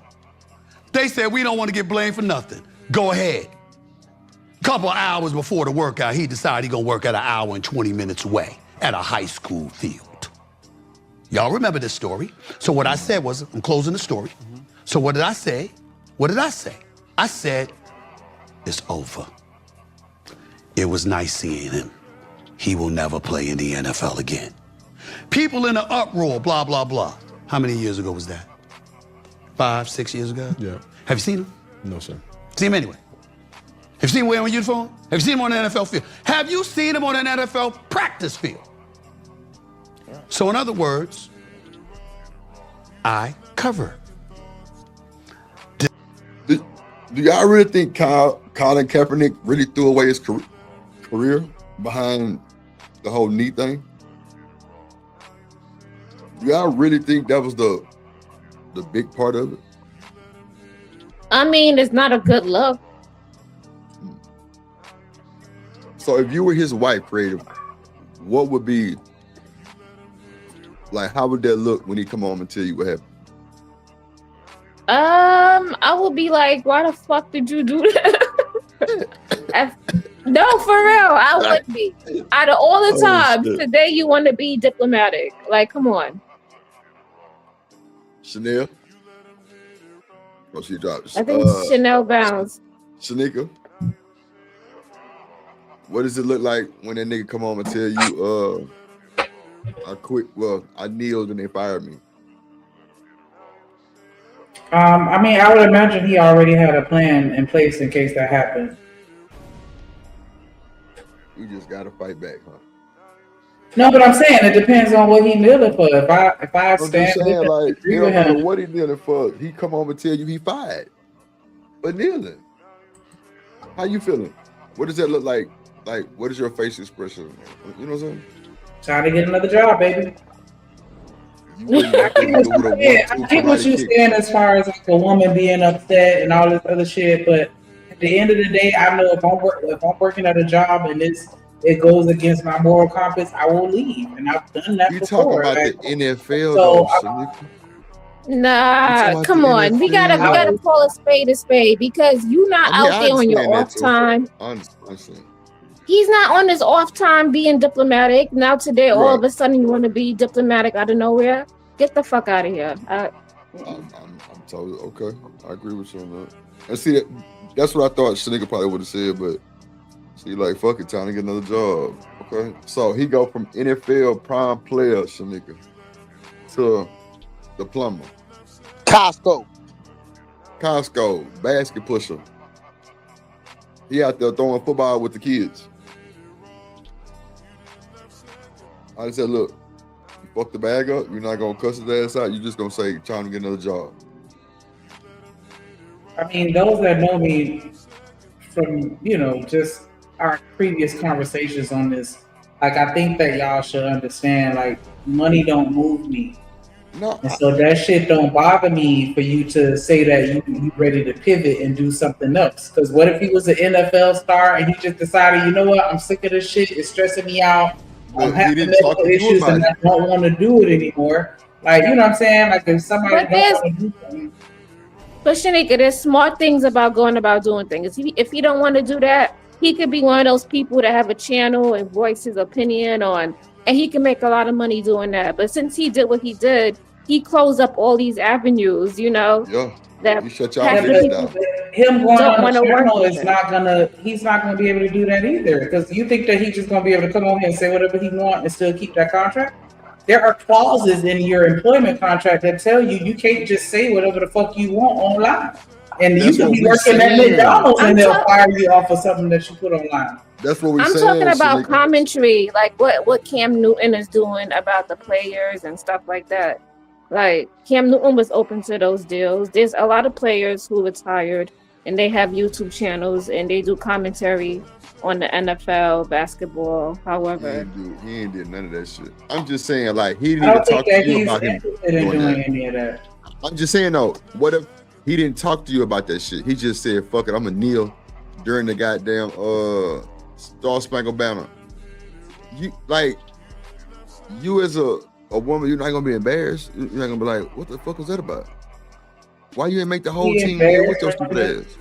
Speaker 4: They said, we don't want to get blamed for nothing. Go ahead. Couple of hours before the workout, he decided he's going to work at an hour and 20 minutes away at a high school field. Y'all remember this story. So what I said was, I'm closing the story. So what did I say? What did I say? I said, it's over. It was nice seeing him. He will never play in the NFL again. People in an uproar, blah, blah, blah. How many years ago was that? 5, 6 years ago?
Speaker 2: Yeah.
Speaker 4: Have you seen him?
Speaker 2: No, sir.
Speaker 4: See him anyway. Have you seen him wearing a uniform? Have you seen him on the NFL field? Have you seen him on an NFL practice field? So in other words, I cover.
Speaker 1: Do y'all really think Colin Kaepernick really threw away his career behind the whole knee thing? Do y'all really think that was the big part of it?
Speaker 6: I mean, it's not a good look.
Speaker 1: So if you were his wife, Creative, what would be, like, how would that look when he come home and tell you what happened?
Speaker 6: I would be like, why the fuck did you do that? No, for real, I would be. Out of all the times, today you want to be diplomatic. Like, come on.
Speaker 1: Chanel? Oh, she dropped.
Speaker 6: I think Chanel bounced.
Speaker 1: Shanika? What does it look like when that nigga come home and tell you, I quit, well, I kneeled and they fired me?
Speaker 13: I mean, I would imagine he already had a plan in place in case that happened.
Speaker 1: You just gotta fight back, huh?
Speaker 13: No, but I'm saying it depends on what he kneeling for. If I stand with him,
Speaker 1: like,
Speaker 13: agree
Speaker 1: you
Speaker 13: with
Speaker 1: don't know
Speaker 13: him,
Speaker 1: what he kneeling for. He come home and tell you he fired, but kneeling. How you feeling? What does that look like? Like, what is your face expression? You know what I'm saying?
Speaker 13: trying to get another job, baby.
Speaker 1: I
Speaker 13: get what you're saying as far as like a woman being upset and all this other shit, but at the end of the day, I know if I'm working at a job and it goes against my moral compass, I will leave, and I've done that before.
Speaker 1: You talking about the NFL,
Speaker 13: so
Speaker 6: Nah, come on. We gotta call a spade because you're not out there on your off time. He's not on his off time being diplomatic. Now today, all of a sudden you want to be diplomatic out of nowhere. Get the fuck out of here.
Speaker 1: I'm totally okay. I agree with you on that. And see, that's what I thought Shanika probably would have said, but she like, fuck it, time to get another job. Okay, so he go from NFL prime player Shanika to the plumber.
Speaker 10: Costco,
Speaker 1: basket pusher. He out there throwing football with the kids. I just said, look, you fuck the bag up, you're not gonna cuss his ass out, you're just gonna say, trying to get another job.
Speaker 13: I mean, those that know me from, just our previous conversations on this, like, I think that y'all should understand, like, money don't move me.
Speaker 1: No,
Speaker 13: and so that shit don't bother me for you to say that you ready to pivot and do something else. Because what if he was an NFL star and he just decided, you know what, I'm sick of this shit, it's stressing me out, I'm having medical issues and I don't want to do it anymore. Like, you know what I'm saying? Like, if somebody don't want to do something.
Speaker 6: But Shanika, there's smart things about going about doing things. If he don't want to do that, he could be one of those people that have a channel and voice his opinion on, and he can make a lot of money doing that. But since he did what he did, he closed up all these avenues,
Speaker 1: Yeah.
Speaker 6: That
Speaker 1: you shut y'all down.
Speaker 13: Him going on the channel is he's not gonna be able to do that either. Because you think that he's just gonna be able to come on here and say whatever he wants and still keep that contract? There are clauses in your employment contract that tell you can't just say whatever the fuck you want online. And you could be working at McDonald's and they'll fire you off of something that you put online.
Speaker 1: That's what we're
Speaker 6: saying. I'm talking about commentary, like what Cam Newton is doing about the players and stuff like that. Like, Cam Newton was open to those deals. There's a lot of players who retired and they have YouTube channels and they do commentary on the NFL, basketball, however.
Speaker 1: He ain't did none of that shit. I'm just saying, like, he didn't even talk to you about him doing
Speaker 13: any of that.
Speaker 1: I'm just saying, though, what if he didn't talk to you about that shit? He just said, fuck it, I'm gonna kneel during the goddamn Star Spangled Banner. you as a woman, you're not gonna be embarrassed. You're not gonna be like, what the fuck was that about? Why you didn't make the whole team deal with your stupid ass?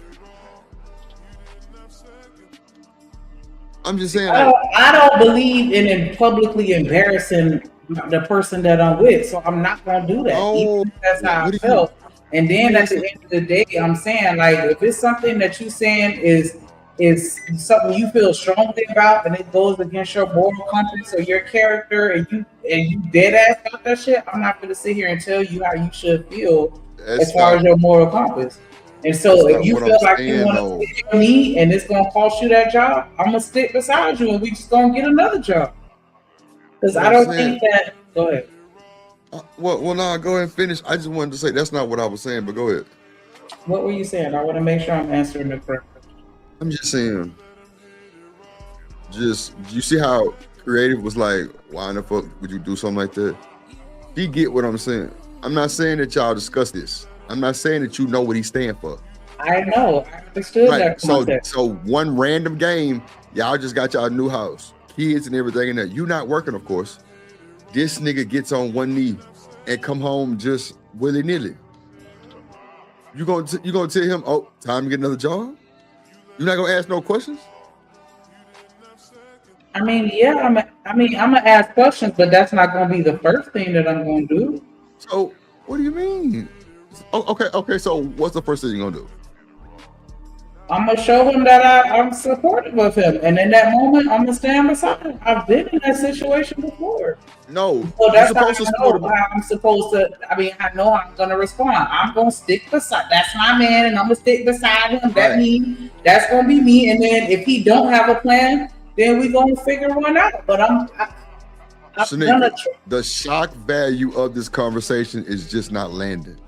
Speaker 1: I'm just saying.
Speaker 13: I don't believe in publicly embarrassing the person that I'm with, so I'm not gonna do that. Even if that's how I felt. And then at the end of the day, I'm saying, like, if it's something that you're saying is something you feel strongly about, and it goes against your moral compass or your character, and you dead ass about that shit, I'm not gonna sit here and tell you how you should feel as far as your moral compass. And so if you feel like you want to stick with me and it's gonna cost you that job, I'm gonna stick beside you and we just gonna get another job. Because I don't think that. Go ahead.
Speaker 1: Well, nah, go ahead and finish. I just wanted to say that's not what I was saying, but go ahead.
Speaker 13: What were you saying? I want to make sure I'm answering the correct question.
Speaker 1: I'm just saying, you see how Creative was like, why in the fuck would you do something like that? He get what I'm saying. I'm not saying that y'all discuss this. I'm not saying that you know what he's standing for.
Speaker 13: I know. I understood that concept.
Speaker 1: So one random game, y'all just got y'all new house, kids and everything in there. You not working, of course. This nigga gets on one knee and come home just willy-nilly. You gonna tell him, oh, time to get another job? You're not gonna ask no questions?
Speaker 13: I mean, yeah, I'm gonna ask questions, but that's not gonna be the first thing that I'm gonna do.
Speaker 1: So what do you mean? Okay. So what's the first thing you're gonna do?
Speaker 13: I'm gonna show him that I'm supportive of him, and in that moment, I'm gonna stand beside him. I've been in that situation before.
Speaker 1: No,
Speaker 13: so that's how I know how I'm supposed to. I mean, I know how I'm gonna respond. I'm gonna stick beside. That's my man, and I'm gonna stick beside him. That means that's gonna be me. And then if he don't have a plan, then we gonna figure one out. But
Speaker 1: the shock value of this conversation is just not landing,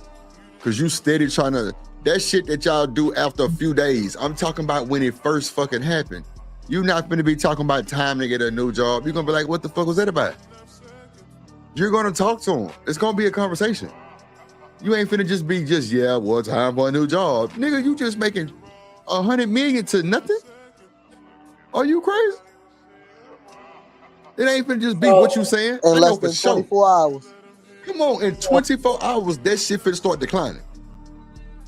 Speaker 1: because you steady trying to. That shit that y'all do after a few days. I'm talking about when it first fucking happened. You're not gonna be talking about time to get a new job. You're gonna be like, what the fuck was that about? You're gonna talk to him. It's gonna be a conversation. You ain't finna just be time for a new job. Nigga, you just making 100 million to nothing? Are you crazy? It ain't finna just be what you saying.
Speaker 10: In less than 24 hours.
Speaker 1: Come on, in 24 hours, that shit finna start declining.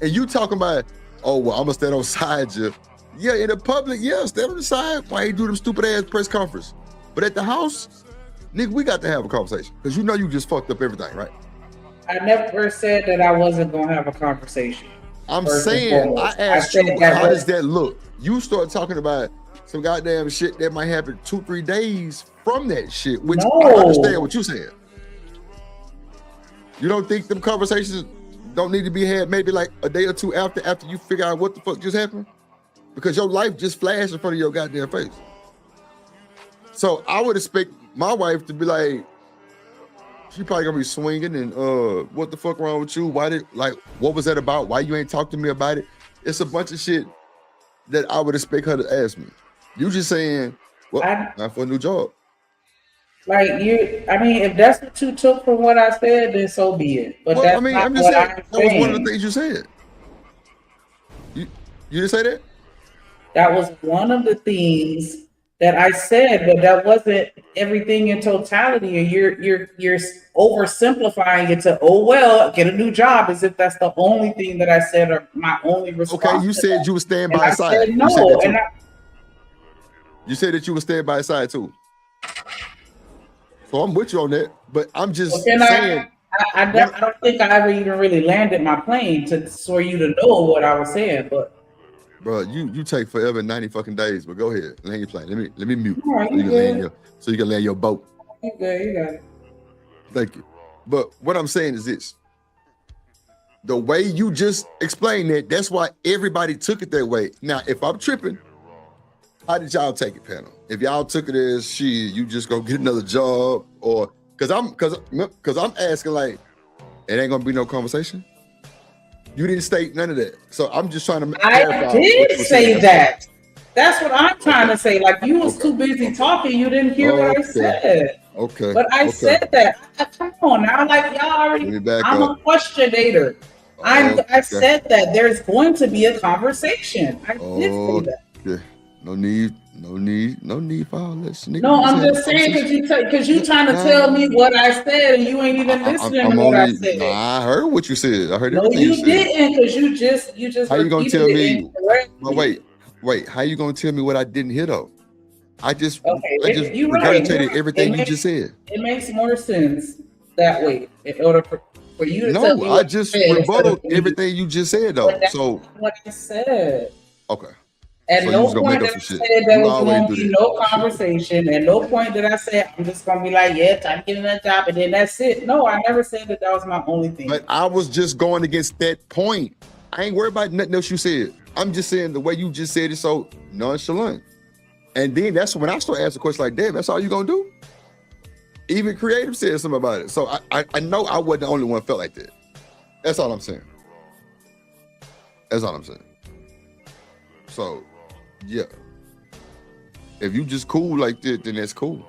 Speaker 1: And you talking about, oh, well, I'm gonna stand on side you. Yeah, in the public, stand on the side. Why you do them stupid ass press conference? But at the house, nigga, we got to have a conversation. Because you know you just fucked up everything, right?
Speaker 13: I never said that I wasn't gonna have a conversation.
Speaker 1: I'm saying, I asked you, how does that look? You start talking about some goddamn shit that might happen 2-3 days from that shit, which I understand what you're saying. You don't think them conversations don't need to be had maybe like a day or two after you figure out what the fuck just happened? Because your life just flashed in front of your goddamn face. So I would expect my wife to be like, she probably gonna be swinging and what the fuck wrong with you? What was that about? Why you ain't talk to me about it? It's a bunch of shit that I would expect her to ask me. You just saying, well, not for a new job.
Speaker 13: If that's what you took from what I said, then so be it. But that's not what I'm saying.
Speaker 1: That was one of the things you said. You didn't say that?
Speaker 13: That was one of the things that I said, but that wasn't everything in totality. And you're oversimplifying it to, get a new job, as if that's the only thing that I said or my only response.
Speaker 1: Okay, you said you would stand by his side.
Speaker 13: No,
Speaker 1: you said that you would stand by his side too. So I'm with you on that, but I'm just saying.
Speaker 13: I don't think I ever even really landed my plane for you to know what I was saying, but.
Speaker 1: Bro, you take forever 90 fucking days, but go ahead, land your plane. Let me mute
Speaker 13: right,
Speaker 1: so you can land your boat.
Speaker 13: You got it.
Speaker 1: Thank you. But what I'm saying is this: the way you just explained that, that's why everybody took it that way. Now, if I'm tripping, how did y'all take it, panel? If y'all took it as you just go get another job, or because I'm asking like, it ain't gonna be no conversation. You didn't state none of that, so I'm just trying to.
Speaker 13: I did say that. That's what I'm trying to say. Like, you was too busy talking, you didn't hear what I said.
Speaker 1: Okay.
Speaker 13: But I said that. Come on now, like y'all already. I'm a questionator. I said that there's going to be a conversation. I did say that.
Speaker 1: No need for all that shit.
Speaker 13: No, I'm just saying because you trying to tell me what I said and you ain't even listening to what I said.
Speaker 1: I heard what you said. I heard
Speaker 13: No,
Speaker 1: everything
Speaker 13: you
Speaker 1: said.
Speaker 13: didn't, because you just.
Speaker 1: How you gonna
Speaker 13: repeated
Speaker 1: tell
Speaker 13: it
Speaker 1: me?
Speaker 13: incorrectly.
Speaker 1: Well, wait. How you gonna tell me what I didn't hear though? I just
Speaker 13: you're
Speaker 1: regurgitated
Speaker 13: right.
Speaker 1: everything you just said.
Speaker 13: It makes more sense that way in order for you to tell me
Speaker 1: No, I
Speaker 13: what
Speaker 1: just
Speaker 13: you said instead of
Speaker 1: rebutted everything you just said though.
Speaker 13: But that's
Speaker 1: So
Speaker 13: what I said.
Speaker 1: okay.
Speaker 13: At
Speaker 1: So you
Speaker 13: no
Speaker 1: just gonna
Speaker 13: point
Speaker 1: make
Speaker 13: did
Speaker 1: up
Speaker 13: I
Speaker 1: some
Speaker 13: say
Speaker 1: shit.
Speaker 13: there
Speaker 1: You
Speaker 13: was
Speaker 1: always
Speaker 13: going
Speaker 1: do
Speaker 13: to be
Speaker 1: that.
Speaker 13: no conversation. At no point did I say I'm just going to be like, yeah, time to get in that job, and then that's it. No, I never said that was my only thing.
Speaker 1: But I was just going against that point. I ain't worried about nothing else you said. I'm just saying the way you just said it so nonchalant. And then that's when I start asking questions like, damn, that's all you gonna do? Even Creative said something about it. So I know I wasn't the only one felt like that. That's all I'm saying. That's all I'm saying. So yeah. If you just cool like that, then that's cool.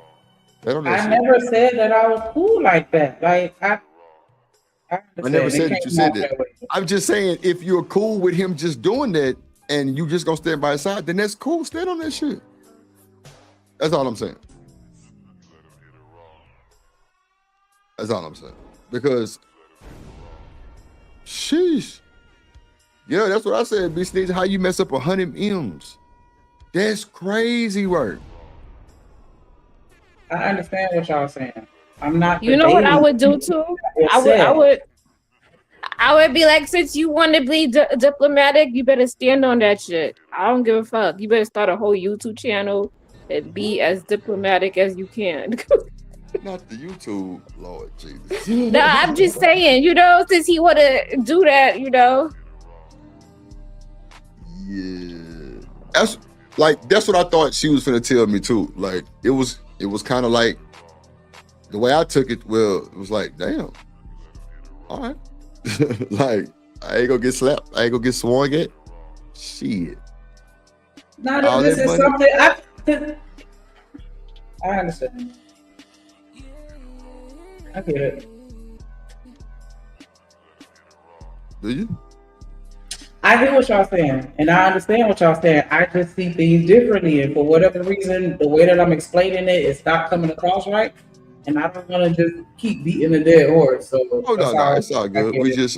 Speaker 13: I never said that I was cool like that. Like I
Speaker 1: never said that you said that. I'm just saying if you're cool with him just doing that and you just gonna stand by his side, then that's cool. Stand on that shit. That's all I'm saying. That's all I'm saying. Because sheesh. Yeah, that's what I said, B Sneeze. How you mess up 100 M's? That's crazy work.
Speaker 13: I understand what y'all saying. I'm not.
Speaker 6: You know what I would do too? I would be like, since you want to be diplomatic, you better stand on that shit. I don't give a fuck. You better start a whole YouTube channel and be as diplomatic as you can.
Speaker 1: Not the YouTube, Lord Jesus.
Speaker 6: No, I'm just saying, since he want to do that,
Speaker 1: Yeah. That's what I thought she was finna tell me too. Like it was kind of like the way I took it. Well, it was like, damn. All right. Like I ain't gonna get slapped. I ain't gonna get swung at. Shit.
Speaker 13: No, this is something I understand. I get it.
Speaker 1: Do you?
Speaker 13: I hear what y'all saying, and I understand what y'all saying. I just see things differently, and for whatever reason, the way that I'm explaining it is not coming across right. And I don't want to just keep beating the dead horse. So
Speaker 1: it's all good. We just.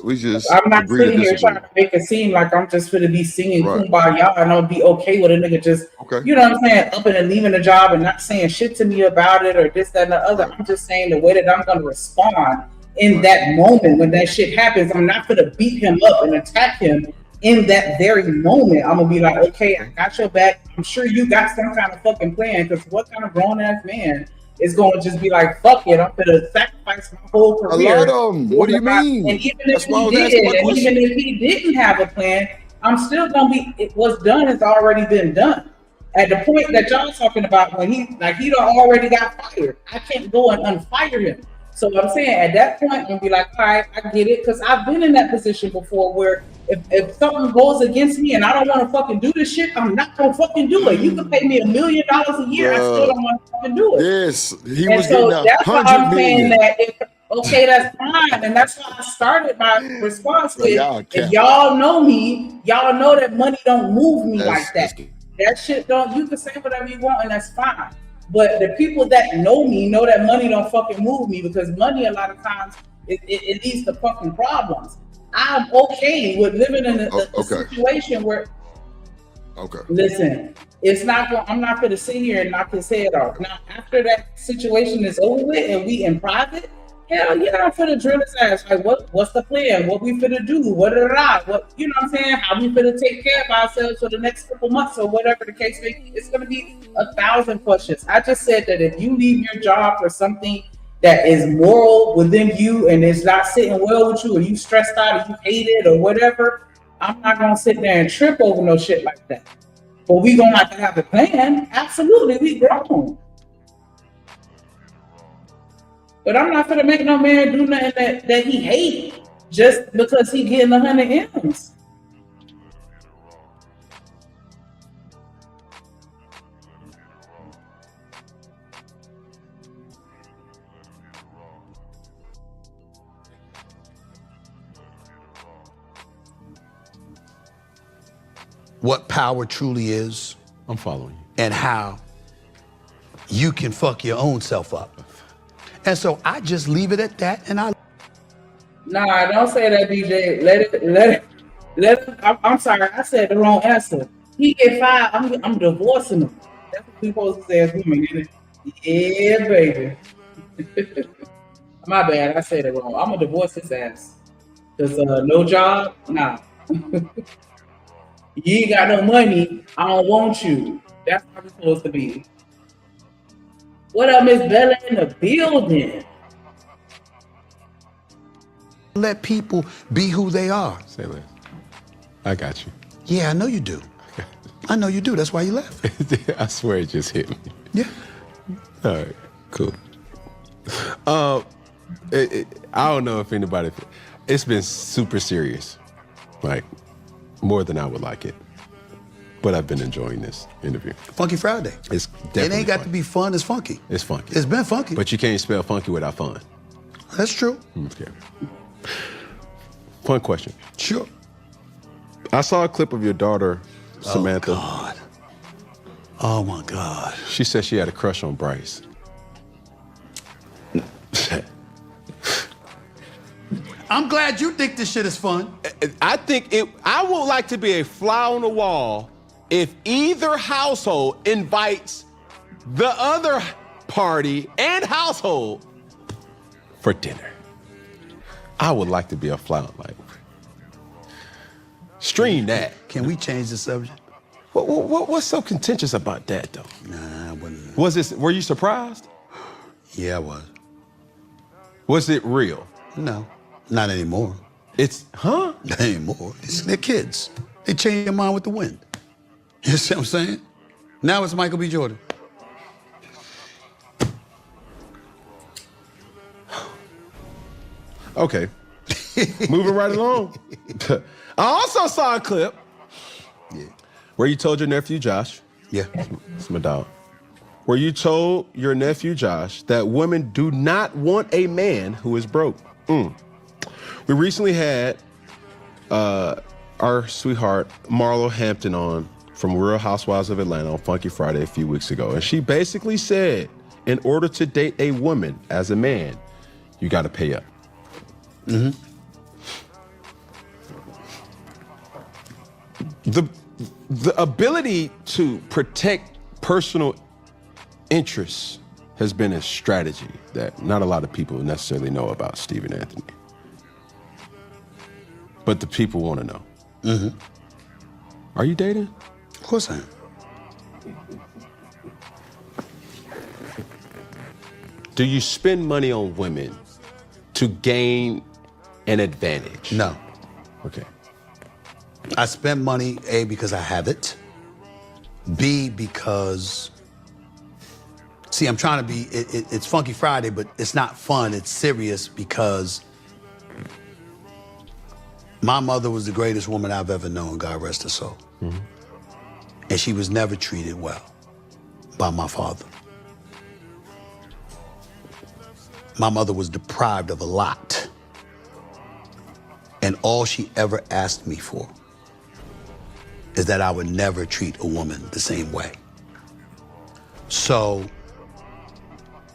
Speaker 13: I'm not sitting here trying to make it seem like I'm just going to be singing Kumbaya and I'll be okay with a nigga just, you know what I'm saying, up and leaving the job and not saying shit to me about it or this, that, and the other. I'm just saying the way that I'm going to respond in that moment when that shit happens. I'm not going to beat him up and attack him in that very moment. I'm going to be like, okay, I got your back. I'm sure you got some kind of fucking plan, because what kind of grown ass man is going to just be like, fuck it, I'm going to sacrifice my whole career.
Speaker 1: A lot of them. What do you mean?
Speaker 13: And even if he didn't have a plan, I'm still going to be, what's done has already been done. At the point that y'all talking about when he done already got fired, I can't go and unfire him. So I'm saying at that point, I'm going to be like, all right, I get it. Because I've been in that position before where if something goes against me and I don't want to fucking do this shit, I'm not going to fucking do it. You can pay me $1 million a year, I still don't want to fucking do it.
Speaker 1: Yes, he
Speaker 13: and
Speaker 1: was
Speaker 13: so
Speaker 1: getting
Speaker 13: that's why I'm saying that
Speaker 1: $100
Speaker 13: that's fine. And that's why I started my response with, if y'all know me, y'all know that money don't move me like that. That shit don't, you can say whatever you want and that's fine. But the people that know me know that money don't fucking move me, because money a lot of times it leads to fucking problems. I'm okay with living in a situation where, listen, it's not going, I'm not going to sit here and knock his head off. Now, after that situation is over with and we in private, hell yeah, I'm finna drill his ass. Like, what's the plan? What we finna do? What, you know what I'm saying? How we finna take care of ourselves for the next couple months or whatever the case may be. It's gonna be 1,000 questions. I just said that if you leave your job for something that is moral within you and it's not sitting well with you, or you stressed out or you hate it or whatever, I'm not gonna sit there and trip over no shit like that. But we gonna have to have a plan. Absolutely, we grown. But I'm not gonna make no man do nothing that he hate just because he getting 100 M's.
Speaker 4: What power truly is
Speaker 15: I'm following you.
Speaker 4: And how you can fuck your own self up. And so I just leave it at that, and I.
Speaker 13: Nah, don't say that, DJ. Let it. I'm sorry, I said the wrong answer. He get fired. I'm divorcing him. That's what we supposed to say as women. Yeah, baby. My bad. I said it wrong. I'm gonna divorce his ass. Cause no job, nah. You ain't got no money. I don't want you. That's how it's supposed to be. What up, Miss Bella in the building?
Speaker 4: Let people be who they are.
Speaker 15: Say less. I got you.
Speaker 4: Yeah, I know you do. I know you do. That's why you left.
Speaker 15: I swear it just hit me.
Speaker 4: Yeah.
Speaker 15: All right, cool. I don't know if anybody, it's been super serious, like more than I would like it. But I've been enjoying this interview.
Speaker 4: Funky Friday.
Speaker 15: It's definitely
Speaker 4: It ain't got
Speaker 15: fun.
Speaker 4: to be fun, it's funky.
Speaker 15: It's funky.
Speaker 4: It's been funky.
Speaker 15: But you can't spell funky without fun.
Speaker 4: That's true.
Speaker 15: Okay. Fun question.
Speaker 4: Sure.
Speaker 15: I saw a clip of your daughter, Samantha.
Speaker 4: Oh, God. Oh, my God.
Speaker 15: She said she had a crush on Bryce.
Speaker 4: I'm glad you think this shit is fun.
Speaker 2: I think I would like to be a fly on the wall if either household invites the other party and household
Speaker 15: for dinner. I would like to be a fly on, like, stream that.
Speaker 4: Can we change the subject?
Speaker 15: What's so contentious about that, though?
Speaker 4: Nah, I wouldn't.
Speaker 15: Were you surprised?
Speaker 4: Yeah, I was.
Speaker 15: Was it real?
Speaker 4: No, not anymore.
Speaker 15: Huh?
Speaker 4: Not anymore. They're kids. They change their mind with the wind. You see what I'm saying? Now it's Michael B. Jordan.
Speaker 15: Okay. Moving right along.
Speaker 2: I also saw a clip
Speaker 15: where you told your nephew Josh.
Speaker 4: Yeah.
Speaker 15: It's my dog. Where you told your nephew Josh that women do not want a man who is broke. We recently had our sweetheart Marlo Hampton on from Real Housewives of Atlanta on Funky Friday a few weeks ago. And she basically said, in order to date a woman as a man, you got to pay up.
Speaker 4: Mm-hmm.
Speaker 15: The ability to protect personal interests has been a strategy that not a lot of people necessarily know about Stephen Anthony. But the people want to know.
Speaker 4: Mm-hmm.
Speaker 15: Are you dating?
Speaker 4: Of course I am.
Speaker 15: Do you spend money on women to gain an advantage?
Speaker 4: No.
Speaker 15: Okay.
Speaker 4: I spend money, A, because I have it. B, because, see, I'm trying to be, it's Funky Friday, but it's not fun, it's serious because my mother was the greatest woman I've ever known, God rest her soul.
Speaker 15: Mm-hmm.
Speaker 4: And she was never treated well by my father. My mother was deprived of a lot. And all she ever asked me for is that I would never treat a woman the same way. So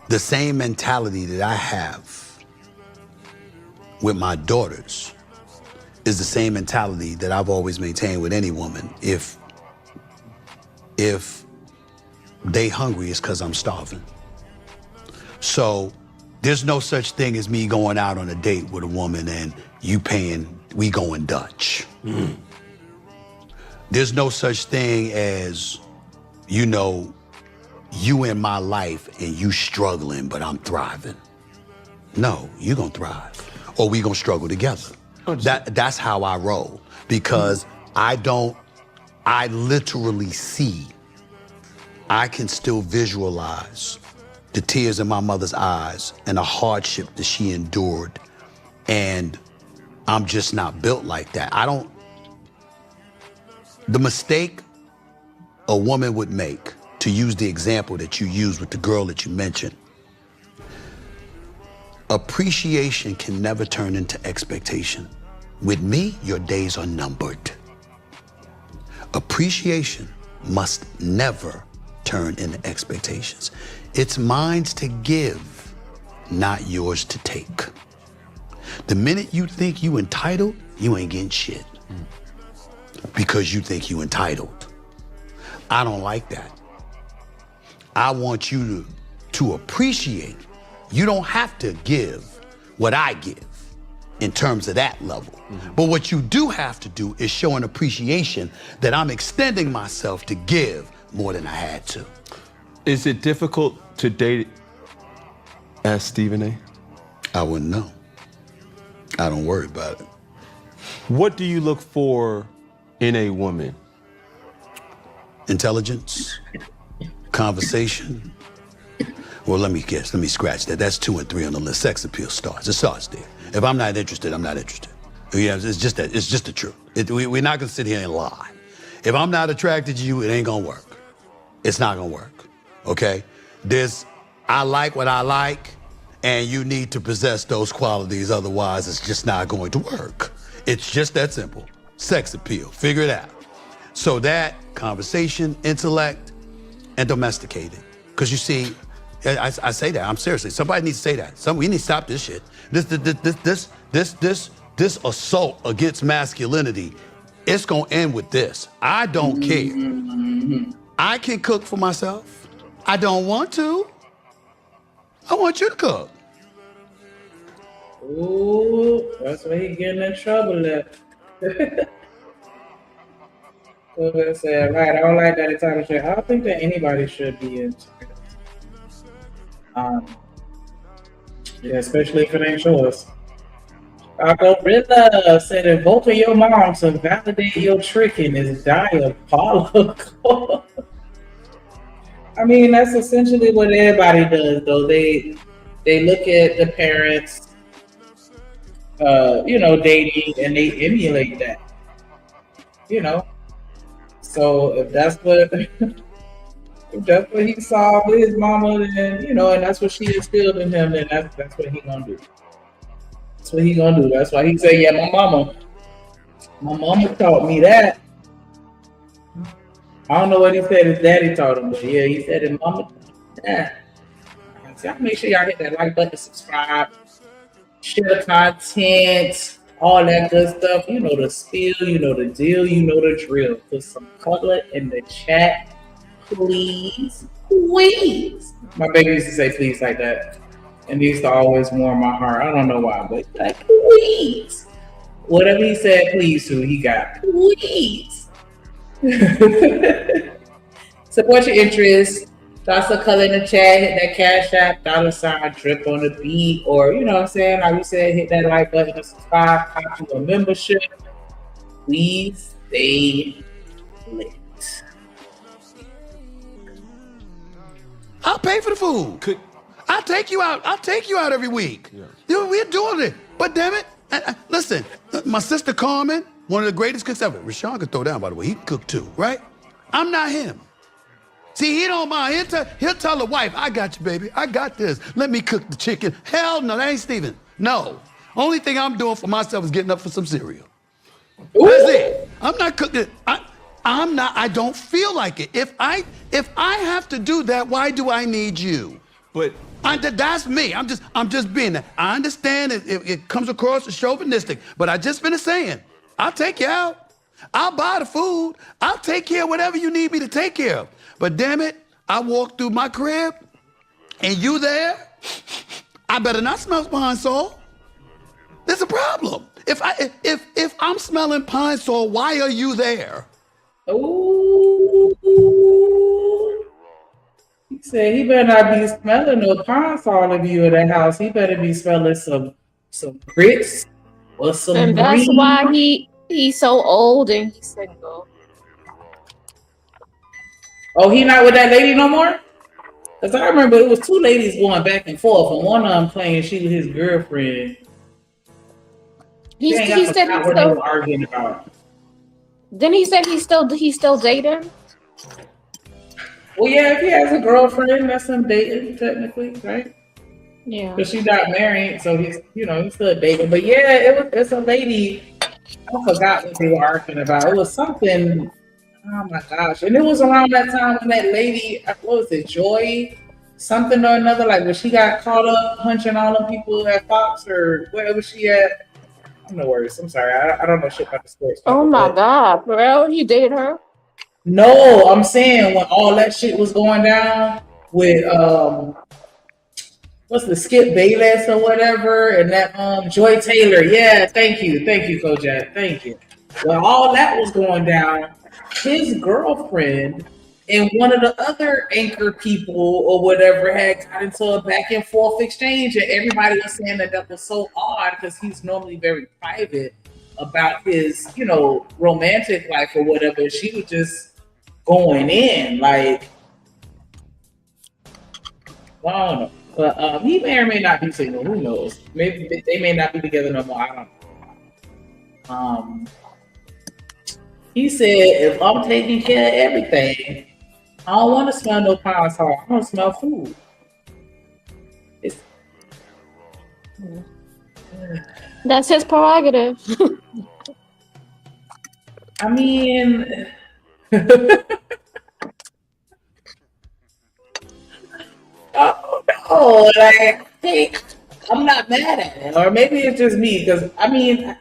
Speaker 4: the same mentality that I have with my daughters is the same mentality that I've always maintained with any woman. If they hungry, it's because I'm starving. So there's no such thing as me going out on a date with a woman and you paying, we going Dutch. Mm. There's no such thing as, you know, you in my life and you struggling, but I'm thriving. No, you gonna thrive, or we gonna struggle together. That's how I roll, because I literally see, I can still visualize the tears in my mother's eyes and the hardship that she endured, and I'm just not built like that. The mistake a woman would make, to use the example that you used with the girl that you mentioned, appreciation can never turn into expectation. With me, your days are numbered. Appreciation must never turn into expectations. It's mine to give, not yours to take. The minute you think you entitled, you ain't getting shit. Because you think you entitled. I don't like that. I want you to appreciate. You don't have to give what I give in terms of that level. But what you do have to do is show an appreciation that I'm extending myself to give more than I had to.
Speaker 15: Is it difficult to date as Stephen A?
Speaker 4: I wouldn't know. I don't worry about it.
Speaker 15: What do you look for in a woman?
Speaker 4: Intelligence, conversation. Well, let me scratch that. That's 2 and 3 on the list. Sex appeal starts. It starts there. If I'm not interested, I'm not interested. Yeah, it's just that. It's just the truth. We're not gonna sit here and lie. If I'm not attracted to you, it ain't gonna work. It's not gonna work. Okay? I like what I like, and you need to possess those qualities. Otherwise, it's just not going to work. It's just that simple. Sex appeal. Figure it out. So that conversation, intellect, and domesticated. Because you see, I say that. I'm seriously. Somebody needs to say that. We need to stop this shit. This assault against masculinity. It's gonna end with this. I don't care. I can cook for myself. I don't want to. I want you to cook.
Speaker 13: Ooh, that's where he getting in trouble at. So I said, right, I don't like that entitled shit. I don't think that anybody should be entitled. Yeah, especially if it ain't yours. Gorilla said invoking your mom to validate your tricking is diabolical. I mean, that's essentially what everybody does, though. They look at the parents, dating, and they emulate that. So if that's what he saw with his mama, then and that's what she instilled in him, then that's what he gonna do. That's what he gonna do. That's why he said, "Yeah, my mama taught me that." I don't know what he said his daddy taught him, but yeah, he said his mama taught him that. So y'all make sure y'all hit that like button, subscribe, share the content, all that good stuff. You know the spiel, you know the deal, you know the drill. Put some color in the chat, please. Please. My baby used to say please like that. And he used to always warm my heart. I don't know why, but like, please. Whatever he said please to, he got please. Support your interests. Toss a color in the chat, hit that Cash App, $ drip on the beat, or you know what I'm saying? Like we said, hit that like button and subscribe, pop to a membership. Please stay lit.
Speaker 4: I'll pay for the food. I'll take you out. I'll take you out every week. Yeah. We're doing it. But damn it, listen, my sister Carmen, one of the greatest cooks ever. Rashawn can throw down, by the way. He can cook too, right? I'm not him. See, he don't mind. He'll tell the wife, I got you, baby. I got this. Let me cook the chicken. Hell no, that ain't Steven. No. Only thing I'm doing for myself is getting up for some cereal. Ooh. That's it. I'm not cooking. I don't feel like it. If I have to do that, why do I need you?
Speaker 15: But
Speaker 4: that's me. I'm just being that. I understand it comes across as chauvinistic, but I just finished saying, I'll take you out. I'll buy the food. I'll take care of whatever you need me to take care of. But damn it, I walk through my crib and you there, I better not smell pine sol. There's a problem. If I'm smelling pine sol, why are you there?
Speaker 13: Ooh. He said he better not be smelling no pine sol if you in the house. He better be smelling some grits or some
Speaker 6: And that's
Speaker 13: green.
Speaker 6: why he's so old and he's single.
Speaker 13: Oh, he not with that lady no more? Because I remember it was two ladies going back and forth, and one of them claimed she was his girlfriend.
Speaker 6: He said he's
Speaker 13: what they were
Speaker 6: still
Speaker 13: arguing about.
Speaker 6: Then he said he's still dating.
Speaker 13: Well, yeah, if he has a girlfriend, that's him dating technically, right?
Speaker 6: Yeah.
Speaker 13: But she's not married, so he's still dating. But yeah, it's a lady. I forgot what they were arguing about. It was something. Oh my gosh. And it was around that time when that lady, what was it, Joy? Something or another, like when she got caught up punching all them people at Fox or wherever she at. I'm no worries. I'm sorry. I don't know shit about the sports.
Speaker 6: Oh my God, for real? You dated her?
Speaker 13: No, I'm saying when all that shit was going down with what's the Skip Bayless or whatever, and that Joy Taylor. Yeah, thank you, Kojak, thank you. When all that was going down, his girlfriend and one of the other anchor people or whatever had got into a back and forth exchange, and everybody was saying that was so odd because he's normally very private about his, you know, romantic life or whatever. She was just going in, like, I don't know. But he may or may not be single. Who knows? Maybe they may not be together no more. I don't know. He said, if I'm taking care of everything, I don't want to smell no power salt. I want to smell food.
Speaker 6: That's his prerogative.
Speaker 13: I mean, oh no, like, hey, I'm not mad at it, or maybe it's just me because I mean,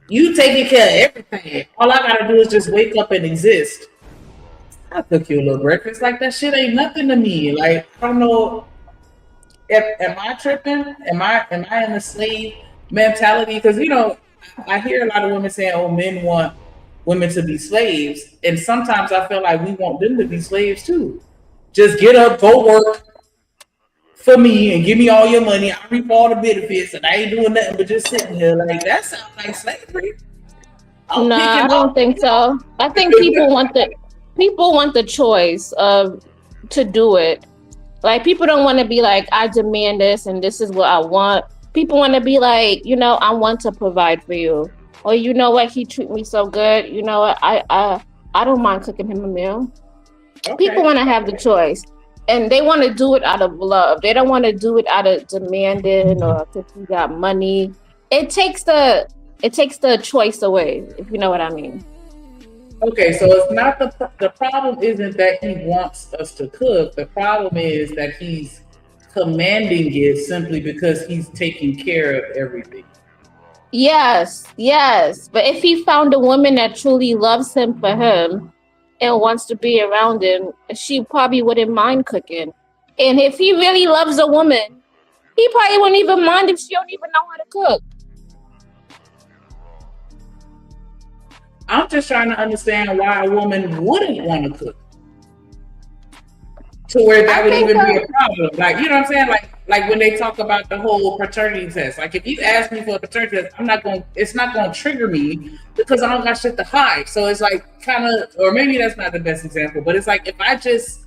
Speaker 13: you taking care of everything. All I gotta do is just wake up and exist. I'll cook you a little breakfast. Like that shit ain't nothing to me. Like I don't know. Am I tripping? Am I in the slave mentality? Because you know, I hear a lot of women saying, "Oh, men want women to be slaves," and sometimes I feel like we want them to be slaves too. Just get up, go work for me, and give me all your money. I reap all the benefits, and I ain't doing nothing but just sitting here. Like that sounds like slavery.
Speaker 6: No, I don't think so. I think people want the choice of to do it. Like people don't want to be like, I demand this and this is what I want. People want to be like, you know, I want to provide for you. Or you know what, he treat me so good. You know what, I don't mind cooking him a meal. Okay. People want to have the choice. And they want to do it out of love. They don't want to do it out of demanding or if you got money. It takes the choice away, if you know what I mean.
Speaker 13: Okay, so it's not the problem isn't that he wants us to cook. The problem is that he's commanding it simply because he's taking care of everything.
Speaker 6: Yes. But if he found a woman that truly loves him for him and wants to be around him, she probably wouldn't mind cooking. And if he really loves a woman, he probably wouldn't even mind if she don't even know how to cook.
Speaker 13: I'm just trying to understand why a woman wouldn't want to cook. To where that would even be a problem. Like, you know what I'm saying? Like when they talk about the whole paternity test. Like if you ask me for a paternity test, it's not gonna trigger me because I don't got shit to hide. So it's like kind of, or maybe that's not the best example, but it's like if I just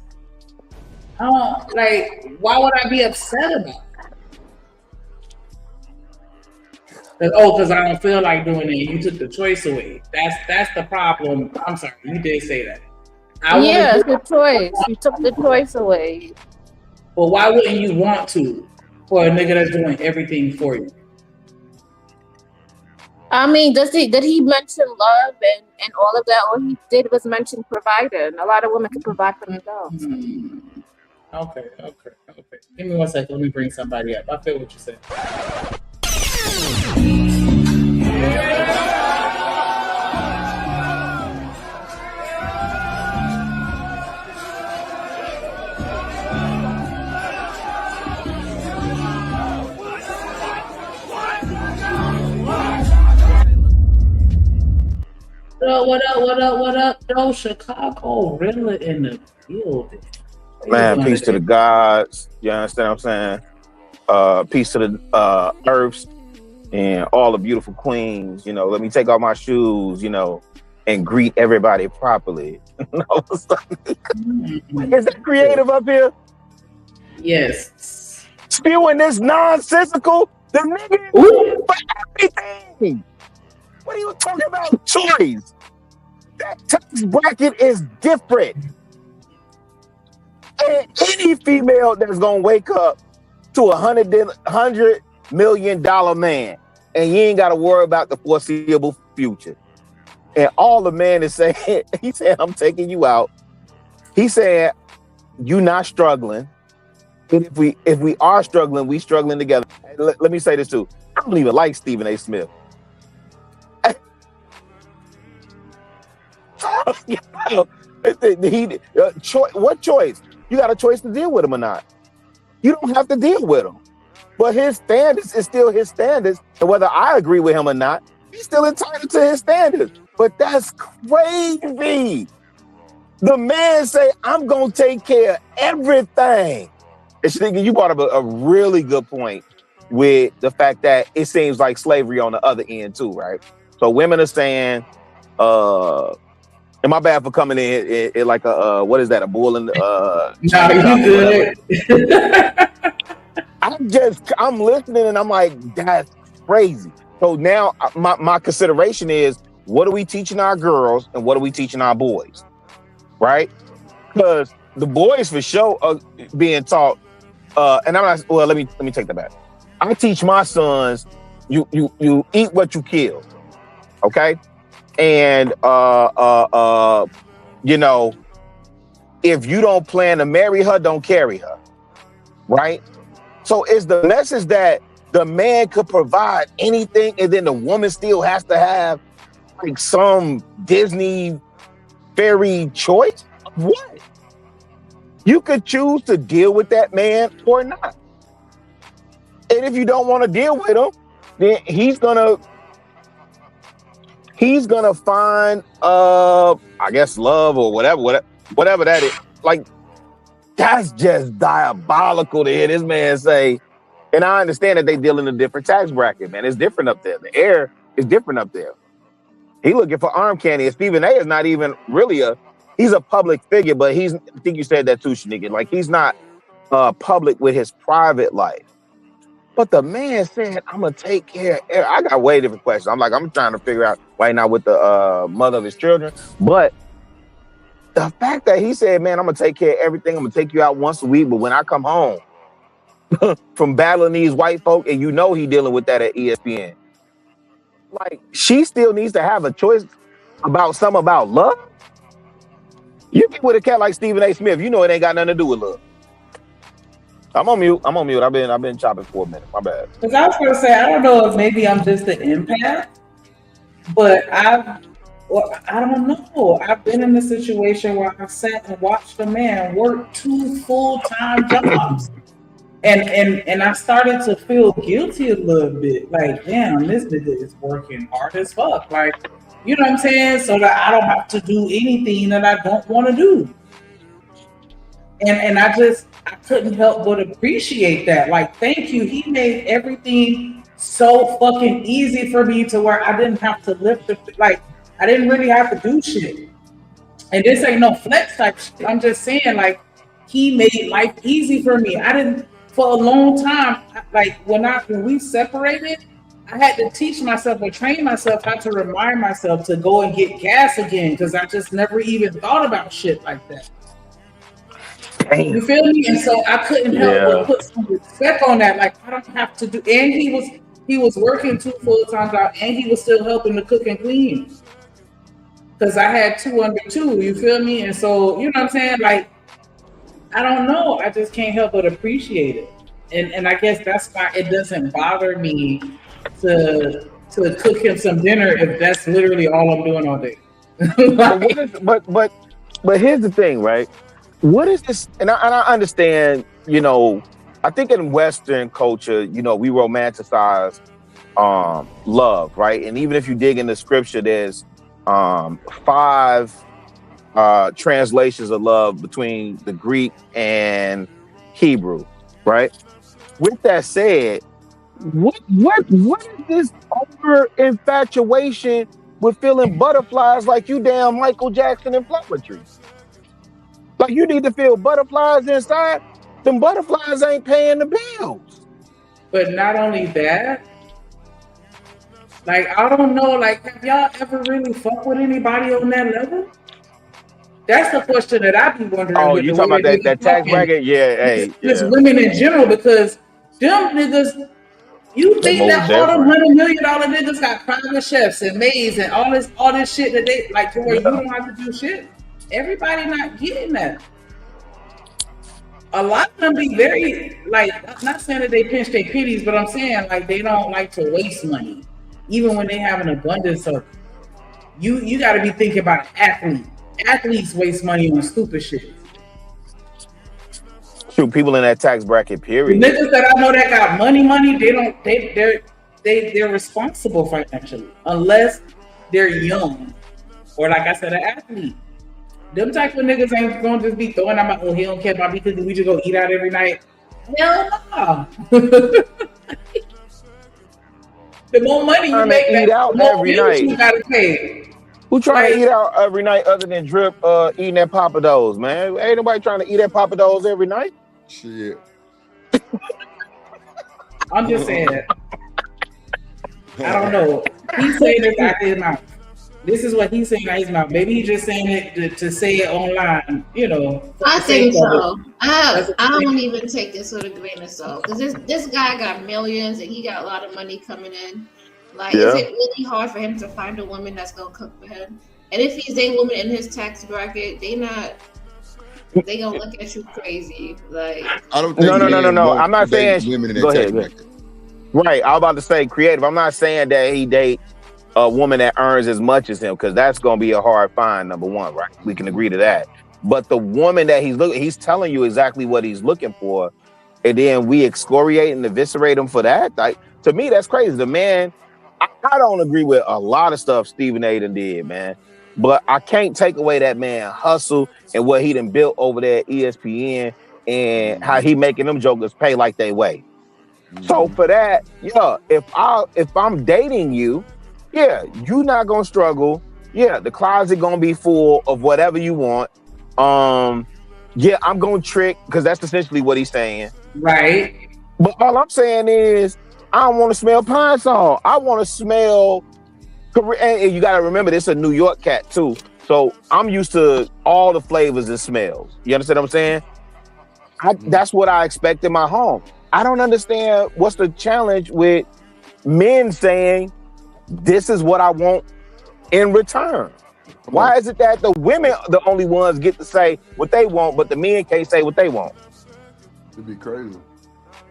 Speaker 13: like, why would I be upset about it? Because I don't feel like doing it. You took the choice away. That's the problem. I'm sorry, you did say that.
Speaker 6: Yeah, it's the choice. You took the choice away.
Speaker 13: Well, why wouldn't you want to for a nigga that's doing everything for you?
Speaker 6: I mean, did he mention love and all of that? All he did was mention providing. A lot of women can provide for themselves.
Speaker 13: Okay. Give me 1 second. Let me bring somebody up. I feel what you said. What up? Yo, Chicago Rilla in the building.
Speaker 16: Man, peace to the gods. You understand what I'm saying? Peace to the earths and all the beautiful queens. You know, let me take off my shoes, you know, and greet everybody properly. Is that creative up here?
Speaker 13: Yes.
Speaker 16: Spewing this nonsensical, the nigga for everything. What are you talking about? Choice. That tax bracket is different. And any female that's gonna wake up to $100 million man, and you ain't gotta worry about the foreseeable future. and all the man is saying, he said, I'm taking you out. He said, you not struggling. And if we are struggling, we struggling together. Let me say this too. I don't even like Stephen A. Smith. What choice? You got a choice to deal with him or not. You don't have to deal with him. But his standards is still his standards. And whether I agree with him or not, he's still entitled to his standards. But that's crazy. The man say, I'm going to take care of everything. And you brought up a really good point with the fact that it seems like slavery on the other end too, right? So women are saying, am I bad for coming in like a, what is that, a bull in the...
Speaker 13: No, you good.
Speaker 16: I'm listening and I'm like, that's crazy. So now my consideration is, what are we teaching our girls and what are we teaching our boys, right? Because the boys for sure are being taught, and I'm not, well, let me take that back. I teach my sons, you eat what you kill, okay? And you know, if you don't plan to marry her, don't carry her, right? So is the message that the man could provide anything and then the woman still has to have like some Disney fairy choice? What? You could choose to deal with that man or not. And if you don't want to deal with him, then he's gonna find I guess love or whatever that is. Like, that's just diabolical to hear this man say. And I understand that they deal in a different tax bracket, man. It's different up there. The air is different up there. He looking for arm candy. And Stephen A is not even really he's a public figure, but I think you said that too, Shanika. Like, he's not public with his private life. But the man said, I'm gonna take care of air. I got way different questions. I'm trying to figure out why not with the mother of his children. But the fact that he said, man, I'm gonna take care of everything. I'm gonna take you out once a week, but when I come home from battling these white folk, and you know he dealing with that at ESPN, like, she still needs to have a choice about love. You get with a cat like Stephen A. Smith, you know it ain't got nothing to do with love. I'm on mute. I've been chopping for a minute. My bad.
Speaker 13: Because I was gonna say, I don't know if maybe I'm just an empath, but I don't know. I've been in a situation where I sat and watched a man work 2 full-time jobs. And I started to feel guilty a little bit. Like, damn, this nigga is working hard as fuck. Like, you know what I'm saying? So that I don't have to do anything that I don't want to do. And I couldn't help but appreciate that. Like, thank you. He made everything so fucking easy for me to where I didn't have to I didn't really have to do shit. And this ain't no flex type shit. I'm just saying, like, he made life easy for me. For a long time, like when we separated, I had to teach myself or train myself how to remind myself to go and get gas again, because I just never even thought about shit like that. Damn. You feel me? And so I couldn't help but put some respect on that. Like, I don't have to do. And he was working 2 full-time jobs, and he was still helping to cook and clean, because I had 2 under 2. You feel me? And so, you know what I'm saying? Like, I don't know. I just can't help but appreciate it. And I guess that's why it doesn't bother me to cook him some dinner if that's literally all I'm doing all day.
Speaker 16: But here's the thing, right? What is this? And I understand, you know, I think in Western culture, you know, we romanticize love, right? And even if you dig into scripture, there's 5 translations of love between the Greek and Hebrew, right? With that said, what is this over infatuation with feeling butterflies like you damn Michael Jackson and flower trees? Like, you need to feel butterflies inside. Them butterflies ain't paying the bills.
Speaker 13: But not only that, like, I don't know, like, have y'all ever really fucked with anybody on that level? That's the question that I be wondering.
Speaker 16: Oh, you talking about that tax bracket? Yeah, hey.
Speaker 13: It's women in general, because them niggas, You think that all them $100 million niggas got private chefs and maids and all this shit that they like to where you don't have to do shit? Everybody not getting that. A lot of them be very like, I'm not saying that they pinch their pennies, but I'm saying like they don't like to waste money, even when they have an abundance of. You got to be thinking about athletes. Athletes waste money on stupid shit.
Speaker 16: Shoot, people in that tax bracket,
Speaker 13: The
Speaker 16: period.
Speaker 13: niggas that I know that got money, they're responsible financially unless they're young or like I said, an athlete. Them type of niggas ain't gonna just be throwing out my he don't care about me because we just go eat out every night. Hell no. The more money you make,
Speaker 16: eat out
Speaker 13: the more
Speaker 16: every
Speaker 13: bills
Speaker 16: night.
Speaker 13: you gotta pay.
Speaker 16: Who trying to eat out every night other than Drip eating that Papa Do's, man? Ain't nobody trying to eat that Papa Do's every night.
Speaker 1: Shit.
Speaker 13: I'm just saying. I don't know. He's saying this out his mouth. This is what he's saying out his mouth. Maybe he's just saying it to say it online, you know.
Speaker 6: I think so. I don't even take this with a grain of salt because this guy got millions and he got a lot of money coming in. Like, is it really hard for him to find a woman that's gonna cook for him? And if he's a woman in his tax bracket, they gonna look at you crazy. Like,
Speaker 1: I don't think
Speaker 16: no. I'm not saying.
Speaker 1: women in
Speaker 16: Go
Speaker 1: that
Speaker 16: ahead.
Speaker 1: tax bracket.
Speaker 16: Right, I was about to say creative. I'm not saying that he date a woman that earns as much as him because that's gonna be a hard find. Number one, right? We can agree to that. But the woman that he's telling you exactly what he's looking for, and then we excoriate and eviscerate him for that. Like, to me, that's crazy. The man, I don't agree with a lot of stuff Stephen A. did, man. But I can't take away that man hustle and what he done built over there at ESPN and how he making them jokers pay like they weigh. So for that, yeah, if I'm dating you, yeah, you not gonna struggle. Yeah, the closet gonna be full of whatever you want. Yeah, I'm gonna trick because that's essentially what he's saying.
Speaker 13: Right.
Speaker 16: But all I'm saying is I don't want to smell Pine Sol. I want to smell. And you got to remember, this is a New York cat too. So I'm used to all the flavors and smells. You understand what I'm saying? That's what I expect in my home. I don't understand what's the challenge with men saying, this is what I want in return. Why is it that the women are the only ones get to say what they want, but the men can't say what they want?
Speaker 1: It'd be crazy.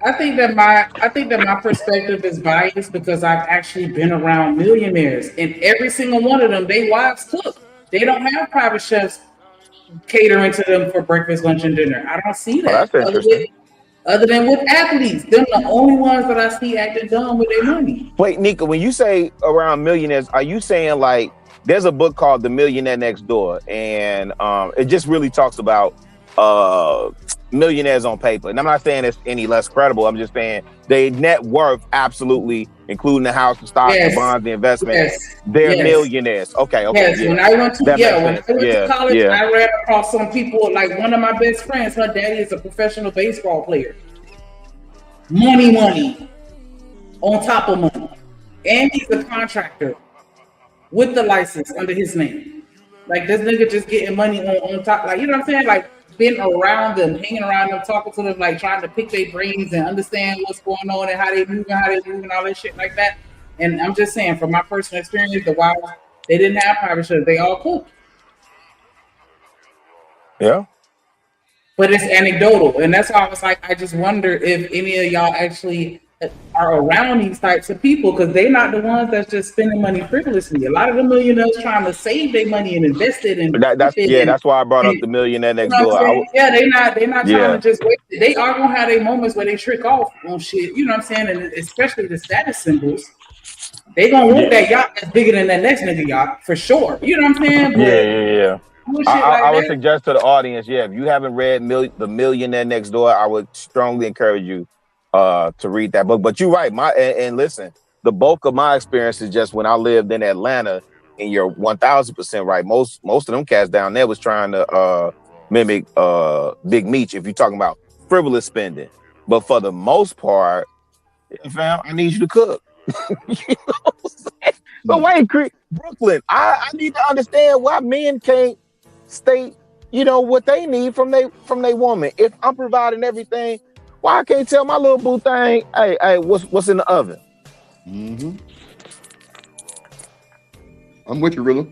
Speaker 13: I think that my perspective is biased because I've actually been around millionaires, and every single one of them, they wives cook. They don't have private chefs catering to them for breakfast, lunch, and dinner. I don't see that.
Speaker 16: That's interesting.
Speaker 13: Other than with athletes, they're the only ones that I see acting dumb with their money.
Speaker 16: Wait, Nika, when you say around millionaires, are you saying like there's a book called The Millionaire Next Door, and it just really talks about millionaires on paper. And I'm not saying it's any less credible. I'm just saying they net worth absolutely, including the house, the stock, the bonds, the investment. They're millionaires. Okay.
Speaker 13: Yes.
Speaker 16: Yeah.
Speaker 13: When I went to to college,
Speaker 16: yeah.
Speaker 13: I ran across some people. Like one of my best friends, her daddy is a professional baseball player. Money on top of money, and he's a contractor with the license under his name. Like this nigga just getting money on top. Like, you know what I'm saying? Like, been around them, hanging around them, talking to them, like trying to pick their brains and understand what's going on and how they move and all that shit like that. And I'm just saying, from my personal experience, the wives, they didn't have private chefs. They all cooked.
Speaker 16: Yeah.
Speaker 13: But it's anecdotal. And that's why I was like, I just wonder if any of y'all actually are around these types of people, because they're not the ones that's just spending money frivolously. A lot of the millionaires trying to save their money and invest it in.
Speaker 16: That's why I brought up The Millionaire Next Door.
Speaker 13: They're not trying to just wait. They are gonna have their moments where they trick off on shit. You know what I'm saying? And especially the status symbols. They gonna want that yacht that's bigger than that next nigga yacht for sure. You know what I'm saying?
Speaker 16: Yeah. I would
Speaker 13: that.
Speaker 16: suggest to the audience, if you haven't read The Millionaire Next Door, I would strongly encourage you to read that book. But you're right. And listen, the bulk of my experience is just when I lived in Atlanta, and you're 1000% right. Most of them cats down there was trying to mimic Big Meech if you're talking about frivolous spending. But for the most part, fam, I need you to cook. You know what I'm saying? So wait, Brooklyn, I need to understand why men can't state, what they need from they woman. If I'm providing everything, Why I can't tell my little boo thing, hey, what's in the oven?
Speaker 1: Mm-hmm. I'm with you, Rilla.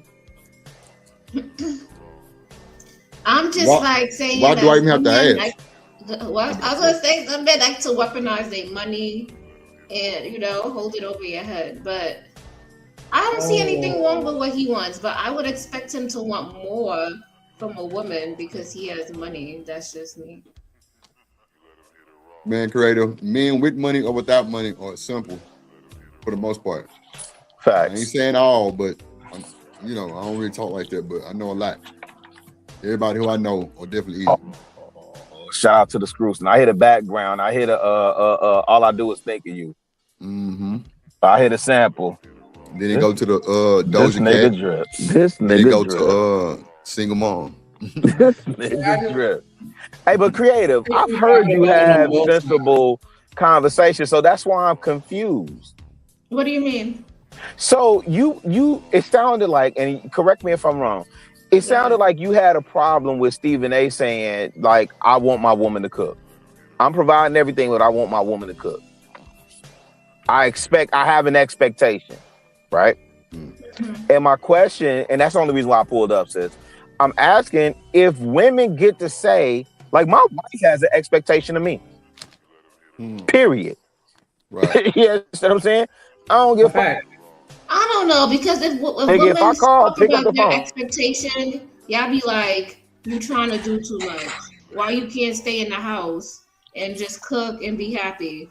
Speaker 6: I'm just like saying.
Speaker 1: Why do I even have to ask?
Speaker 6: Well, I was gonna say some men like to weaponize their money and hold it over your head, but I don't see anything wrong with what he wants. But I would expect him to want more from a woman because he has money. That's just me.
Speaker 1: Man, Creator, men with money or without money are simple for the most part.
Speaker 16: Facts.
Speaker 1: I ain't saying all, but I don't really talk like that, but I know a lot. Everybody who I know are definitely easy.
Speaker 16: Shout out to the Screws. And I hear the background. I hear the all I do is think of you.
Speaker 1: Mm-hmm.
Speaker 16: I hear the sample.
Speaker 1: Then it go to the Doja Cat.
Speaker 16: Drip. This
Speaker 1: then
Speaker 16: nigga
Speaker 1: it go
Speaker 16: drip.
Speaker 1: to Single Mom.
Speaker 16: This nigga drip. Hey, but Creative, I've heard you have sensible conversation, so that's why I'm confused.
Speaker 6: What do you mean?
Speaker 16: So you it sounded like, and correct me if I'm wrong, it sounded like you had a problem with Stephen A saying, like, I want my woman to cook. I'm providing everything, but I want my woman to cook. I have an expectation, right? And my question, and that's the only reason why I pulled up, sis, I'm asking if women get to say, like, my wife has an expectation of me. Period.
Speaker 1: Right.
Speaker 16: You know what I'm saying? I don't give a fuck.
Speaker 6: I don't know, because if
Speaker 16: Nigga,
Speaker 6: women
Speaker 16: if I call,
Speaker 6: talk
Speaker 16: pick up
Speaker 6: about
Speaker 16: the
Speaker 6: their
Speaker 16: phone.
Speaker 6: expectation, y'all be like, you trying to do too much. Why you can't stay in the house and just cook and be happy?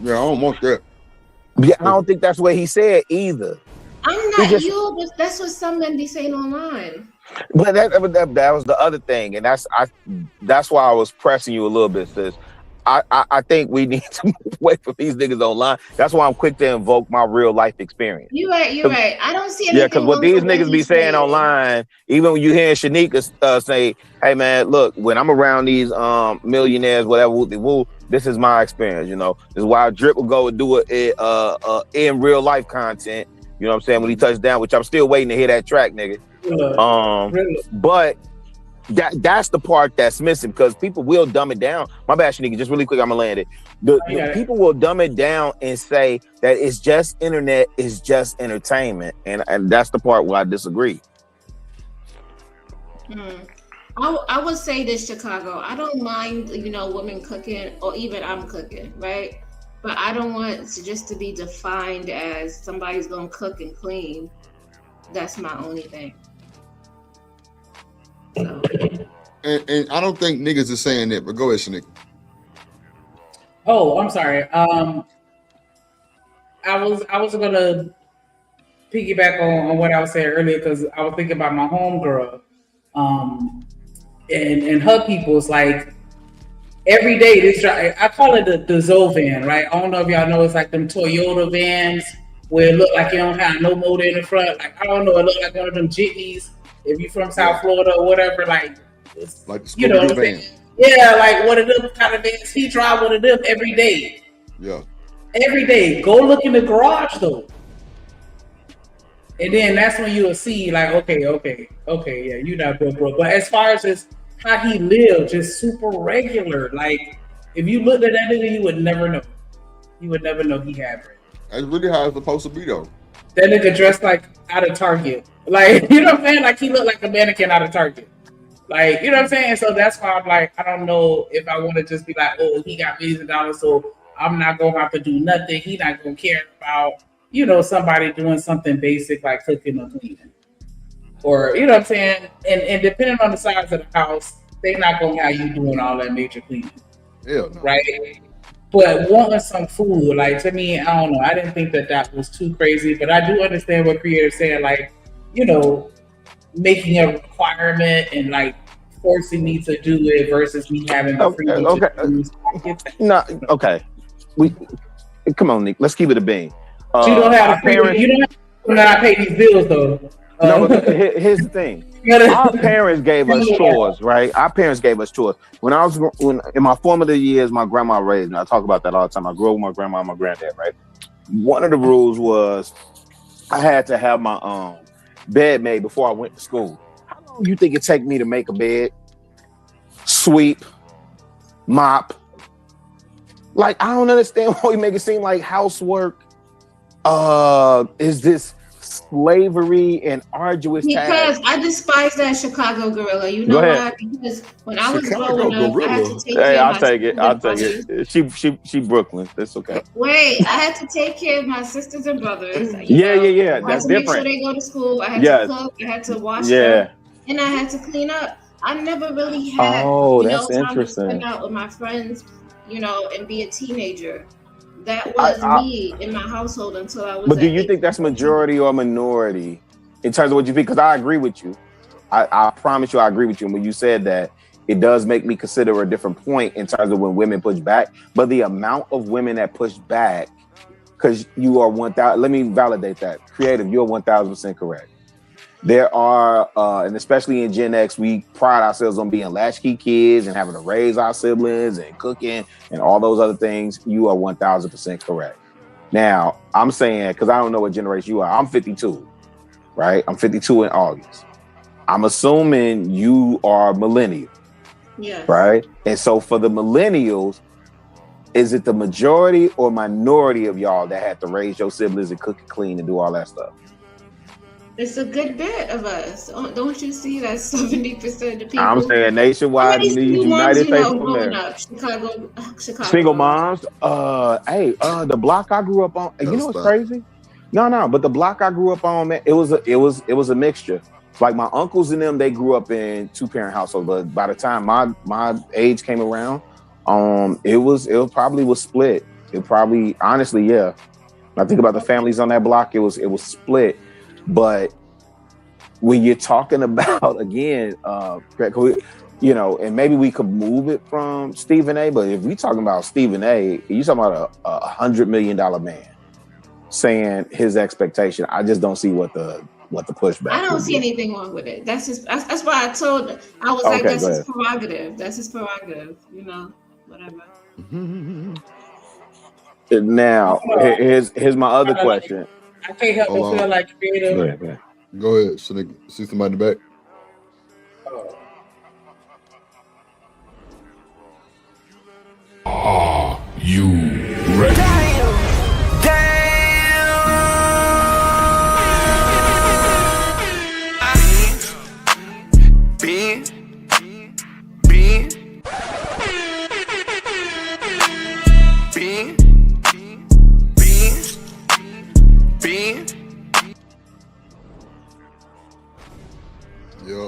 Speaker 1: Yeah, I don't want that.
Speaker 16: Yeah, I don't think that's what he said either.
Speaker 6: I'm not you, but that's what some men be saying online.
Speaker 16: But that was the other thing, and that's why I was pressing you a little bit, sis. I think we need to move away from these niggas online. That's why I'm quick to invoke my real life experience.
Speaker 6: You're right. I don't see anything.
Speaker 16: Yeah, because what
Speaker 6: wrong
Speaker 16: these
Speaker 6: with
Speaker 16: niggas be
Speaker 6: he's
Speaker 16: saying online, even when you hear Shanika say, "Hey man, look, when I'm around these millionaires, whatever, woo, this is my experience. This is why Drip will go and do it in real life content. You know what I'm saying? When he touched down, which I'm still waiting to hear that track, nigga. But that's the part that's missing, because people will dumb it down. My bad, Shanika, just really quick, I'm gonna land it. The people will dumb it down and say that it's just internet, it's just entertainment, and that's the part where I disagree.
Speaker 6: I would say this, Chicago. I don't mind, women cooking, or even I'm cooking, right? But I don't want it just to be defined as somebody's gonna cook and clean. That's my only thing. So.
Speaker 1: And I don't think niggas are saying that, but go ahead, Shanika.
Speaker 13: Oh, I'm sorry. I was gonna piggyback on what I was saying earlier, because I was thinking about my homegirl, and her people's like every day this drive. I call it the Zoe van, right? I don't know if y'all know, it's like them Toyota vans where it look like you don't have no motor in the front. Like, I don't know, it look like one of them jitneys. If you from South Florida or whatever, like
Speaker 1: the
Speaker 13: you know what I'm saying? Yeah, like one of them kind of vans. He drive one of them every day.
Speaker 1: Yeah.
Speaker 13: Every day. Go look in the garage though. And then that's when you'll see, like, okay, yeah, you're not good, bro. But as far as how he lived, just super regular. Like, if you looked at that nigga, you would never know. You would never know he had bread.
Speaker 1: That's really how it's supposed to be, though.
Speaker 13: That nigga dressed like out of Target. Like, you know what I'm saying? Like, he looked like a mannequin out of Target. Like, you know what I'm saying? So that's why I'm like, I don't know if I want to just be like, oh, he got millions of dollars, so I'm not going to have to do nothing. He not going to care about, somebody doing something basic like cooking or cleaning. Or, you know what I'm saying? And depending on the size of the house, they're not going to have you doing all that major cleaning.
Speaker 1: Hell no.
Speaker 13: Right? But wanting some food, like, to me, I don't know. I didn't think that was too crazy, but I do understand what creators saying, like, making a requirement and like forcing me to do it versus me having the freedom to choose.
Speaker 16: No, okay. Come on, Nick. Let's keep it a bean.
Speaker 13: You don't have parents. You don't have to not pay these bills though.
Speaker 16: No, but here's the thing. Our parents gave us chores, right? Our parents gave us chores. When in my formative years, my grandma raised me. I talk about that all the time. I grew up with my grandma and my granddad, right? One of the rules was I had to have my bed made before I went to school. How long do you think it take me to make a bed, sweep, mop, Like, I don't understand why we make it seem like housework is this slavery and arduous
Speaker 6: Because
Speaker 16: task.
Speaker 6: I despise that Chicago gorilla. You know why? Because when I was
Speaker 16: Chicago
Speaker 6: growing up, I had to take care
Speaker 16: Hey,
Speaker 6: of
Speaker 16: I'll
Speaker 6: my
Speaker 16: take it.
Speaker 6: sisters
Speaker 16: I'll
Speaker 6: and
Speaker 16: take
Speaker 6: brothers.
Speaker 16: it. She Brooklyn. That's okay.
Speaker 6: Wait, I had to take care of my sisters and brothers.
Speaker 16: Yeah.
Speaker 6: I had
Speaker 16: That's
Speaker 6: to make sure
Speaker 16: different.
Speaker 6: they go to school. I had
Speaker 16: Yes.
Speaker 6: to cook. I had to wash
Speaker 16: Yeah.
Speaker 6: them, and I had to clean up. I never really had,
Speaker 16: Oh,
Speaker 6: time
Speaker 16: that's
Speaker 6: to
Speaker 16: interesting.
Speaker 6: spend out with my friends, and be a teenager. That was me in my household until I was.
Speaker 16: But do
Speaker 6: at
Speaker 16: you think that's majority or minority in terms of what you think? Because I agree with you. I promise you I agree with you. And when you said that, it does make me consider a different point in terms of when women push back. But the amount of women that push back, because you are 1,000, let me validate that. Creative, you're 1,000% correct. There are, and especially in Gen X, we pride ourselves on being latchkey kids and having to raise our siblings and cooking and all those other things. You are 1,000% correct. Now, I'm saying, because I don't know what generation you are, I'm 52, right? I'm 52 in August. I'm assuming you are millennial,
Speaker 6: Yeah.
Speaker 16: right? And so for the millennials, is it the majority or minority of y'all that had to raise your siblings and cook and clean and do all that stuff?
Speaker 6: It's a good bit of us. Don't you see that 70% of people?
Speaker 16: I'm saying nationwide,
Speaker 6: How many
Speaker 16: these
Speaker 6: single moms
Speaker 16: United
Speaker 6: you
Speaker 16: States
Speaker 6: know
Speaker 16: of
Speaker 6: growing
Speaker 16: America.
Speaker 6: up? Chicago.
Speaker 16: Single moms. The block I grew up on. You know what's crazy? No. But the block I grew up on, man, it was a mixture. Like my uncles and them, they grew up in 2-parent households. But by the time my age came around, it probably was split. It probably, honestly, yeah. When I think about the families on that block, it was split. But when you're talking about, again, and maybe we could move it from Stephen A, but if we talking about Stephen A, you're talking about a $100 million man saying his expectation. I just don't see what the pushback.
Speaker 6: I don't
Speaker 16: would
Speaker 6: see
Speaker 16: be.
Speaker 6: anything wrong with it. That's why I was
Speaker 16: Okay,
Speaker 6: like, that's
Speaker 16: go
Speaker 6: his
Speaker 16: ahead.
Speaker 6: prerogative. That's his prerogative, whatever.
Speaker 16: Now, here's my other question.
Speaker 13: I can't help but feel like creative.
Speaker 16: Go ahead.
Speaker 1: Go ahead. Should I see somebody in the back?
Speaker 5: Are you ready?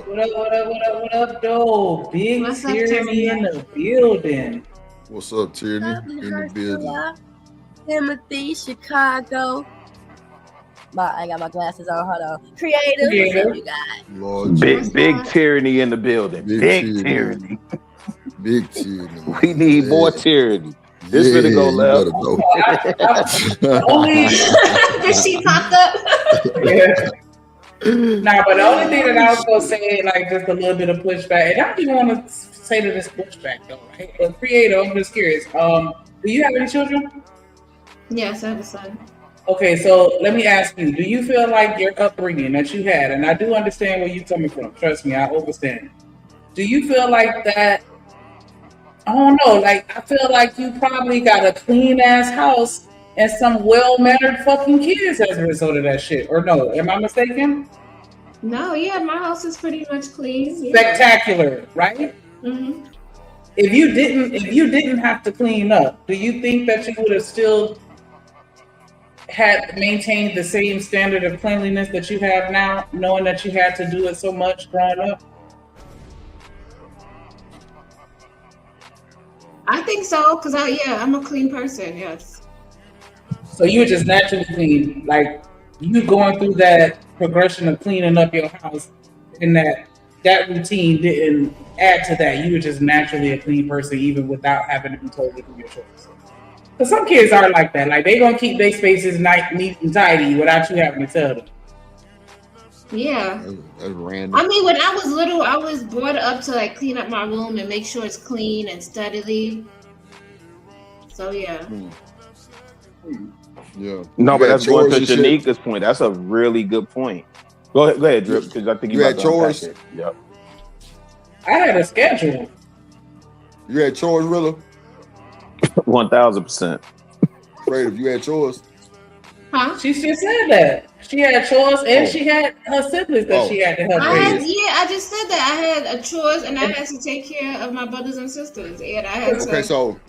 Speaker 13: What up, though? Big
Speaker 6: What's up,
Speaker 13: Tyranny in the building.
Speaker 1: What's up, Tierney? In the building.
Speaker 17: Timothy, Chicago. I got my glasses on. Hold on. Creative.
Speaker 16: Yeah.
Speaker 17: What's up, you guys?
Speaker 1: Lord
Speaker 16: Big tyranny in the building. Big tyranny.
Speaker 1: Big tyranny.
Speaker 16: We need more tyranny. This finna go left.
Speaker 6: Did she pop up?
Speaker 13: Yeah. Nah, but the only thing that I was gonna say, like, just a little bit of pushback, and I don't even want to say that it's pushback though, right? But creative, I'm just curious. Do you have any children?
Speaker 6: Yes, I have a son.
Speaker 13: Okay, so let me ask you: do you feel like your upbringing that you had, and I do understand where you're coming from. Trust me, I understand. Do you feel like that? I don't know. Like, I feel like you probably got a clean ass house and some well-mannered fucking kids as a result of that shit. Or no? Am I mistaken?
Speaker 6: No, yeah, my house is pretty much clean. Yeah.
Speaker 13: Spectacular, right?
Speaker 6: Mm-hmm.
Speaker 13: If you didn't have to clean up, do you think that you would have still had maintained the same standard of cleanliness that you have now, knowing that you had to do it so much growing up?
Speaker 6: I think so, because I'm a clean person, yes.
Speaker 13: So you were just naturally clean, like you going through that progression of cleaning up your house, and that routine didn't add to that. You were just naturally a clean person, even without having to be told to do your chores. But some kids are like that. Like, they gonna keep their spaces neat and tidy without you having to tell them.
Speaker 6: Yeah.
Speaker 1: That's random.
Speaker 6: I mean, when I was little, I was brought up to like clean up my room and make sure it's clean and steadily. So yeah.
Speaker 1: Yeah.
Speaker 16: No,
Speaker 1: You
Speaker 16: but
Speaker 1: had
Speaker 16: that's going
Speaker 1: chores
Speaker 16: to
Speaker 1: and shit?
Speaker 16: Janika's point. That's a really good point. Go ahead, Drip, because I think
Speaker 1: You had
Speaker 16: about to unpack
Speaker 1: chores?
Speaker 16: it. Yep.
Speaker 13: I had a schedule.
Speaker 1: You had chores, Rilla?
Speaker 16: 1000%.
Speaker 1: Afraid if you had chores.
Speaker 6: Huh?
Speaker 13: She just said that. She had chores and she had her siblings that she had to help raise.
Speaker 6: I just said that. I had a chores and I had to take care of my brothers and sisters. And I had to.
Speaker 1: Okay, so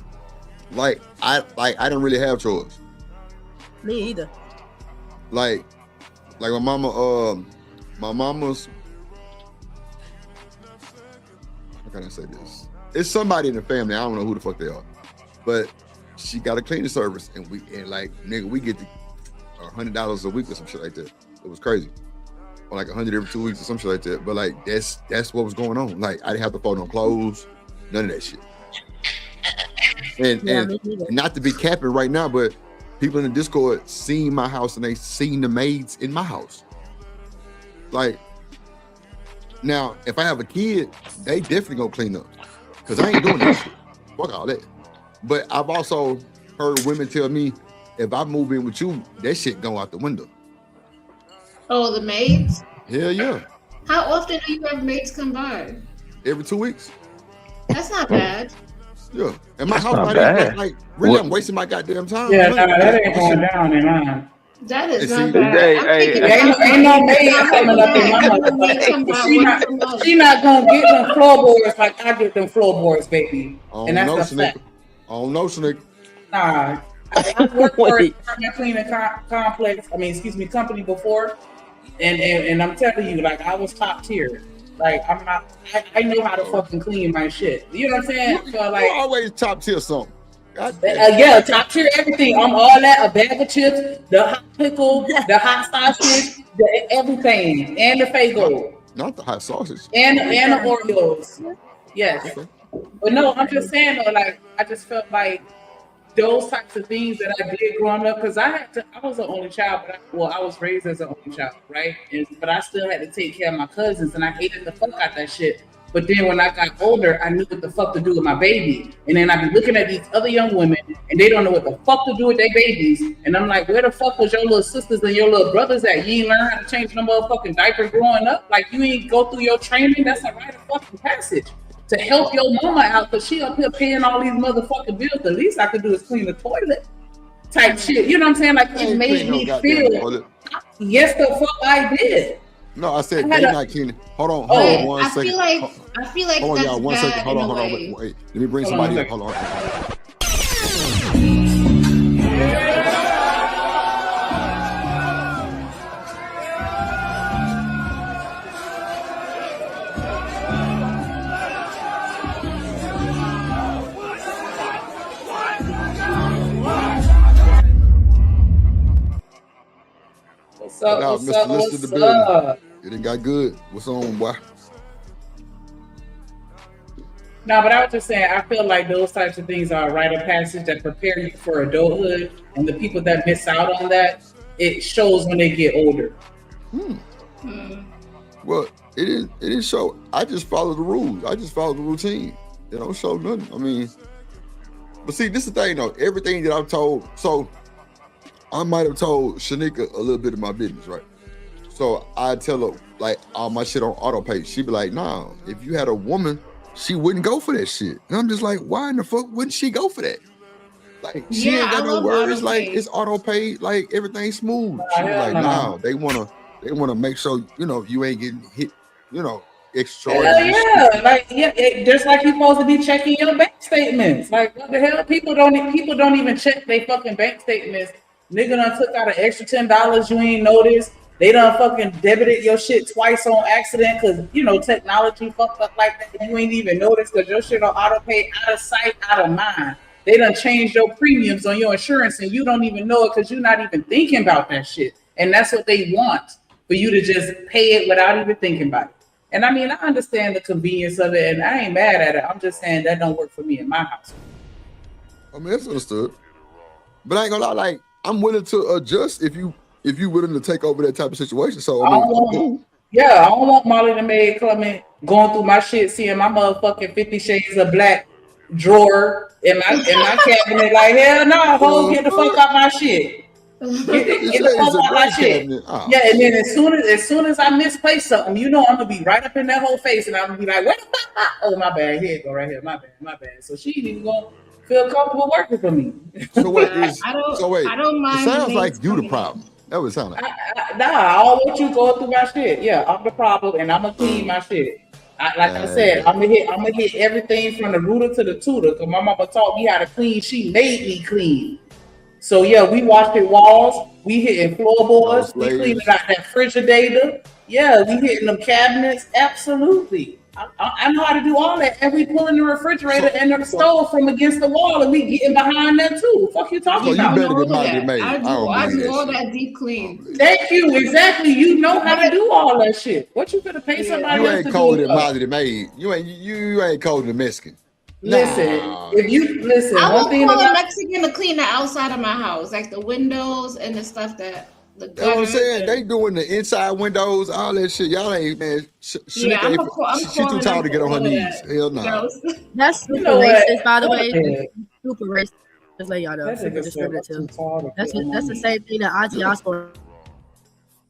Speaker 1: like I didn't really have chores.
Speaker 17: Me either.
Speaker 1: Like my mama's, how can I say this? It's somebody in the family, I don't know who the fuck they are, but she got a cleaning service and we get $100 a week or some shit like that. It was crazy. Or like 100 every 2 weeks or some shit like that. But like that's what was going on. Like I didn't have to fold no clothes, none of that shit. And not to be capping right now, but people in the Discord seen my house and they seen the maids in my house. Like now, if I have a kid, they definitely gonna clean up. Cause I ain't doing that shit. Fuck all that. But I've also heard women tell me, if I move in with you, that shit go out the window.
Speaker 6: Oh, the maids?
Speaker 1: Hell yeah.
Speaker 6: How often do you have maids come by?
Speaker 1: Every 2 weeks.
Speaker 6: That's not bad.
Speaker 1: Yeah. And my
Speaker 16: That's
Speaker 1: house
Speaker 16: not
Speaker 1: might
Speaker 16: bad.
Speaker 1: like really, I'm wasting my goddamn time.
Speaker 13: Yeah, that ain't going down in mine.
Speaker 6: That is
Speaker 1: And
Speaker 6: not
Speaker 1: see,
Speaker 6: bad.
Speaker 13: Ain't no maid coming up in my motherfucker. She not gonna get them floorboards like I get them floorboards, baby. And that's a fact.
Speaker 1: I don't know, Snick.
Speaker 13: Nah. I worked for a cleaning complex. Company before, and I'm telling you, like I was top tier. Like I'm not. I know how to fucking clean my shit. You know what I'm saying? So like,
Speaker 1: you always top tier something.
Speaker 13: Yeah, top tier everything. I'm all that. A bag of chips, the hot pickle, the hot sausage, everything, and the Faygo.
Speaker 1: Not the hot sausage.
Speaker 13: And the Oreos. Yes.
Speaker 1: Okay.
Speaker 13: But no, I'm just saying though, like I just felt like those types of things that I did growing up, because I was an only child, but I was raised as an only child, right? But I still had to take care of my cousins, and I hated the fuck out that shit. But then when I got older, I knew what the fuck to do with my baby. And then I'd be looking at these other young women, and they don't know what the fuck to do with their babies. And I'm like, where the fuck was your little sisters and your little brothers at? You ain't learn how to change no motherfucking diaper growing up? Like, you ain't go through your training? That's a rite of fucking passage. To help your mama out, because she up here paying all these motherfucking bills. The least I could do is clean the toilet type shit. You know what I'm saying? Like, it made me feel, yes, the fuck I did.
Speaker 1: No, I said they not cleaning. Hold on one second.
Speaker 6: I feel like
Speaker 1: hold on,
Speaker 6: that's
Speaker 1: y'all, 1 second. Hold on. Wait. Let me bring somebody up. Hold on.
Speaker 13: What's up?
Speaker 1: It done got good. What's on, boy?
Speaker 13: No, but I was just saying, I feel like those types of things are a rite of passage that prepare you for adulthood, and the people that miss out on that, it shows when they get older.
Speaker 1: Well, it didn't show. I just follow the rules. I just follow the routine. It don't show nothing. I mean, but see, this is the thing though. Everything that I've told, so I might have told Shanika a little bit of my business, right? So I tell her like all my shit on auto pay. She'd be like, nah, if you had a woman, she wouldn't go for that shit. And I'm just like, why in the fuck wouldn't she go for that? Like, she ain't got no worries. Like, it's auto pay. Like, everything's smooth. She was like, nah, they wanna make sure, you ain't getting hit, extra.
Speaker 13: Just like you're supposed to be checking your bank statements. Like, what the hell? People don't even check their fucking bank statements. Nigga done took out an extra $10 you ain't noticed. They done fucking debited your shit twice on accident because, technology fucked up like that. You ain't even noticed because your shit on auto pay, out of sight, out of mind. They done changed your premiums on your insurance and you don't even know it because you're not even thinking about that shit. And that's what they want, for you to just pay it without even thinking about it. And I mean, I understand the convenience of it and I ain't mad at it. I'm just saying that don't work for me in my house.
Speaker 1: I mean, that's understood. But I ain't gonna lie, like, I'm willing to adjust if you willing to take over that type of situation. So I don't
Speaker 13: want Molly the maid coming, going through my shit, seeing my motherfucking 50 Shades of Black drawer in my cabinet. Like, hell no, ho, get the fuck out my shit. Get the fuck out my shit. Yeah, and then as soon as I misplace something, I'm gonna be right up in that whole face, and I'm gonna be like, what the fuck? Oh, my bad. Here it go, right here. My bad. So she ain't even gonna feel comfortable working for me.
Speaker 1: So what is?
Speaker 6: I don't.
Speaker 1: So wait.
Speaker 6: I don't mind.
Speaker 1: It
Speaker 6: the
Speaker 1: sounds like
Speaker 6: maids
Speaker 1: you the
Speaker 6: coming in.
Speaker 1: problem. That would sound like.
Speaker 13: Nah, I don't want you going through my shit. Yeah, I'm the problem, and I'm gonna clean my shit. I said, I'm gonna hit everything from the rooter to the tutor. Cause my mama taught me how to clean. She made me clean. So yeah, we washing walls, we hitting floorboards, we cleaning out that Frigidator. Yeah, we hitting them cabinets. Absolutely. I know how to do all that, and we pulling the refrigerator and the stove from against the wall, and we getting behind that too. Fuck you talking about?
Speaker 1: better get Molly made.
Speaker 6: I do all that deep clean.
Speaker 13: Thank you. Exactly. You know how to do all that shit. What you gonna pay somebody
Speaker 1: You
Speaker 13: else
Speaker 1: ain't
Speaker 13: to
Speaker 1: colder
Speaker 13: do?
Speaker 1: than Molly the maid. You ain't colder than Mexican.
Speaker 13: Listen, if you listen,
Speaker 6: I
Speaker 13: one
Speaker 6: will
Speaker 13: thing
Speaker 6: call a
Speaker 13: about
Speaker 6: Mexican to clean the outside of my house, like the windows and the stuff that the
Speaker 1: That's what I'm
Speaker 6: gutters
Speaker 1: saying.
Speaker 6: and-
Speaker 1: They doing the inside windows, all that shit. Y'all ain't, man.
Speaker 6: Yeah, I'm
Speaker 1: She too tall to get on her knees. Hell no.
Speaker 17: That's super
Speaker 13: know what?
Speaker 17: racist, by the way.
Speaker 13: Okay.
Speaker 17: Super racist. Just let y'all know.
Speaker 13: That
Speaker 17: Super
Speaker 13: nigga said
Speaker 17: discriminative. That's the same thing that Auntie Osborne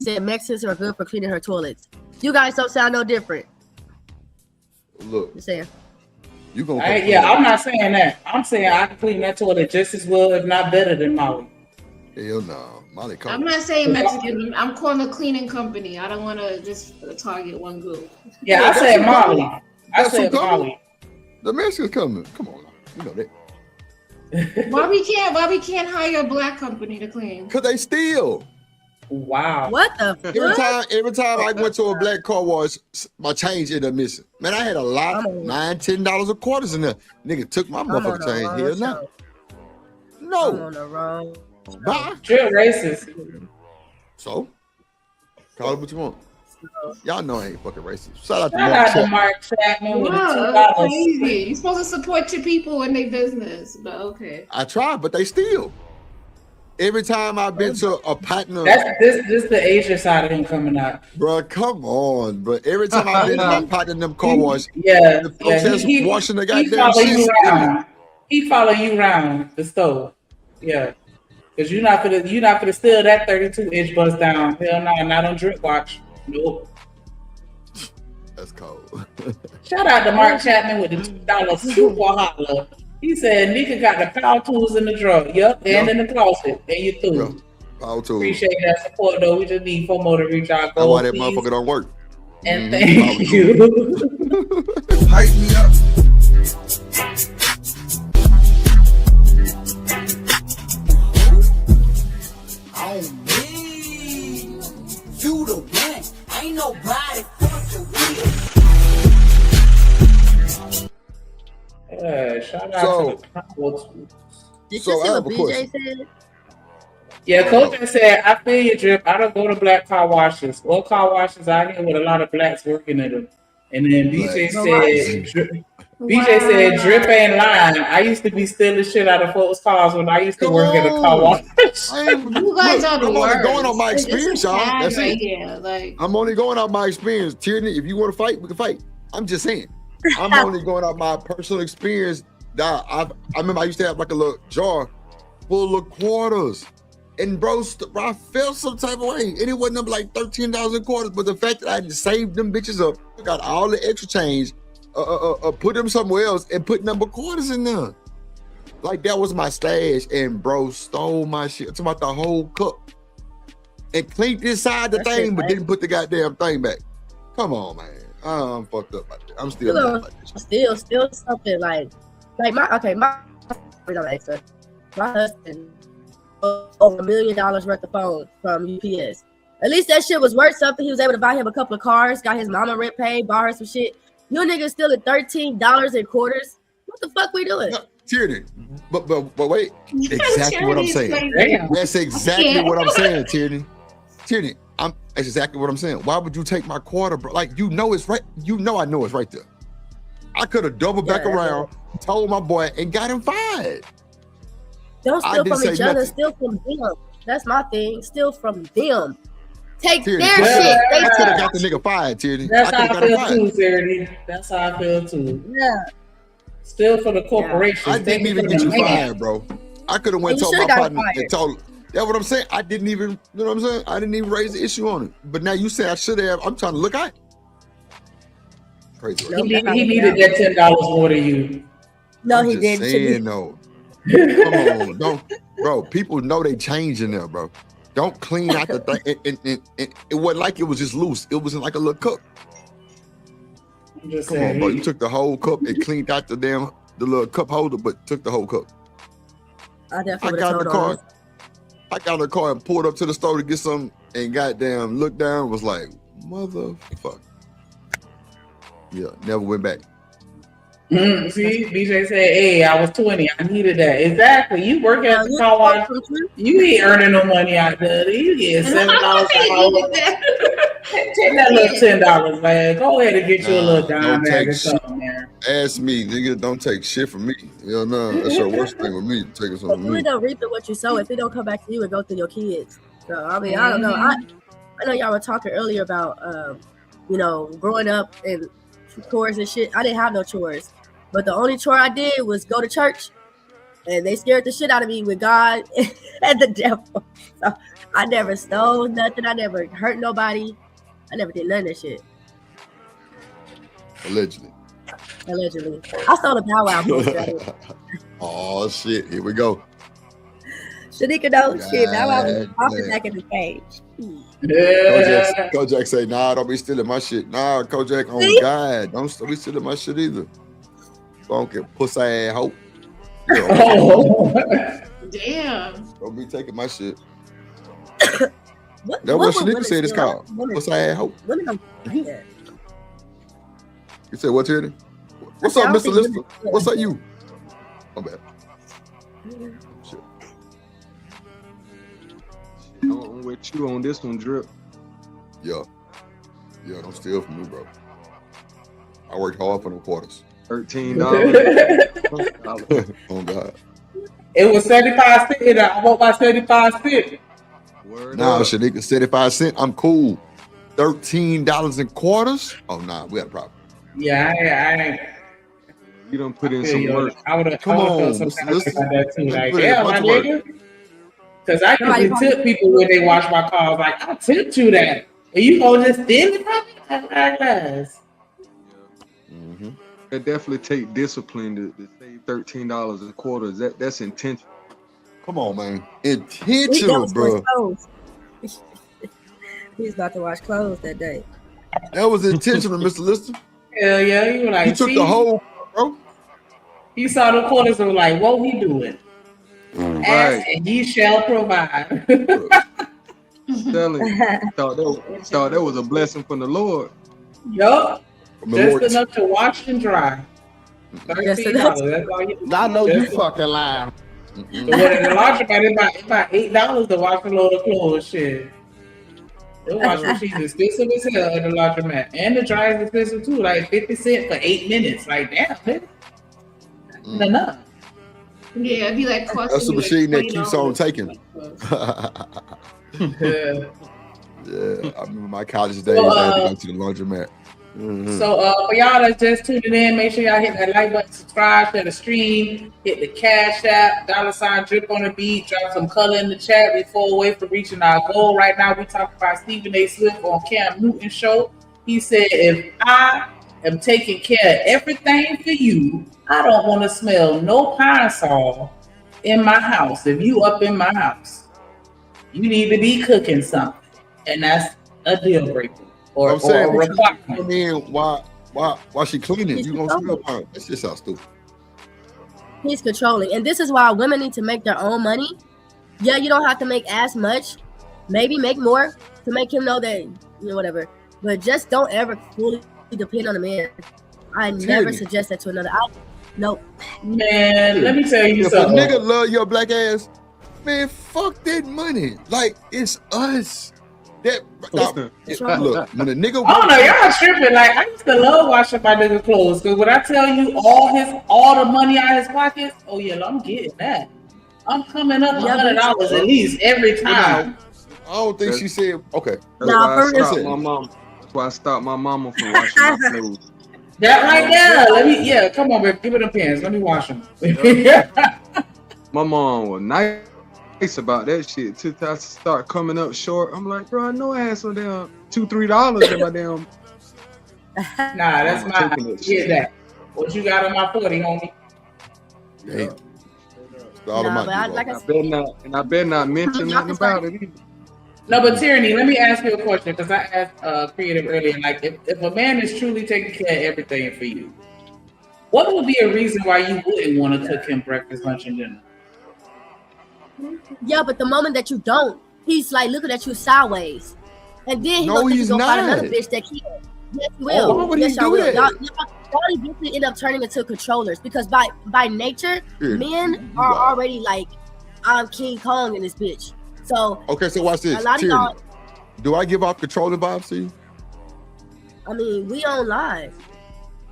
Speaker 17: said. Mexicans are good for cleaning her toilets. You guys don't sound no different.
Speaker 1: Look,
Speaker 17: Just saying.
Speaker 1: you gonna
Speaker 13: I'm not saying that. I'm saying I can clean that toilet just as well, if not better than Molly.
Speaker 1: Hell no. Molly
Speaker 6: I'm not saying Mexican. I'm calling a cleaning company. I don't want to just target one group.
Speaker 13: Yeah, I said Molly. I said Molly.
Speaker 1: The Mexicans coming. Come on, you know that.
Speaker 6: Why we can't hire a black company to clean?
Speaker 1: Cause they steal.
Speaker 13: Wow.
Speaker 17: What the
Speaker 1: Every time I went to a black car wash, my change ended up missing. Man, I had a lot, $9-10 of quarters in there. Nigga took my motherfucking change. Hell no. No.
Speaker 17: I'm on the wrong.
Speaker 1: Bye.
Speaker 13: You're racist.
Speaker 1: So, call it what you want. Y'all know I ain't fucking racist. Shout out to
Speaker 13: Shout
Speaker 1: Mark
Speaker 13: out to
Speaker 1: Chapman.
Speaker 13: Mark Chapman with the
Speaker 6: Wow, that's
Speaker 13: $2.
Speaker 6: crazy. You're supposed to support your people and their business, but okay.
Speaker 1: I tried, but they steal. Every time I've been to a partner,
Speaker 13: This the Asian side of him coming out.
Speaker 1: bro, come on, bro. Every time I've been to my partner in them car wash,
Speaker 13: Yeah,
Speaker 1: the folks that's washing the
Speaker 13: he
Speaker 1: goddamn
Speaker 13: follow you
Speaker 1: shit.
Speaker 13: around. He follow you around the stove. Yeah, because you're not gonna steal that 32-inch bust down. Hell no, not on Drip Watch. Nope.
Speaker 1: That's cold.
Speaker 13: Shout out to Mark Chapman with the $2 super holla. He said, "Nigga got the power tools in the drawer. Yep, and in the closet. And you through.
Speaker 1: Power tools.
Speaker 13: Appreciate that support though. We just need 4 more to reach our
Speaker 1: That's
Speaker 13: goal.
Speaker 1: why that
Speaker 13: please.
Speaker 1: motherfucker don't work.
Speaker 13: And thank you.
Speaker 1: Hype me up.
Speaker 11: On me, you the one. Ain't nobody fucking with.
Speaker 13: Yeah, shout out
Speaker 1: So-
Speaker 13: to the power tools.
Speaker 17: Did
Speaker 1: So
Speaker 17: you
Speaker 1: I
Speaker 17: see
Speaker 1: have
Speaker 17: what
Speaker 1: a
Speaker 17: BJ
Speaker 1: question.
Speaker 17: said?
Speaker 13: Yeah, Coach just said, I feel you, Drip. I don't go to black car washes. Or car washes out here with a lot of blacks working in them. And then BJ said, BJ said, Drip ain't lying. I used to be stealing shit out of folks' cars when I used to work at a car wash.
Speaker 6: You guys are the
Speaker 1: I'm only
Speaker 6: worst.
Speaker 1: going on my
Speaker 6: It's a
Speaker 1: experience, y'all.
Speaker 6: tag
Speaker 1: That's
Speaker 6: right
Speaker 1: it.
Speaker 6: here. Like,
Speaker 1: I'm only going off my experience. Tierney, if you want to fight, we can fight. I'm just saying. I'm only going off my personal experience. That I remember I used to have like a little jar full of quarters. And bro, I felt some type of way. And it wasn't up like $13 in quarters, but the fact that I had saved them bitches up, got all the extra change, put them somewhere else, and put number quarters in there. Like that was my stash, and bro stole my shit. It's about the whole cup. And cleaned inside the thing, but didn't put the goddamn thing back. Come on, man. I'm fucked up about that. I'm still mad about this.
Speaker 17: Still something like my husband over $1 million worth of phones from UPS. At least that shit was worth something. He was able to buy him a couple of cars, got his mama rent paid, bought her some shit. You niggas still at $13 in quarters. What the fuck we doing?
Speaker 1: Tierney, but wait, exactly what I'm saying.
Speaker 17: Damn.
Speaker 1: That's exactly what I'm saying, Tierney. Tierney, that's exactly what I'm saying. Why would you take my quarter, bro? Like you know it's right. You know I know it's right there. I could have doubled back around, told my boy, and got him fired.
Speaker 17: Don't
Speaker 1: I
Speaker 17: steal
Speaker 1: didn't
Speaker 17: from
Speaker 1: say
Speaker 17: each other,
Speaker 1: nothing.
Speaker 17: steal from them. That's my thing. Steal from them. Take
Speaker 1: Tierney,
Speaker 17: their
Speaker 1: I
Speaker 17: shit. They
Speaker 1: could have
Speaker 17: took.
Speaker 1: got the nigga fired, Tierney.
Speaker 13: That's
Speaker 1: I
Speaker 13: how
Speaker 1: could
Speaker 13: I
Speaker 1: have got him
Speaker 13: feel
Speaker 1: fired.
Speaker 13: too, Charity. That's how I feel too.
Speaker 17: Yeah.
Speaker 13: Still for the corporation.
Speaker 1: I didn't even get you fired, bro. I could have went
Speaker 17: And you
Speaker 1: told my
Speaker 17: should've got
Speaker 1: partner
Speaker 17: fired.
Speaker 1: and told. That's what I'm saying. I didn't even, you know what I'm saying? I didn't even raise the issue on it. But now you say I should have. I'm trying to look at it. Crazy.
Speaker 13: He needed that $10 more than you.
Speaker 17: No,
Speaker 1: I'm
Speaker 17: he
Speaker 1: just
Speaker 17: didn't.
Speaker 1: saying, no. Come on, don't, bro. People know they changing there, bro. Don't clean out the thing. And it wasn't like it was just loose. It wasn't like a little cup. Come on, bro. You took the whole cup and cleaned out the little cup holder, but took the whole cup.
Speaker 17: I definitely
Speaker 1: got in the car. I got in the car and pulled up to the store to get something, and goddamn looked down, was like, motherfucker. Yeah, never went back.
Speaker 13: See, BJ said, "Hey, I was 20. I needed that." Exactly. You work at the car wash. You ain't earning no money out there. You get $7 an hour. Take that little $10, man. Go ahead and get you a little dime bag or something, man.
Speaker 1: Ask me, nigga. Don't take shit from me. You know, that's your worst thing with me. Taking something from me.
Speaker 17: You don't reap it what you sow. If it don't come back to you, it go through your kids. So I mean, I don't know. I know y'all were talking earlier about growing up and chores and shit. I didn't have no chores. But the only chore I did was go to church, and they scared the shit out of me with God and the devil. So I never stole nothing. I never hurt nobody. I never did none of that shit.
Speaker 1: Allegedly.
Speaker 17: I stole a Bow Wow poster.
Speaker 1: Oh shit! Here we go.
Speaker 17: Shanika knows shit. Bow Wow was popping back in the cage.
Speaker 1: Kojak say, nah, don't be stealing my shit. Nah, Kojak on
Speaker 17: See?
Speaker 1: God. Don't be stealing my shit either. Don't get pussy ass hoe.
Speaker 6: Damn.
Speaker 1: Don't be taking my shit.
Speaker 17: That's
Speaker 1: what Shanika said it's called. Pussy ass hoe.
Speaker 17: Women don't do that.
Speaker 1: You said what, Teddy? What's up, Mr. Lister? What's up, you? My bad. Shit.
Speaker 18: I'm with you on this one, Drip.
Speaker 1: Yeah, don't steal from me, bro. I worked hard for them quarters.
Speaker 18: $13.
Speaker 1: Oh God.
Speaker 13: It was 75 cents. I bought my 75 cents.
Speaker 1: Nah, Shanika, 75 cents. I'm cool. $13 in quarters? Oh nah, we had a problem.
Speaker 13: Yeah, I ain't.
Speaker 18: You don't put in some work.
Speaker 13: I would have
Speaker 1: Come on,
Speaker 13: some kind of
Speaker 1: listen.
Speaker 13: like that too. Like,
Speaker 1: Put in a
Speaker 13: yeah,
Speaker 1: bunch
Speaker 13: my
Speaker 1: of work.
Speaker 13: nigga. Because I usually tip people when they wash my cars. Like, I tipped you that. And you gonna just steal it from me? That's
Speaker 18: It definitely take discipline to save $13 a quarter. That's intentional.
Speaker 1: Come on, man. Intentional, bro.
Speaker 17: He's about to wash clothes that day.
Speaker 1: That was intentional, Mr. Lister.
Speaker 13: Hell yeah, you were like,
Speaker 1: You took the whole, bro.
Speaker 13: He saw the quarters and was like, what he doing? Ask and ye shall provide.
Speaker 18: Telling thought that was a blessing from the Lord.
Speaker 13: Yup.
Speaker 1: From the
Speaker 13: Just
Speaker 1: Lord.
Speaker 13: enough to wash and dry. $13. That's all you do.
Speaker 10: I know you fucking lying.
Speaker 13: So what in the laundromat, it's about $8 to wash a load of clothes. Shit. The washing machine is expensive as hell in the laundromat. And the dryer is expensive too, like 50 cents for 8 minutes. Like, damn, man. That's enough.
Speaker 6: Yeah, it'd be like costing
Speaker 1: That's the
Speaker 6: me
Speaker 1: machine
Speaker 6: like
Speaker 1: that keeps on taking.
Speaker 13: Yeah.
Speaker 1: Yeah, I remember my college days. I had to go to the laundromat. Mhm.
Speaker 13: So for y'all that's just tuning in, make sure y'all hit that like button, subscribe to the stream, hit the Cash App, $ Drip on the beat, drop some color in the chat. We're far away from reaching our goal. Right now, we talking about Stephen A. Smith on Cam Newton show. He said, if I am taking care of everything for you, I don't want to smell no pine sol in my house. If you up in my house, you need to be cooking something. And that's a deal breaker. Or,
Speaker 1: I'm saying,
Speaker 13: or a requirement.
Speaker 1: I mean, why she cleaning? You gonna smell pine? That's just how stupid.
Speaker 17: He's controlling, and this is why women need to make their own money. Yeah, you don't have to make as much. Maybe make more to make him know that whatever. But just don't ever fully depend on a man. I never suggest that to another. Nope.
Speaker 13: Man, let me tell you
Speaker 1: If
Speaker 13: something.
Speaker 1: a nigga love your black ass, man, fuck that money. Like, it's us. That look, when a nigga
Speaker 13: I don't know, y'all tripping. Like, I used to love washing my nigga clothes. Cause when I tell you all the money out of his pockets, oh yeah, I'm getting that. I'm coming up $100 at least every time.
Speaker 1: I don't think she said okay.
Speaker 18: That's why I stopped my mama from washing my clothes.
Speaker 13: That right there. Come on, baby, give me the pants. Let me wash them.
Speaker 18: My mom was nice about that shit. Till I start coming up short, I'm like, bro, I know I had some damn $2-3 in my damn.
Speaker 13: Nah, that's my get that. What you got on my 40, homie?
Speaker 1: Damn. All
Speaker 17: Nah,
Speaker 1: of my
Speaker 17: but I,
Speaker 1: D-Lo.
Speaker 17: like I
Speaker 18: I
Speaker 17: said,
Speaker 18: better not, and I better not mention
Speaker 17: Y'all
Speaker 18: nothing
Speaker 17: can start-
Speaker 18: about it either.
Speaker 13: No, but Tyranny, let me ask you a question because I asked Creative earlier. Like, if a man is truly taking care of everything for you, what would be a reason why you wouldn't want to cook him breakfast, lunch, and dinner?
Speaker 17: yeah, but the moment that you don't, he's like looking at you sideways, and then he
Speaker 1: No,
Speaker 17: gonna think
Speaker 1: he's
Speaker 17: you gonna find another
Speaker 1: not.
Speaker 17: bitch that can. Yes, he
Speaker 1: Oh,
Speaker 17: will.
Speaker 1: why would he
Speaker 17: yes, y'all
Speaker 1: do
Speaker 17: will.
Speaker 1: that?
Speaker 17: Y'all eventually end up turning into controllers because by nature,
Speaker 1: Yeah.
Speaker 17: men are already like, I'm King Kong in this bitch. So
Speaker 1: Okay, so watch this.
Speaker 17: a lot of
Speaker 1: Tyranny.
Speaker 17: y'all,
Speaker 1: Do I give off controlling vibes to you?
Speaker 17: I mean, we on live.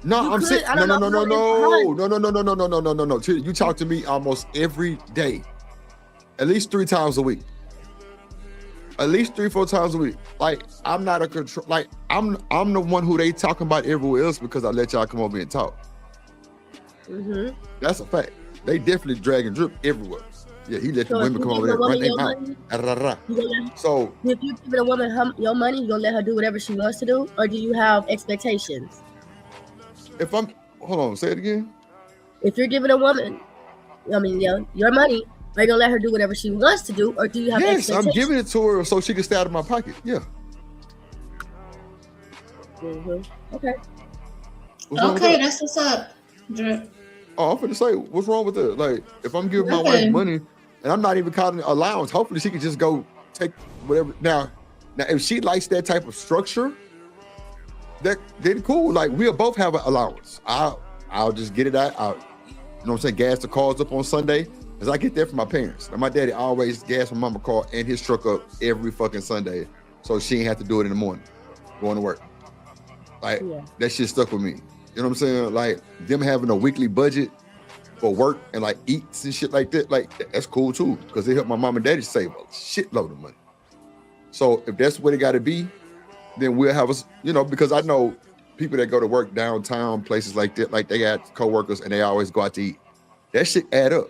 Speaker 1: No,
Speaker 17: You
Speaker 1: I'm
Speaker 17: could-
Speaker 1: saying
Speaker 17: I
Speaker 1: no,
Speaker 17: don't
Speaker 1: no,
Speaker 17: know
Speaker 1: no,
Speaker 17: if
Speaker 1: no, no, no, no, no, no, no, no, no, no. You talk to me almost every day, at least 3 times a week, at least 3-4 times a week. Like I'm not a control. Like I'm the one who they talking about everywhere else because I let y'all come over and talk.
Speaker 17: Mm-hmm.
Speaker 1: That's a fact. They definitely drag and drip everywhere. Yeah, he let the
Speaker 17: So if
Speaker 1: women
Speaker 17: you
Speaker 1: come
Speaker 17: give
Speaker 1: over
Speaker 17: a
Speaker 1: there, run
Speaker 17: woman
Speaker 1: their
Speaker 17: your
Speaker 1: mouth.
Speaker 17: money,
Speaker 1: Ah-rah-rah.
Speaker 17: you gonna let,
Speaker 1: So
Speaker 17: if you give a woman your money, you gonna let her do whatever she wants to do, or do you have expectations?
Speaker 1: if I'm, hold on, say it again.
Speaker 17: If you're giving a woman, I mean, your money, are you gonna let her do whatever she wants to do, or do you have
Speaker 1: Yes, I'm
Speaker 17: expectations?
Speaker 1: giving it to her so she can stay out of my pocket. Yeah.
Speaker 17: Mm-hmm. Okay.
Speaker 1: What's wrong with
Speaker 14: Okay,
Speaker 1: that?
Speaker 14: that's what's up. Drip.
Speaker 1: Oh, I'm finna say, what's wrong with that? Like, if I'm giving my wife
Speaker 14: Nothing.
Speaker 1: money and I'm not even calling it allowance, hopefully she can just go take whatever. Now, if she likes that type of structure, then cool. Like, we'll both have an allowance. I'll just get it out. You know what I'm saying? Gas the cars up on Sunday. Because I get that from my parents. And my daddy always gas my mama car and his truck up every fucking Sunday. So she ain't have to do it in the morning, going to work. Like, that shit stuck with me. You know what I'm saying? Like, them having a weekly budget for work and like eats and shit like that, like, that's cool too. Because they help my mom and daddy save a shitload of money. So if that's what it got to be, then we'll have us, you know, because I know people that go to work downtown, places like that, like they got coworkers and they always go out to eat. That shit add up.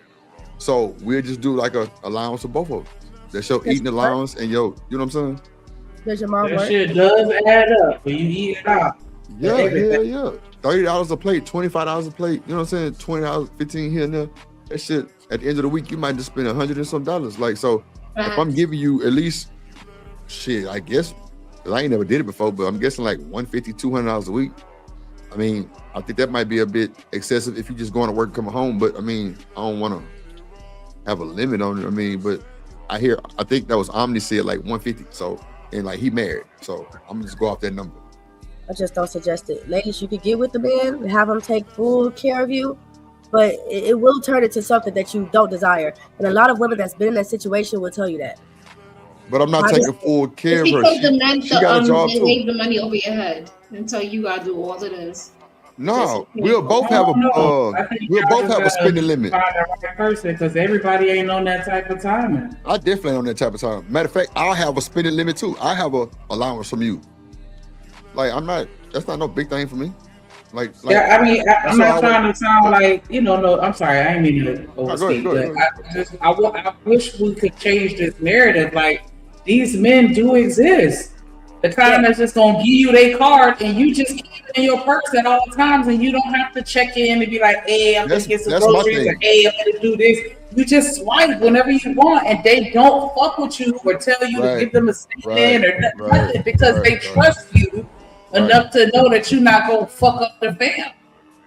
Speaker 1: So we'll just do like a allowance for both of them. That's your eating allowance and you know what I'm saying?
Speaker 17: Does your mom
Speaker 13: That
Speaker 17: work?
Speaker 13: shit does add up when you eat it out.
Speaker 1: Yeah,
Speaker 13: Everything.
Speaker 1: yeah. $30 a plate, $25 a plate, you know what I'm saying? $20, $15 here and there. That shit, at the end of the week, you might just spend $100 and some dollars. Like, so if I'm giving you at least, shit, I guess, 'cause I ain't never did it before, but I'm guessing like $150, $200 a week. I mean, I think that might be a bit excessive if you just going to work and coming home, but I mean, I don't want to have a limit on it. I mean, but I think that was Omni said like 150. So, and like he married. So I'm gonna just go off that number.
Speaker 17: I just don't suggest it. Ladies, you could get with the man and have him take full care of you, but it will turn into something that you don't desire. And a lot of women that's been in that situation will tell you that.
Speaker 1: But I'm not taking full care of
Speaker 14: It's
Speaker 1: her.
Speaker 14: because the men
Speaker 1: She got a job
Speaker 14: they
Speaker 1: too.
Speaker 14: wave the money over your head until you gotta do all of this.
Speaker 1: No, we'll both have a spending limit.
Speaker 13: Find the right person because everybody ain't on that type of timing.
Speaker 1: I definitely ain't on that type of time. Matter of fact, I'll have a spending limit too. I have a allowance from you. Like that's not no big thing for me. Like
Speaker 13: Yeah, I mean, I'm
Speaker 1: that's
Speaker 13: not
Speaker 1: why
Speaker 13: trying to sound like, no, I'm sorry, I ain't mean to overspeak,
Speaker 1: go ahead.
Speaker 13: but I wish we could change this narrative. Like, these men do exist. The kind that's just gonna give you their card and you just keep it in your purse at all times and you don't have to check in and be like, hey, I'm gonna get some
Speaker 1: that's my
Speaker 13: groceries, or
Speaker 1: thing.
Speaker 13: hey, I'm gonna do this. You just swipe whenever you want and they don't fuck with you or tell you to give them a statement or nothing because they trust you enough to know that you're not gonna fuck up the fam.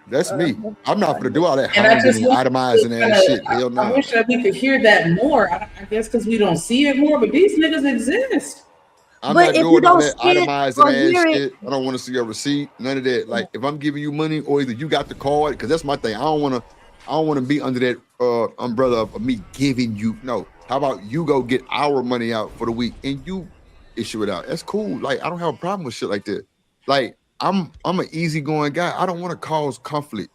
Speaker 1: That's me. I'm not gonna do all that
Speaker 13: And I just
Speaker 1: hounding and
Speaker 13: want
Speaker 1: itemizing that shit. Hell no.
Speaker 13: I wish that we could hear that more. I guess because we don't see it more, but these niggas exist.
Speaker 1: I'm
Speaker 13: But
Speaker 1: not
Speaker 13: if you
Speaker 1: doing all
Speaker 13: don't
Speaker 1: that
Speaker 13: see it
Speaker 1: itemizing
Speaker 13: or
Speaker 1: ass
Speaker 13: hear it-
Speaker 1: shit. I don't want to see a receipt. None of that. Like if I'm giving you money, or either you got the card, because that's my thing. I don't want to be under that umbrella of me giving you. No. How about you go get our money out for the week and you issue it out? That's cool. Like I don't have a problem with shit like that. Like I'm an easygoing guy. I don't want to cause conflict.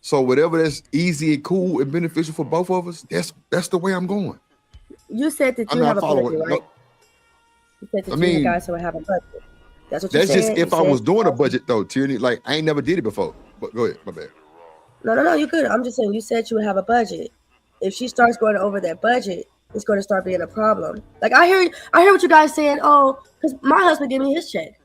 Speaker 1: So whatever that's easy and cool and beneficial for both of us, that's the way I'm going.
Speaker 17: You said that
Speaker 1: I'm
Speaker 17: you
Speaker 1: not
Speaker 17: have a
Speaker 1: following.
Speaker 17: budget,
Speaker 1: No,
Speaker 17: right? You said that
Speaker 1: I
Speaker 17: you
Speaker 1: mean,
Speaker 17: guys would have a budget. That's what you
Speaker 1: that's
Speaker 17: said.
Speaker 1: just if
Speaker 17: You
Speaker 1: I was
Speaker 17: said-
Speaker 1: doing a budget though, Tierney. Like I ain't never did it before. But go ahead, my bad.
Speaker 17: No, you're good. I'm just saying you said you would have a budget. If she starts going over that budget, it's going to start being a problem. Like I hear what you guys saying. Oh, because my husband gave me his check,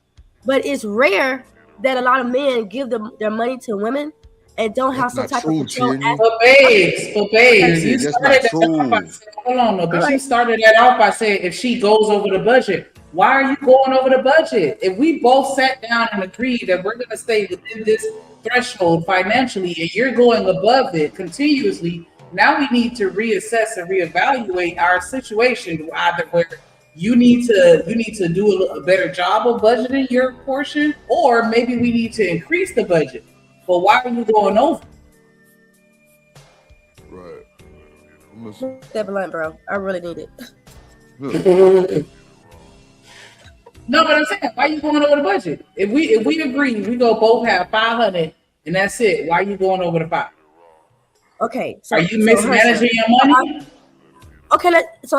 Speaker 17: but it's rare that a lot of men give their money to women and don't have some type of control.
Speaker 13: But babes, you started that off by saying, hold on, though, but you started that off by saying if she goes over the budget, why are you going over the budget? If we both sat down and agreed that we're going to stay within this threshold financially, and you're going above it continuously, now we need to reassess and reevaluate our situation. Either where you need to do a better job of budgeting your portion, or maybe we need to increase the budget. But why are you going over?
Speaker 1: Right.
Speaker 17: Step blunt, bro. I really need it.
Speaker 13: No, but I'm saying, why are you going over the budget? If we agree, we go both have 500, and that's it. Why are you going over the 5?
Speaker 17: Okay. So,
Speaker 13: are you mismanaging your money?
Speaker 17: Okay, let's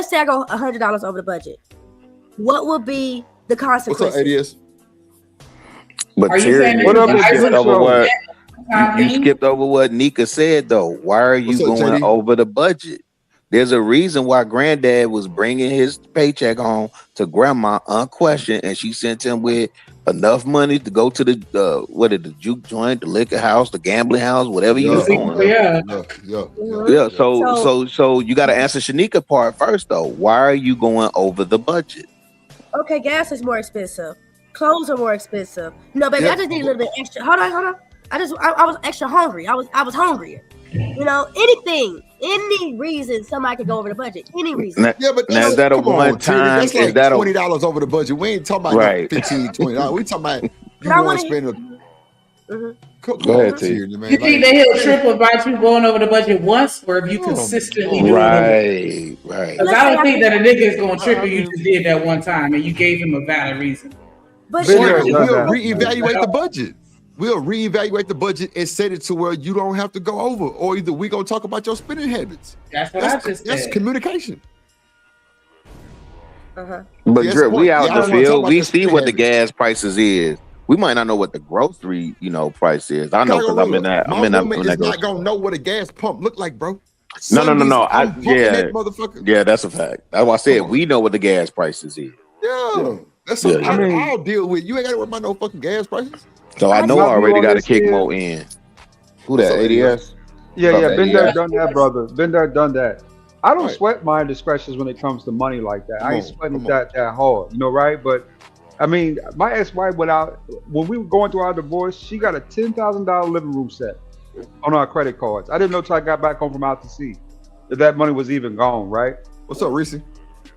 Speaker 17: say I go $100 over the budget. What will be the consequences?
Speaker 1: What's up, ADS?
Speaker 16: But Terry, you skipped over what Nika said though. Why are you going over the budget? There's a reason why Granddad was bringing his paycheck home to Grandma unquestioned, and she sent him with enough money to go to the juke joint, the liquor house, the gambling house, whatever you was going. Yeah. So you got to answer Shanika part first though. Why are you going over the budget?
Speaker 17: Okay, gas is more expensive. Clothes are more expensive. No, baby, I just need a little bit extra. Hold on. I was extra hungry. I was hungrier. You know, any reason somebody could go over the budget. Any reason.
Speaker 1: Yeah, but
Speaker 16: now, is that a one time?
Speaker 1: That's like $20 over the budget. We ain't talking about
Speaker 16: right.
Speaker 1: $15, $20. We talking about you want to spend
Speaker 16: Go ahead, T.
Speaker 13: You think that he'll trip about you going over the budget once, or if you consistently do it?
Speaker 16: Right.
Speaker 13: Because I don't think that a nigga is going to trip if you just did that one time and you gave him a valid reason.
Speaker 17: But
Speaker 1: we'll reevaluate the budget. We'll reevaluate the budget and set it to where you don't have to go over, or either we gonna talk about your spending habits. That's communication.
Speaker 16: But Drip, we out in the field. We see what the gas prices is. We might not know what the grocery, price is. I know because I'm in that. I'm in that.
Speaker 1: Is not gonna know what a gas pump look like, bro.
Speaker 16: No. Yeah, that's a fact. That's why I said we know what the gas prices is.
Speaker 1: Yeah. That's something I'll deal with. You ain't gotta worry about no fucking gas prices.
Speaker 16: So I know I already got to kick more in. Who that? ADS?
Speaker 3: Yeah. Been there, done that, brother. Been there, done that. I don't sweat my discretions when it comes to money like that. I ain't sweating that hard, right? But I mean, my ex-wife when we were going through our divorce, she got a $10,000 living room set on our credit cards. I didn't know till I got back home from out to sea that money was even gone, right?
Speaker 1: What's up, Reese?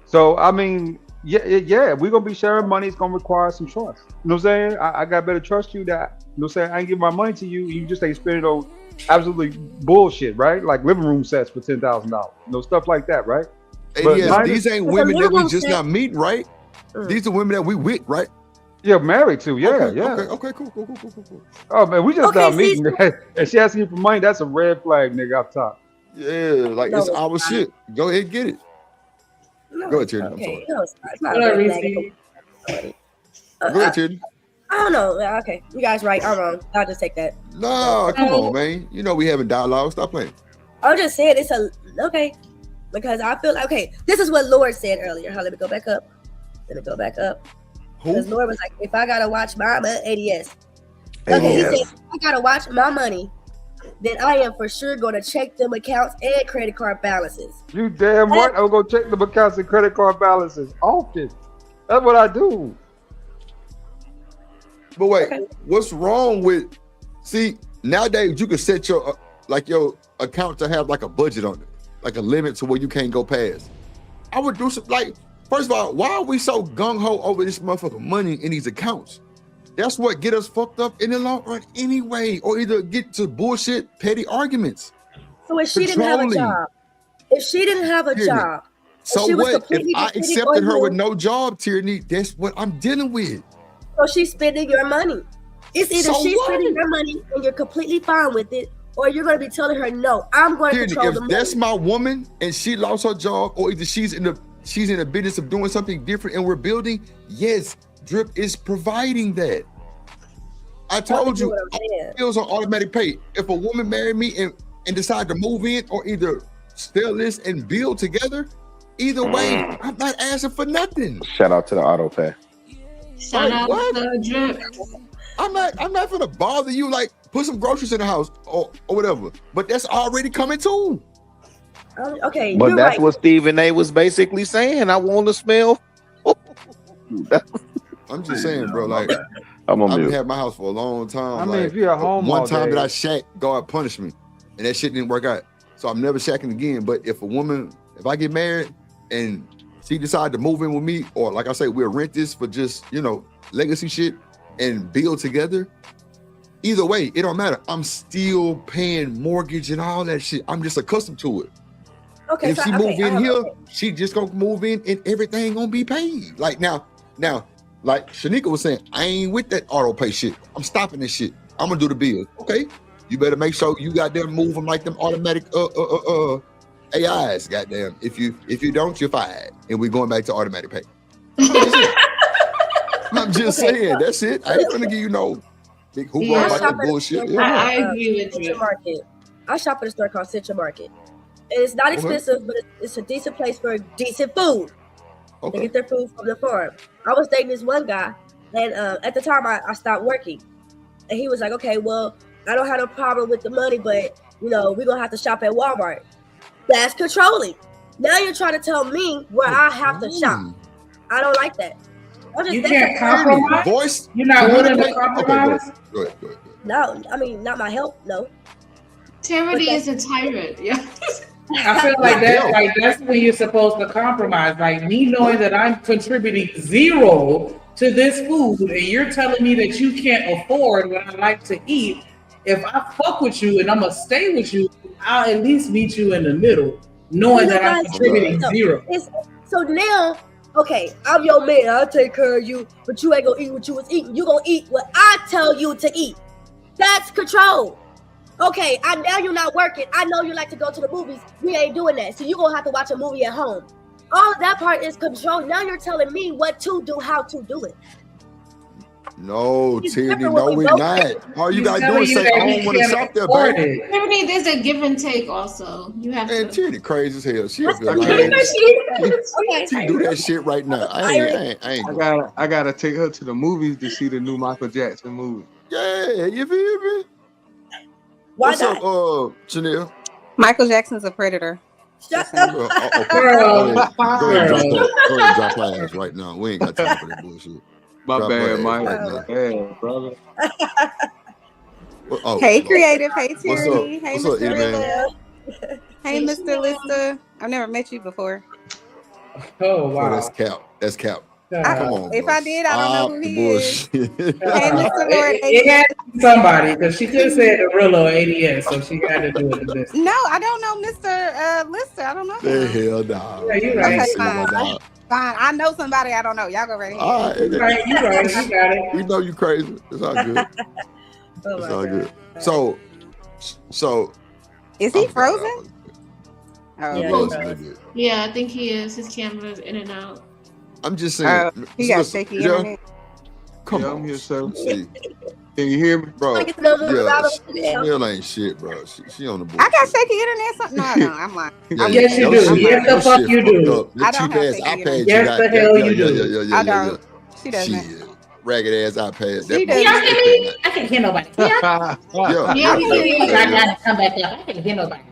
Speaker 3: So I mean, yeah, we're gonna be sharing money. It's gonna require some trust. You know what I'm saying? I got better trust you that, you know what I'm saying? I ain't give my money to you. You just ain't spend it on absolutely bullshit, right? Like living room sets for $10,000, stuff like that, right?
Speaker 1: But these ain't women that we just not meeting, right? These are women that we with, right?
Speaker 3: Yeah, married to, yeah.
Speaker 1: Okay, cool.
Speaker 3: Oh man, we just not meeting. And she asking you for money, that's a red flag, nigga, up top.
Speaker 1: Yeah, like it's our shit. Go ahead, get it. Go ahead, Tierney.
Speaker 17: Okay. No, it's not a red flag.
Speaker 1: Go ahead, Tierney.
Speaker 17: I don't know. Okay, you guys right. I'm wrong. I'll just take that.
Speaker 1: No, come on, man. We having dialogue. Stop playing.
Speaker 17: I'm just saying it's okay. Because I feel this is what Lord said earlier. Let me go back up. Because Lord was like, if I gotta watch my ADS. Okay, he said, if I gotta watch my money, then I am for sure gonna check them accounts and credit card balances.
Speaker 3: You damn right. I'm gonna check them accounts and credit card balances often. That's what I do.
Speaker 1: But wait, what's wrong with? See, nowadays you can set your account to have like a budget on it, like a limit to where you can't go past. I would do some first of all, why are we so gung ho over this motherfucking money in these accounts? That's what get us fucked up in the long run anyway, or either get to bullshit petty arguments.
Speaker 17: So if she didn't have a job,
Speaker 1: so what? If I accepted her with no job, Tierney, that's what I'm dealing with.
Speaker 17: So she's spending your money. It's either she's spending your money and you're completely fine with it, or you're going to be telling her, no, I'm going to control the money.
Speaker 1: If that's my woman and she lost her job, or either she's in the business of doing something different and we're building, yes, Drip is providing that. I told you, bills on automatic pay. If a woman married me and decide to move in, or either sell this and build together, either way, I'm not asking for nothing.
Speaker 16: Shout out to the auto pay.
Speaker 14: Shout out to Drip.
Speaker 1: I'm not gonna bother you. Like, put some groceries in the house or whatever. But that's already coming too.
Speaker 17: Okay,
Speaker 16: But
Speaker 17: you're
Speaker 16: that's
Speaker 17: right.
Speaker 16: what Stephen A. was basically saying. I want to smell.
Speaker 1: I'm just saying, bro. Like,
Speaker 16: I'm on
Speaker 1: I've
Speaker 16: mute.
Speaker 1: had my house for a long time.
Speaker 3: I mean,
Speaker 1: like,
Speaker 3: if you're at home
Speaker 1: one
Speaker 3: all
Speaker 1: time
Speaker 3: day-
Speaker 1: that I shacked, God punished me, and that shit didn't work out. So I'm never shacking again. But if I get married and she decide to move in with me, or like I say, we'll rent this for just, legacy shit and build together. Either way, it don't matter. I'm still paying mortgage and all that shit. I'm just accustomed to it.
Speaker 17: Okay,
Speaker 1: And if
Speaker 17: so-
Speaker 1: she
Speaker 17: okay,
Speaker 1: move in
Speaker 17: I-
Speaker 1: here, she just gonna move in and everything gonna be paid. Like now, like Shanika was saying, I ain't with that auto pay shit. I'm stopping this shit. I'm gonna do the bill. Okay, you better make sure you goddamn move them like them automatic AIs. Goddamn, if you don't, you're fired, and we're going back to automatic pay. I'm just saying, that's it. I ain't gonna give you no big hoopla
Speaker 17: I
Speaker 1: about
Speaker 17: shop
Speaker 1: that
Speaker 17: at-
Speaker 1: bullshit.
Speaker 17: Central Market. I shop at a store called Central Market. And it's not
Speaker 1: Okay.
Speaker 17: expensive, but it's a decent place for decent food. They
Speaker 1: Okay.
Speaker 17: get their food from the farm. I was dating this one guy, and at the time I stopped working. And he was like, okay, well, I don't have no problem with the money, but, we're going to have to shop at Walmart. That's controlling. Now you're trying to tell me where I have to shop. I don't like that.
Speaker 13: You can't compromise?
Speaker 1: Voice.
Speaker 13: You're not willing to
Speaker 1: Okay,
Speaker 13: compromise?
Speaker 1: go ahead.
Speaker 17: No, I mean, not my help, no.
Speaker 14: Tyranny
Speaker 17: But
Speaker 14: is a tyrant. Yeah.
Speaker 13: I feel like that's when you're supposed to compromise. Like me knowing that I'm contributing zero to this food, and you're telling me that you can't afford what I like to eat. If I fuck with you and I'm gonna stay with you, I'll at least meet you in the middle, knowing that I'm contributing zero.
Speaker 17: So now, okay, I'm your man. I'll take care of you, but you ain't gonna eat what you was eating. You gonna eat what I tell you to eat. That's control. Okay, now you're not working. I know you like to go to the movies. We ain't doing that. So you're gonna have to watch a movie at home. All of that part is control. Now you're telling me what to do, how to do it.
Speaker 1: No,
Speaker 17: He's
Speaker 1: Tierney,
Speaker 17: different
Speaker 1: no,
Speaker 17: when we
Speaker 1: we
Speaker 17: both
Speaker 1: not.
Speaker 17: do it.
Speaker 1: All you
Speaker 14: He's
Speaker 1: gotta do
Speaker 14: telling
Speaker 1: is
Speaker 14: you
Speaker 1: say,
Speaker 14: that
Speaker 1: I
Speaker 14: he
Speaker 1: don't want to
Speaker 14: can't
Speaker 1: shop there,
Speaker 14: afford
Speaker 1: baby.
Speaker 14: Tyranny, there's a give and take also. You have
Speaker 1: And
Speaker 14: to.
Speaker 1: Tierney crazy as hell. She'll be
Speaker 14: Okay.
Speaker 1: like, she do that shit right now. I ain't going.
Speaker 18: I gotta take her to the movies to see the new Michael Jackson movie.
Speaker 1: Yeah, you feel me?
Speaker 17: Why
Speaker 1: What's up, Chanel?
Speaker 21: Michael Jackson's a predator.
Speaker 17: Shut up.
Speaker 1: Go ahead, drop that ass right now. We ain't got time for that bullshit.
Speaker 18: My
Speaker 1: Drop
Speaker 18: bad,
Speaker 1: her ass
Speaker 18: Mike.
Speaker 1: right now.
Speaker 18: Bad, brother.
Speaker 1: Oh,
Speaker 21: Hey,
Speaker 1: Lord.
Speaker 21: creative. Hey,
Speaker 1: What's
Speaker 21: Tyranny.
Speaker 1: up?
Speaker 21: Hey,
Speaker 1: What's up,
Speaker 21: Mr.
Speaker 1: Eddie man?
Speaker 21: Rilla. Hey, Mr. Lister. I've never met you before.
Speaker 13: Oh
Speaker 1: Oh, that's cap. That's cap. Come on,
Speaker 21: If
Speaker 1: bro.
Speaker 21: I did, I don't know who
Speaker 1: Stop
Speaker 21: he
Speaker 1: the
Speaker 21: is.
Speaker 1: bullshit.
Speaker 21: Hey, Mr. Lord.
Speaker 13: It had to be somebody because she could have said the Rillo ADS, so she had to do it to this.
Speaker 21: No, I don't know Mr. Lister. I don't know
Speaker 1: The
Speaker 21: him.
Speaker 1: hell, dog.
Speaker 13: Yeah, you
Speaker 1: I
Speaker 13: right.
Speaker 1: ain't
Speaker 21: Okay,
Speaker 1: seen no
Speaker 21: fine.
Speaker 1: dog.
Speaker 21: Fine. I know somebody I don't know. Y'all go right ahead.
Speaker 1: All right.
Speaker 13: You right, you got it.
Speaker 1: We know you crazy. It's all good.
Speaker 17: Oh
Speaker 1: It's
Speaker 17: my
Speaker 1: all
Speaker 17: God.
Speaker 1: good. So
Speaker 21: Is he frozen? Oh,
Speaker 1: he was a little bit.
Speaker 14: Yeah, I think he is. His camera's in and out.
Speaker 1: I'm just saying.
Speaker 21: he got
Speaker 1: listen,
Speaker 21: shaky
Speaker 1: yeah,
Speaker 21: internet.
Speaker 1: Come
Speaker 18: Yeah,
Speaker 1: on.
Speaker 18: I'm here, sir.
Speaker 1: See,
Speaker 18: Can you hear me?
Speaker 1: bro.
Speaker 17: I get to know the
Speaker 1: Yeah,
Speaker 17: about him.
Speaker 1: Chanel ain't shit, bro. She on the board.
Speaker 21: I got shaky internet. No, I don't. I'm lying.
Speaker 1: Yeah,
Speaker 13: Yes, you
Speaker 1: your
Speaker 13: do.
Speaker 1: shit-
Speaker 13: Yes, the
Speaker 1: your
Speaker 13: fuck
Speaker 1: shit
Speaker 13: you
Speaker 1: fucked
Speaker 13: do.
Speaker 1: up. The
Speaker 21: I don't
Speaker 1: cheap
Speaker 21: have
Speaker 1: ass
Speaker 21: shaky
Speaker 1: iPad
Speaker 21: internet.
Speaker 1: you
Speaker 13: Yes,
Speaker 1: got.
Speaker 13: the hell you do.
Speaker 1: Yeah.
Speaker 21: I don't. She doesn't.
Speaker 1: Shit. Ragged ass iPad.
Speaker 21: She
Speaker 1: That
Speaker 21: doesn't.
Speaker 14: Y'all hear me?
Speaker 13: I can't hear nobody.
Speaker 1: Yeah,
Speaker 14: Yeah, we can hear you.
Speaker 13: I gotta come back up. I can't hear nobody.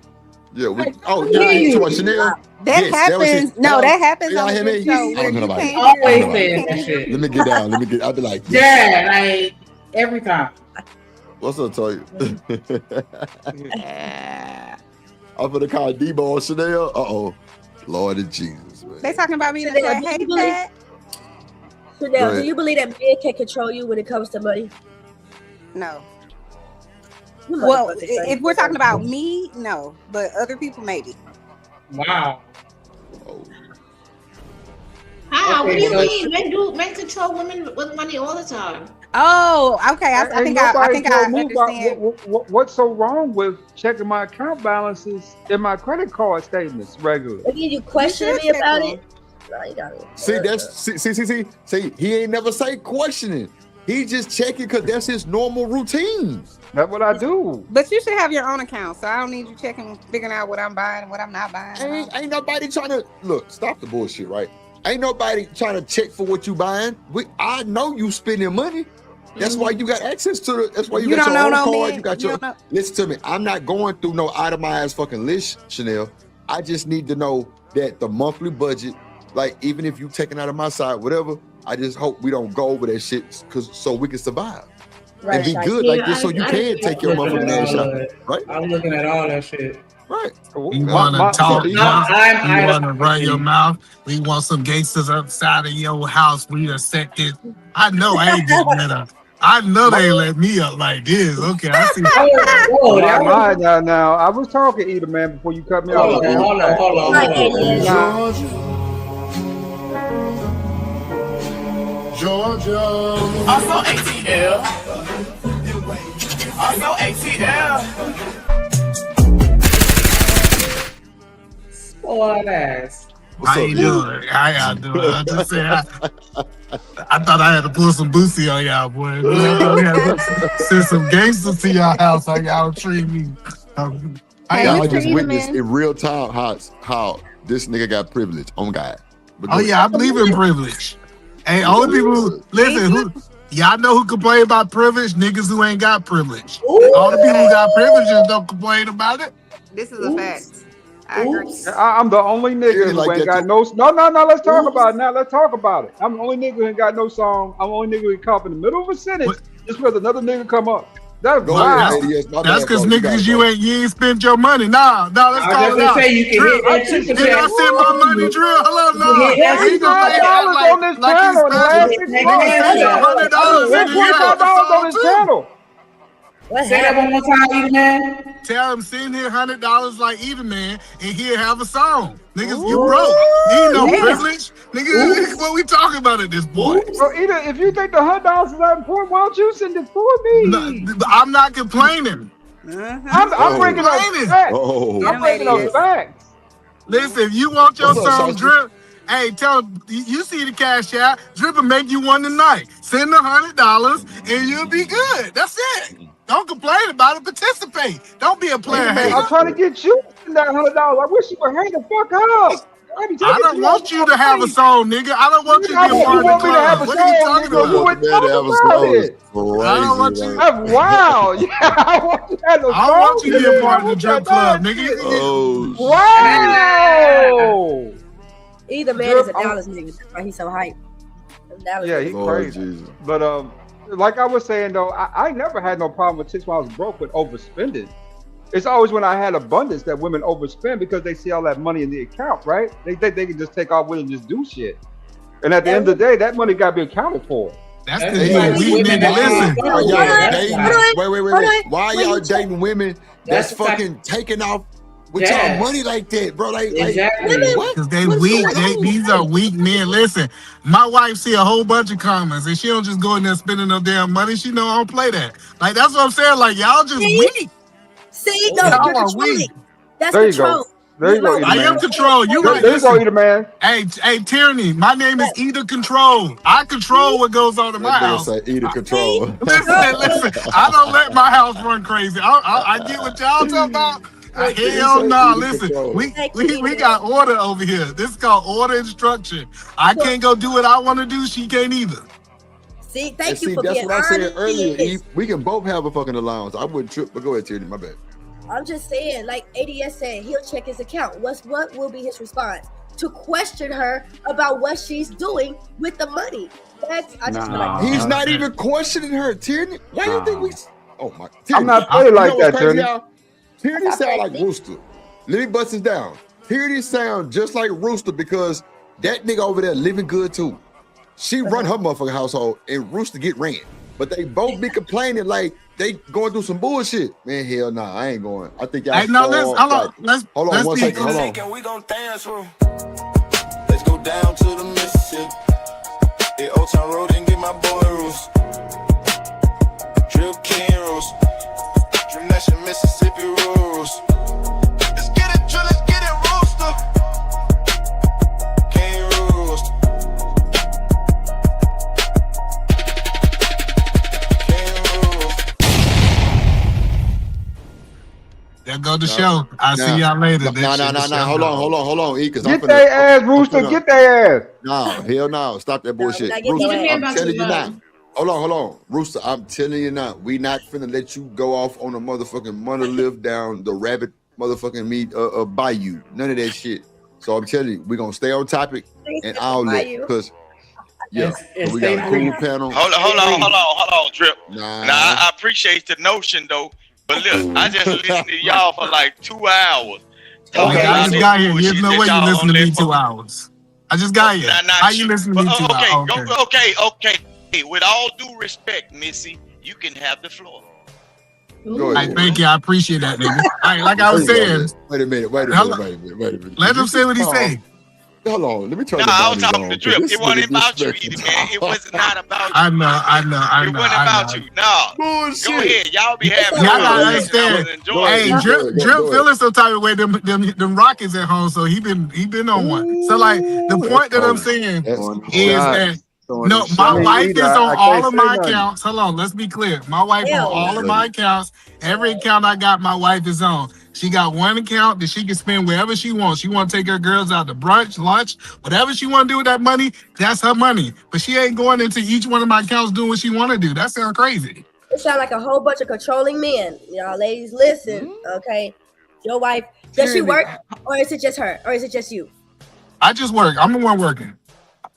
Speaker 1: yeah.
Speaker 13: I
Speaker 1: Yeah,
Speaker 13: hear you.
Speaker 1: so what, Chanel?
Speaker 21: That
Speaker 1: Yes, that was
Speaker 21: happens.
Speaker 1: his-
Speaker 21: No, that happens
Speaker 1: Y'all
Speaker 21: on
Speaker 1: hear
Speaker 21: the
Speaker 1: me?
Speaker 21: show
Speaker 1: I
Speaker 21: where
Speaker 1: don't hear
Speaker 21: you
Speaker 1: nobody.
Speaker 21: can't
Speaker 13: Always
Speaker 21: hear.
Speaker 13: saying that shit.
Speaker 1: Let me get down. I'll be like,
Speaker 13: Yeah, like every time.
Speaker 1: what's up, Toy? I'm gonna call Debo and Chanel. Uh-oh. Lord of Jesus, man.
Speaker 21: They talking about me in the
Speaker 17: Chanel,
Speaker 21: chat.
Speaker 17: do
Speaker 21: Hey,
Speaker 17: you believe-
Speaker 21: Pat.
Speaker 17: So
Speaker 1: Go
Speaker 17: now, do
Speaker 1: ahead.
Speaker 17: you believe that men can control you when it comes to money?
Speaker 21: No.
Speaker 17: You
Speaker 21: Well,
Speaker 17: motherfuckers
Speaker 21: if
Speaker 17: crazy.
Speaker 21: we're talking about me, no. But other people, maybe.
Speaker 13: Wow.
Speaker 14: How? What
Speaker 13: Okay,
Speaker 14: do you
Speaker 13: so-
Speaker 14: mean? Men control women with money all the time.
Speaker 21: Oh, okay. I
Speaker 3: Ain't
Speaker 21: think I
Speaker 3: nobody told me
Speaker 21: understand.
Speaker 3: what's so wrong with checking my account balances and my credit card statements regularly.
Speaker 17: And then you question
Speaker 21: You
Speaker 17: me
Speaker 21: should
Speaker 17: about
Speaker 21: check
Speaker 17: it? No, you got it.
Speaker 1: See, that's see, he ain't never say questioning. He just checking because that's his normal routine.
Speaker 3: That's what I do.
Speaker 21: But you should have your own account, so I don't need you checking, figuring out what I'm buying and what I'm not buying.
Speaker 1: Ain't nobody trying to look. Stop the bullshit, right? Ain't nobody trying to check for what you buying. I know you spending money. That's why you got access to the. That's why you
Speaker 21: You
Speaker 1: got
Speaker 21: don't
Speaker 1: your
Speaker 21: know
Speaker 1: own
Speaker 21: no
Speaker 1: card.
Speaker 21: men.
Speaker 1: You got
Speaker 21: You
Speaker 1: your.
Speaker 21: don't know-
Speaker 1: Listen to me. I'm not going through no itemized fucking list, Chanel. I just need to know that the monthly budget, like even if you taking out of my side, whatever. I just hope we don't go over that shit, so we can survive and be good like this, so you can take your motherfucking ass shot, right?
Speaker 13: I'm looking at all that shit.
Speaker 1: Right.
Speaker 9: You want to talk? You want to run your
Speaker 13: I'm-
Speaker 9: mouth? We want some gangsters outside of your house. We done set this. I know I ain't getting rid of. I know they ain't let me up like this. Okay, I see.
Speaker 3: Now, I was talking, Either Man, before you cut me off.
Speaker 13: Hold on.
Speaker 11: Georgia. Also ATL. Also ATL.
Speaker 13: Spoiled ass.
Speaker 9: How you doing? How y'all doing? I just said I thought I had to pull some boosie on y'all, boy. We had to send some gangsters to y'all house. How y'all treat me? How
Speaker 1: I
Speaker 9: y'all
Speaker 1: just
Speaker 9: doing?
Speaker 1: witnessed in real time how this nigga got privilege on God.
Speaker 9: Oh yeah, I believe in privilege. Hey, only people who listen, y'all know who complain about privilege? Niggas who ain't got privilege. All the people who got privileges don't complain about it.
Speaker 21: This is a fact. I agree.
Speaker 3: I'm the only nigga who ain't got no. No. Let's talk about it now. Let's talk about it. I'm the only nigga who ain't got no song. I'm the only nigga who can cough in the middle of a sentence just because another nigga come up. That's wild.
Speaker 9: That's because niggas you ain't spent your money. Nah, let's
Speaker 13: I
Speaker 9: call
Speaker 13: was
Speaker 9: it out.
Speaker 13: gonna say, you can
Speaker 9: Drill,
Speaker 13: hit that super
Speaker 9: did I
Speaker 13: chat.
Speaker 9: send my money, Drill? Hello, no.
Speaker 13: You can hit that
Speaker 9: He
Speaker 13: super
Speaker 9: gonna
Speaker 13: chat.
Speaker 9: act
Speaker 3: $25 on this
Speaker 9: like
Speaker 3: channel in the last
Speaker 9: he's
Speaker 3: 6
Speaker 9: special.
Speaker 3: months.
Speaker 9: He sent $100 in the year.
Speaker 3: $25 on this channel.
Speaker 13: Say that one more time, Either Man.
Speaker 9: Tell him send here $100 like Either Man, and he'll have a song. Niggas, you broke. You ain't no privilege. Nigga, what we talking about at this point?
Speaker 3: So either if you think the $100 is that important, why don't you send it for me?
Speaker 9: No, I'm not complaining.
Speaker 3: I'm bringing up facts. I'm bringing up facts.
Speaker 9: Listen, if you want your
Speaker 3: What's up,
Speaker 9: song,
Speaker 3: Sachi?
Speaker 9: Drip, hey, tell him, you see the cash out, Drip will make you one tonight. Send the $100 and you'll be good. That's it. Don't complain about it. Participate. Don't be a player hater.
Speaker 3: I'm trying to get you that $100. I wish you would hang the fuck up.
Speaker 9: I don't want you to have a song, nigga. I don't want you to be a part of the club. What are you talking about?
Speaker 3: You would talk about it.
Speaker 9: I don't want you.
Speaker 3: That's wild. Yeah, I want you to have a song.
Speaker 9: I don't want you to be a part of the Drip Club, nigga.
Speaker 3: Wow.
Speaker 17: Either Man is a Dallas nigga. That's why he's so hype. Dallas
Speaker 3: Yeah,
Speaker 17: nigga.
Speaker 3: he's crazy. But like I was saying though, I never had no problem with chicks when I was broke with overspending. It's always when I had abundance that women overspend because they see all that money in the account, right? They think they can just take off with it and just do shit. And at the end of the day, that money got to be accounted for.
Speaker 9: That's because you a weak nigga. Listen.
Speaker 1: Why y'all dating? Wait.
Speaker 17: Hold on.
Speaker 1: Why y'all dating women that's
Speaker 13: That's
Speaker 1: fucking taking off with
Speaker 13: Yeah.
Speaker 1: y'all money like that, bro? Like
Speaker 13: Exactly.
Speaker 1: what?
Speaker 9: Because they weak. These are weak men. Listen, my wife see a whole bunch of comments and she don't just go in there spending no damn money. She know I don't play that. Like, that's what I'm saying. Like, y'all just weak.
Speaker 17: See, no,
Speaker 9: Y'all
Speaker 17: you're
Speaker 9: are
Speaker 17: controlling.
Speaker 9: weak.
Speaker 17: That's
Speaker 3: There you
Speaker 17: control.
Speaker 3: go. There you go.
Speaker 9: I am control. You right.
Speaker 3: There you go,
Speaker 9: Listen.
Speaker 3: Either Man.
Speaker 9: Hey, Tyranny, my name is Either Control. I control what goes on in my
Speaker 1: That nigga
Speaker 9: house.
Speaker 1: say eat a control.
Speaker 9: Listen. I don't let my house run crazy. I get what y'all talking about. Hell no. Listen, we got order over here. This is called order and structure. I can't go do what I want to do. She can't either.
Speaker 17: See,
Speaker 1: And
Speaker 17: thank you
Speaker 1: see,
Speaker 17: for
Speaker 1: that's
Speaker 17: being
Speaker 1: what I said
Speaker 17: honest.
Speaker 1: earlier. Eve. We can both have a fucking allowance. I wouldn't trip, but go ahead, Tierney. My bad.
Speaker 17: I'm just saying, like ADS said, he'll check his account. What will be his response? To question her about what she's doing with the money. That's I just feel like
Speaker 1: He's not even questioning her, Tierney. Why do you think we? Oh my!
Speaker 3: I'm not playing like that,
Speaker 1: Tierney.
Speaker 3: Tierney.
Speaker 1: Tierney sound like Rooster. Let me bust this down. Tierney sound just like Rooster because that nigga over there living good too. She run her motherfucking household and Rooster get ran. But they both be complaining like they going through some bullshit. Man, hell nah, I ain't going. I think y'all.
Speaker 9: Hey, no,
Speaker 1: fall
Speaker 9: hold on.
Speaker 1: like-
Speaker 9: Let's
Speaker 1: hold on one
Speaker 9: be-
Speaker 1: second. Hold on.
Speaker 11: We gon' dance room. Let's go down to the Mississippi. The Old Town Road and get my boy Roos. Drip King Roos. Dream Nation Mississippi rules. Let's get it, Drill, let's get it, Rooster. King Roos.
Speaker 9: There go the show. I'll see y'all later.
Speaker 1: No. Hold on, E, because I'm
Speaker 3: Get their ass, Rooster. Get their ass.
Speaker 1: No, hell no. Stop that bullshit.
Speaker 17: not getting
Speaker 1: Rooster,
Speaker 17: your ass.
Speaker 1: I'm telling you now. Hold on. Rooster, I'm telling you now, we not finna let you go off on a motherfucking monolith down the rabbit motherfucking meat bayou. None of that shit. So I'm telling you, we're gonna stay on topic and I'll let because we got a cool panel.
Speaker 12: Hold on, Drip. Nah, I appreciate the notion though, but look, I just listened to y'all for like 2 hours.
Speaker 9: Okay, I just got here. There's no way you listen to me 2 hours. I just got here. How you listen to me 2 hours?
Speaker 12: Okay. With all due respect, Missy, you can have the floor.
Speaker 9: Thank you. I appreciate that, nigga. Like I was saying.
Speaker 1: Wait a minute.
Speaker 9: Let him say what he said.
Speaker 1: Hold on. Let me turn
Speaker 12: I was talking to Drip. It wasn't about you, either, man. It was not about you.
Speaker 9: I know.
Speaker 12: It wasn't about you. No.
Speaker 1: Bullshit.
Speaker 12: Go ahead. Y'all be having
Speaker 9: Y'all gotta understand. Hey, Drip feeling some type of way. Them Rockets at home, so he been on one. So like the point that I'm saying is that no, my wife is on all of my accounts. Hold on, let's be clear. My wife on all of my accounts. Every account I got, my wife is on. She got one account that she can spend wherever she wants. She want to take her girls out to brunch, lunch, whatever she want to do with that money, that's her money. But she ain't going into each one of my accounts doing what she want to do. That sounds crazy.
Speaker 17: It sounds like a whole bunch of controlling men. Y'all ladies, listen, okay? Your wife, does she work or is it just her? Or is it just you?
Speaker 9: I just work. I'm the one working.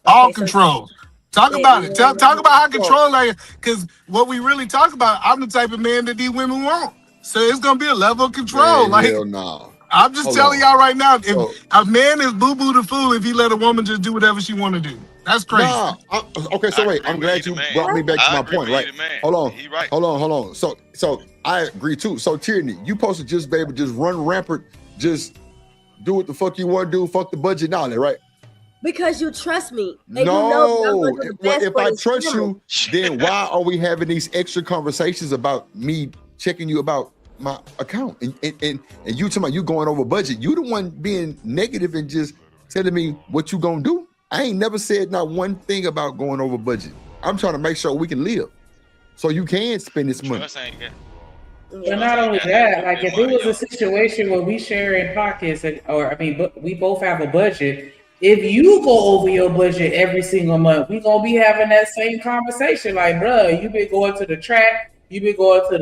Speaker 9: All control. Talk about it. Talk about how control I am. Because what we really talk about, I'm the type of man that these women want. So it's gonna be a level of control.
Speaker 1: Hell no.
Speaker 9: I'm just telling y'all right now, if a man is boo-boo the fool if he let a woman just do whatever she want to do. That's crazy.
Speaker 1: Okay, so wait, I'm glad you brought me back to my point, right? Hold on. So I agree too. So Tierney, you supposed to just be able to just run rampant, just do what the fuck you want to do, fuck the budget and all that, right?
Speaker 17: Because you trust me. And
Speaker 1: If I trust you, then why are we having these extra conversations about me checking you about my account and you talking about you going over budget? You the one being negative and just telling me what you gonna do. I ain't never said not one thing about going over budget. I'm trying to make sure we can live, so you can spend this money.
Speaker 13: But not only that, like if it was a situation where we share in pockets, we both have a budget. If you go over your budget every single month, we gonna be having that same conversation. Like, bruh, you been going to the track, you been going to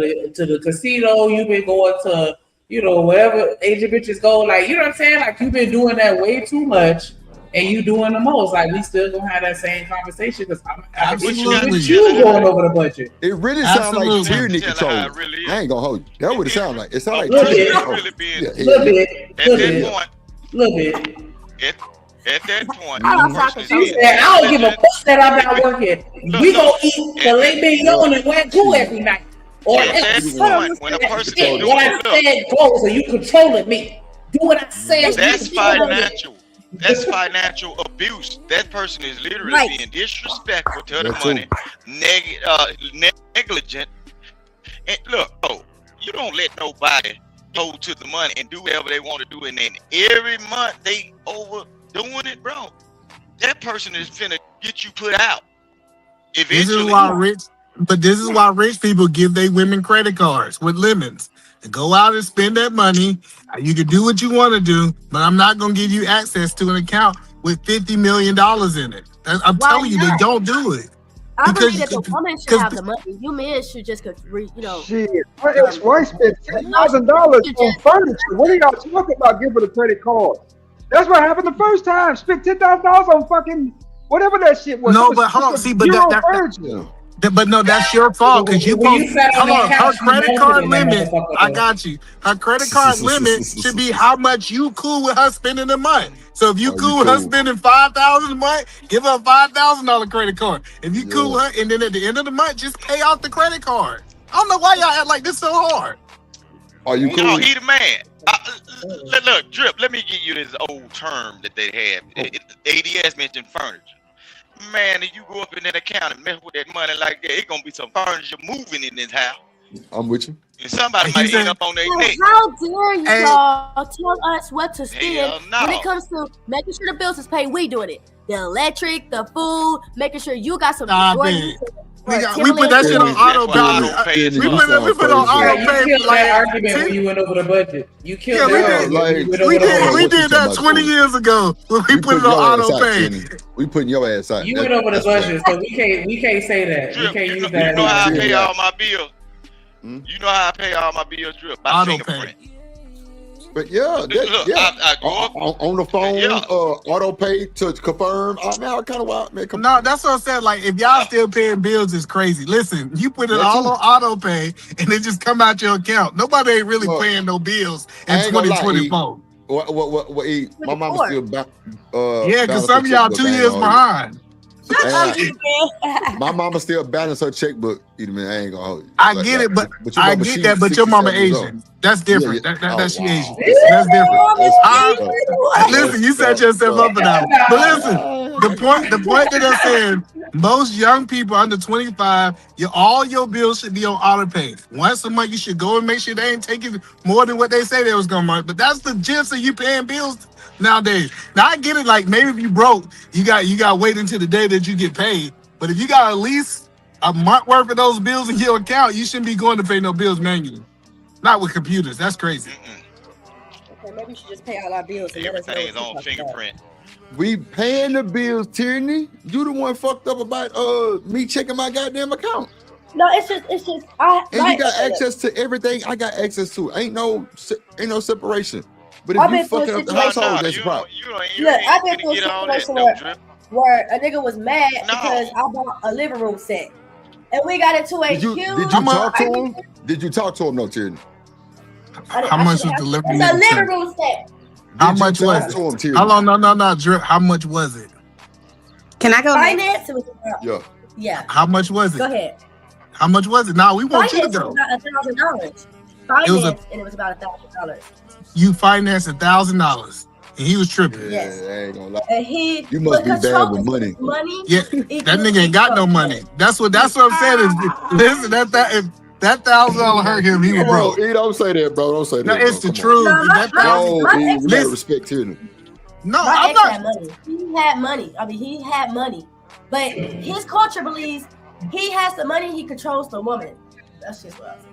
Speaker 13: the casino, you been going to wherever Asian bitches go. Like, you know what I'm saying? Like, you've been doing that way too much, and you doing the most. Like, we still gonna have that same conversation because I'm you going over the budget.
Speaker 1: It really sounds like tyranny control. I ain't gonna hold you. That's what it sounds like. It sounds like
Speaker 13: tyranny control. Little bit.
Speaker 12: At that point,
Speaker 13: I don't give a fuck that I'm not working. We gonna eat filet mignon and Wagyu every night. Or
Speaker 12: at that point, when a person
Speaker 13: what I said goes, so you controlling me. Do what I said.
Speaker 12: That's financial. That's financial abuse. That person is literally being disrespectful to the money, negligent. And look, you don't let nobody hold to the money and do whatever they want to do, and then every month they overdoing it, bro. That person is finna get you put out.
Speaker 9: This is why rich people give their women credit cards with limits. To go out and spend that money. You can do what you want to do, but I'm not gonna give you access to an account with $50 million in it. I'm telling you, they don't do it.
Speaker 17: I believe that the woman should have the money. You men should just,
Speaker 3: Shit, my ex-wife spent $10,000 on furniture. What are y'all talking about giving a credit card? That's what happened the first time. Spent $10,000 on fucking whatever that shit was.
Speaker 9: No, but hold on. See, but but no, that's your fault because her credit card limit. I got you. Her credit card limit should be how much you cool with her spending a month. So if you cool with her spending $5,000 a month, give her a $5,000 credit card. If you cool with her, and then at the end of the month, just pay off the credit card. I don't know why y'all act like this so hard.
Speaker 1: Are you cool?
Speaker 12: No, he the man. Look, Drip, let me give you this old term that they have. ADS mentioned furniture. Man, if you go up in that account and mess with that money like that, it's gonna be some furniture moving in this house.
Speaker 1: I'm with you.
Speaker 12: And somebody might end up on their neck.
Speaker 17: How dare you all tell us what to spend when it comes to making sure the bills is paid? We doing it. the electric, the food, making sure you got some
Speaker 9: Nah,
Speaker 17: Jordans.
Speaker 9: Nigga, we put that shit on auto pay. We put it on auto
Speaker 13: You
Speaker 9: pay.
Speaker 13: killed that argument when you went over the budget. You killed
Speaker 9: Yeah,
Speaker 13: that argument. when you went over the budget.
Speaker 9: we did that 20 years ago when we put it on auto pay.
Speaker 1: We putting your ass out.
Speaker 13: You went over the budget, so we can't say that. We can't use that.
Speaker 12: You know how I pay all my bills? You know how I pay all my bills, Drip? By
Speaker 1: Auto
Speaker 12: fingerprint.
Speaker 1: But yeah,
Speaker 12: Look,
Speaker 1: yeah.
Speaker 12: I go up.
Speaker 1: On the phone, auto pay to confirm. Now kind of wild, man.
Speaker 9: No, that's what I said. Like, if y'all still paying bills, it's crazy. Listen, you put it all on auto pay and it just come out your account. Nobody ain't really paying no bills in 2024.
Speaker 1: What? My mama still back.
Speaker 9: Yeah, because some of y'all 2 years behind.
Speaker 1: My mama still balance her checkbook. I ain't gonna hold you.
Speaker 9: I get it, but I get that. But your mama Asian. That's different. That's she Asian. That's different. Listen, you set yourself up for that. But listen, the point that I'm saying, most young people under 25, all your bills should be on auto pay. Once a month, you should go and make sure they ain't taking more than what they say they was gonna make. But that's the gist of you paying bills nowadays. Now I get it. Like maybe if you broke, you got to wait until the day that you get paid. But if you got at least a month worth of those bills in your account, you shouldn't be going to pay no bills manually. Not with computers. That's crazy.
Speaker 17: Okay, maybe we should just pay all our bills. And
Speaker 12: Everything is on fingerprint.
Speaker 1: We paying the bills, Tierney. You the one fucked up about me checking my goddamn account.
Speaker 17: No, it's just
Speaker 1: And you got access to everything I got access to. Ain't no separation. But if
Speaker 17: I've
Speaker 1: you
Speaker 17: been through a
Speaker 1: fucking up the
Speaker 17: situation-
Speaker 1: household, that's a problem.
Speaker 17: Look, I've been through a situation where a nigga was mad because I bought a living room set. And we got into a
Speaker 1: Did you
Speaker 17: huge
Speaker 1: talk to him? Did you talk to him, no, Tierney?
Speaker 9: How much was the living room?
Speaker 17: It's a living
Speaker 9: set?
Speaker 17: room set.
Speaker 9: How much was it? How long? No, Drip. How much was it?
Speaker 21: Can I go
Speaker 17: Finance? It was
Speaker 1: Yeah.
Speaker 17: Yeah.
Speaker 9: How much was it?
Speaker 17: Go ahead.
Speaker 9: How much was it? Nah, we want you to
Speaker 17: Finance
Speaker 9: go.
Speaker 17: was about $1,000.
Speaker 9: It was
Speaker 17: Finance, and it was about $1,000.
Speaker 9: You financed $1,000, and he was tripping.
Speaker 17: Yes.
Speaker 1: I ain't gonna lie.
Speaker 17: And he
Speaker 1: You must be bad
Speaker 17: controlling
Speaker 1: with money.
Speaker 17: his money.
Speaker 9: Yeah, that nigga ain't got no money. That's what I'm saying. Is listen, if that $1,000 hurt him, he was
Speaker 1: Come
Speaker 9: broke.
Speaker 1: on, don't say that, bro. Don't say that.
Speaker 9: No, it's
Speaker 1: bro.
Speaker 9: the
Speaker 1: Come on.
Speaker 9: truth.
Speaker 17: No,
Speaker 9: That
Speaker 1: No,
Speaker 9: $1,000
Speaker 1: we gotta
Speaker 9: listen,
Speaker 1: respect Tierney.
Speaker 9: no,
Speaker 17: My
Speaker 9: I'm
Speaker 17: ex
Speaker 9: not.
Speaker 17: had money. He had money. I mean, he had money. But his culture believes he has the money, he controls the woman. That's just what I think.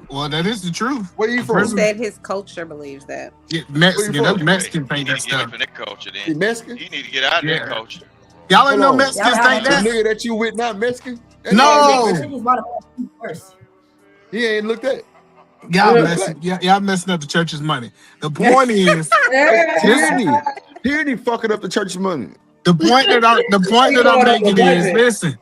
Speaker 9: Well, that is the truth.
Speaker 1: Where you
Speaker 21: He
Speaker 1: from?
Speaker 21: said his culture believes that.
Speaker 9: Yeah, Mexican.
Speaker 1: Where you
Speaker 9: That's
Speaker 1: from?
Speaker 9: Mexican
Speaker 12: You
Speaker 9: think
Speaker 12: need
Speaker 9: that
Speaker 12: to get up
Speaker 9: stuff.
Speaker 12: in that culture then.
Speaker 1: He Mexican?
Speaker 12: You need to get out of that
Speaker 9: Yeah.
Speaker 12: culture.
Speaker 9: Y'all ain't know
Speaker 1: Hold on.
Speaker 9: Mexicans
Speaker 17: Y'all
Speaker 9: think
Speaker 1: The
Speaker 9: that.
Speaker 1: nigga that you with not Mexican? That
Speaker 9: No.
Speaker 1: nigga
Speaker 17: I
Speaker 1: Mexican.
Speaker 17: think he's one of the worst.
Speaker 1: He ain't looked at.
Speaker 9: Y'all messing up the church's money. The point is,
Speaker 1: Tierney fucking up the church's money.
Speaker 9: the point that I'm making is, listen.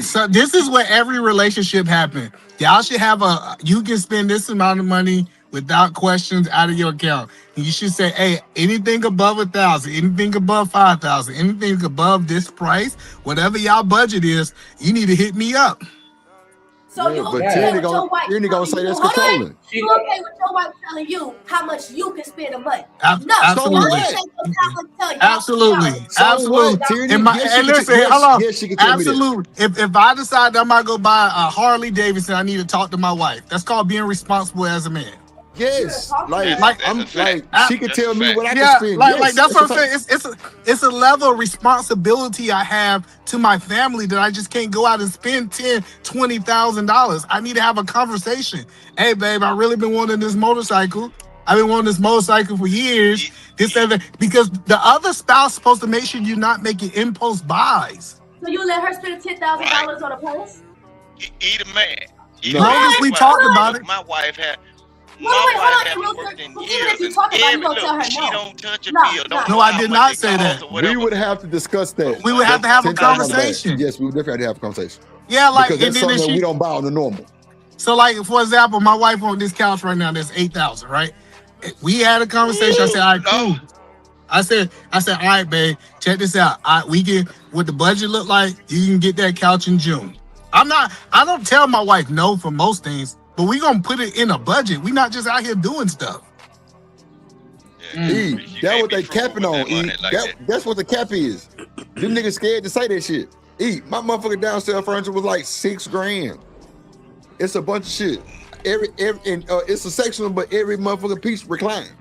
Speaker 9: So this is where every relationship happens. Y'all should have you can spend this amount of money without questions out of your account. And you should say, hey, anything above 1,000, anything above 5,000, anything above this price, whatever y'all budget is, you need to hit me up.
Speaker 17: So
Speaker 1: Yeah,
Speaker 17: you
Speaker 1: but
Speaker 17: okay
Speaker 1: Tierney
Speaker 17: with your wife
Speaker 1: Tierney gonna say
Speaker 17: telling
Speaker 1: that's
Speaker 17: you- hold on.
Speaker 1: controlling.
Speaker 17: You okay with your wife telling you how much you can spend a month? No.
Speaker 9: Absolutely. Absolutely.
Speaker 1: So
Speaker 9: Absolutely.
Speaker 1: what, Tierney?
Speaker 9: And
Speaker 1: Yes, she can-
Speaker 9: listen,
Speaker 1: yes,
Speaker 9: hold on.
Speaker 1: yes, she can tell me that.
Speaker 9: Absolutely. If I decide that I'm gonna go buy a Harley Davidson, I need to talk to my wife. That's called being responsible as a man.
Speaker 1: Yes, like
Speaker 12: That's a fact.
Speaker 1: she can
Speaker 12: That's
Speaker 1: tell
Speaker 12: a
Speaker 1: me
Speaker 12: fact.
Speaker 1: what I can
Speaker 9: Yeah,
Speaker 1: spend.
Speaker 9: like
Speaker 1: Yes,
Speaker 9: that's what I'm
Speaker 1: a
Speaker 9: saying. It's a level of responsibility I have to my family that I just can't go out and spend $10,000-$20,000. I need to have a conversation. Hey, babe, I really been wanting this motorcycle. I've been wanting this motorcycle for years. This and that, because the other spouse is supposed to make sure you're not making impulse buys.
Speaker 17: So you let her spend $10,000 on a purse?
Speaker 12: Eat a man.
Speaker 9: As long as we talked about it.
Speaker 12: My wife had.
Speaker 17: Wait, hold on,
Speaker 12: haven't
Speaker 17: real
Speaker 12: worked
Speaker 17: quick.
Speaker 12: in
Speaker 17: Even
Speaker 12: years,
Speaker 17: if you
Speaker 12: and
Speaker 17: talk about it, you
Speaker 12: every
Speaker 17: gonna tell her
Speaker 12: look, she
Speaker 17: no.
Speaker 12: don't touch a
Speaker 17: No,
Speaker 12: bill.
Speaker 17: no.
Speaker 12: Don't
Speaker 9: No,
Speaker 12: know
Speaker 9: I
Speaker 12: how
Speaker 9: did
Speaker 12: much
Speaker 9: not
Speaker 12: it
Speaker 9: say
Speaker 12: costs
Speaker 9: that.
Speaker 12: or whatever.
Speaker 1: We would have to discuss that.
Speaker 9: We would have to have a
Speaker 1: $10,000
Speaker 9: conversation.
Speaker 1: Yes, we would definitely have to have a conversation.
Speaker 9: Yeah, like,
Speaker 1: because
Speaker 9: and
Speaker 1: that's
Speaker 9: then
Speaker 1: something that
Speaker 9: she,
Speaker 1: we don't buy on the normal.
Speaker 9: so like, for example, my wife on this couch right now, that's $8,000, right? We had a conversation. I said, all right, cool. I said, all right, babe, check this out. We can, what the budget look like, you can get that couch in June. I don't tell my wife no for most things, but we gonna put it in a budget. We not just out here doing stuff.
Speaker 1: E, that's what they capping on. E, that's what the cap is. Them niggas scared to say that shit. E, my motherfucking downstairs furniture was like $6,000. It's a bunch of shit. Every it's a sectional, but every motherfucking piece reclined.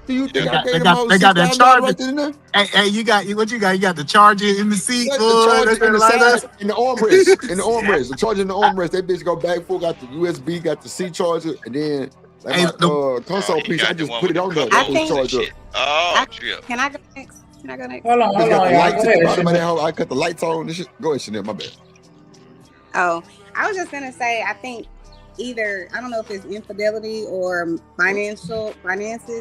Speaker 1: Do you think I
Speaker 9: They
Speaker 1: gave
Speaker 9: got
Speaker 1: them
Speaker 9: that
Speaker 1: $6,000
Speaker 9: charger.
Speaker 1: right there and there?
Speaker 9: Hey, you got what you got? You got the charger in the seat,
Speaker 1: Got
Speaker 9: boy.
Speaker 1: the charger
Speaker 9: That's
Speaker 1: in the
Speaker 9: light
Speaker 1: side,
Speaker 9: up.
Speaker 1: in the armrest, in the armrest. The charger in the armrest. That bitch go back full. Got the USB, got the C charger, and then like
Speaker 9: Hey,
Speaker 1: my console piece. I just put it on there. That bitch charge up.
Speaker 12: Oh, Trip.
Speaker 21: Can I go next? Can I go next?
Speaker 13: Hold on,
Speaker 1: Just got the
Speaker 13: y'all.
Speaker 1: lights
Speaker 13: Go
Speaker 1: at the
Speaker 13: ahead,
Speaker 1: bottom of that
Speaker 13: Chanel.
Speaker 1: hoe. I cut the lights on and shit. Go ahead, Chanel. My bad.
Speaker 21: Oh, I was just gonna say, I think either I don't know if it's infidelity or finances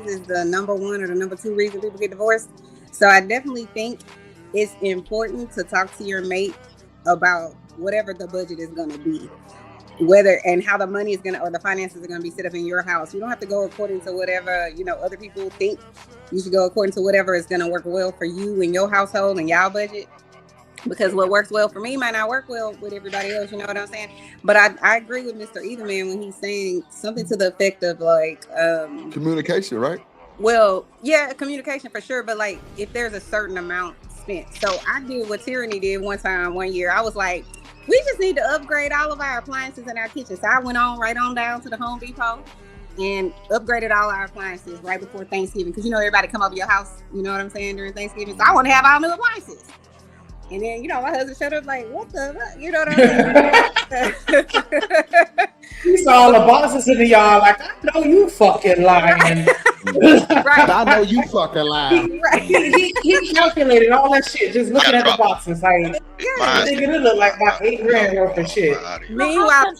Speaker 21: is the number one or the number two reason people get divorced. So I definitely think it's important to talk to your mate about whatever the budget is gonna be, whether and how the money is gonna or the finances are gonna be set up in your house. You don't have to go according to whatever other people think. You should go according to whatever is gonna work well for you and your household and y'all budget. Because what works well for me might not work well with everybody else, you know what I'm saying? But I agree with Mr. Etherman when he's saying something to the effect of like
Speaker 1: Communication, right?
Speaker 21: well, yeah, communication for sure, but like if there's a certain amount spent. So I did what Tyranny did one year. I was like, we just need to upgrade all of our appliances in our kitchen. So I went right on down to the Home Depot and upgraded all our appliances right before Thanksgiving. Because everybody come over your house, you know what I'm saying, during Thanksgiving. So I want to have all new appliances. And then, my husband showed up like, what the fuck? You know what I'm saying?
Speaker 13: He saw all the boxes in the yard, like, I know you fucking lying.
Speaker 21: Right.
Speaker 1: I know you fucking lying.
Speaker 21: Right.
Speaker 13: He calculated all that shit just looking at the boxes. Like, nigga, it look like about $8,000 worth of shit.
Speaker 21: Meanwhile,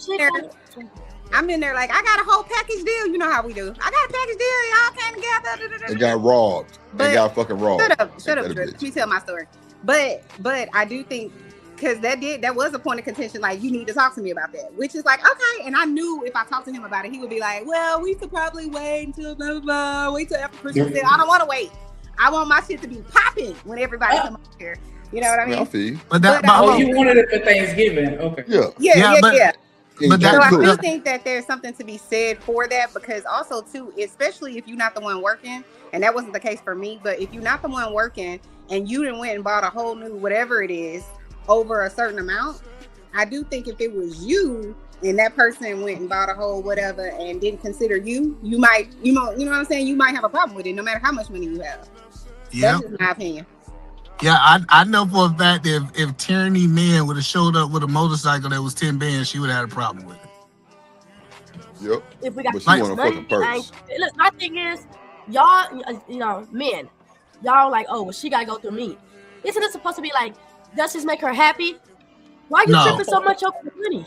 Speaker 21: I'm in there like, I got a whole package deal. You know how we do. I got a package deal. Y'all came together.
Speaker 1: They got robbed. They got fucking robbed.
Speaker 21: Shut up, Drew. Let me tell my story. But I do think because that was a point of contention. Like, you need to talk to me about that, which is like, okay. And I knew if I talked to him about it, he would be like, well, we could probably wait until blah blah blah. Wait till after Christmas. I don't want to wait. I want my shit to be popping when everybody come up here. You know what I mean?
Speaker 1: I feel you.
Speaker 21: But
Speaker 13: you wanted it for Thanksgiving, okay?
Speaker 21: Yeah.
Speaker 9: But
Speaker 21: So I do
Speaker 9: that,
Speaker 21: think that there's something to be said for that, because also too, especially if you're not the one working, and that wasn't the case for me, but if you're not the one working and you done went and bought a whole new whatever it is over a certain amount, I do think if it was you and that person went and bought a whole whatever and didn't consider you might, you know what I'm saying? You might have a problem with it no matter how much money you have.
Speaker 9: yeah.
Speaker 21: That's just my opinion.
Speaker 9: Yeah, I know for a fact that if Tyranny Man would have showed up with a motorcycle that was 10 bands, she would have had a problem with it.
Speaker 1: Yep.
Speaker 17: If we got
Speaker 1: But
Speaker 17: too
Speaker 1: she
Speaker 17: much
Speaker 1: want a fucking
Speaker 17: money,
Speaker 1: purse.
Speaker 17: look, my thing is, y'all, men, y'all like, oh, well, she gotta go through me. Isn't it supposed to be like, does this make her happy? Why you
Speaker 1: No.
Speaker 17: tripping so much over the money?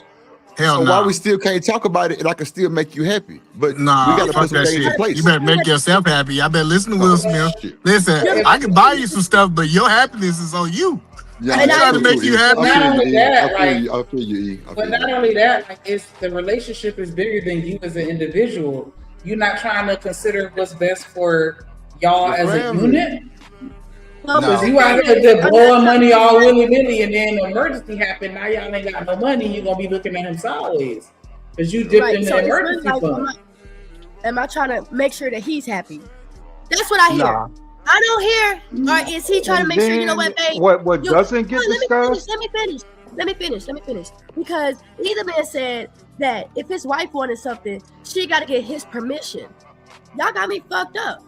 Speaker 1: So why we still can't talk about it and I can still make you happy? But
Speaker 9: Nah,
Speaker 1: we gotta
Speaker 9: fuck
Speaker 1: put some
Speaker 9: that
Speaker 1: things in
Speaker 9: shit.
Speaker 1: place.
Speaker 9: You better make yourself happy. I better listen to Will Smith. Listen, I can buy you some stuff, but your happiness is on you.
Speaker 1: Yeah,
Speaker 9: I'm trying to make you happy.
Speaker 13: Not only that,
Speaker 1: I feel you, E.
Speaker 13: But not only that, like, it's the relationship is bigger than you as an individual. You're not trying to consider what's best for y'all
Speaker 1: Your
Speaker 13: as a
Speaker 1: family.
Speaker 13: unit.
Speaker 1: No.
Speaker 13: Because you out here just blowing money all willy-nilly, and then an emergency happen. Now y'all ain't got no money. You're gonna be looking at him sideways because you dipped in
Speaker 17: so
Speaker 13: the
Speaker 17: it's really
Speaker 13: emergency
Speaker 17: like,
Speaker 13: fund.
Speaker 17: am I trying to make sure that he's happy? That's what I hear.
Speaker 3: Nah.
Speaker 17: I don't hear. Or is he trying to make sure, you know what, babe?
Speaker 3: What
Speaker 17: you-
Speaker 3: doesn't get
Speaker 17: Let
Speaker 3: discussed?
Speaker 17: me finish. Because either man said that if his wife wanted something, she got to get his permission. Y'all got me fucked up.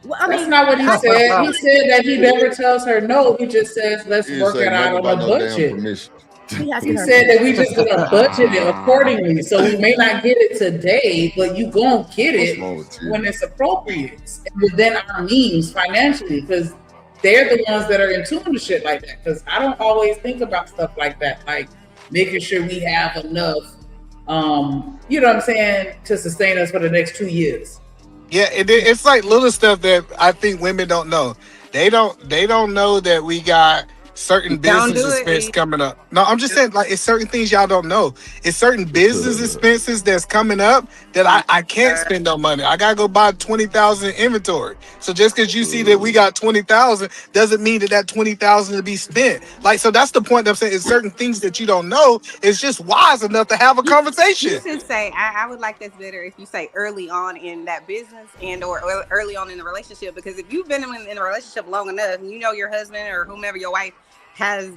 Speaker 17: Well, I
Speaker 13: That's
Speaker 17: mean,
Speaker 13: not what he said. He said that he never tells her no. He just says, let's
Speaker 1: He
Speaker 13: work
Speaker 1: didn't
Speaker 13: it
Speaker 1: say
Speaker 13: out
Speaker 1: nothing
Speaker 13: on a
Speaker 1: about no damn
Speaker 13: budget.
Speaker 1: permission.
Speaker 13: He said that we just gonna budget it accordingly. So we may not get it today, but you gonna get it when it's appropriate within our means financially, because they're the ones that are in tune to shit like that. Because I don't always think about stuff like that, like making sure we have enough, you know what I'm saying, to sustain us for the next 2 years.
Speaker 9: Yeah, it's like little stuff that I think women don't know. They don't know that we got certain
Speaker 21: Don't
Speaker 9: business
Speaker 21: do it,
Speaker 9: expense
Speaker 21: E.
Speaker 9: coming up. No, I'm just saying, like, it's certain things y'all don't know. It's certain business expenses that's coming up that I can't spend no money. I gotta go buy 20,000 inventory. So just because you see that we got 20,000 doesn't mean that 20,000 to be spent. Like, so that's the point I'm saying. It's certain things that you don't know. It's just wise enough to have a conversation.
Speaker 21: You should say, I would like this better if you say early on in that business and or early on in the relationship, because if you've been in a relationship long enough and you know your husband or whomever your wife has,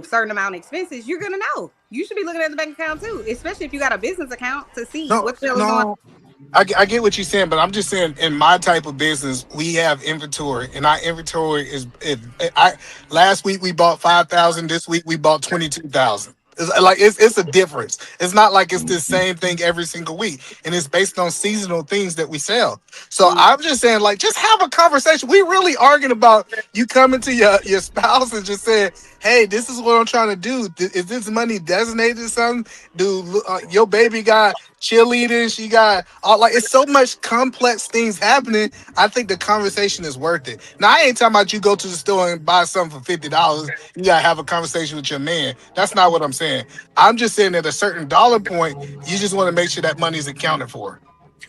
Speaker 21: certain amount of expenses, you're gonna know. You should be looking at the bank account too, especially if you got a business account to see what's going on.
Speaker 9: I get what you're saying, but I'm just saying in my type of business, we have inventory, and our inventory is. Last week we bought 5,000. This week we bought 22,000. It's a difference. It's not like it's the same thing every single week, and it's based on seasonal things that we sell. So I'm just saying, like, just have a conversation. We really arguing about you coming to your spouse and just saying, "Hey, this is what I'm trying to do. Is this money designated to something? Do your baby got cheerleaders? She got it's so much complex things happening. I think the conversation is worth it. Now, I ain't talking about you go to the store and buy something for $50. You gotta have a conversation with your man. That's not what I'm saying. I'm just saying at a certain dollar point, you just want to make sure that money's accounted for.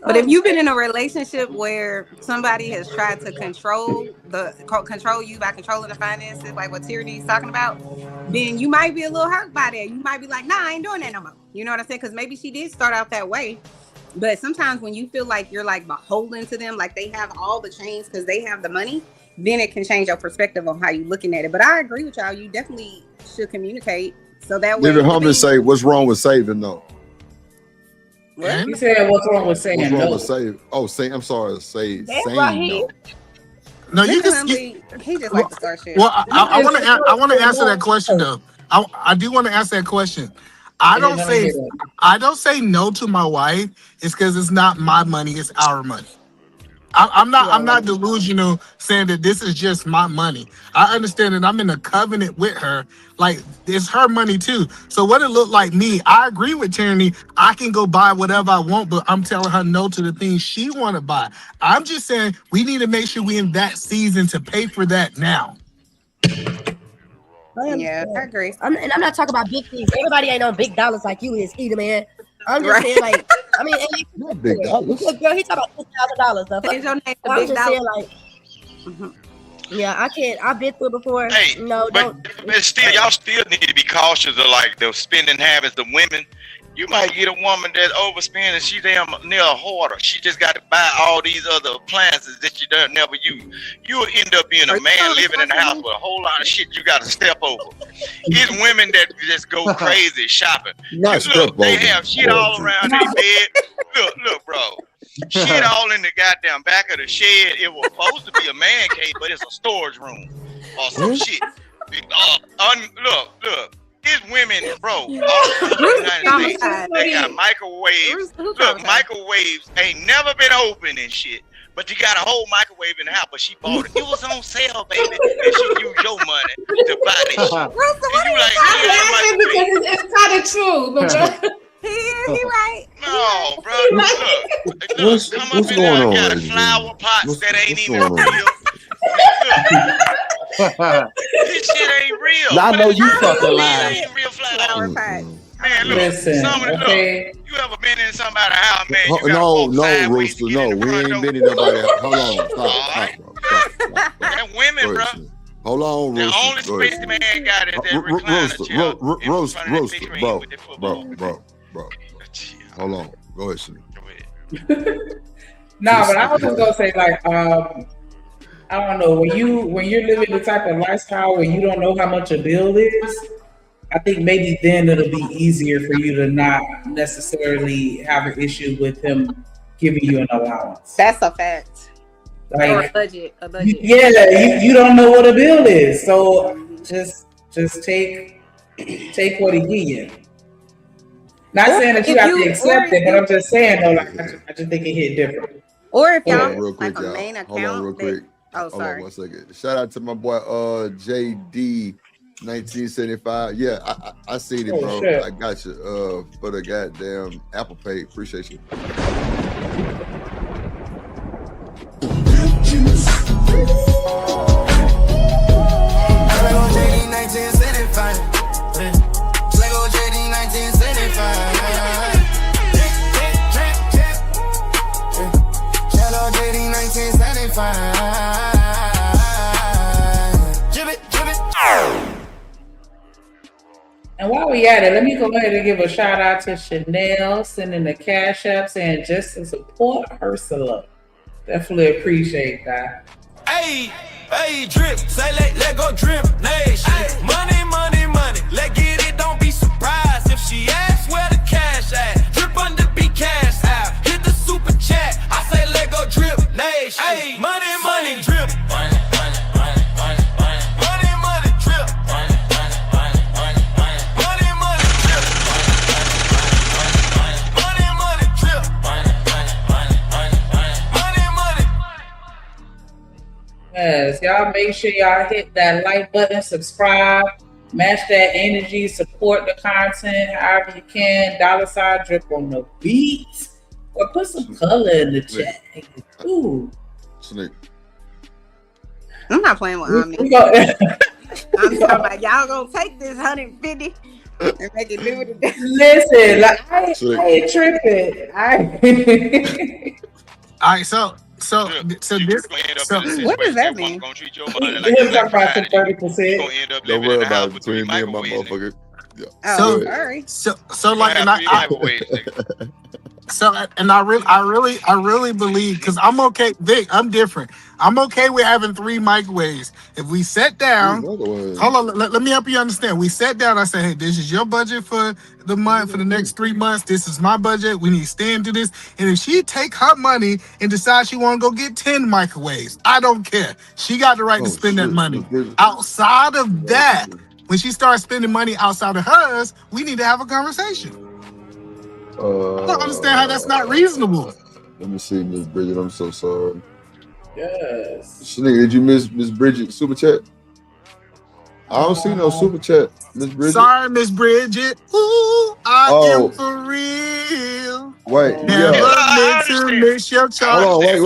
Speaker 21: But if you've been in a relationship where somebody has tried to control you by controlling the finances, like what Tierney's talking about, then you might be a little hurt by that. You might be like, nah, I ain't doing that no more. You know what I'm saying? Because maybe she did start out that way. But sometimes when you feel like you're like beholden to them, like they have all the chains because they have the money, then it can change your perspective on how you're looking at it. But I agree with y'all. You definitely should communicate so that way.
Speaker 1: David Humphrey say, "What's wrong with saving though?"
Speaker 21: What?
Speaker 13: You said what's wrong with saying
Speaker 1: What's wrong
Speaker 13: no?
Speaker 1: with save? Oh, say I'm sorry. Saying
Speaker 21: right.
Speaker 1: no.
Speaker 9: No, you
Speaker 21: Mr.
Speaker 9: can.
Speaker 21: He just like to start shit.
Speaker 9: Well, I want to answer that question though. I do want to answer that question. I don't say no to my wife. It's because it's not my money. It's our money. I'm not delusional saying that this is just my money. I understand that I'm in a covenant with her. Like, it's her money too. So what it look like me, I agree with Tierney. I can go buy whatever I want, but I'm telling her no to the things she want to buy. I'm just saying we need to make sure we in that season to pay for that now.
Speaker 21: Yeah, I agree.
Speaker 17: I'm not talking about big things. Everybody ain't on big dollars like you is, either, man. I'm just saying, like, I mean,
Speaker 1: not big dollars.
Speaker 17: Look, girl, he talking about $6,000.
Speaker 21: Change your name to
Speaker 17: I'm
Speaker 21: Big
Speaker 17: just
Speaker 21: Dollar.
Speaker 17: saying, like, yeah, I can't. I've been through it before.
Speaker 12: Hey,
Speaker 17: no,
Speaker 12: but still, y'all still need to be cautious of like the spending habits of women. You might get a woman that's overspending. She damn near a hoarder. She just got to buy all these other appliances that she doesn't never use. You'll end up being a man living in the house with a whole lot of shit you got to step over. It's women that just go crazy shopping.
Speaker 1: Not
Speaker 12: Look, they
Speaker 1: over.
Speaker 12: have shit all around their bed. Look, bro. Shit all in the goddamn back of the shed. It was supposed to be a man cave, but it's a storage room or some shit. Look. These women, bro, all across the United States, they got microwaves. Look, microwaves ain't never been open and shit. But you got a whole microwave in the house, but she bought it. It was on sale, baby. And she used your money to buy this shit. And you like,
Speaker 14: I'm laughing because it's kind of true, but
Speaker 21: he right.
Speaker 12: no, bro. Look, come up in there and got a flower pots that ain't even real. This shit ain't real.
Speaker 19: I know you fucking lying.
Speaker 12: Ain't real flower pots. Man, look,
Speaker 13: Listen, okay.
Speaker 12: you ever been in somebody's house, man? You
Speaker 1: No, Rooster, no. We ain't been in nobody's house. Hold on. Stop, bro. Stop.
Speaker 12: That women, bro.
Speaker 1: Hold on,
Speaker 12: The
Speaker 1: Rooster.
Speaker 12: only
Speaker 1: Go ahead.
Speaker 12: space the man got is that recliner chair.
Speaker 1: Rooster, bro. Hold on. Go ahead, Shannon.
Speaker 13: Nah, but I was just gonna say, like, I don't know, when you're living the type of lifestyle where you don't know how much a bill is, I think maybe then it'll be easier for you to not necessarily have an issue with him giving you an allowance.
Speaker 21: That's a fact.
Speaker 13: Like,
Speaker 21: Or a budget.
Speaker 13: Yeah, you don't know what a bill is, so just take what he give you. Not saying that you have to accept it, but I'm just saying though, like I just think it hit different.
Speaker 21: Or if
Speaker 1: Hold
Speaker 21: y'all
Speaker 1: on real quick,
Speaker 21: like a
Speaker 1: y'all.
Speaker 21: main
Speaker 1: Hold on
Speaker 21: account.
Speaker 1: real quick.
Speaker 21: Hold
Speaker 1: on 1 second. Shout out to my boy JD 1975. Yeah, I seen it, bro.
Speaker 13: Shit.
Speaker 1: I got you for the goddamn Apple Pay. Appreciate you.
Speaker 13: And while we at it, let me go ahead and give a shout out to Chanel sending the cash app saying just to support Ursula. Definitely appreciate that.
Speaker 11: Hey, drip, say let go drip nation. Money, let get it, don't be surprised if she asks where the cash at. Drip under be cash out, hit the super chat.
Speaker 13: Yes, y'all make sure y'all hit that like button, subscribe, match that energy, support the content however you can. $ drip on the beat, or put some color in the chat. Ooh.
Speaker 1: Snake.
Speaker 21: I'm not playing with Omni. I'm talking about y'all gonna take this 150 and make it do what it does.
Speaker 13: Listen, like, I ain't tripping.
Speaker 9: All right, so this.
Speaker 21: What does that mean?
Speaker 12: Gonna treat your money like
Speaker 13: He'll
Speaker 12: a
Speaker 13: talk about
Speaker 12: Black
Speaker 13: the
Speaker 12: Friday.
Speaker 13: 30%.
Speaker 12: Gonna end up
Speaker 1: Don't
Speaker 12: living
Speaker 1: worry
Speaker 12: in the
Speaker 1: about
Speaker 12: house
Speaker 1: it
Speaker 12: with 3
Speaker 1: between me and my
Speaker 12: microwaves.
Speaker 1: motherfucker. Yeah.
Speaker 21: Oh,
Speaker 9: So-
Speaker 21: sorry.
Speaker 9: So like, and I really believe, because I'm okay, Vic, I'm different. I'm okay with having 3 microwaves. If we sat down, hold on, let me help you understand. We sat down, I said, hey, this is your budget for the month, for the next 3 months. This is my budget. We need to stay into this. And if she take her money and decide she want to go get 10 microwaves, I don't care. She got the right to spend that money. Outside of that, when she starts spending money outside of hers, we need to have a conversation. I don't understand how that's not reasonable.
Speaker 1: Let me see, Miss Bridget. I'm so sorry.
Speaker 13: Yes.
Speaker 1: Snake, did you miss Miss Bridget super chat? I don't see no super chat, Miss Bridget.
Speaker 9: Sorry, Miss Bridget. Ooh, I
Speaker 1: Oh.
Speaker 9: am for real.
Speaker 1: Wait,
Speaker 9: Never
Speaker 1: yeah.
Speaker 9: meant to miss your charge.
Speaker 1: Hold on,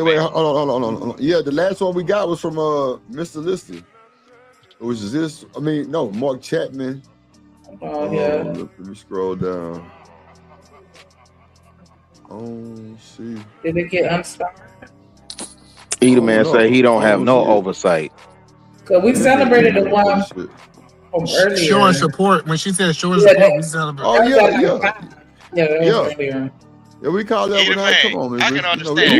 Speaker 1: wait. Hold on. Yeah, the last one we got was from Mr. Lister. Which is this? I mean, no, Mark Chapman.
Speaker 13: Oh, yeah.
Speaker 1: Let me scroll down. Oh, see.
Speaker 13: Did it get unstarred?
Speaker 16: Either man say he don't have no oversight.
Speaker 13: So we celebrated the one from earlier.
Speaker 9: Showing support. When she said showing
Speaker 13: Yeah,
Speaker 9: support, we celebrate.
Speaker 1: Oh, yeah.
Speaker 13: Yeah, that was
Speaker 1: Yeah.
Speaker 13: earlier.
Speaker 1: Yeah, we call that
Speaker 12: Either
Speaker 1: one out.
Speaker 12: man,
Speaker 1: Come on, Miss
Speaker 12: I
Speaker 1: Bridget.
Speaker 12: can
Speaker 1: You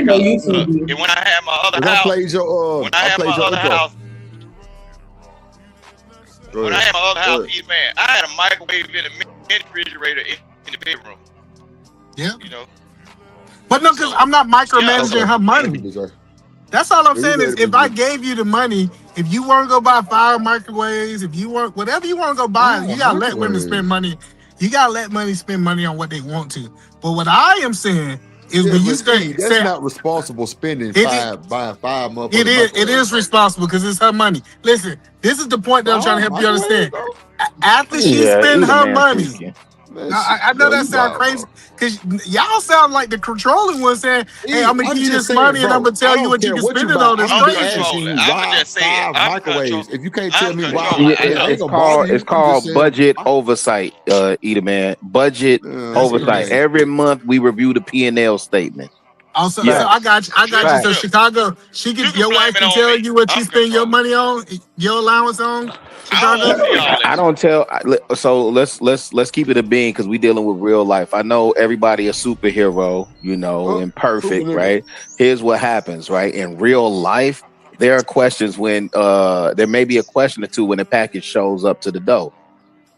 Speaker 1: know,
Speaker 12: understand.
Speaker 1: we-
Speaker 12: And when I had my other
Speaker 1: I
Speaker 12: house,
Speaker 1: played your
Speaker 12: when I had my other house, when I had my other house, either man, I had a microwave in the mini refrigerator in the bedroom.
Speaker 9: Yeah.
Speaker 12: You know.
Speaker 9: But no, because I'm not micromanaging her money. That's all I'm
Speaker 1: Yeah,
Speaker 9: saying
Speaker 1: we
Speaker 9: is
Speaker 1: gotta
Speaker 9: if
Speaker 1: be
Speaker 9: I
Speaker 1: good.
Speaker 9: gave you the money, if you want to go buy 5 microwaves, if you want whatever you want to go buy, you gotta let women spend money. You gotta let money spend money on what they want to. But what I am saying is when you start
Speaker 1: that's
Speaker 9: saying
Speaker 1: not responsible spending
Speaker 9: It-
Speaker 1: buying 5 motherfuckers.
Speaker 9: it is responsible because it's her money. Listen, this is the point that I'm trying to help you understand. After she
Speaker 16: Yeah,
Speaker 9: spend
Speaker 16: either
Speaker 9: her
Speaker 16: man
Speaker 9: money,
Speaker 16: speaking.
Speaker 9: I know that sounds crazy because y'all sound like the controlling one saying, "Hey, I'm gonna give you this money and I'm gonna tell you what you can spend it on." It's
Speaker 1: I'm
Speaker 9: crazy.
Speaker 1: asking you why 5 microwaves. If you can't tell me why,
Speaker 16: Yeah,
Speaker 1: I ain't
Speaker 16: it's
Speaker 1: gonna bother you.
Speaker 16: it's
Speaker 1: I'm
Speaker 16: called
Speaker 1: just saying,
Speaker 16: budget oversight, Either man. Budget oversight.
Speaker 1: crazy.
Speaker 16: Every month we review the P&L statement.
Speaker 9: Also,
Speaker 16: Yeah.
Speaker 9: so I got you. So
Speaker 16: Right.
Speaker 9: Chicago, your wife can tell you what you spend your money on, your allowance on. Chicago.
Speaker 16: I don't tell. So let's keep it a bean because we dealing with real life. I know everybody a superhero, you know, and perfect,
Speaker 1: superhero.
Speaker 16: right? Here's what happens, right? In real life, there are questions when there may be a question or two when the package shows up to the door,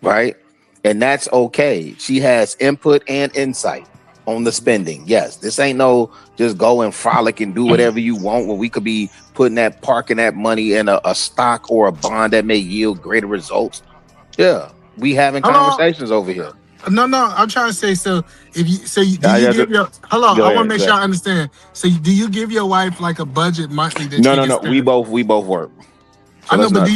Speaker 16: right? And that's okay. She has input and insight on the spending. Yes, this ain't no just go and frolic and do whatever you want when we could be parking that money in a stock or a bond that may yield greater results. Yeah, we having conversations over here.
Speaker 9: No, I'm trying to say. So if you
Speaker 16: Yeah, yeah,
Speaker 9: give your hello,
Speaker 16: go
Speaker 9: I want
Speaker 16: ahead,
Speaker 9: to make
Speaker 16: go
Speaker 9: sure I
Speaker 16: ahead.
Speaker 9: understand. So do you give your wife like a budget monthly that
Speaker 16: No,
Speaker 9: she
Speaker 16: no,
Speaker 9: can
Speaker 16: no.
Speaker 9: spend?
Speaker 16: We both work. So
Speaker 9: I know,
Speaker 16: let's
Speaker 9: but
Speaker 16: not-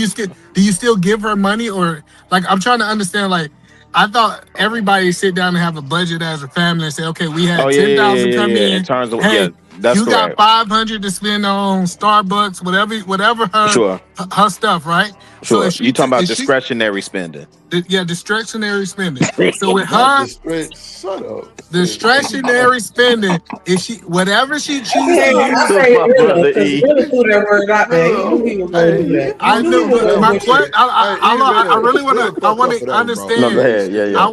Speaker 9: do you still give her money or like I'm trying to understand like. I thought everybody sit down and have a budget as a family and say, okay, we had
Speaker 16: Oh, yeah,
Speaker 9: 10,000 come in.
Speaker 16: In terms of
Speaker 9: Hey,
Speaker 16: that's
Speaker 9: you
Speaker 16: correct.
Speaker 9: got 500 to spend on Starbucks, whatever her stuff, right? So
Speaker 16: Sure.
Speaker 9: if she
Speaker 16: You talking about
Speaker 9: if she-
Speaker 16: discretionary spending?
Speaker 9: discretionary spending. So with her,
Speaker 1: shut up.
Speaker 9: discretionary spending, if she whatever she chooses to
Speaker 13: I
Speaker 9: use.
Speaker 13: say Rilla, because Rilla threw that word out there. He knew he was going to do that.
Speaker 9: I know, but my question, I really want to understand.
Speaker 16: No, go ahead. Yeah.
Speaker 9: I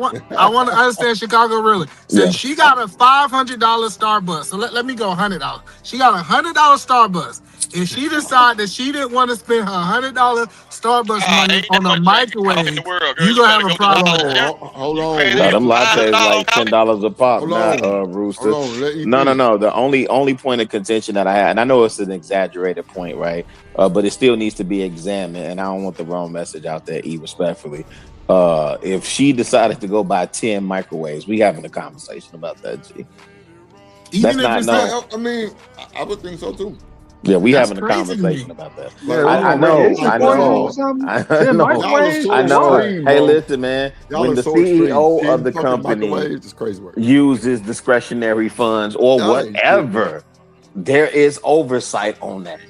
Speaker 9: want to understand Chicago really. So
Speaker 16: Yeah.
Speaker 9: she got a $500 Starbucks. So let me go $100. She got a $100 Starbucks. If she decide that she didn't want to spend her $100 Starbucks money on a microwave, you gonna have a problem with that.
Speaker 1: Hold on.
Speaker 16: No, them lattes like $10 a pop,
Speaker 1: Hold
Speaker 16: not
Speaker 1: on.
Speaker 16: Rooster.
Speaker 1: Hold on, let EP.
Speaker 16: No. The only point of contention that I had, and I know it's an exaggerated point, right? But it still needs to be examined, and I don't want the wrong message out there, respectfully. If she decided to go buy 10 microwaves, we having a conversation about that, G.
Speaker 1: Even
Speaker 16: That's
Speaker 1: if
Speaker 16: not
Speaker 1: it's
Speaker 16: no.
Speaker 1: not, I mean, I would think so too.
Speaker 16: Yeah, we
Speaker 9: That's
Speaker 16: having a
Speaker 9: crazy to
Speaker 16: conversation
Speaker 9: me.
Speaker 16: about that.
Speaker 3: Yeah,
Speaker 16: I
Speaker 3: right.
Speaker 16: know,
Speaker 3: It's
Speaker 16: I
Speaker 3: important
Speaker 16: know,
Speaker 3: or something.
Speaker 16: I
Speaker 3: Ten
Speaker 16: know,
Speaker 3: microwaves.
Speaker 16: I know.
Speaker 3: What?
Speaker 16: Hey, listen, man.
Speaker 1: Y'all
Speaker 16: When
Speaker 1: are
Speaker 16: the
Speaker 1: so extreme.
Speaker 16: CEO
Speaker 1: 10
Speaker 16: of the
Speaker 1: fucking
Speaker 16: company
Speaker 1: microwaves is crazy work.
Speaker 16: uses discretionary funds or
Speaker 1: Y'all ain't shit,
Speaker 16: whatever, there is oversight on that,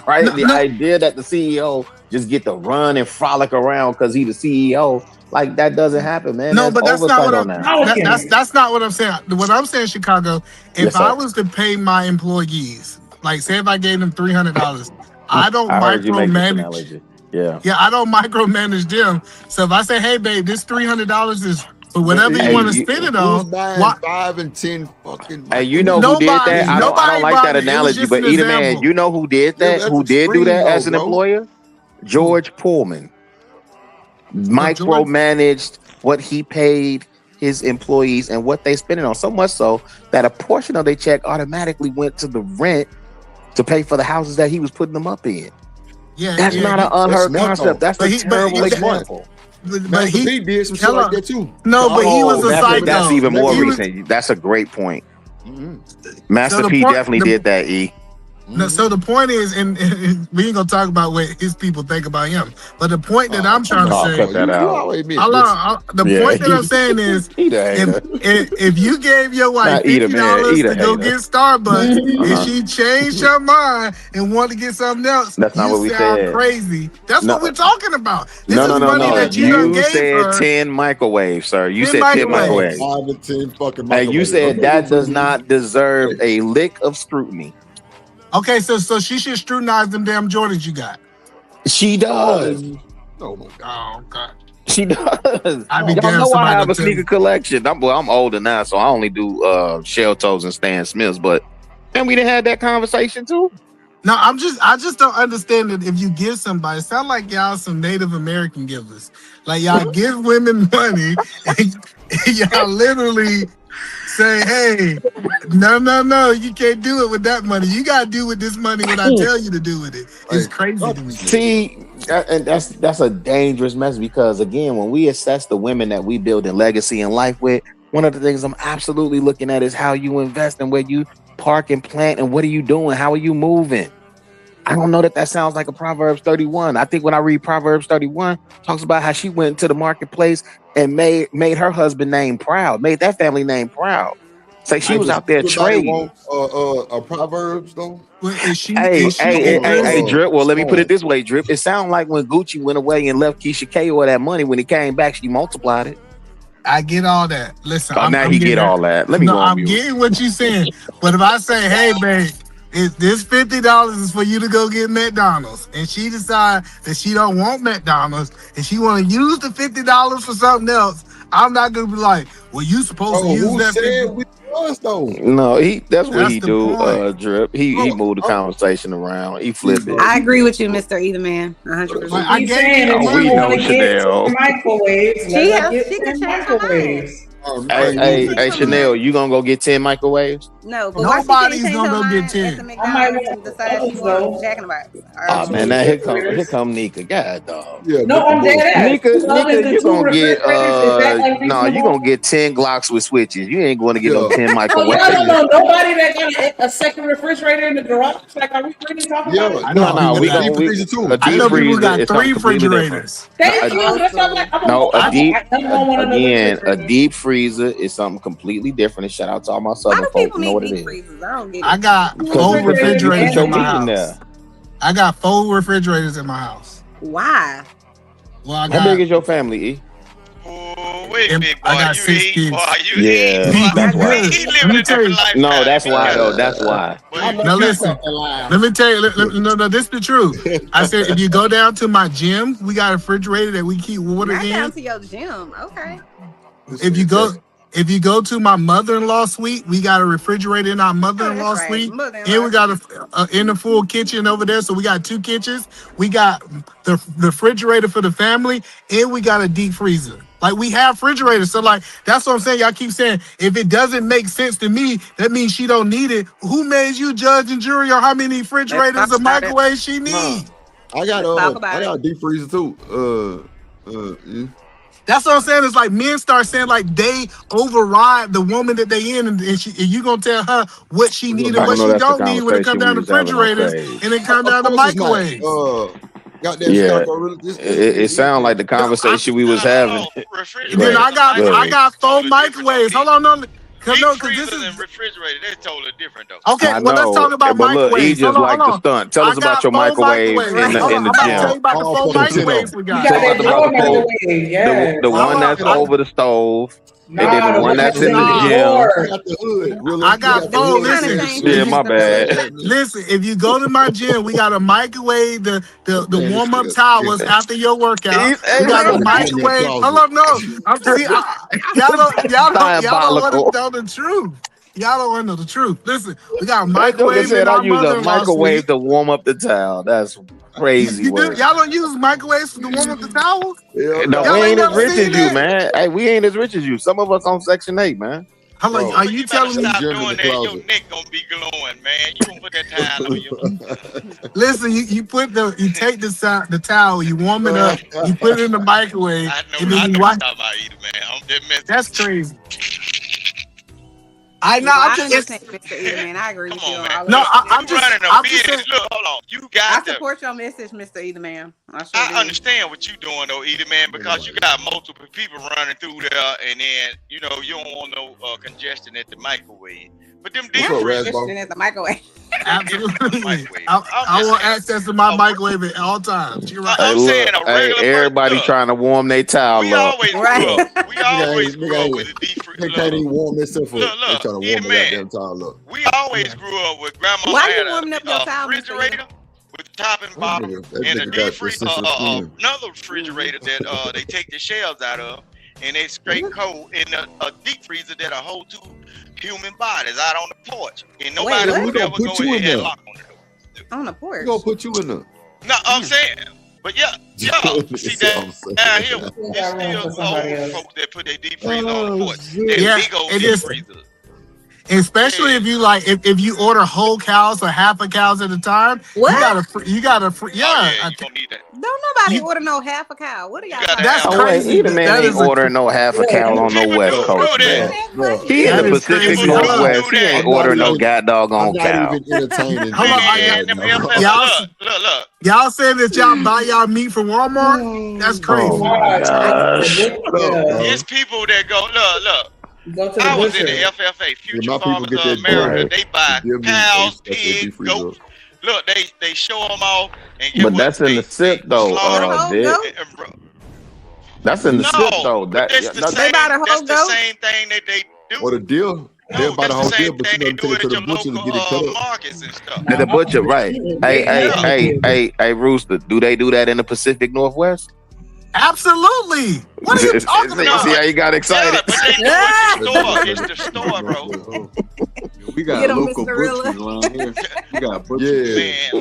Speaker 16: right?
Speaker 9: No,
Speaker 16: The
Speaker 9: no,
Speaker 16: idea that the CEO just get to run and frolic around because he the CEO, like that doesn't happen, man.
Speaker 9: no,
Speaker 16: There's
Speaker 9: but that's not
Speaker 16: oversight
Speaker 9: what
Speaker 16: on that.
Speaker 9: that's not what I'm saying. What I'm saying, Chicago, if
Speaker 16: Yes,
Speaker 9: I
Speaker 16: sir.
Speaker 9: was to pay my employees, like say if I gave them $300, I don't
Speaker 16: I heard you make this
Speaker 9: micromanage.
Speaker 16: analogy. Yeah.
Speaker 9: Yeah, I don't micromanage them. So if I say, hey babe, this $300 is for whatever you
Speaker 16: Hey,
Speaker 9: want to
Speaker 16: you,
Speaker 9: spend it
Speaker 1: Who's
Speaker 9: on,
Speaker 1: buying
Speaker 9: why
Speaker 1: 5 and 10 fucking
Speaker 16: hey, you know who did that? I don't
Speaker 9: nobody
Speaker 16: like that
Speaker 9: buying it. It was
Speaker 16: analogy,
Speaker 9: just
Speaker 16: but
Speaker 9: an
Speaker 16: either man,
Speaker 9: example.
Speaker 16: you know who did
Speaker 1: Yeah,
Speaker 16: that?
Speaker 1: that's
Speaker 16: Who did do
Speaker 1: extreme
Speaker 16: that
Speaker 1: though,
Speaker 16: as an
Speaker 1: bro.
Speaker 16: employer? George Pullman micromanaged what he paid his employees and what they spent it on, so much so that a portion of their check automatically went to the rent to pay for the houses that he was putting them up in.
Speaker 9: Yeah,
Speaker 16: That's
Speaker 9: yeah,
Speaker 16: not an
Speaker 1: That's
Speaker 16: unheard
Speaker 1: smart
Speaker 16: concept.
Speaker 1: though.
Speaker 16: That's
Speaker 9: but
Speaker 16: a
Speaker 9: he, but,
Speaker 16: terrible
Speaker 1: That's smart.
Speaker 16: example.
Speaker 9: but
Speaker 1: Master
Speaker 9: he,
Speaker 1: P did some shit
Speaker 9: hello.
Speaker 1: like that too.
Speaker 9: No, but he was
Speaker 16: Oh,
Speaker 9: a psycho.
Speaker 16: that's even more
Speaker 9: He was-
Speaker 16: recent. That's a great point.
Speaker 1: Mhm.
Speaker 16: Master
Speaker 9: So the
Speaker 16: P
Speaker 9: point-
Speaker 16: definitely did that. E.
Speaker 9: No, so the point is, and we ain't gonna talk about what his people think about him. But the point that I'm trying to say,
Speaker 16: cut that
Speaker 1: You
Speaker 16: out.
Speaker 1: always miss
Speaker 9: hold
Speaker 1: this.
Speaker 9: on, the
Speaker 16: Yeah,
Speaker 9: point that I'm saying is,
Speaker 16: He the hater.
Speaker 9: if you gave your wife
Speaker 16: Not eat a man,
Speaker 9: $50
Speaker 16: eat a
Speaker 9: to go
Speaker 16: hater.
Speaker 9: get Starbucks,
Speaker 16: Uh-huh.
Speaker 9: and she changed her mind and wanted to get something else,
Speaker 16: That's not
Speaker 9: you
Speaker 16: what we
Speaker 9: sound
Speaker 16: said.
Speaker 9: crazy. That's
Speaker 16: No.
Speaker 9: what we're talking about. This
Speaker 16: No,
Speaker 9: is
Speaker 16: no, no,
Speaker 9: money
Speaker 16: no.
Speaker 9: that you done
Speaker 16: You
Speaker 9: gave
Speaker 16: said
Speaker 9: her.
Speaker 16: 10 microwaves, sir. You
Speaker 9: 10
Speaker 16: said 10
Speaker 9: microwaves.
Speaker 16: microwaves.
Speaker 1: 5 and 10 fucking
Speaker 16: And
Speaker 1: microwaves.
Speaker 16: you said
Speaker 1: Okay,
Speaker 16: that
Speaker 1: good
Speaker 16: does
Speaker 1: for you.
Speaker 16: not deserve a lick of scrutiny.
Speaker 9: Okay, so she should scrutinize them damn Jordans you got.
Speaker 16: She does.
Speaker 1: Oh my God.
Speaker 9: Oh God.
Speaker 16: She does.
Speaker 9: I'd be
Speaker 16: Y'all
Speaker 9: damn
Speaker 16: know I
Speaker 9: somebody
Speaker 16: have a
Speaker 9: to tell me.
Speaker 16: sneaker collection. I'm older now, so I only do Shell Toes and Stan Smiths. But and we done had that conversation too.
Speaker 9: No, I just don't understand that if you give somebody, it sound like y'all some Native American givers. Like y'all give women money and y'all literally say, hey, no, you can't do it with that money. You gotta do with this money what I tell you to do with it. It's crazy to me.
Speaker 16: See, and that's a dangerous message because again, when we assess the women that we build in legacy and life with, one of the things I'm absolutely looking at is how you invest and where you park and plant and what are you doing? How are you moving? I don't know that sounds like a Proverbs 31. I think when I read Proverbs 31, talks about how she went to the marketplace and made her husband name proud, made that family name proud. So she was out there
Speaker 1: Everybody
Speaker 16: trading.
Speaker 1: want Proverbs though.
Speaker 16: Hey, Drip. Well, let me put it this way, Drip. It sounded like when Gucci went away and left Keisha K all that money, when he came back, she multiplied it.
Speaker 9: I get all that. Listen,
Speaker 16: Oh, now he get all that. Let me go on
Speaker 9: I'm
Speaker 16: mute.
Speaker 9: getting what you're saying. But if I say, hey, babe, this $50 is for you to go get McDonald's, and she decide that she don't want McDonald's and she want to use the $50 for something else, I'm not gonna be like, well, you supposed to use
Speaker 1: who
Speaker 9: that
Speaker 1: said
Speaker 9: 50.
Speaker 1: we was though?
Speaker 16: No, that's what
Speaker 9: That's
Speaker 16: he
Speaker 9: the
Speaker 16: do,
Speaker 9: point.
Speaker 16: Drip. He moved the conversation around. He flipped it.
Speaker 21: I agree with you, Mr. Either Man. 100%.
Speaker 9: I
Speaker 13: He's
Speaker 9: gave
Speaker 13: saying
Speaker 9: you
Speaker 13: if
Speaker 16: Oh, we
Speaker 13: you
Speaker 16: know
Speaker 13: want to get
Speaker 16: Chanel.
Speaker 13: 10 microwaves,
Speaker 21: She
Speaker 13: let her
Speaker 21: has-
Speaker 13: get
Speaker 21: she
Speaker 13: 10
Speaker 21: can change her
Speaker 13: microwaves.
Speaker 16: Hey, Chanel, you gonna go get 10 microwaves?
Speaker 21: No, but
Speaker 9: Nobody's
Speaker 21: why she can't
Speaker 9: gonna
Speaker 21: change
Speaker 9: go
Speaker 21: her
Speaker 9: get
Speaker 21: mind
Speaker 9: 10.
Speaker 21: at the McDonald's and decide she wants Jack in the Box?
Speaker 16: Oh man, now here come Nika. God dog.
Speaker 1: Yeah,
Speaker 13: No, I'm dead ass.
Speaker 16: Nika,
Speaker 13: Two ovens and
Speaker 16: you
Speaker 13: two
Speaker 16: gonna get
Speaker 13: refrigerators. Is that like
Speaker 16: no, you
Speaker 13: reasonable?
Speaker 16: gonna get 10 Glocks with switches. You ain't gonna get no 10
Speaker 13: Oh, y'all
Speaker 16: microwaves.
Speaker 13: don't know nobody that got a second refrigerator in the garage? Like, are we really talking about it?
Speaker 9: I know
Speaker 16: No,
Speaker 9: people
Speaker 16: we
Speaker 9: got
Speaker 16: gonna
Speaker 1: freezer too.
Speaker 16: a
Speaker 9: I
Speaker 16: deep
Speaker 9: know people
Speaker 16: freezer
Speaker 9: got
Speaker 16: is something
Speaker 9: 3
Speaker 16: completely different.
Speaker 9: refrigerators.
Speaker 13: Thank you. That's what I'm like.
Speaker 16: No, a deep
Speaker 13: I want another
Speaker 16: again, a
Speaker 13: refrigerator.
Speaker 16: deep freezer is something completely different. And shout out to all my
Speaker 21: Why
Speaker 16: southern
Speaker 21: do
Speaker 16: folks
Speaker 21: people
Speaker 16: who know
Speaker 21: need
Speaker 16: what it
Speaker 21: deep
Speaker 16: is.
Speaker 21: freezers? I don't get it.
Speaker 9: I got
Speaker 16: Because
Speaker 9: 4
Speaker 16: you put
Speaker 9: refrigerators
Speaker 16: your
Speaker 9: in my
Speaker 16: meat in
Speaker 9: house.
Speaker 16: there.
Speaker 9: I got 4 refrigerators in my house.
Speaker 21: Why?
Speaker 9: Well, I
Speaker 16: How
Speaker 9: got
Speaker 16: big is your family, E?
Speaker 12: Wait a minute, boy.
Speaker 9: I got
Speaker 12: You
Speaker 9: 6
Speaker 12: eat,
Speaker 9: kids.
Speaker 12: boy. You
Speaker 16: Yeah,
Speaker 12: eat, boy.
Speaker 16: that's why.
Speaker 12: He
Speaker 9: Let
Speaker 12: living
Speaker 9: me
Speaker 12: a
Speaker 9: tell you.
Speaker 12: different
Speaker 16: No,
Speaker 12: lifestyle.
Speaker 16: that's why though. That's why.
Speaker 9: Now listen. Let me tell you. No, this is the truth. I said if you go down to my gym, we got a refrigerator that we keep water
Speaker 21: Not down
Speaker 9: in.
Speaker 21: to your gym. Okay.
Speaker 9: If you go to my mother-in-law suite, we got a refrigerator in our mother-in-law
Speaker 21: right.
Speaker 9: suite,
Speaker 21: Mother-in-law
Speaker 9: and we got a in the full kitchen over there. So we got 2 kitchens. We got the refrigerator for the family, and we got a deep freezer. Like we have refrigerators. So like that's what I'm saying. Y'all keep saying if it doesn't make sense to me, that means she don't need it. Who made you judge and jury on how many refrigerators or microwaves she need?
Speaker 1: I got
Speaker 21: Let's talk about
Speaker 1: I got a deep freezer too. Yeah.
Speaker 9: That's what I'm saying. It's like men start saying like they override the woman that they in, and you gonna tell her what she need and
Speaker 16: I
Speaker 9: what
Speaker 16: know
Speaker 9: she
Speaker 16: that's the
Speaker 9: don't need when it come down to
Speaker 16: conversation we was having on
Speaker 9: refrigerators
Speaker 16: stage.
Speaker 9: and it come down to
Speaker 1: Of course it's not.
Speaker 9: microwaves.
Speaker 1: Goddamn
Speaker 16: Yeah,
Speaker 1: Scott, really,
Speaker 16: it sounds like the conversation we was having.
Speaker 9: And then I got 4 microwaves. Hold on, no, because this is
Speaker 12: and refrigerator, they're totally different though.
Speaker 9: okay.
Speaker 16: I
Speaker 9: Well, let's
Speaker 16: know,
Speaker 9: talk about
Speaker 16: but look, he
Speaker 9: microwaves.
Speaker 16: just
Speaker 9: Hold on,
Speaker 16: like
Speaker 9: hold
Speaker 16: the
Speaker 9: on.
Speaker 16: stunt. Tell us
Speaker 9: I
Speaker 16: about
Speaker 9: got
Speaker 16: your
Speaker 9: 4
Speaker 16: microwaves
Speaker 9: microwaves.
Speaker 16: in
Speaker 9: Hold on,
Speaker 16: the
Speaker 9: I'm about to tell you
Speaker 16: gym.
Speaker 9: about the 4 microwaves we got.
Speaker 16: Tell us about the four.
Speaker 13: Yes.
Speaker 16: The one that's over the stove, and then the one that's in the gym.
Speaker 9: I got 4. Listen,
Speaker 16: Yeah, my bad.
Speaker 9: listen. If you go to my gym, we got a microwave the warm up towels after your workout. We got a microwave. Hold on, no. Y'all don't want to know the truth. Y'all don't want to know the truth. Listen, we got a microwave
Speaker 16: said
Speaker 9: in
Speaker 16: I
Speaker 9: our
Speaker 16: use a
Speaker 9: mother-in-law's
Speaker 16: microwave
Speaker 9: suite.
Speaker 16: to warm up the towel. That's crazy
Speaker 9: Y'all
Speaker 16: work.
Speaker 9: don't use microwaves to warm up the towels?
Speaker 16: No,
Speaker 9: Y'all
Speaker 16: we
Speaker 9: ain't
Speaker 16: ain't as
Speaker 9: never
Speaker 16: rich
Speaker 9: seen
Speaker 16: as you,
Speaker 9: that?
Speaker 16: man. Hey, we ain't as rich as you. Some of us on Section 8, man.
Speaker 9: Are you telling me?
Speaker 12: Stop doing that. Your neck gonna be glowing, man. You gonna put that towel on your.
Speaker 9: Listen, you take the towel, you warm it up, you put it in the microwave, and then you wipe. That's crazy.
Speaker 21: I
Speaker 9: I'm
Speaker 21: understand, Mr. Edelman. I agree with you on all of
Speaker 9: No,
Speaker 21: that.
Speaker 9: I'm just saying.
Speaker 12: Look, hold on. You
Speaker 21: I
Speaker 12: got to.
Speaker 21: support your message, Mr. Edelman.
Speaker 12: I understand what you're doing though, Edie man, because you got multiple people running through there, and then you don't want no congestion at the microwave. But them deep
Speaker 21: congestion at the microwave.
Speaker 9: Absolutely. I want access to my microwave at all times. You're right.
Speaker 16: Hey, look, everybody trying to warm their towel up.
Speaker 12: We always grew up with a deep freezer.
Speaker 1: They can't even warm themselves up.
Speaker 12: Look,
Speaker 1: They trying to warm the goddamn towel up.
Speaker 12: We always grew up with grandma
Speaker 21: Why
Speaker 12: had
Speaker 21: you warming up your towel, Mr.
Speaker 12: refrigerator with top and bottom,
Speaker 1: That
Speaker 12: and a
Speaker 1: nigga
Speaker 12: deep
Speaker 1: got
Speaker 12: freezer,
Speaker 1: the sense of
Speaker 12: another refrigerator that they take the shelves out of, and they straight cold in a deep freezer that'll hold 2 human bodies out on the porch, and nobody would ever go in and lock on it.
Speaker 21: On the porch.
Speaker 1: We're gonna put you in there.
Speaker 12: No, I'm saying, but yeah, see that down here, it's still old folks that put their deep freezer on the porch. That big old deep freezer.
Speaker 9: Especially if you like, if you order whole cows or half a cows at a time, you gotta
Speaker 12: you don't need that.
Speaker 21: Don't nobody order no half a cow. What are y'all talking
Speaker 9: That's
Speaker 21: about?
Speaker 9: crazy.
Speaker 16: Either man ain't ordering no half a cow on the West Coast, man. He in the Pacific Northwest. He ain't ordering no goddamn cow.
Speaker 9: Y'all saying that y'all buy y'all meat from Walmart? That's crazy.
Speaker 16: Oh my gosh.
Speaker 12: It's people that go, look. I was in the FFA, Future Farmers of America. They buy cows, pigs, goats. Look, they show them off. And
Speaker 16: But that's in the SIP though, Dick. That's in the SIP though.
Speaker 12: That's the same thing that they do.
Speaker 1: Or the deal. They'll buy the whole deal, but you gotta take it to the butcher to get it cut up.
Speaker 12: Markets and stuff.
Speaker 16: At the butcher, right? Hey, Rooster. Do they do that in the Pacific Northwest?
Speaker 9: Absolutely. What are you talking about?
Speaker 16: See how you got excited?
Speaker 12: It's the store, bro.
Speaker 18: We got local butchers around here. We got butchers.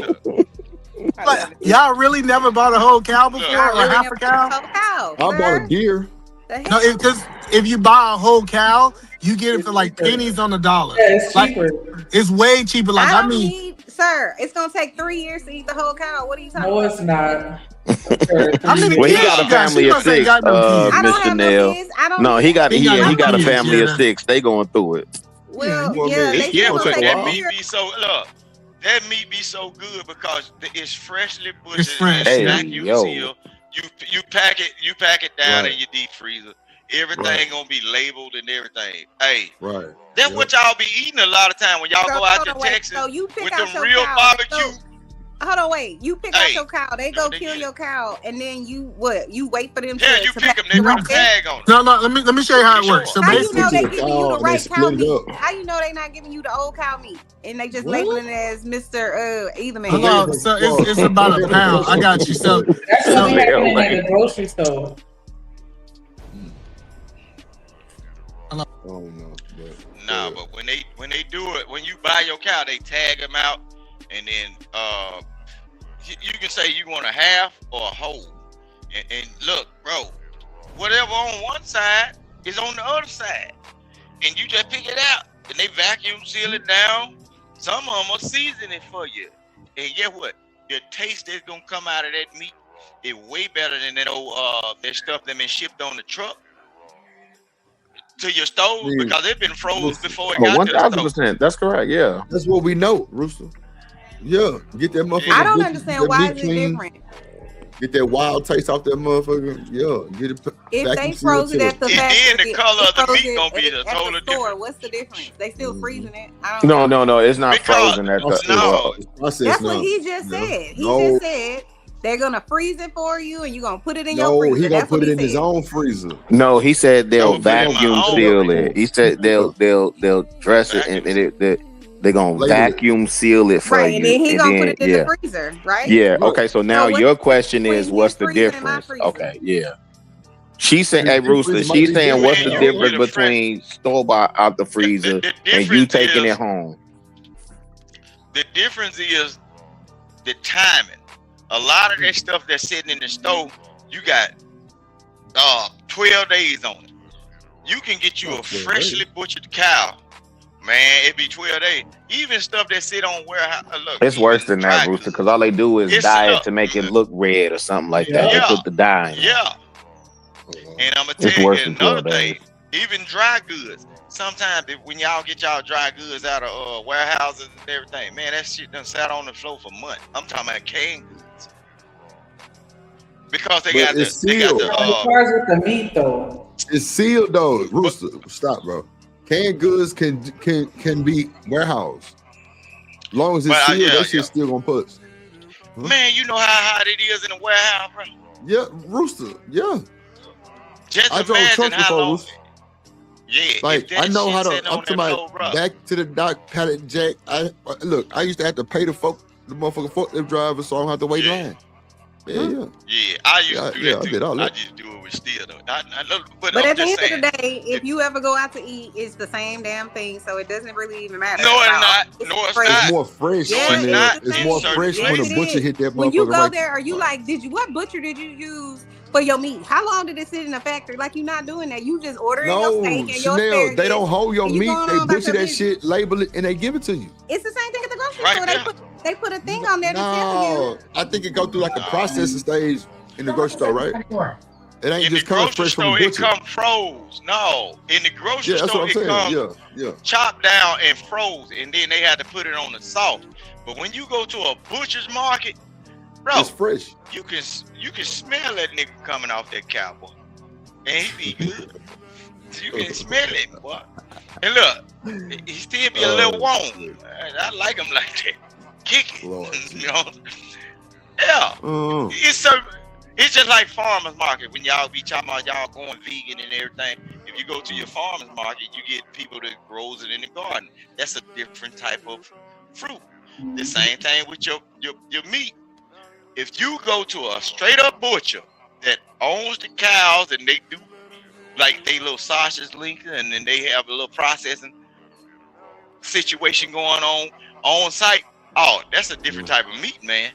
Speaker 9: Like, y'all really never bought a whole cow before or half a cow?
Speaker 21: I
Speaker 1: bought a deer.
Speaker 9: No, because if you buy a whole cow, you get it for like pennies on the dollar.
Speaker 13: Yeah, it's
Speaker 9: like,
Speaker 13: cheaper.
Speaker 9: It's way cheaper. Like I mean,
Speaker 21: sir, it's gonna take 3 years to eat the whole cow. What are you talking
Speaker 13: No,
Speaker 21: about?
Speaker 13: it's not.
Speaker 16: Well, he got a family of 6, Mr. Nail. No, he got a family of 6. They going through it.
Speaker 21: Well,
Speaker 12: but that meat be so that meat be so good because it's freshly butchered.
Speaker 16: Hey,
Speaker 12: vacuum
Speaker 16: yo.
Speaker 12: sealed. You pack it down in your deep freezer. Everything gonna be labeled and everything. Hey, that's what y'all be eating a lot of time when y'all go out to Texas with them real barbecue.
Speaker 21: Hold on, wait. You pick out your cow. They go kill your cow, and then you wait for them to.
Speaker 12: You pick them. They put a tag on.
Speaker 9: No. Let me show you how it works. So
Speaker 21: how you know they
Speaker 9: basically,
Speaker 21: giving you the right cow meat? How you know they not giving you the old cow meat, and they just labeling it as Mr. Edelman?
Speaker 9: Hold on. So it's about a pound. I got you. So
Speaker 13: that's what we have in like a grocery store.
Speaker 12: Nah, but when they do it, when you buy your cow, they tag them out, and then you can say you want a half or a whole. And look, bro, whatever on one side is on the other side, and you just pick it out, and they vacuum seal it down. Some of them will season it for you, and guess what? The taste that's gonna come out of that meat is way better than that old that stuff that been shipped on the truck to your stove
Speaker 1: Yeah.
Speaker 12: because it been froze before it
Speaker 16: Oh,
Speaker 12: got to the stove.
Speaker 16: 1000%. That's correct. Yeah.
Speaker 1: That's what we know, Rooster. Yeah, get that motherfucker.
Speaker 21: I don't
Speaker 1: butcher,
Speaker 21: understand
Speaker 1: that
Speaker 21: why
Speaker 1: meat
Speaker 21: is it
Speaker 1: clean,
Speaker 21: different.
Speaker 1: Get that wild taste off that motherfucker. Yeah, get it.
Speaker 21: If
Speaker 1: vacuum
Speaker 21: they
Speaker 1: sealed
Speaker 21: froze
Speaker 1: to
Speaker 21: it at the
Speaker 12: And then
Speaker 21: factory,
Speaker 12: the color of the
Speaker 21: froze
Speaker 12: meat
Speaker 21: it
Speaker 12: gonna be
Speaker 21: at
Speaker 12: the
Speaker 21: the
Speaker 12: totally
Speaker 21: store,
Speaker 12: different.
Speaker 21: what's the difference? They still freezing it. I don't
Speaker 16: No,
Speaker 21: know.
Speaker 16: no, it's not
Speaker 12: Because
Speaker 16: frozen at the.
Speaker 12: no,
Speaker 1: process
Speaker 21: That's
Speaker 1: now.
Speaker 21: what he just
Speaker 1: No.
Speaker 21: said. He
Speaker 1: No.
Speaker 21: just said they're gonna freeze it for you, and you're gonna put it in your
Speaker 1: No,
Speaker 21: freezer.
Speaker 1: he gonna
Speaker 21: That's what
Speaker 1: put it
Speaker 21: he
Speaker 1: in his
Speaker 21: said.
Speaker 1: own freezer.
Speaker 16: No, he said they'll
Speaker 12: Don't put it in my
Speaker 16: vacuum
Speaker 12: own
Speaker 16: seal
Speaker 12: freezer.
Speaker 16: it. He said they'll dress it and they're gonna
Speaker 1: Label it.
Speaker 16: vacuum seal it for
Speaker 21: Right, and
Speaker 16: you.
Speaker 21: then he
Speaker 16: And
Speaker 21: gonna
Speaker 16: then
Speaker 21: put it in
Speaker 16: yeah.
Speaker 21: the freezer, right?
Speaker 16: Yeah.
Speaker 1: Right.
Speaker 16: Okay. So now
Speaker 21: what's
Speaker 16: your
Speaker 21: the
Speaker 16: question
Speaker 21: difference
Speaker 16: is,
Speaker 21: between
Speaker 16: what's
Speaker 21: his
Speaker 16: the
Speaker 21: freezer and my
Speaker 16: difference?
Speaker 21: freezer?
Speaker 16: Okay. Yeah. She's saying, hey
Speaker 1: His
Speaker 16: Rooster,
Speaker 1: freezer might
Speaker 16: she's
Speaker 1: be
Speaker 16: saying,
Speaker 1: different.
Speaker 16: what's
Speaker 12: Man,
Speaker 16: the
Speaker 12: you
Speaker 16: difference
Speaker 12: get a fresh.
Speaker 16: between store bought out the freezer
Speaker 12: The
Speaker 16: and you
Speaker 12: difference
Speaker 16: taking
Speaker 12: is
Speaker 16: it home?
Speaker 12: the timing. A lot of that stuff that's sitting in the stove, you got 12 days on it. You can get you
Speaker 1: Oh,
Speaker 12: a
Speaker 1: 12
Speaker 12: freshly butchered cow. Man, it be 12 days. Even stuff that sit on warehouse. Look,
Speaker 16: It's worse
Speaker 12: even
Speaker 16: than that,
Speaker 12: dry
Speaker 16: Rooster,
Speaker 12: goods.
Speaker 16: because all they do is
Speaker 12: It's
Speaker 16: dye it
Speaker 12: look,
Speaker 16: to make it look red or something like that. They
Speaker 12: Yeah.
Speaker 16: put the dye in it.
Speaker 12: yeah. And I'm gonna
Speaker 16: It's
Speaker 12: tell
Speaker 16: worse
Speaker 12: you
Speaker 16: than
Speaker 12: another
Speaker 16: 12 days.
Speaker 12: thing. Even dry goods. Sometimes when y'all get y'all dry goods out of warehouses and everything, man, that shit done sat on the floor for months. I'm talking about canned goods. Because they
Speaker 1: But
Speaker 12: got
Speaker 1: it's
Speaker 12: they got
Speaker 1: sealed.
Speaker 12: the
Speaker 13: As far as with the meat though,
Speaker 1: It's sealed though. Rooster, stop, bro. Canned goods can be warehoused. Long as it's
Speaker 12: But,
Speaker 1: sealed,
Speaker 12: yeah,
Speaker 1: that shit's still gonna push.
Speaker 12: man, you know how hot it is in the warehouse, bro.
Speaker 1: Yeah, Rooster. Yeah,
Speaker 12: Just
Speaker 1: I drove
Speaker 12: imagine
Speaker 1: trucks
Speaker 12: how
Speaker 1: before.
Speaker 12: long.
Speaker 1: Rooster.
Speaker 12: Yeah, if
Speaker 1: Like
Speaker 12: that
Speaker 1: I know
Speaker 12: shit
Speaker 1: how to.
Speaker 12: sitting
Speaker 1: I'm
Speaker 12: on
Speaker 1: talking
Speaker 12: that
Speaker 1: about
Speaker 12: floor, bro.
Speaker 1: back to the dock, pallet jack. Look. I used to have to pay the motherfucking forklift driver, so I don't have to wait
Speaker 12: Yeah.
Speaker 1: line. Yeah.
Speaker 12: Yeah, I used to do
Speaker 1: Yeah,
Speaker 12: that
Speaker 1: I
Speaker 12: too.
Speaker 1: did all
Speaker 12: I
Speaker 1: that.
Speaker 12: just do it with steel though. I love, but
Speaker 21: But
Speaker 12: I'm
Speaker 21: at the
Speaker 12: just
Speaker 21: end
Speaker 12: saying.
Speaker 21: of the day, if you ever go out to eat, it's the same damn thing. So it doesn't really even matter.
Speaker 12: No, it's
Speaker 21: about-
Speaker 12: not. No, it's
Speaker 21: fresh.
Speaker 12: not.
Speaker 1: It's more fresh.
Speaker 12: No,
Speaker 21: Yeah,
Speaker 12: it's
Speaker 1: when
Speaker 12: not.
Speaker 1: it's more
Speaker 12: Certain
Speaker 1: fresh when
Speaker 12: places.
Speaker 1: a butcher hit that
Speaker 21: When you
Speaker 1: motherfucker
Speaker 21: go
Speaker 1: right.
Speaker 21: there, are you like, what butcher did you use for your meat? How long did it sit in the factory? Like, you're not doing that. You just ordering your
Speaker 1: No,
Speaker 21: steak and your
Speaker 1: Chanel,
Speaker 21: asparagus.
Speaker 1: they don't hold your
Speaker 21: and you
Speaker 1: meat.
Speaker 21: going
Speaker 1: They
Speaker 21: on about
Speaker 1: butcher
Speaker 21: your
Speaker 1: that
Speaker 21: business.
Speaker 1: shit, label it, and they give it to you.
Speaker 21: It's the same thing at the grocery
Speaker 12: Right
Speaker 21: store.
Speaker 12: there.
Speaker 21: They put a thing on there to tell you.
Speaker 1: No, I think it go through like a processing stage in the grocery store, right? It ain't
Speaker 12: In the
Speaker 1: just coming
Speaker 12: grocery
Speaker 1: fresh from
Speaker 12: store,
Speaker 1: the
Speaker 12: it
Speaker 1: butcher.
Speaker 12: come froze. No, in the grocery
Speaker 1: Yeah, that's
Speaker 12: store,
Speaker 1: what I'm
Speaker 12: it
Speaker 1: saying.
Speaker 12: comes
Speaker 1: Yeah.
Speaker 12: chopped down and froze, and then they had to put it on the salt. But when you go to a butcher's market, bro,
Speaker 1: It's fresh.
Speaker 12: you can smell that nigga coming off that cow, boy, and he be good. You can smell it, boy. And look, he still be a little warm. I like him like that. Kick it,
Speaker 1: Lord.
Speaker 12: you know. Yeah, it's just like farmers market when y'all be talking about y'all going vegan and everything. If you go to your farmers market, you get people that grows it in the garden. That's a different type of fruit. The same thing with your meat. If you go to a straight up butcher that owns the cows and they do like they little sausage linking and then they have a little processing situation going on site, oh, that's a different type of meat, man.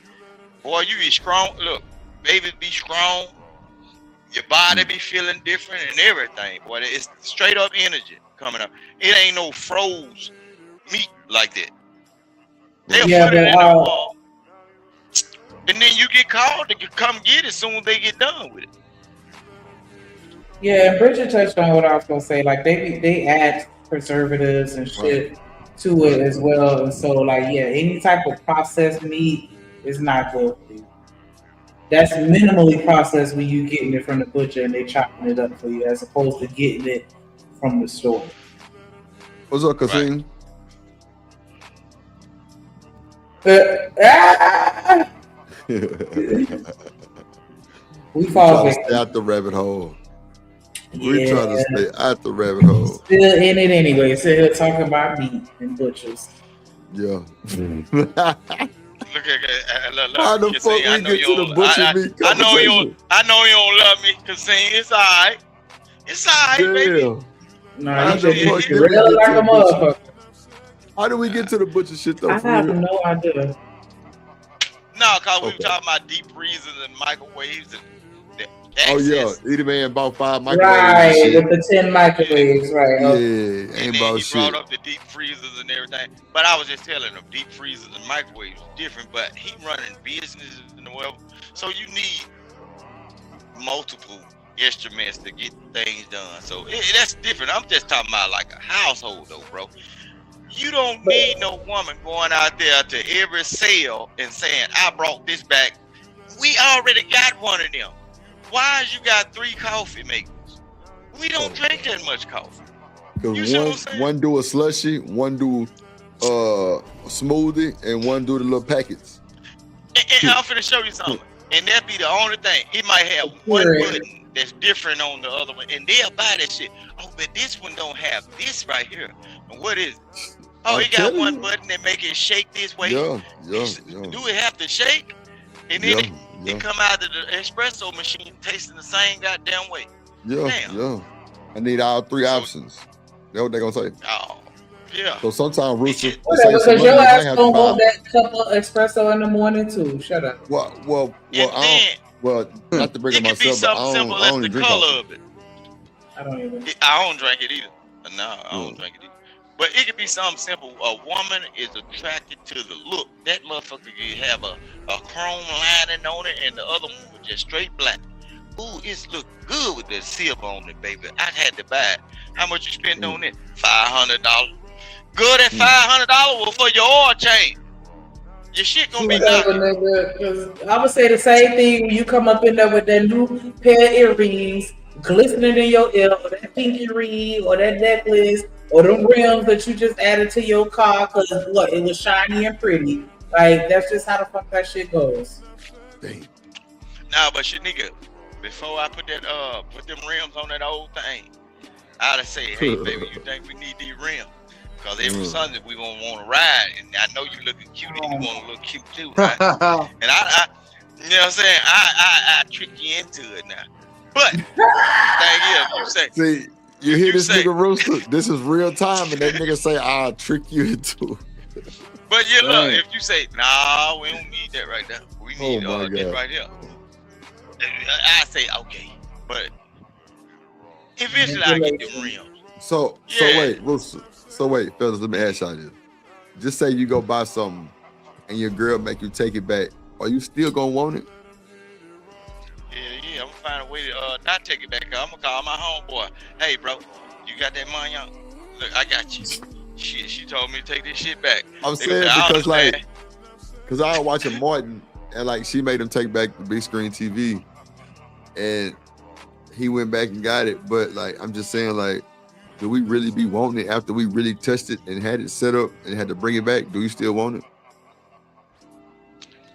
Speaker 12: Boy, you be strong. Look, babies be strong. Your body be feeling different and everything. Boy, it's straight up energy coming up. It ain't no froze meat like that. They'll
Speaker 13: Yeah,
Speaker 12: put it
Speaker 13: but,
Speaker 12: in the wall, and then you get called to come get it as soon as they get done with it.
Speaker 13: yeah, and Bridget touched on what I was gonna say. Like they add preservatives and shit to it as well, and so like any type of processed meat is not good for you. That's minimally processed when you getting it from the butcher and they chopping it up for you, as opposed to getting it from the store.
Speaker 1: What's up, Kasim?
Speaker 13: We fall
Speaker 1: trying to
Speaker 13: back.
Speaker 1: stay out the rabbit hole. We
Speaker 13: Yeah.
Speaker 1: trying to stay out the rabbit hole.
Speaker 13: Still in it anyway. So here talking about meat and butchers.
Speaker 1: Yeah.
Speaker 12: Look at look,
Speaker 1: How the
Speaker 12: you
Speaker 1: fuck
Speaker 12: see, I
Speaker 1: we
Speaker 12: know
Speaker 1: get
Speaker 12: you
Speaker 1: to the
Speaker 12: don't-
Speaker 1: butcher meat
Speaker 12: I know you
Speaker 1: conversation?
Speaker 12: I know you don't love me, Kasim. It's alright. It's alright, baby.
Speaker 1: Damn.
Speaker 13: Nah,
Speaker 1: How
Speaker 13: you
Speaker 1: the
Speaker 13: just
Speaker 1: fuck did we
Speaker 13: real
Speaker 1: get
Speaker 13: like
Speaker 1: to
Speaker 13: a
Speaker 1: the butcher?
Speaker 13: motherfucker.
Speaker 1: How do we get to the butcher shit though?
Speaker 13: I
Speaker 1: for
Speaker 13: have
Speaker 1: real?
Speaker 13: no idea.
Speaker 12: No, cause we were
Speaker 1: Okay.
Speaker 12: talking about deep freezers and microwaves and the
Speaker 1: Oh yeah,
Speaker 12: access.
Speaker 1: Edie Man bought 5 microwaves.
Speaker 13: Right,
Speaker 1: and shit.
Speaker 13: with the 10 microwaves, right.
Speaker 1: Yeah,
Speaker 13: Oh.
Speaker 1: ain't
Speaker 12: And then
Speaker 1: about
Speaker 12: he
Speaker 1: shit.
Speaker 12: brought up the deep freezers and everything. But I was just telling him deep freezers and microwaves are different, but he running businesses and whatever. So you need multiple instruments to get things done. So that's different. I'm just talking about like a household though, bro. You don't need no woman going out there to every sale and saying, I brought this back. We already got one of them. Why is you got 3 coffee makers? We don't drink that much coffee.
Speaker 1: Because one do a slushy, one do a smoothie, and one do the little packets.
Speaker 12: And I'm finna show you something. And that be the only thing. It might have one button that's different on the other one. And they'll buy that shit. Oh, but this one don't have this right here. And what is it? Oh, it got one button that make it shake this way.
Speaker 1: Yeah.
Speaker 12: Do it have to shake? And then it come out of the espresso machine tasting the same goddamn way.
Speaker 1: Yeah. I need all 3 options. That's what they gonna say.
Speaker 12: Oh, yeah.
Speaker 1: So sometimes Rooster,
Speaker 13: Because your ass gonna want that cup of espresso in the morning too. Shut up.
Speaker 1: Well, not to bring it myself, but I don't even drink coffee.
Speaker 12: Of it.
Speaker 13: I don't even.
Speaker 12: I don't drink it either. No, I don't drink it either. But it could be something simple. A woman is attracted to the look. That motherfucker could have a chrome lining on it, and the other one was just straight black. Ooh, it's look good with that silver on it, baby. I had to buy it. How much you spend on it? $500. Good at $500 for your oil change. Your shit gonna be knocking.
Speaker 13: I would say the same thing when you come up in there with that new pair of earrings glistening in your ear, or that pinky ring, or that necklace, or them rims that you just added to your car because what, it was shiny and pretty. Like, that's just how the fuck that shit goes.
Speaker 1: Dang.
Speaker 12: Nah, but shit, nigga, before I put them rims on that old thing, I'd have said, hey, baby, you think we need these rims? Because every Sunday we gonna want to ride, and I know you looking cute, and you want to look cute too, right? And I, you know what I'm saying? I trick you into it now. But the thing is, you say,
Speaker 1: see, you hear this nigga Rooster? This is real time, and that nigga say, I'll trick you into it.
Speaker 12: But you look, if you say, nah, we don't need that right now. We need this right here. I say, okay. But eventually I get the rims.
Speaker 1: So wait, Rooster. So wait, fellas, let me ask y'all this. Just say you go buy something and your girl make you take it back. Are you still gonna want it?
Speaker 12: Yeah, I'm gonna find a way to not take it back. I'm gonna call my homeboy. Hey, bro, you got that money on? Look, I got you. Shit, she told me to take this shit back.
Speaker 1: I'm saying because because I was watching Martin and like she made him take back the big screen TV, and he went back and got it. But like I'm just saying, like, do we really be wanting it after we really touched it and had it set up and had to bring it back? Do you still want it?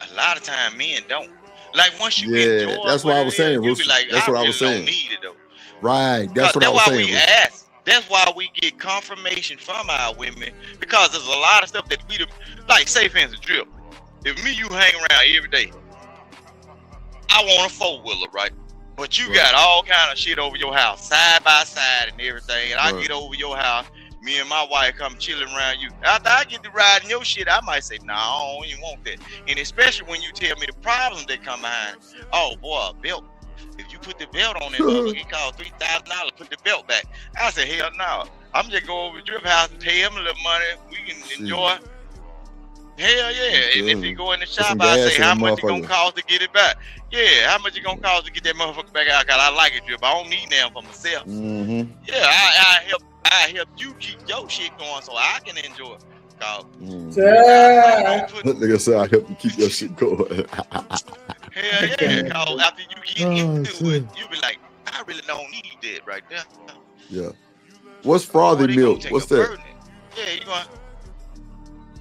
Speaker 12: A lot of time men don't. Like once you enjoy
Speaker 1: that's what I was saying,
Speaker 12: you be like,
Speaker 1: that's what I was saying.
Speaker 12: Don't need it though.
Speaker 1: Right, that's what I was saying.
Speaker 12: That's why we get confirmation from our women, because there's a lot of stuff that we do. Like, say for instance, Drip. If me you hang around every day, I want a 4-wheeler, right? But you got all kind of shit over your house, side by side and everything. And I get over your house, me and my wife come chilling around you. After I get to riding your shit, I might say, nah, I don't even want that. And especially when you tell me the problems that come behind it. Oh boy, a belt. If you put the belt on it, it costs $3,000, put the belt back. I said, hell no. I'm just go over to Drip house and pay him a little money. We can enjoy. Hell yeah. And if you go in the shop, I say, how much it gonna cost to get it back? Yeah, how much it gonna cost to get that motherfucker back out? Cause I like it, Drip. I don't need them for myself. Yeah, I help you keep your shit going so I can enjoy it.
Speaker 1: That nigga said I help you keep your shit going.
Speaker 12: Hell yeah, cause after you get into it, you be like, I really don't need that right there.
Speaker 1: Yeah. What's frothy milk? What's that?
Speaker 12: Yeah, you going.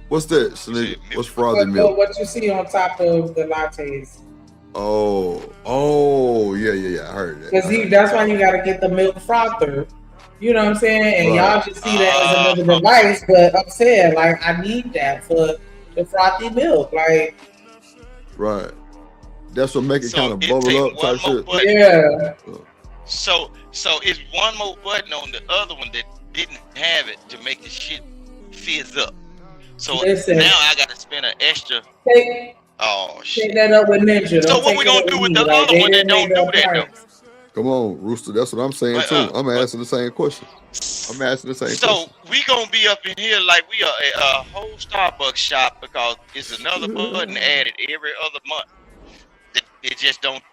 Speaker 1: What's that, Shanique? What's frothy milk?
Speaker 13: What you see on top of the lattes.
Speaker 1: Oh, yeah. I heard that.
Speaker 13: Because that's why you gotta get the milk frother. You know what I'm saying? And y'all just see that as another device, but I'm saying, like, I need that for the frothy milk. Like,
Speaker 1: right. That's what make it kind of bubble up type shit.
Speaker 13: Yeah.
Speaker 12: So it's one more button on the other one that didn't have it to make the shit fizz up. So now I got to spend an extra.
Speaker 13: Take that up with Ninja.
Speaker 12: So what we gonna do with the other one that don't do that though?
Speaker 1: Come on, Rooster. That's what I'm saying too. I'm asking the same question.
Speaker 12: So we gonna be up in here like we are a whole Starbucks shop because it's another button added every other month. It just don't.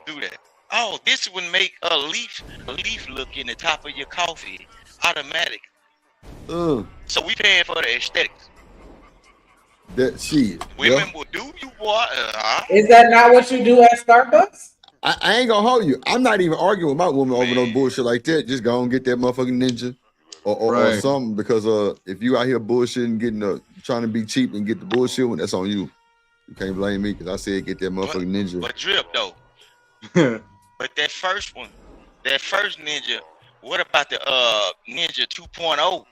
Speaker 12: do that. Oh, this would make a leaf look in the top of your coffee automatic. So we paying for the aesthetics.
Speaker 1: That shit.
Speaker 12: Women will do you what?
Speaker 13: Is that not what you do at Starbucks?
Speaker 1: I ain't gonna hold you. I'm not even arguing with my woman over no bullshit like that. Just go and get that motherfucking ninja or
Speaker 18: Right.
Speaker 1: something. Because if you out here bullshitting, trying to be cheap and get the bullshit one, that's on you. You can't blame me because I said get that motherfucking ninja.
Speaker 12: But drip though. But that first one, that first ninja, what about the Ninja 2.0?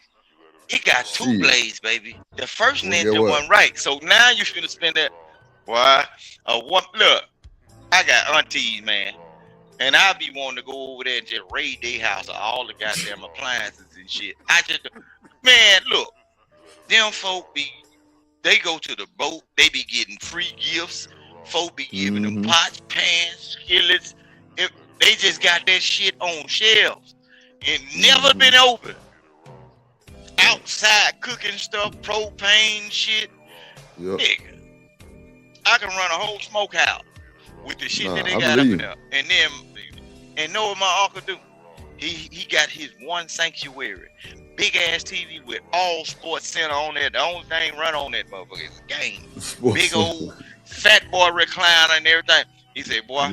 Speaker 12: It got two
Speaker 1: Shit.
Speaker 12: blades, baby. The first
Speaker 1: Well,
Speaker 12: Ninja
Speaker 1: get what?
Speaker 12: wasn't right. So now you finna spend that. Why? Look, I got aunties, man. And I be wanting to go over there and just raid their house of all the goddamn appliances and shit. Man, look, them folk they go to the boat, they be getting free gifts. Folk be giving them pots, pans, skillets. They just got that shit on shelves and never been open. Outside cooking stuff, propane shit.
Speaker 1: Yep.
Speaker 12: Nigga, I can run a whole smokehouse with the shit that they
Speaker 1: I
Speaker 12: got up
Speaker 1: believe
Speaker 12: in there. And know what my uncle do? He got his one sanctuary. Big ass TV with all sports center on there. The only thing run on that motherfucker is the game. Big old fat boy recliner and everything. He said, boy,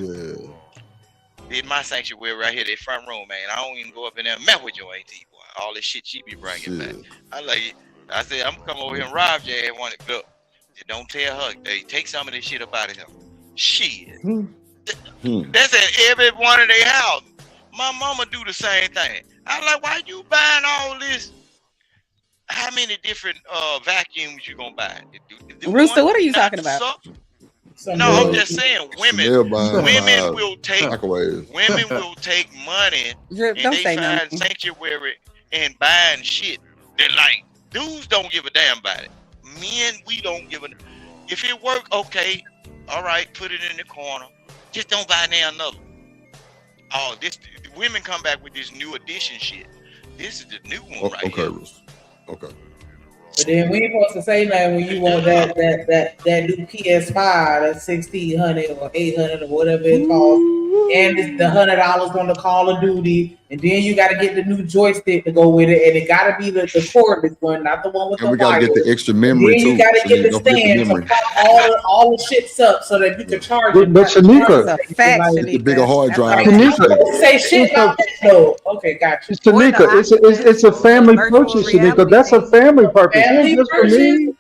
Speaker 12: did my sanctuary right here, that front room, man. I don't even go up in there and mess with your AT, boy. All this shit she be bringing back. I like it. I said, I'm gonna come over here and rob your ass one. Look, don't tell her. Hey, take some of this shit up out of him. Shit. That's at every one of their houses. My mama do the same thing. I like, why you buying all this? How many different vacuums you gonna buy?
Speaker 21: Rooster, what are you talking about?
Speaker 12: No, I'm just saying, women will take money
Speaker 21: Drip,
Speaker 12: and
Speaker 21: don't
Speaker 12: they
Speaker 21: say
Speaker 12: find
Speaker 21: nothing.
Speaker 12: sanctuary and buying shit. They're like, dudes don't give a damn about it. Men, we don't give a. If it work, okay, all right, put it in the corner. Just don't buy now another. Oh, this women come back with this new edition shit. This is the new one right here.
Speaker 1: Okay.
Speaker 13: But then we ain't supposed to say nothing when you want that new PS5, that 1600 or 800 or whatever it costs, and it's the $100 on the Call of Duty, and then you got to get the new joystick to go with it, and it got to be the cordless one, not the one with
Speaker 1: And
Speaker 13: the
Speaker 1: we gotta
Speaker 13: wires.
Speaker 1: get the extra memory
Speaker 13: Then
Speaker 1: too.
Speaker 13: you got to
Speaker 1: so
Speaker 13: get
Speaker 1: you
Speaker 13: the
Speaker 1: don't forget
Speaker 13: stand to
Speaker 1: memory.
Speaker 13: pop all the shits up so that you can charge it.
Speaker 3: But Shanika,
Speaker 21: That's a fact,
Speaker 1: It's the bigger hard drive.
Speaker 3: Shanika,
Speaker 13: Say shit about that though. Okay, gotcha.
Speaker 3: Shanika, it's a family purchase, Shanika. That's a family purchase.
Speaker 13: Family
Speaker 3: It's just for
Speaker 13: purchase?
Speaker 3: me.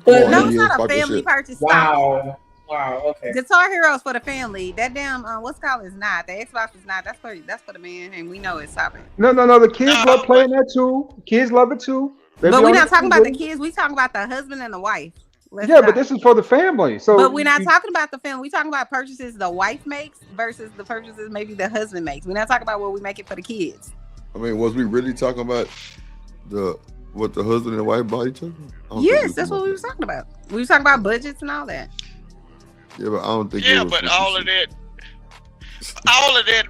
Speaker 13: But
Speaker 21: No, it's not a family purchase.
Speaker 13: Wow. Wow. Okay.
Speaker 21: Guitar Heroes for the family. That damn what's called is not. The Xbox is not. That's for the man, and we know it's stopping.
Speaker 3: No. The kids love playing that too. Kids love it too. They
Speaker 21: But
Speaker 3: be
Speaker 21: we're
Speaker 3: on
Speaker 21: not
Speaker 3: it
Speaker 21: talking
Speaker 3: too,
Speaker 21: about the
Speaker 3: baby.
Speaker 21: kids. We talking about the husband and the wife. Let's
Speaker 3: Yeah,
Speaker 21: stop.
Speaker 3: but this is for the family. So,
Speaker 21: But we're not talking about the family. We're talking about purchases the wife makes versus the purchases maybe the husband makes. We're not talking about what we make it for the kids.
Speaker 1: I mean, was we really talking about what the husband and wife bought each other? I don't think
Speaker 21: Yes, that's what we was talking about. We was talking about budgets and all that.
Speaker 1: Yeah, but I don't think.
Speaker 12: Yeah, but all of that,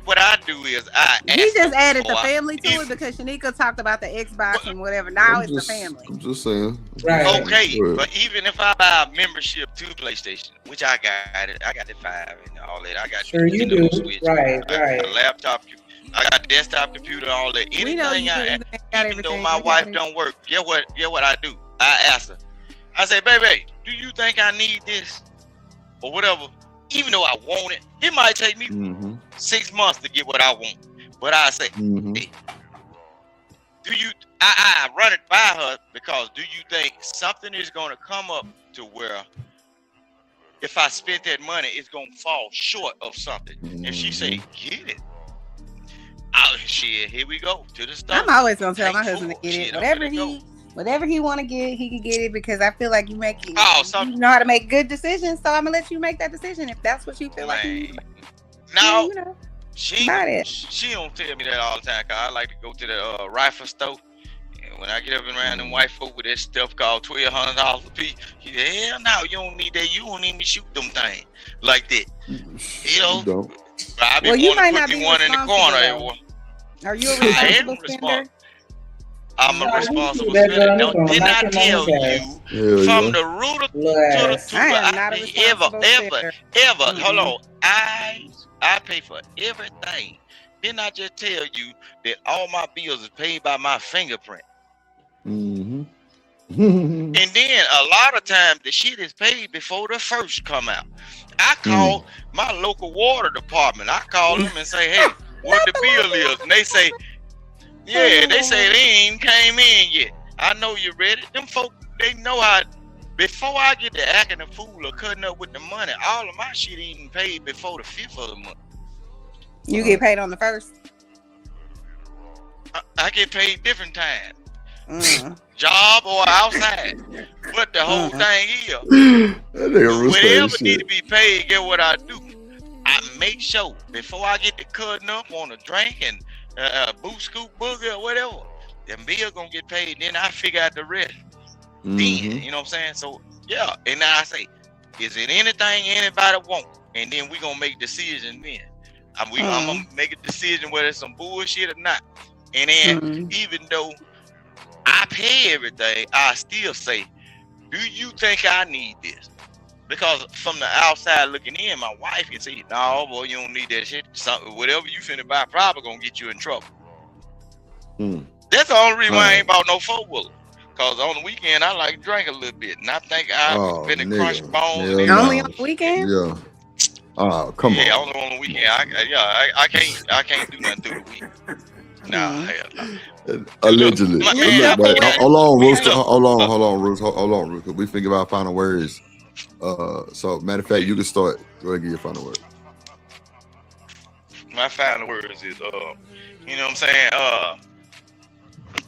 Speaker 12: what I do is I
Speaker 21: He
Speaker 12: ask
Speaker 21: just
Speaker 12: them
Speaker 21: added the
Speaker 12: before I-
Speaker 21: family to it because Shanika talked about the Xbox and whatever. Now it's the family.
Speaker 1: I'm just saying.
Speaker 12: Okay,
Speaker 1: Go ahead.
Speaker 12: but even if I buy a membership to PlayStation, which I got the 5 and all that, I got
Speaker 13: Sure you
Speaker 12: Nintendo
Speaker 13: do.
Speaker 12: Switch,
Speaker 13: Right,
Speaker 12: I
Speaker 13: right.
Speaker 12: got a laptop, I got desktop computer, all that.
Speaker 21: We know
Speaker 12: Anything
Speaker 21: you
Speaker 12: I,
Speaker 21: do. You got
Speaker 12: even though
Speaker 21: everything.
Speaker 12: my
Speaker 21: We got
Speaker 12: wife
Speaker 21: it.
Speaker 12: don't work, get what I do? I ask her. I say, baby, do you think I need this or whatever? Even though I want it, it might take me 6 months to get what I want. But I say, hey, do you? I run it by her because do you think something is going to come up to where if I spent that money, it's going to fall short of something? And she say, get it. Oh shit! Here we go to the stuff.
Speaker 21: I'm always gonna tell my husband to get it. Whatever he want to get, he can get it because I feel like you you know how to make good decisions. So I'm gonna let you make that decision if that's what you feel like. You need.
Speaker 12: No,
Speaker 21: You know,
Speaker 12: she
Speaker 21: about it.
Speaker 12: she don't tell me that all the time. Cause I like to go to the rifle store. And when I get up and around them white folk with that stuff called $1,200 a piece, he say, hell no, you don't need that. You don't need me shoot them things like that. You know, I be
Speaker 21: Well, you might
Speaker 12: wanting to
Speaker 21: not
Speaker 12: put me
Speaker 21: be
Speaker 12: one in the corner.
Speaker 21: responsible, Are you a
Speaker 12: I am
Speaker 21: responsible spender?
Speaker 12: responsible. I'm a responsible
Speaker 13: that
Speaker 12: spender.
Speaker 13: girl,
Speaker 12: Didn't I
Speaker 13: knock him
Speaker 12: tell
Speaker 13: on his
Speaker 12: you
Speaker 1: Hell
Speaker 12: from
Speaker 1: yeah.
Speaker 12: the root to
Speaker 13: Yes.
Speaker 12: the tuber?
Speaker 21: I am not a
Speaker 12: ever,
Speaker 21: responsible spender.
Speaker 12: hold on. I pay for everything. Didn't I just tell you that all my bills is paid by my fingerprint?
Speaker 1: Mm-hmm.
Speaker 12: And then a lot of times the shit is paid before the first come out. I call my local water department. I call them and say, hey, what the bill is? And they say, yeah, they say they ain't came in yet. I know you read it. Them folk, they know how. Before I get to acting a fool or cutting up with the money, all of my shit even paid before the 5th of the month.
Speaker 21: You get paid on the 1st?
Speaker 12: I get paid different times. Job or outside. But the whole thing is, whatever need to be paid, get what I do. I make sure before I get to cutting up on a drink and boo scoop booger or whatever, them bills gonna get paid. Then I figure out the rest. Then, you know what I'm saying? So yeah, and now I say, is it anything anybody want? And then we gonna make decision then. I'm gonna make a decision whether it's some bullshit or not. And then even though I pay everything, I still say, do you think I need this? Because from the outside looking in, my wife can say, no, boy, you don't need that shit. Something, whatever you finna buy probably gonna get you in trouble. That's the only reason why I ain't bought no 4-wheeler. Cause on the weekend I like to drink a little bit, and I think I've been to crunch bones.
Speaker 21: Only on the weekend?
Speaker 1: Yeah. Oh, come on.
Speaker 12: Yeah, only on the weekend. I can't do nothing through the week. Nah, hell no.
Speaker 1: Allegedly.
Speaker 12: Look,
Speaker 1: Wait, hold on, Rooster. Hold on, Rooster. We think about final words. So matter of fact, you can start. Go ahead and give your final word.
Speaker 12: My final words is, you know what I'm saying?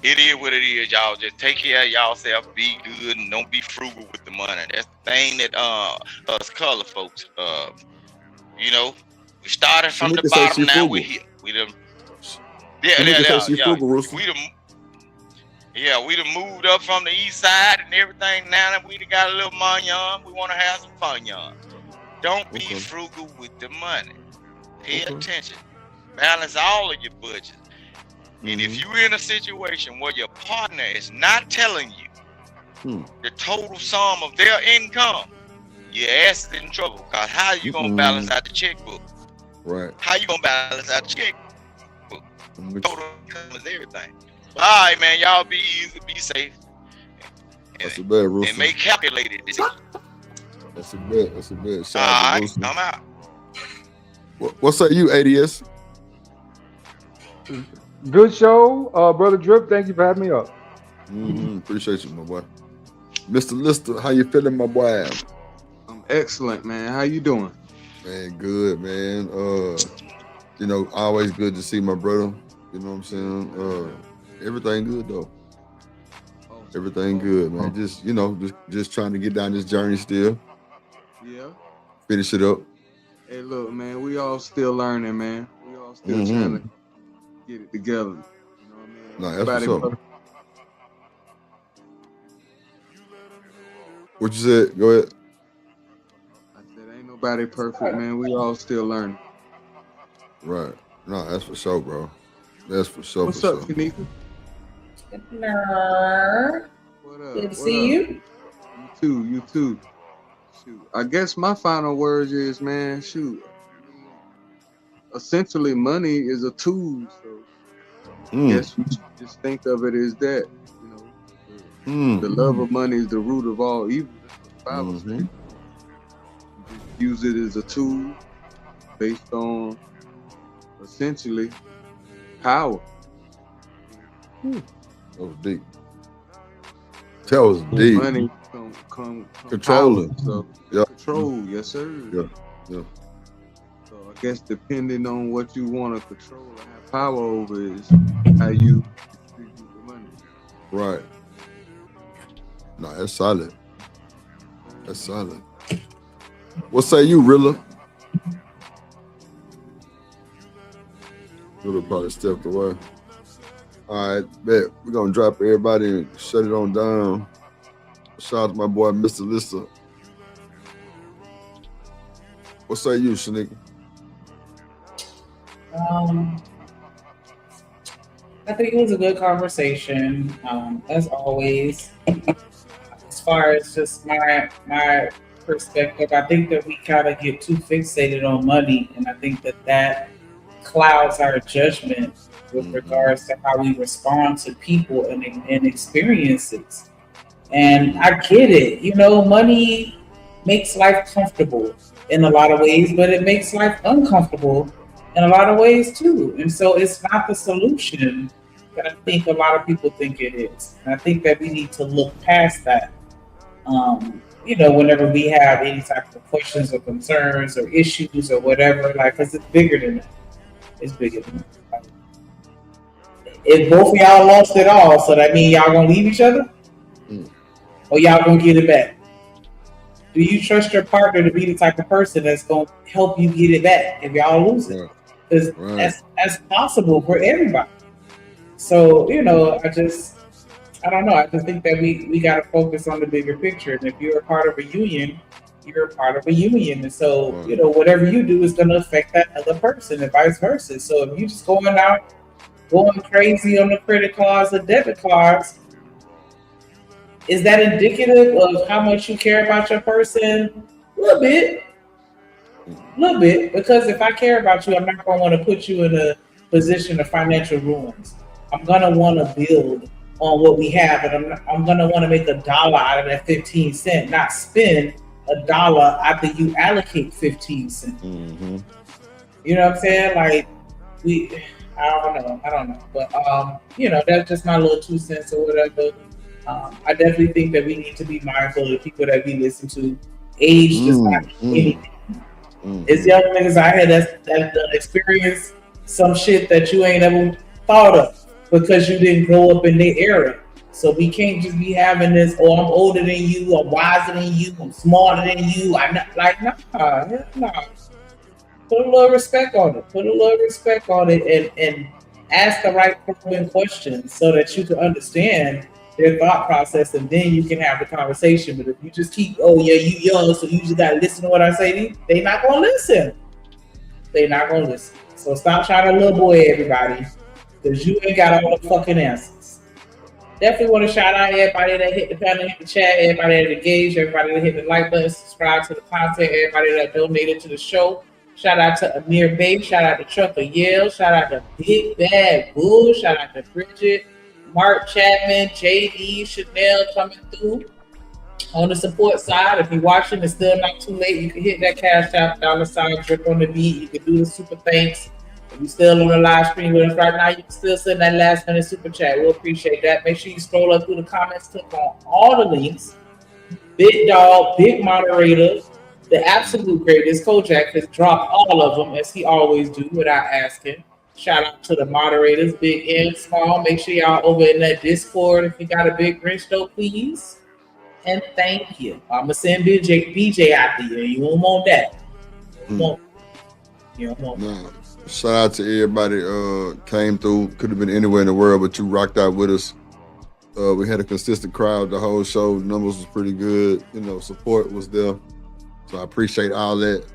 Speaker 12: It is what it is, y'all. Just take care of y'allself, be good, and don't be frugal with the money. That's the thing that us color folks, you know, we started from the bottom, now we're here. We done, we done moved up from the east side and everything. Now that we done got a little money on, we want to have some fun, y'all. Don't be frugal with the money. Pay attention. Balance all of your budgets. And if you're in a situation where your partner is not telling you the total sum of their income, your ass is in trouble. Because how you going to balance out the checkbook?
Speaker 1: Right.
Speaker 12: How you going to balance out the checkbook? Total income is everything. All right, man. Y'all be easy, be safe.
Speaker 1: That's a bad rule.
Speaker 12: And make calculated decisions.
Speaker 1: That's a bad. That's a bad.
Speaker 12: All right, I'm out.
Speaker 1: What say you, ADS?
Speaker 3: Good show, Brother Drip. Thank you for having me up.
Speaker 1: Appreciate you, my boy. Mr. Lister, how you feeling, my boy?
Speaker 18: I'm excellent, man. How you doing?
Speaker 1: Man, good, man. You know, always good to see my brother. You know what I'm saying? Everything good though. Everything good, man. Just, you know, just trying to get down this journey still.
Speaker 18: Yeah.
Speaker 1: Finish it up.
Speaker 18: Hey, look, man. We all still learning, man. We all still trying to get it together. You know what I mean?
Speaker 1: No, that's what's up. What you said? Go ahead.
Speaker 18: I said, ain't nobody perfect, man. We all still learning.
Speaker 1: Right. No, that's for sure, bro. That's for sure.
Speaker 18: What's
Speaker 1: for
Speaker 18: up,
Speaker 1: sure.
Speaker 18: Kanika?
Speaker 13: What up? Good to see you.
Speaker 18: You too. Shoot. I guess my final words is, man, shoot. Essentially, money is a tool, so I guess we should just think of it as that. You know, the love of money is the root of all evil. That's what the Bible says. Just use it as a tool based on essentially power.
Speaker 1: That was deep. That was deep.
Speaker 18: Money come
Speaker 1: controlling.
Speaker 18: So control, yes sir.
Speaker 1: Yeah.
Speaker 18: So I guess depending on what you want to control or have power over is how you distribute the money.
Speaker 1: Right. No, that's solid. That's solid. What say you, Rilla? Rilla probably stepped away. All right, bet. We're going to drop everybody and shut it on down. Shout out to my boy, Mr. Lister. What say you, Shanika?
Speaker 13: I think it was a good conversation, as always. As far as just my perspective, I think that we kind of get too fixated on money, and I think that clouds our judgment with regards to how we respond to people and experiences. And I get it, you know, money makes life comfortable in a lot of ways, but it makes life uncomfortable in a lot of ways too. And so it's not the solution that I think a lot of people think it is. And I think that we need to look past that. You know, whenever we have any type of questions or concerns or issues or whatever, like, because it's bigger than that. It's bigger than that. If both of y'all lost it all, so that means y'all gonna leave each other? Or y'all gonna get it back? Do you trust your partner to be the type of person that's gonna help you get it back if y'all lose it? Because that's possible for everybody. So, you know, I don't know. I just think that we got to focus on the bigger picture. And if you're a part of a union, you're a part of a union. And so, you know, whatever you do is going to affect that other person and vice versa. So if you just going out, going crazy on the credit cards or debit cards, is that indicative of how much you care about your person? A little bit. Because if I care about you, I'm not going to want to put you in a position of financial ruins. I'm going to want to build on what we have, and I'm going to want to make $1 out of that 15 cents, not spend $1 after you allocate 15 cents. You know what I'm saying? Like, I don't know. But, you know, that's just my little 2 cents or whatever. I definitely think that we need to be mindful of the people that we listen to. Age does not mean anything. It's young niggas out here that experience some shit that you ain't ever thought of because you didn't grow up in their era. So we can't just be having this, oh, I'm older than you, I'm wiser than you, I'm smarter than you. I'm not like, nah. Put a little respect on it. And ask the right probing questions so that you can understand their thought process, and then you can have the conversation. But if you just keep, oh yeah, you young, so you just gotta listen to what I say, they not gonna listen. So stop trying to little boy everybody, because you ain't got all the fucking answers. Definitely want to shout out everybody that hit the panel, hit the chat, everybody that engaged, everybody that hit the like button, subscribe to the content, everybody that donated to the show. Shout out to Amir Bay, shout out to Trucker Yale, shout out to Big Bad Bull, shout out to Bridget, Mark Chapman, JD, Chanel coming through. On the support side, if you're watching, it's still not too late. You can hit that Cash App, $ drip on the beat. You can do the super thanks. If you're still on the live stream with us right now, you can still send that last minute super chat. We'll appreciate that. Make sure you scroll up through the comments, click on all the links. Big Dog, Big Moderator, the absolute greatest, Kojak has dropped all of them as he always do without asking. Shout out to the moderators, big and small. Make sure y'all over in that Discord if you got a big Grinch though, please. And thank you. I'ma send BJ out there. You won't want that. You don't want that.
Speaker 1: Shout out to everybody came through. Could have been anywhere in the world, but you rocked out with us. We had a consistent crowd the whole show. Numbers was pretty good. You know, support was there. So I appreciate all that.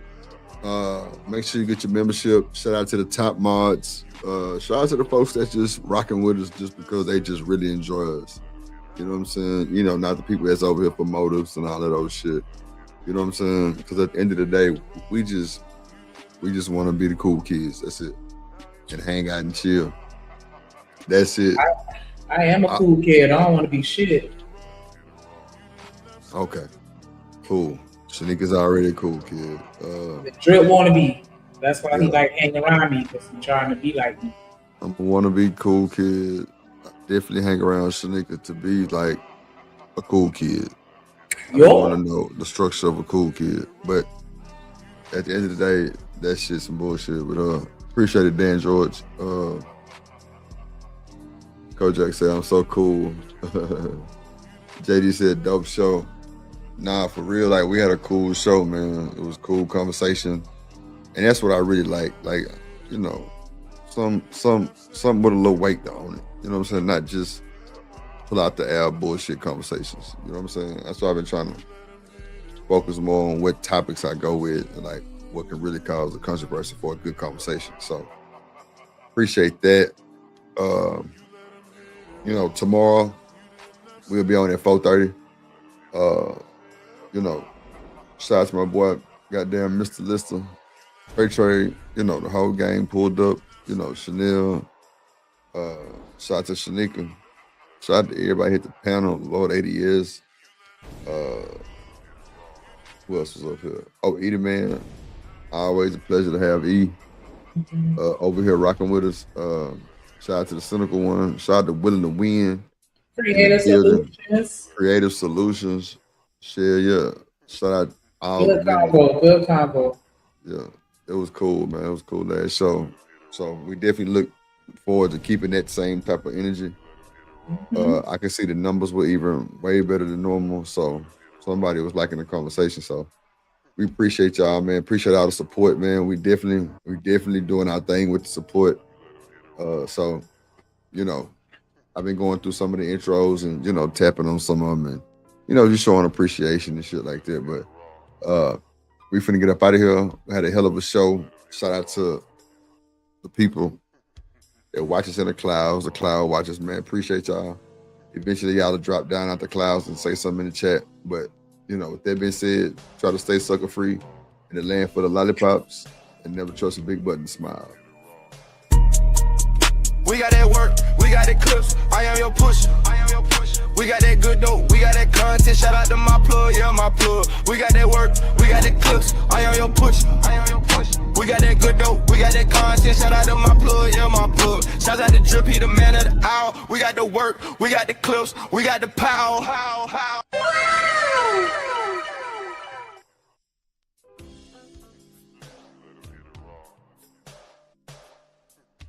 Speaker 1: Make sure you get your membership. Shout out to the top mods. Shout out to the folks that's just rocking with us just because they just really enjoy us. You know what I'm saying? You know, not the people that's over here for motives and all of those shit. You know what I'm saying? Because at the end of the day, we just want to be the cool kids. That's it. And hang out and chill. That's it.
Speaker 13: I am a cool kid. I don't want to be shit.
Speaker 1: Okay. Cool. Shanika's already a cool kid.
Speaker 13: Drip wanna be. That's why he like hanging around me, because he's trying to be like me.
Speaker 1: I'm a wannabe cool kid. I definitely hang around Shanika to be like a cool kid. I want to know the structure of a cool kid. But at the end of the day, that shit's some bullshit. But appreciate it, Dan George. Kojak said, I'm so cool. JD said, dope show. Nah, for real, like we had a cool show, man. It was cool conversation. And that's what I really like. Like, you know, something with a little weight on it. You know what I'm saying? Not just pull out the air bullshit conversations. You know what I'm saying? That's why I've been trying to focus more on what topics I go with and like what can really cause a controversy for a good conversation. So appreciate that. You know, tomorrow we'll be on at 4:30. You know, Shout out to my boy, goddamn Mr. Lister. Trey, you know, the whole game pulled up. You know, Chanel. Shout out to Shanika. Shout out to everybody hit the panel. Lord 80 years. Who else was up here? Oh, Edie Man. Always a pleasure to have E over here rocking with us. Shout out to the Cynical One. Shout out to Willing to Win.
Speaker 13: Creative Solutions.
Speaker 1: Creative Solutions. Share, yeah. Shout out all
Speaker 13: Good combo. Good combo.
Speaker 1: Yeah, it was cool, man. It was cool last show. So we definitely look forward to keeping that same type of energy. I can see the numbers were even way better than normal. So somebody was liking the conversation. So we appreciate y'all, man. Appreciate all the support, man. We definitely doing our thing with the support. So, you know, I've been going through some of the intros and, you know, tapping on some of them and, you know, just showing appreciation and shit like that. But we finna get up out of here. We had a hell of a show. Shout out to the people that watch us in the clouds, the cloud watchers, man. Appreciate y'all. Eventually, y'all will drop down out the clouds and say something in the chat. But, you know, with that being said, try to stay sucker free in the land for the lollipops and never trust a big button to smile.
Speaker 11: We got that work, we got that clips, I am your pusher. We got that good dope, we got that content, shout out to my plug, yeah, my plug. We got that work, we got that clips, I am your pusher. We got that good dope, we got that content, shout out to my plug, yeah, my plug. Shout out to Drip, he the man of the hour. We got the work, we got the clips, we got the power.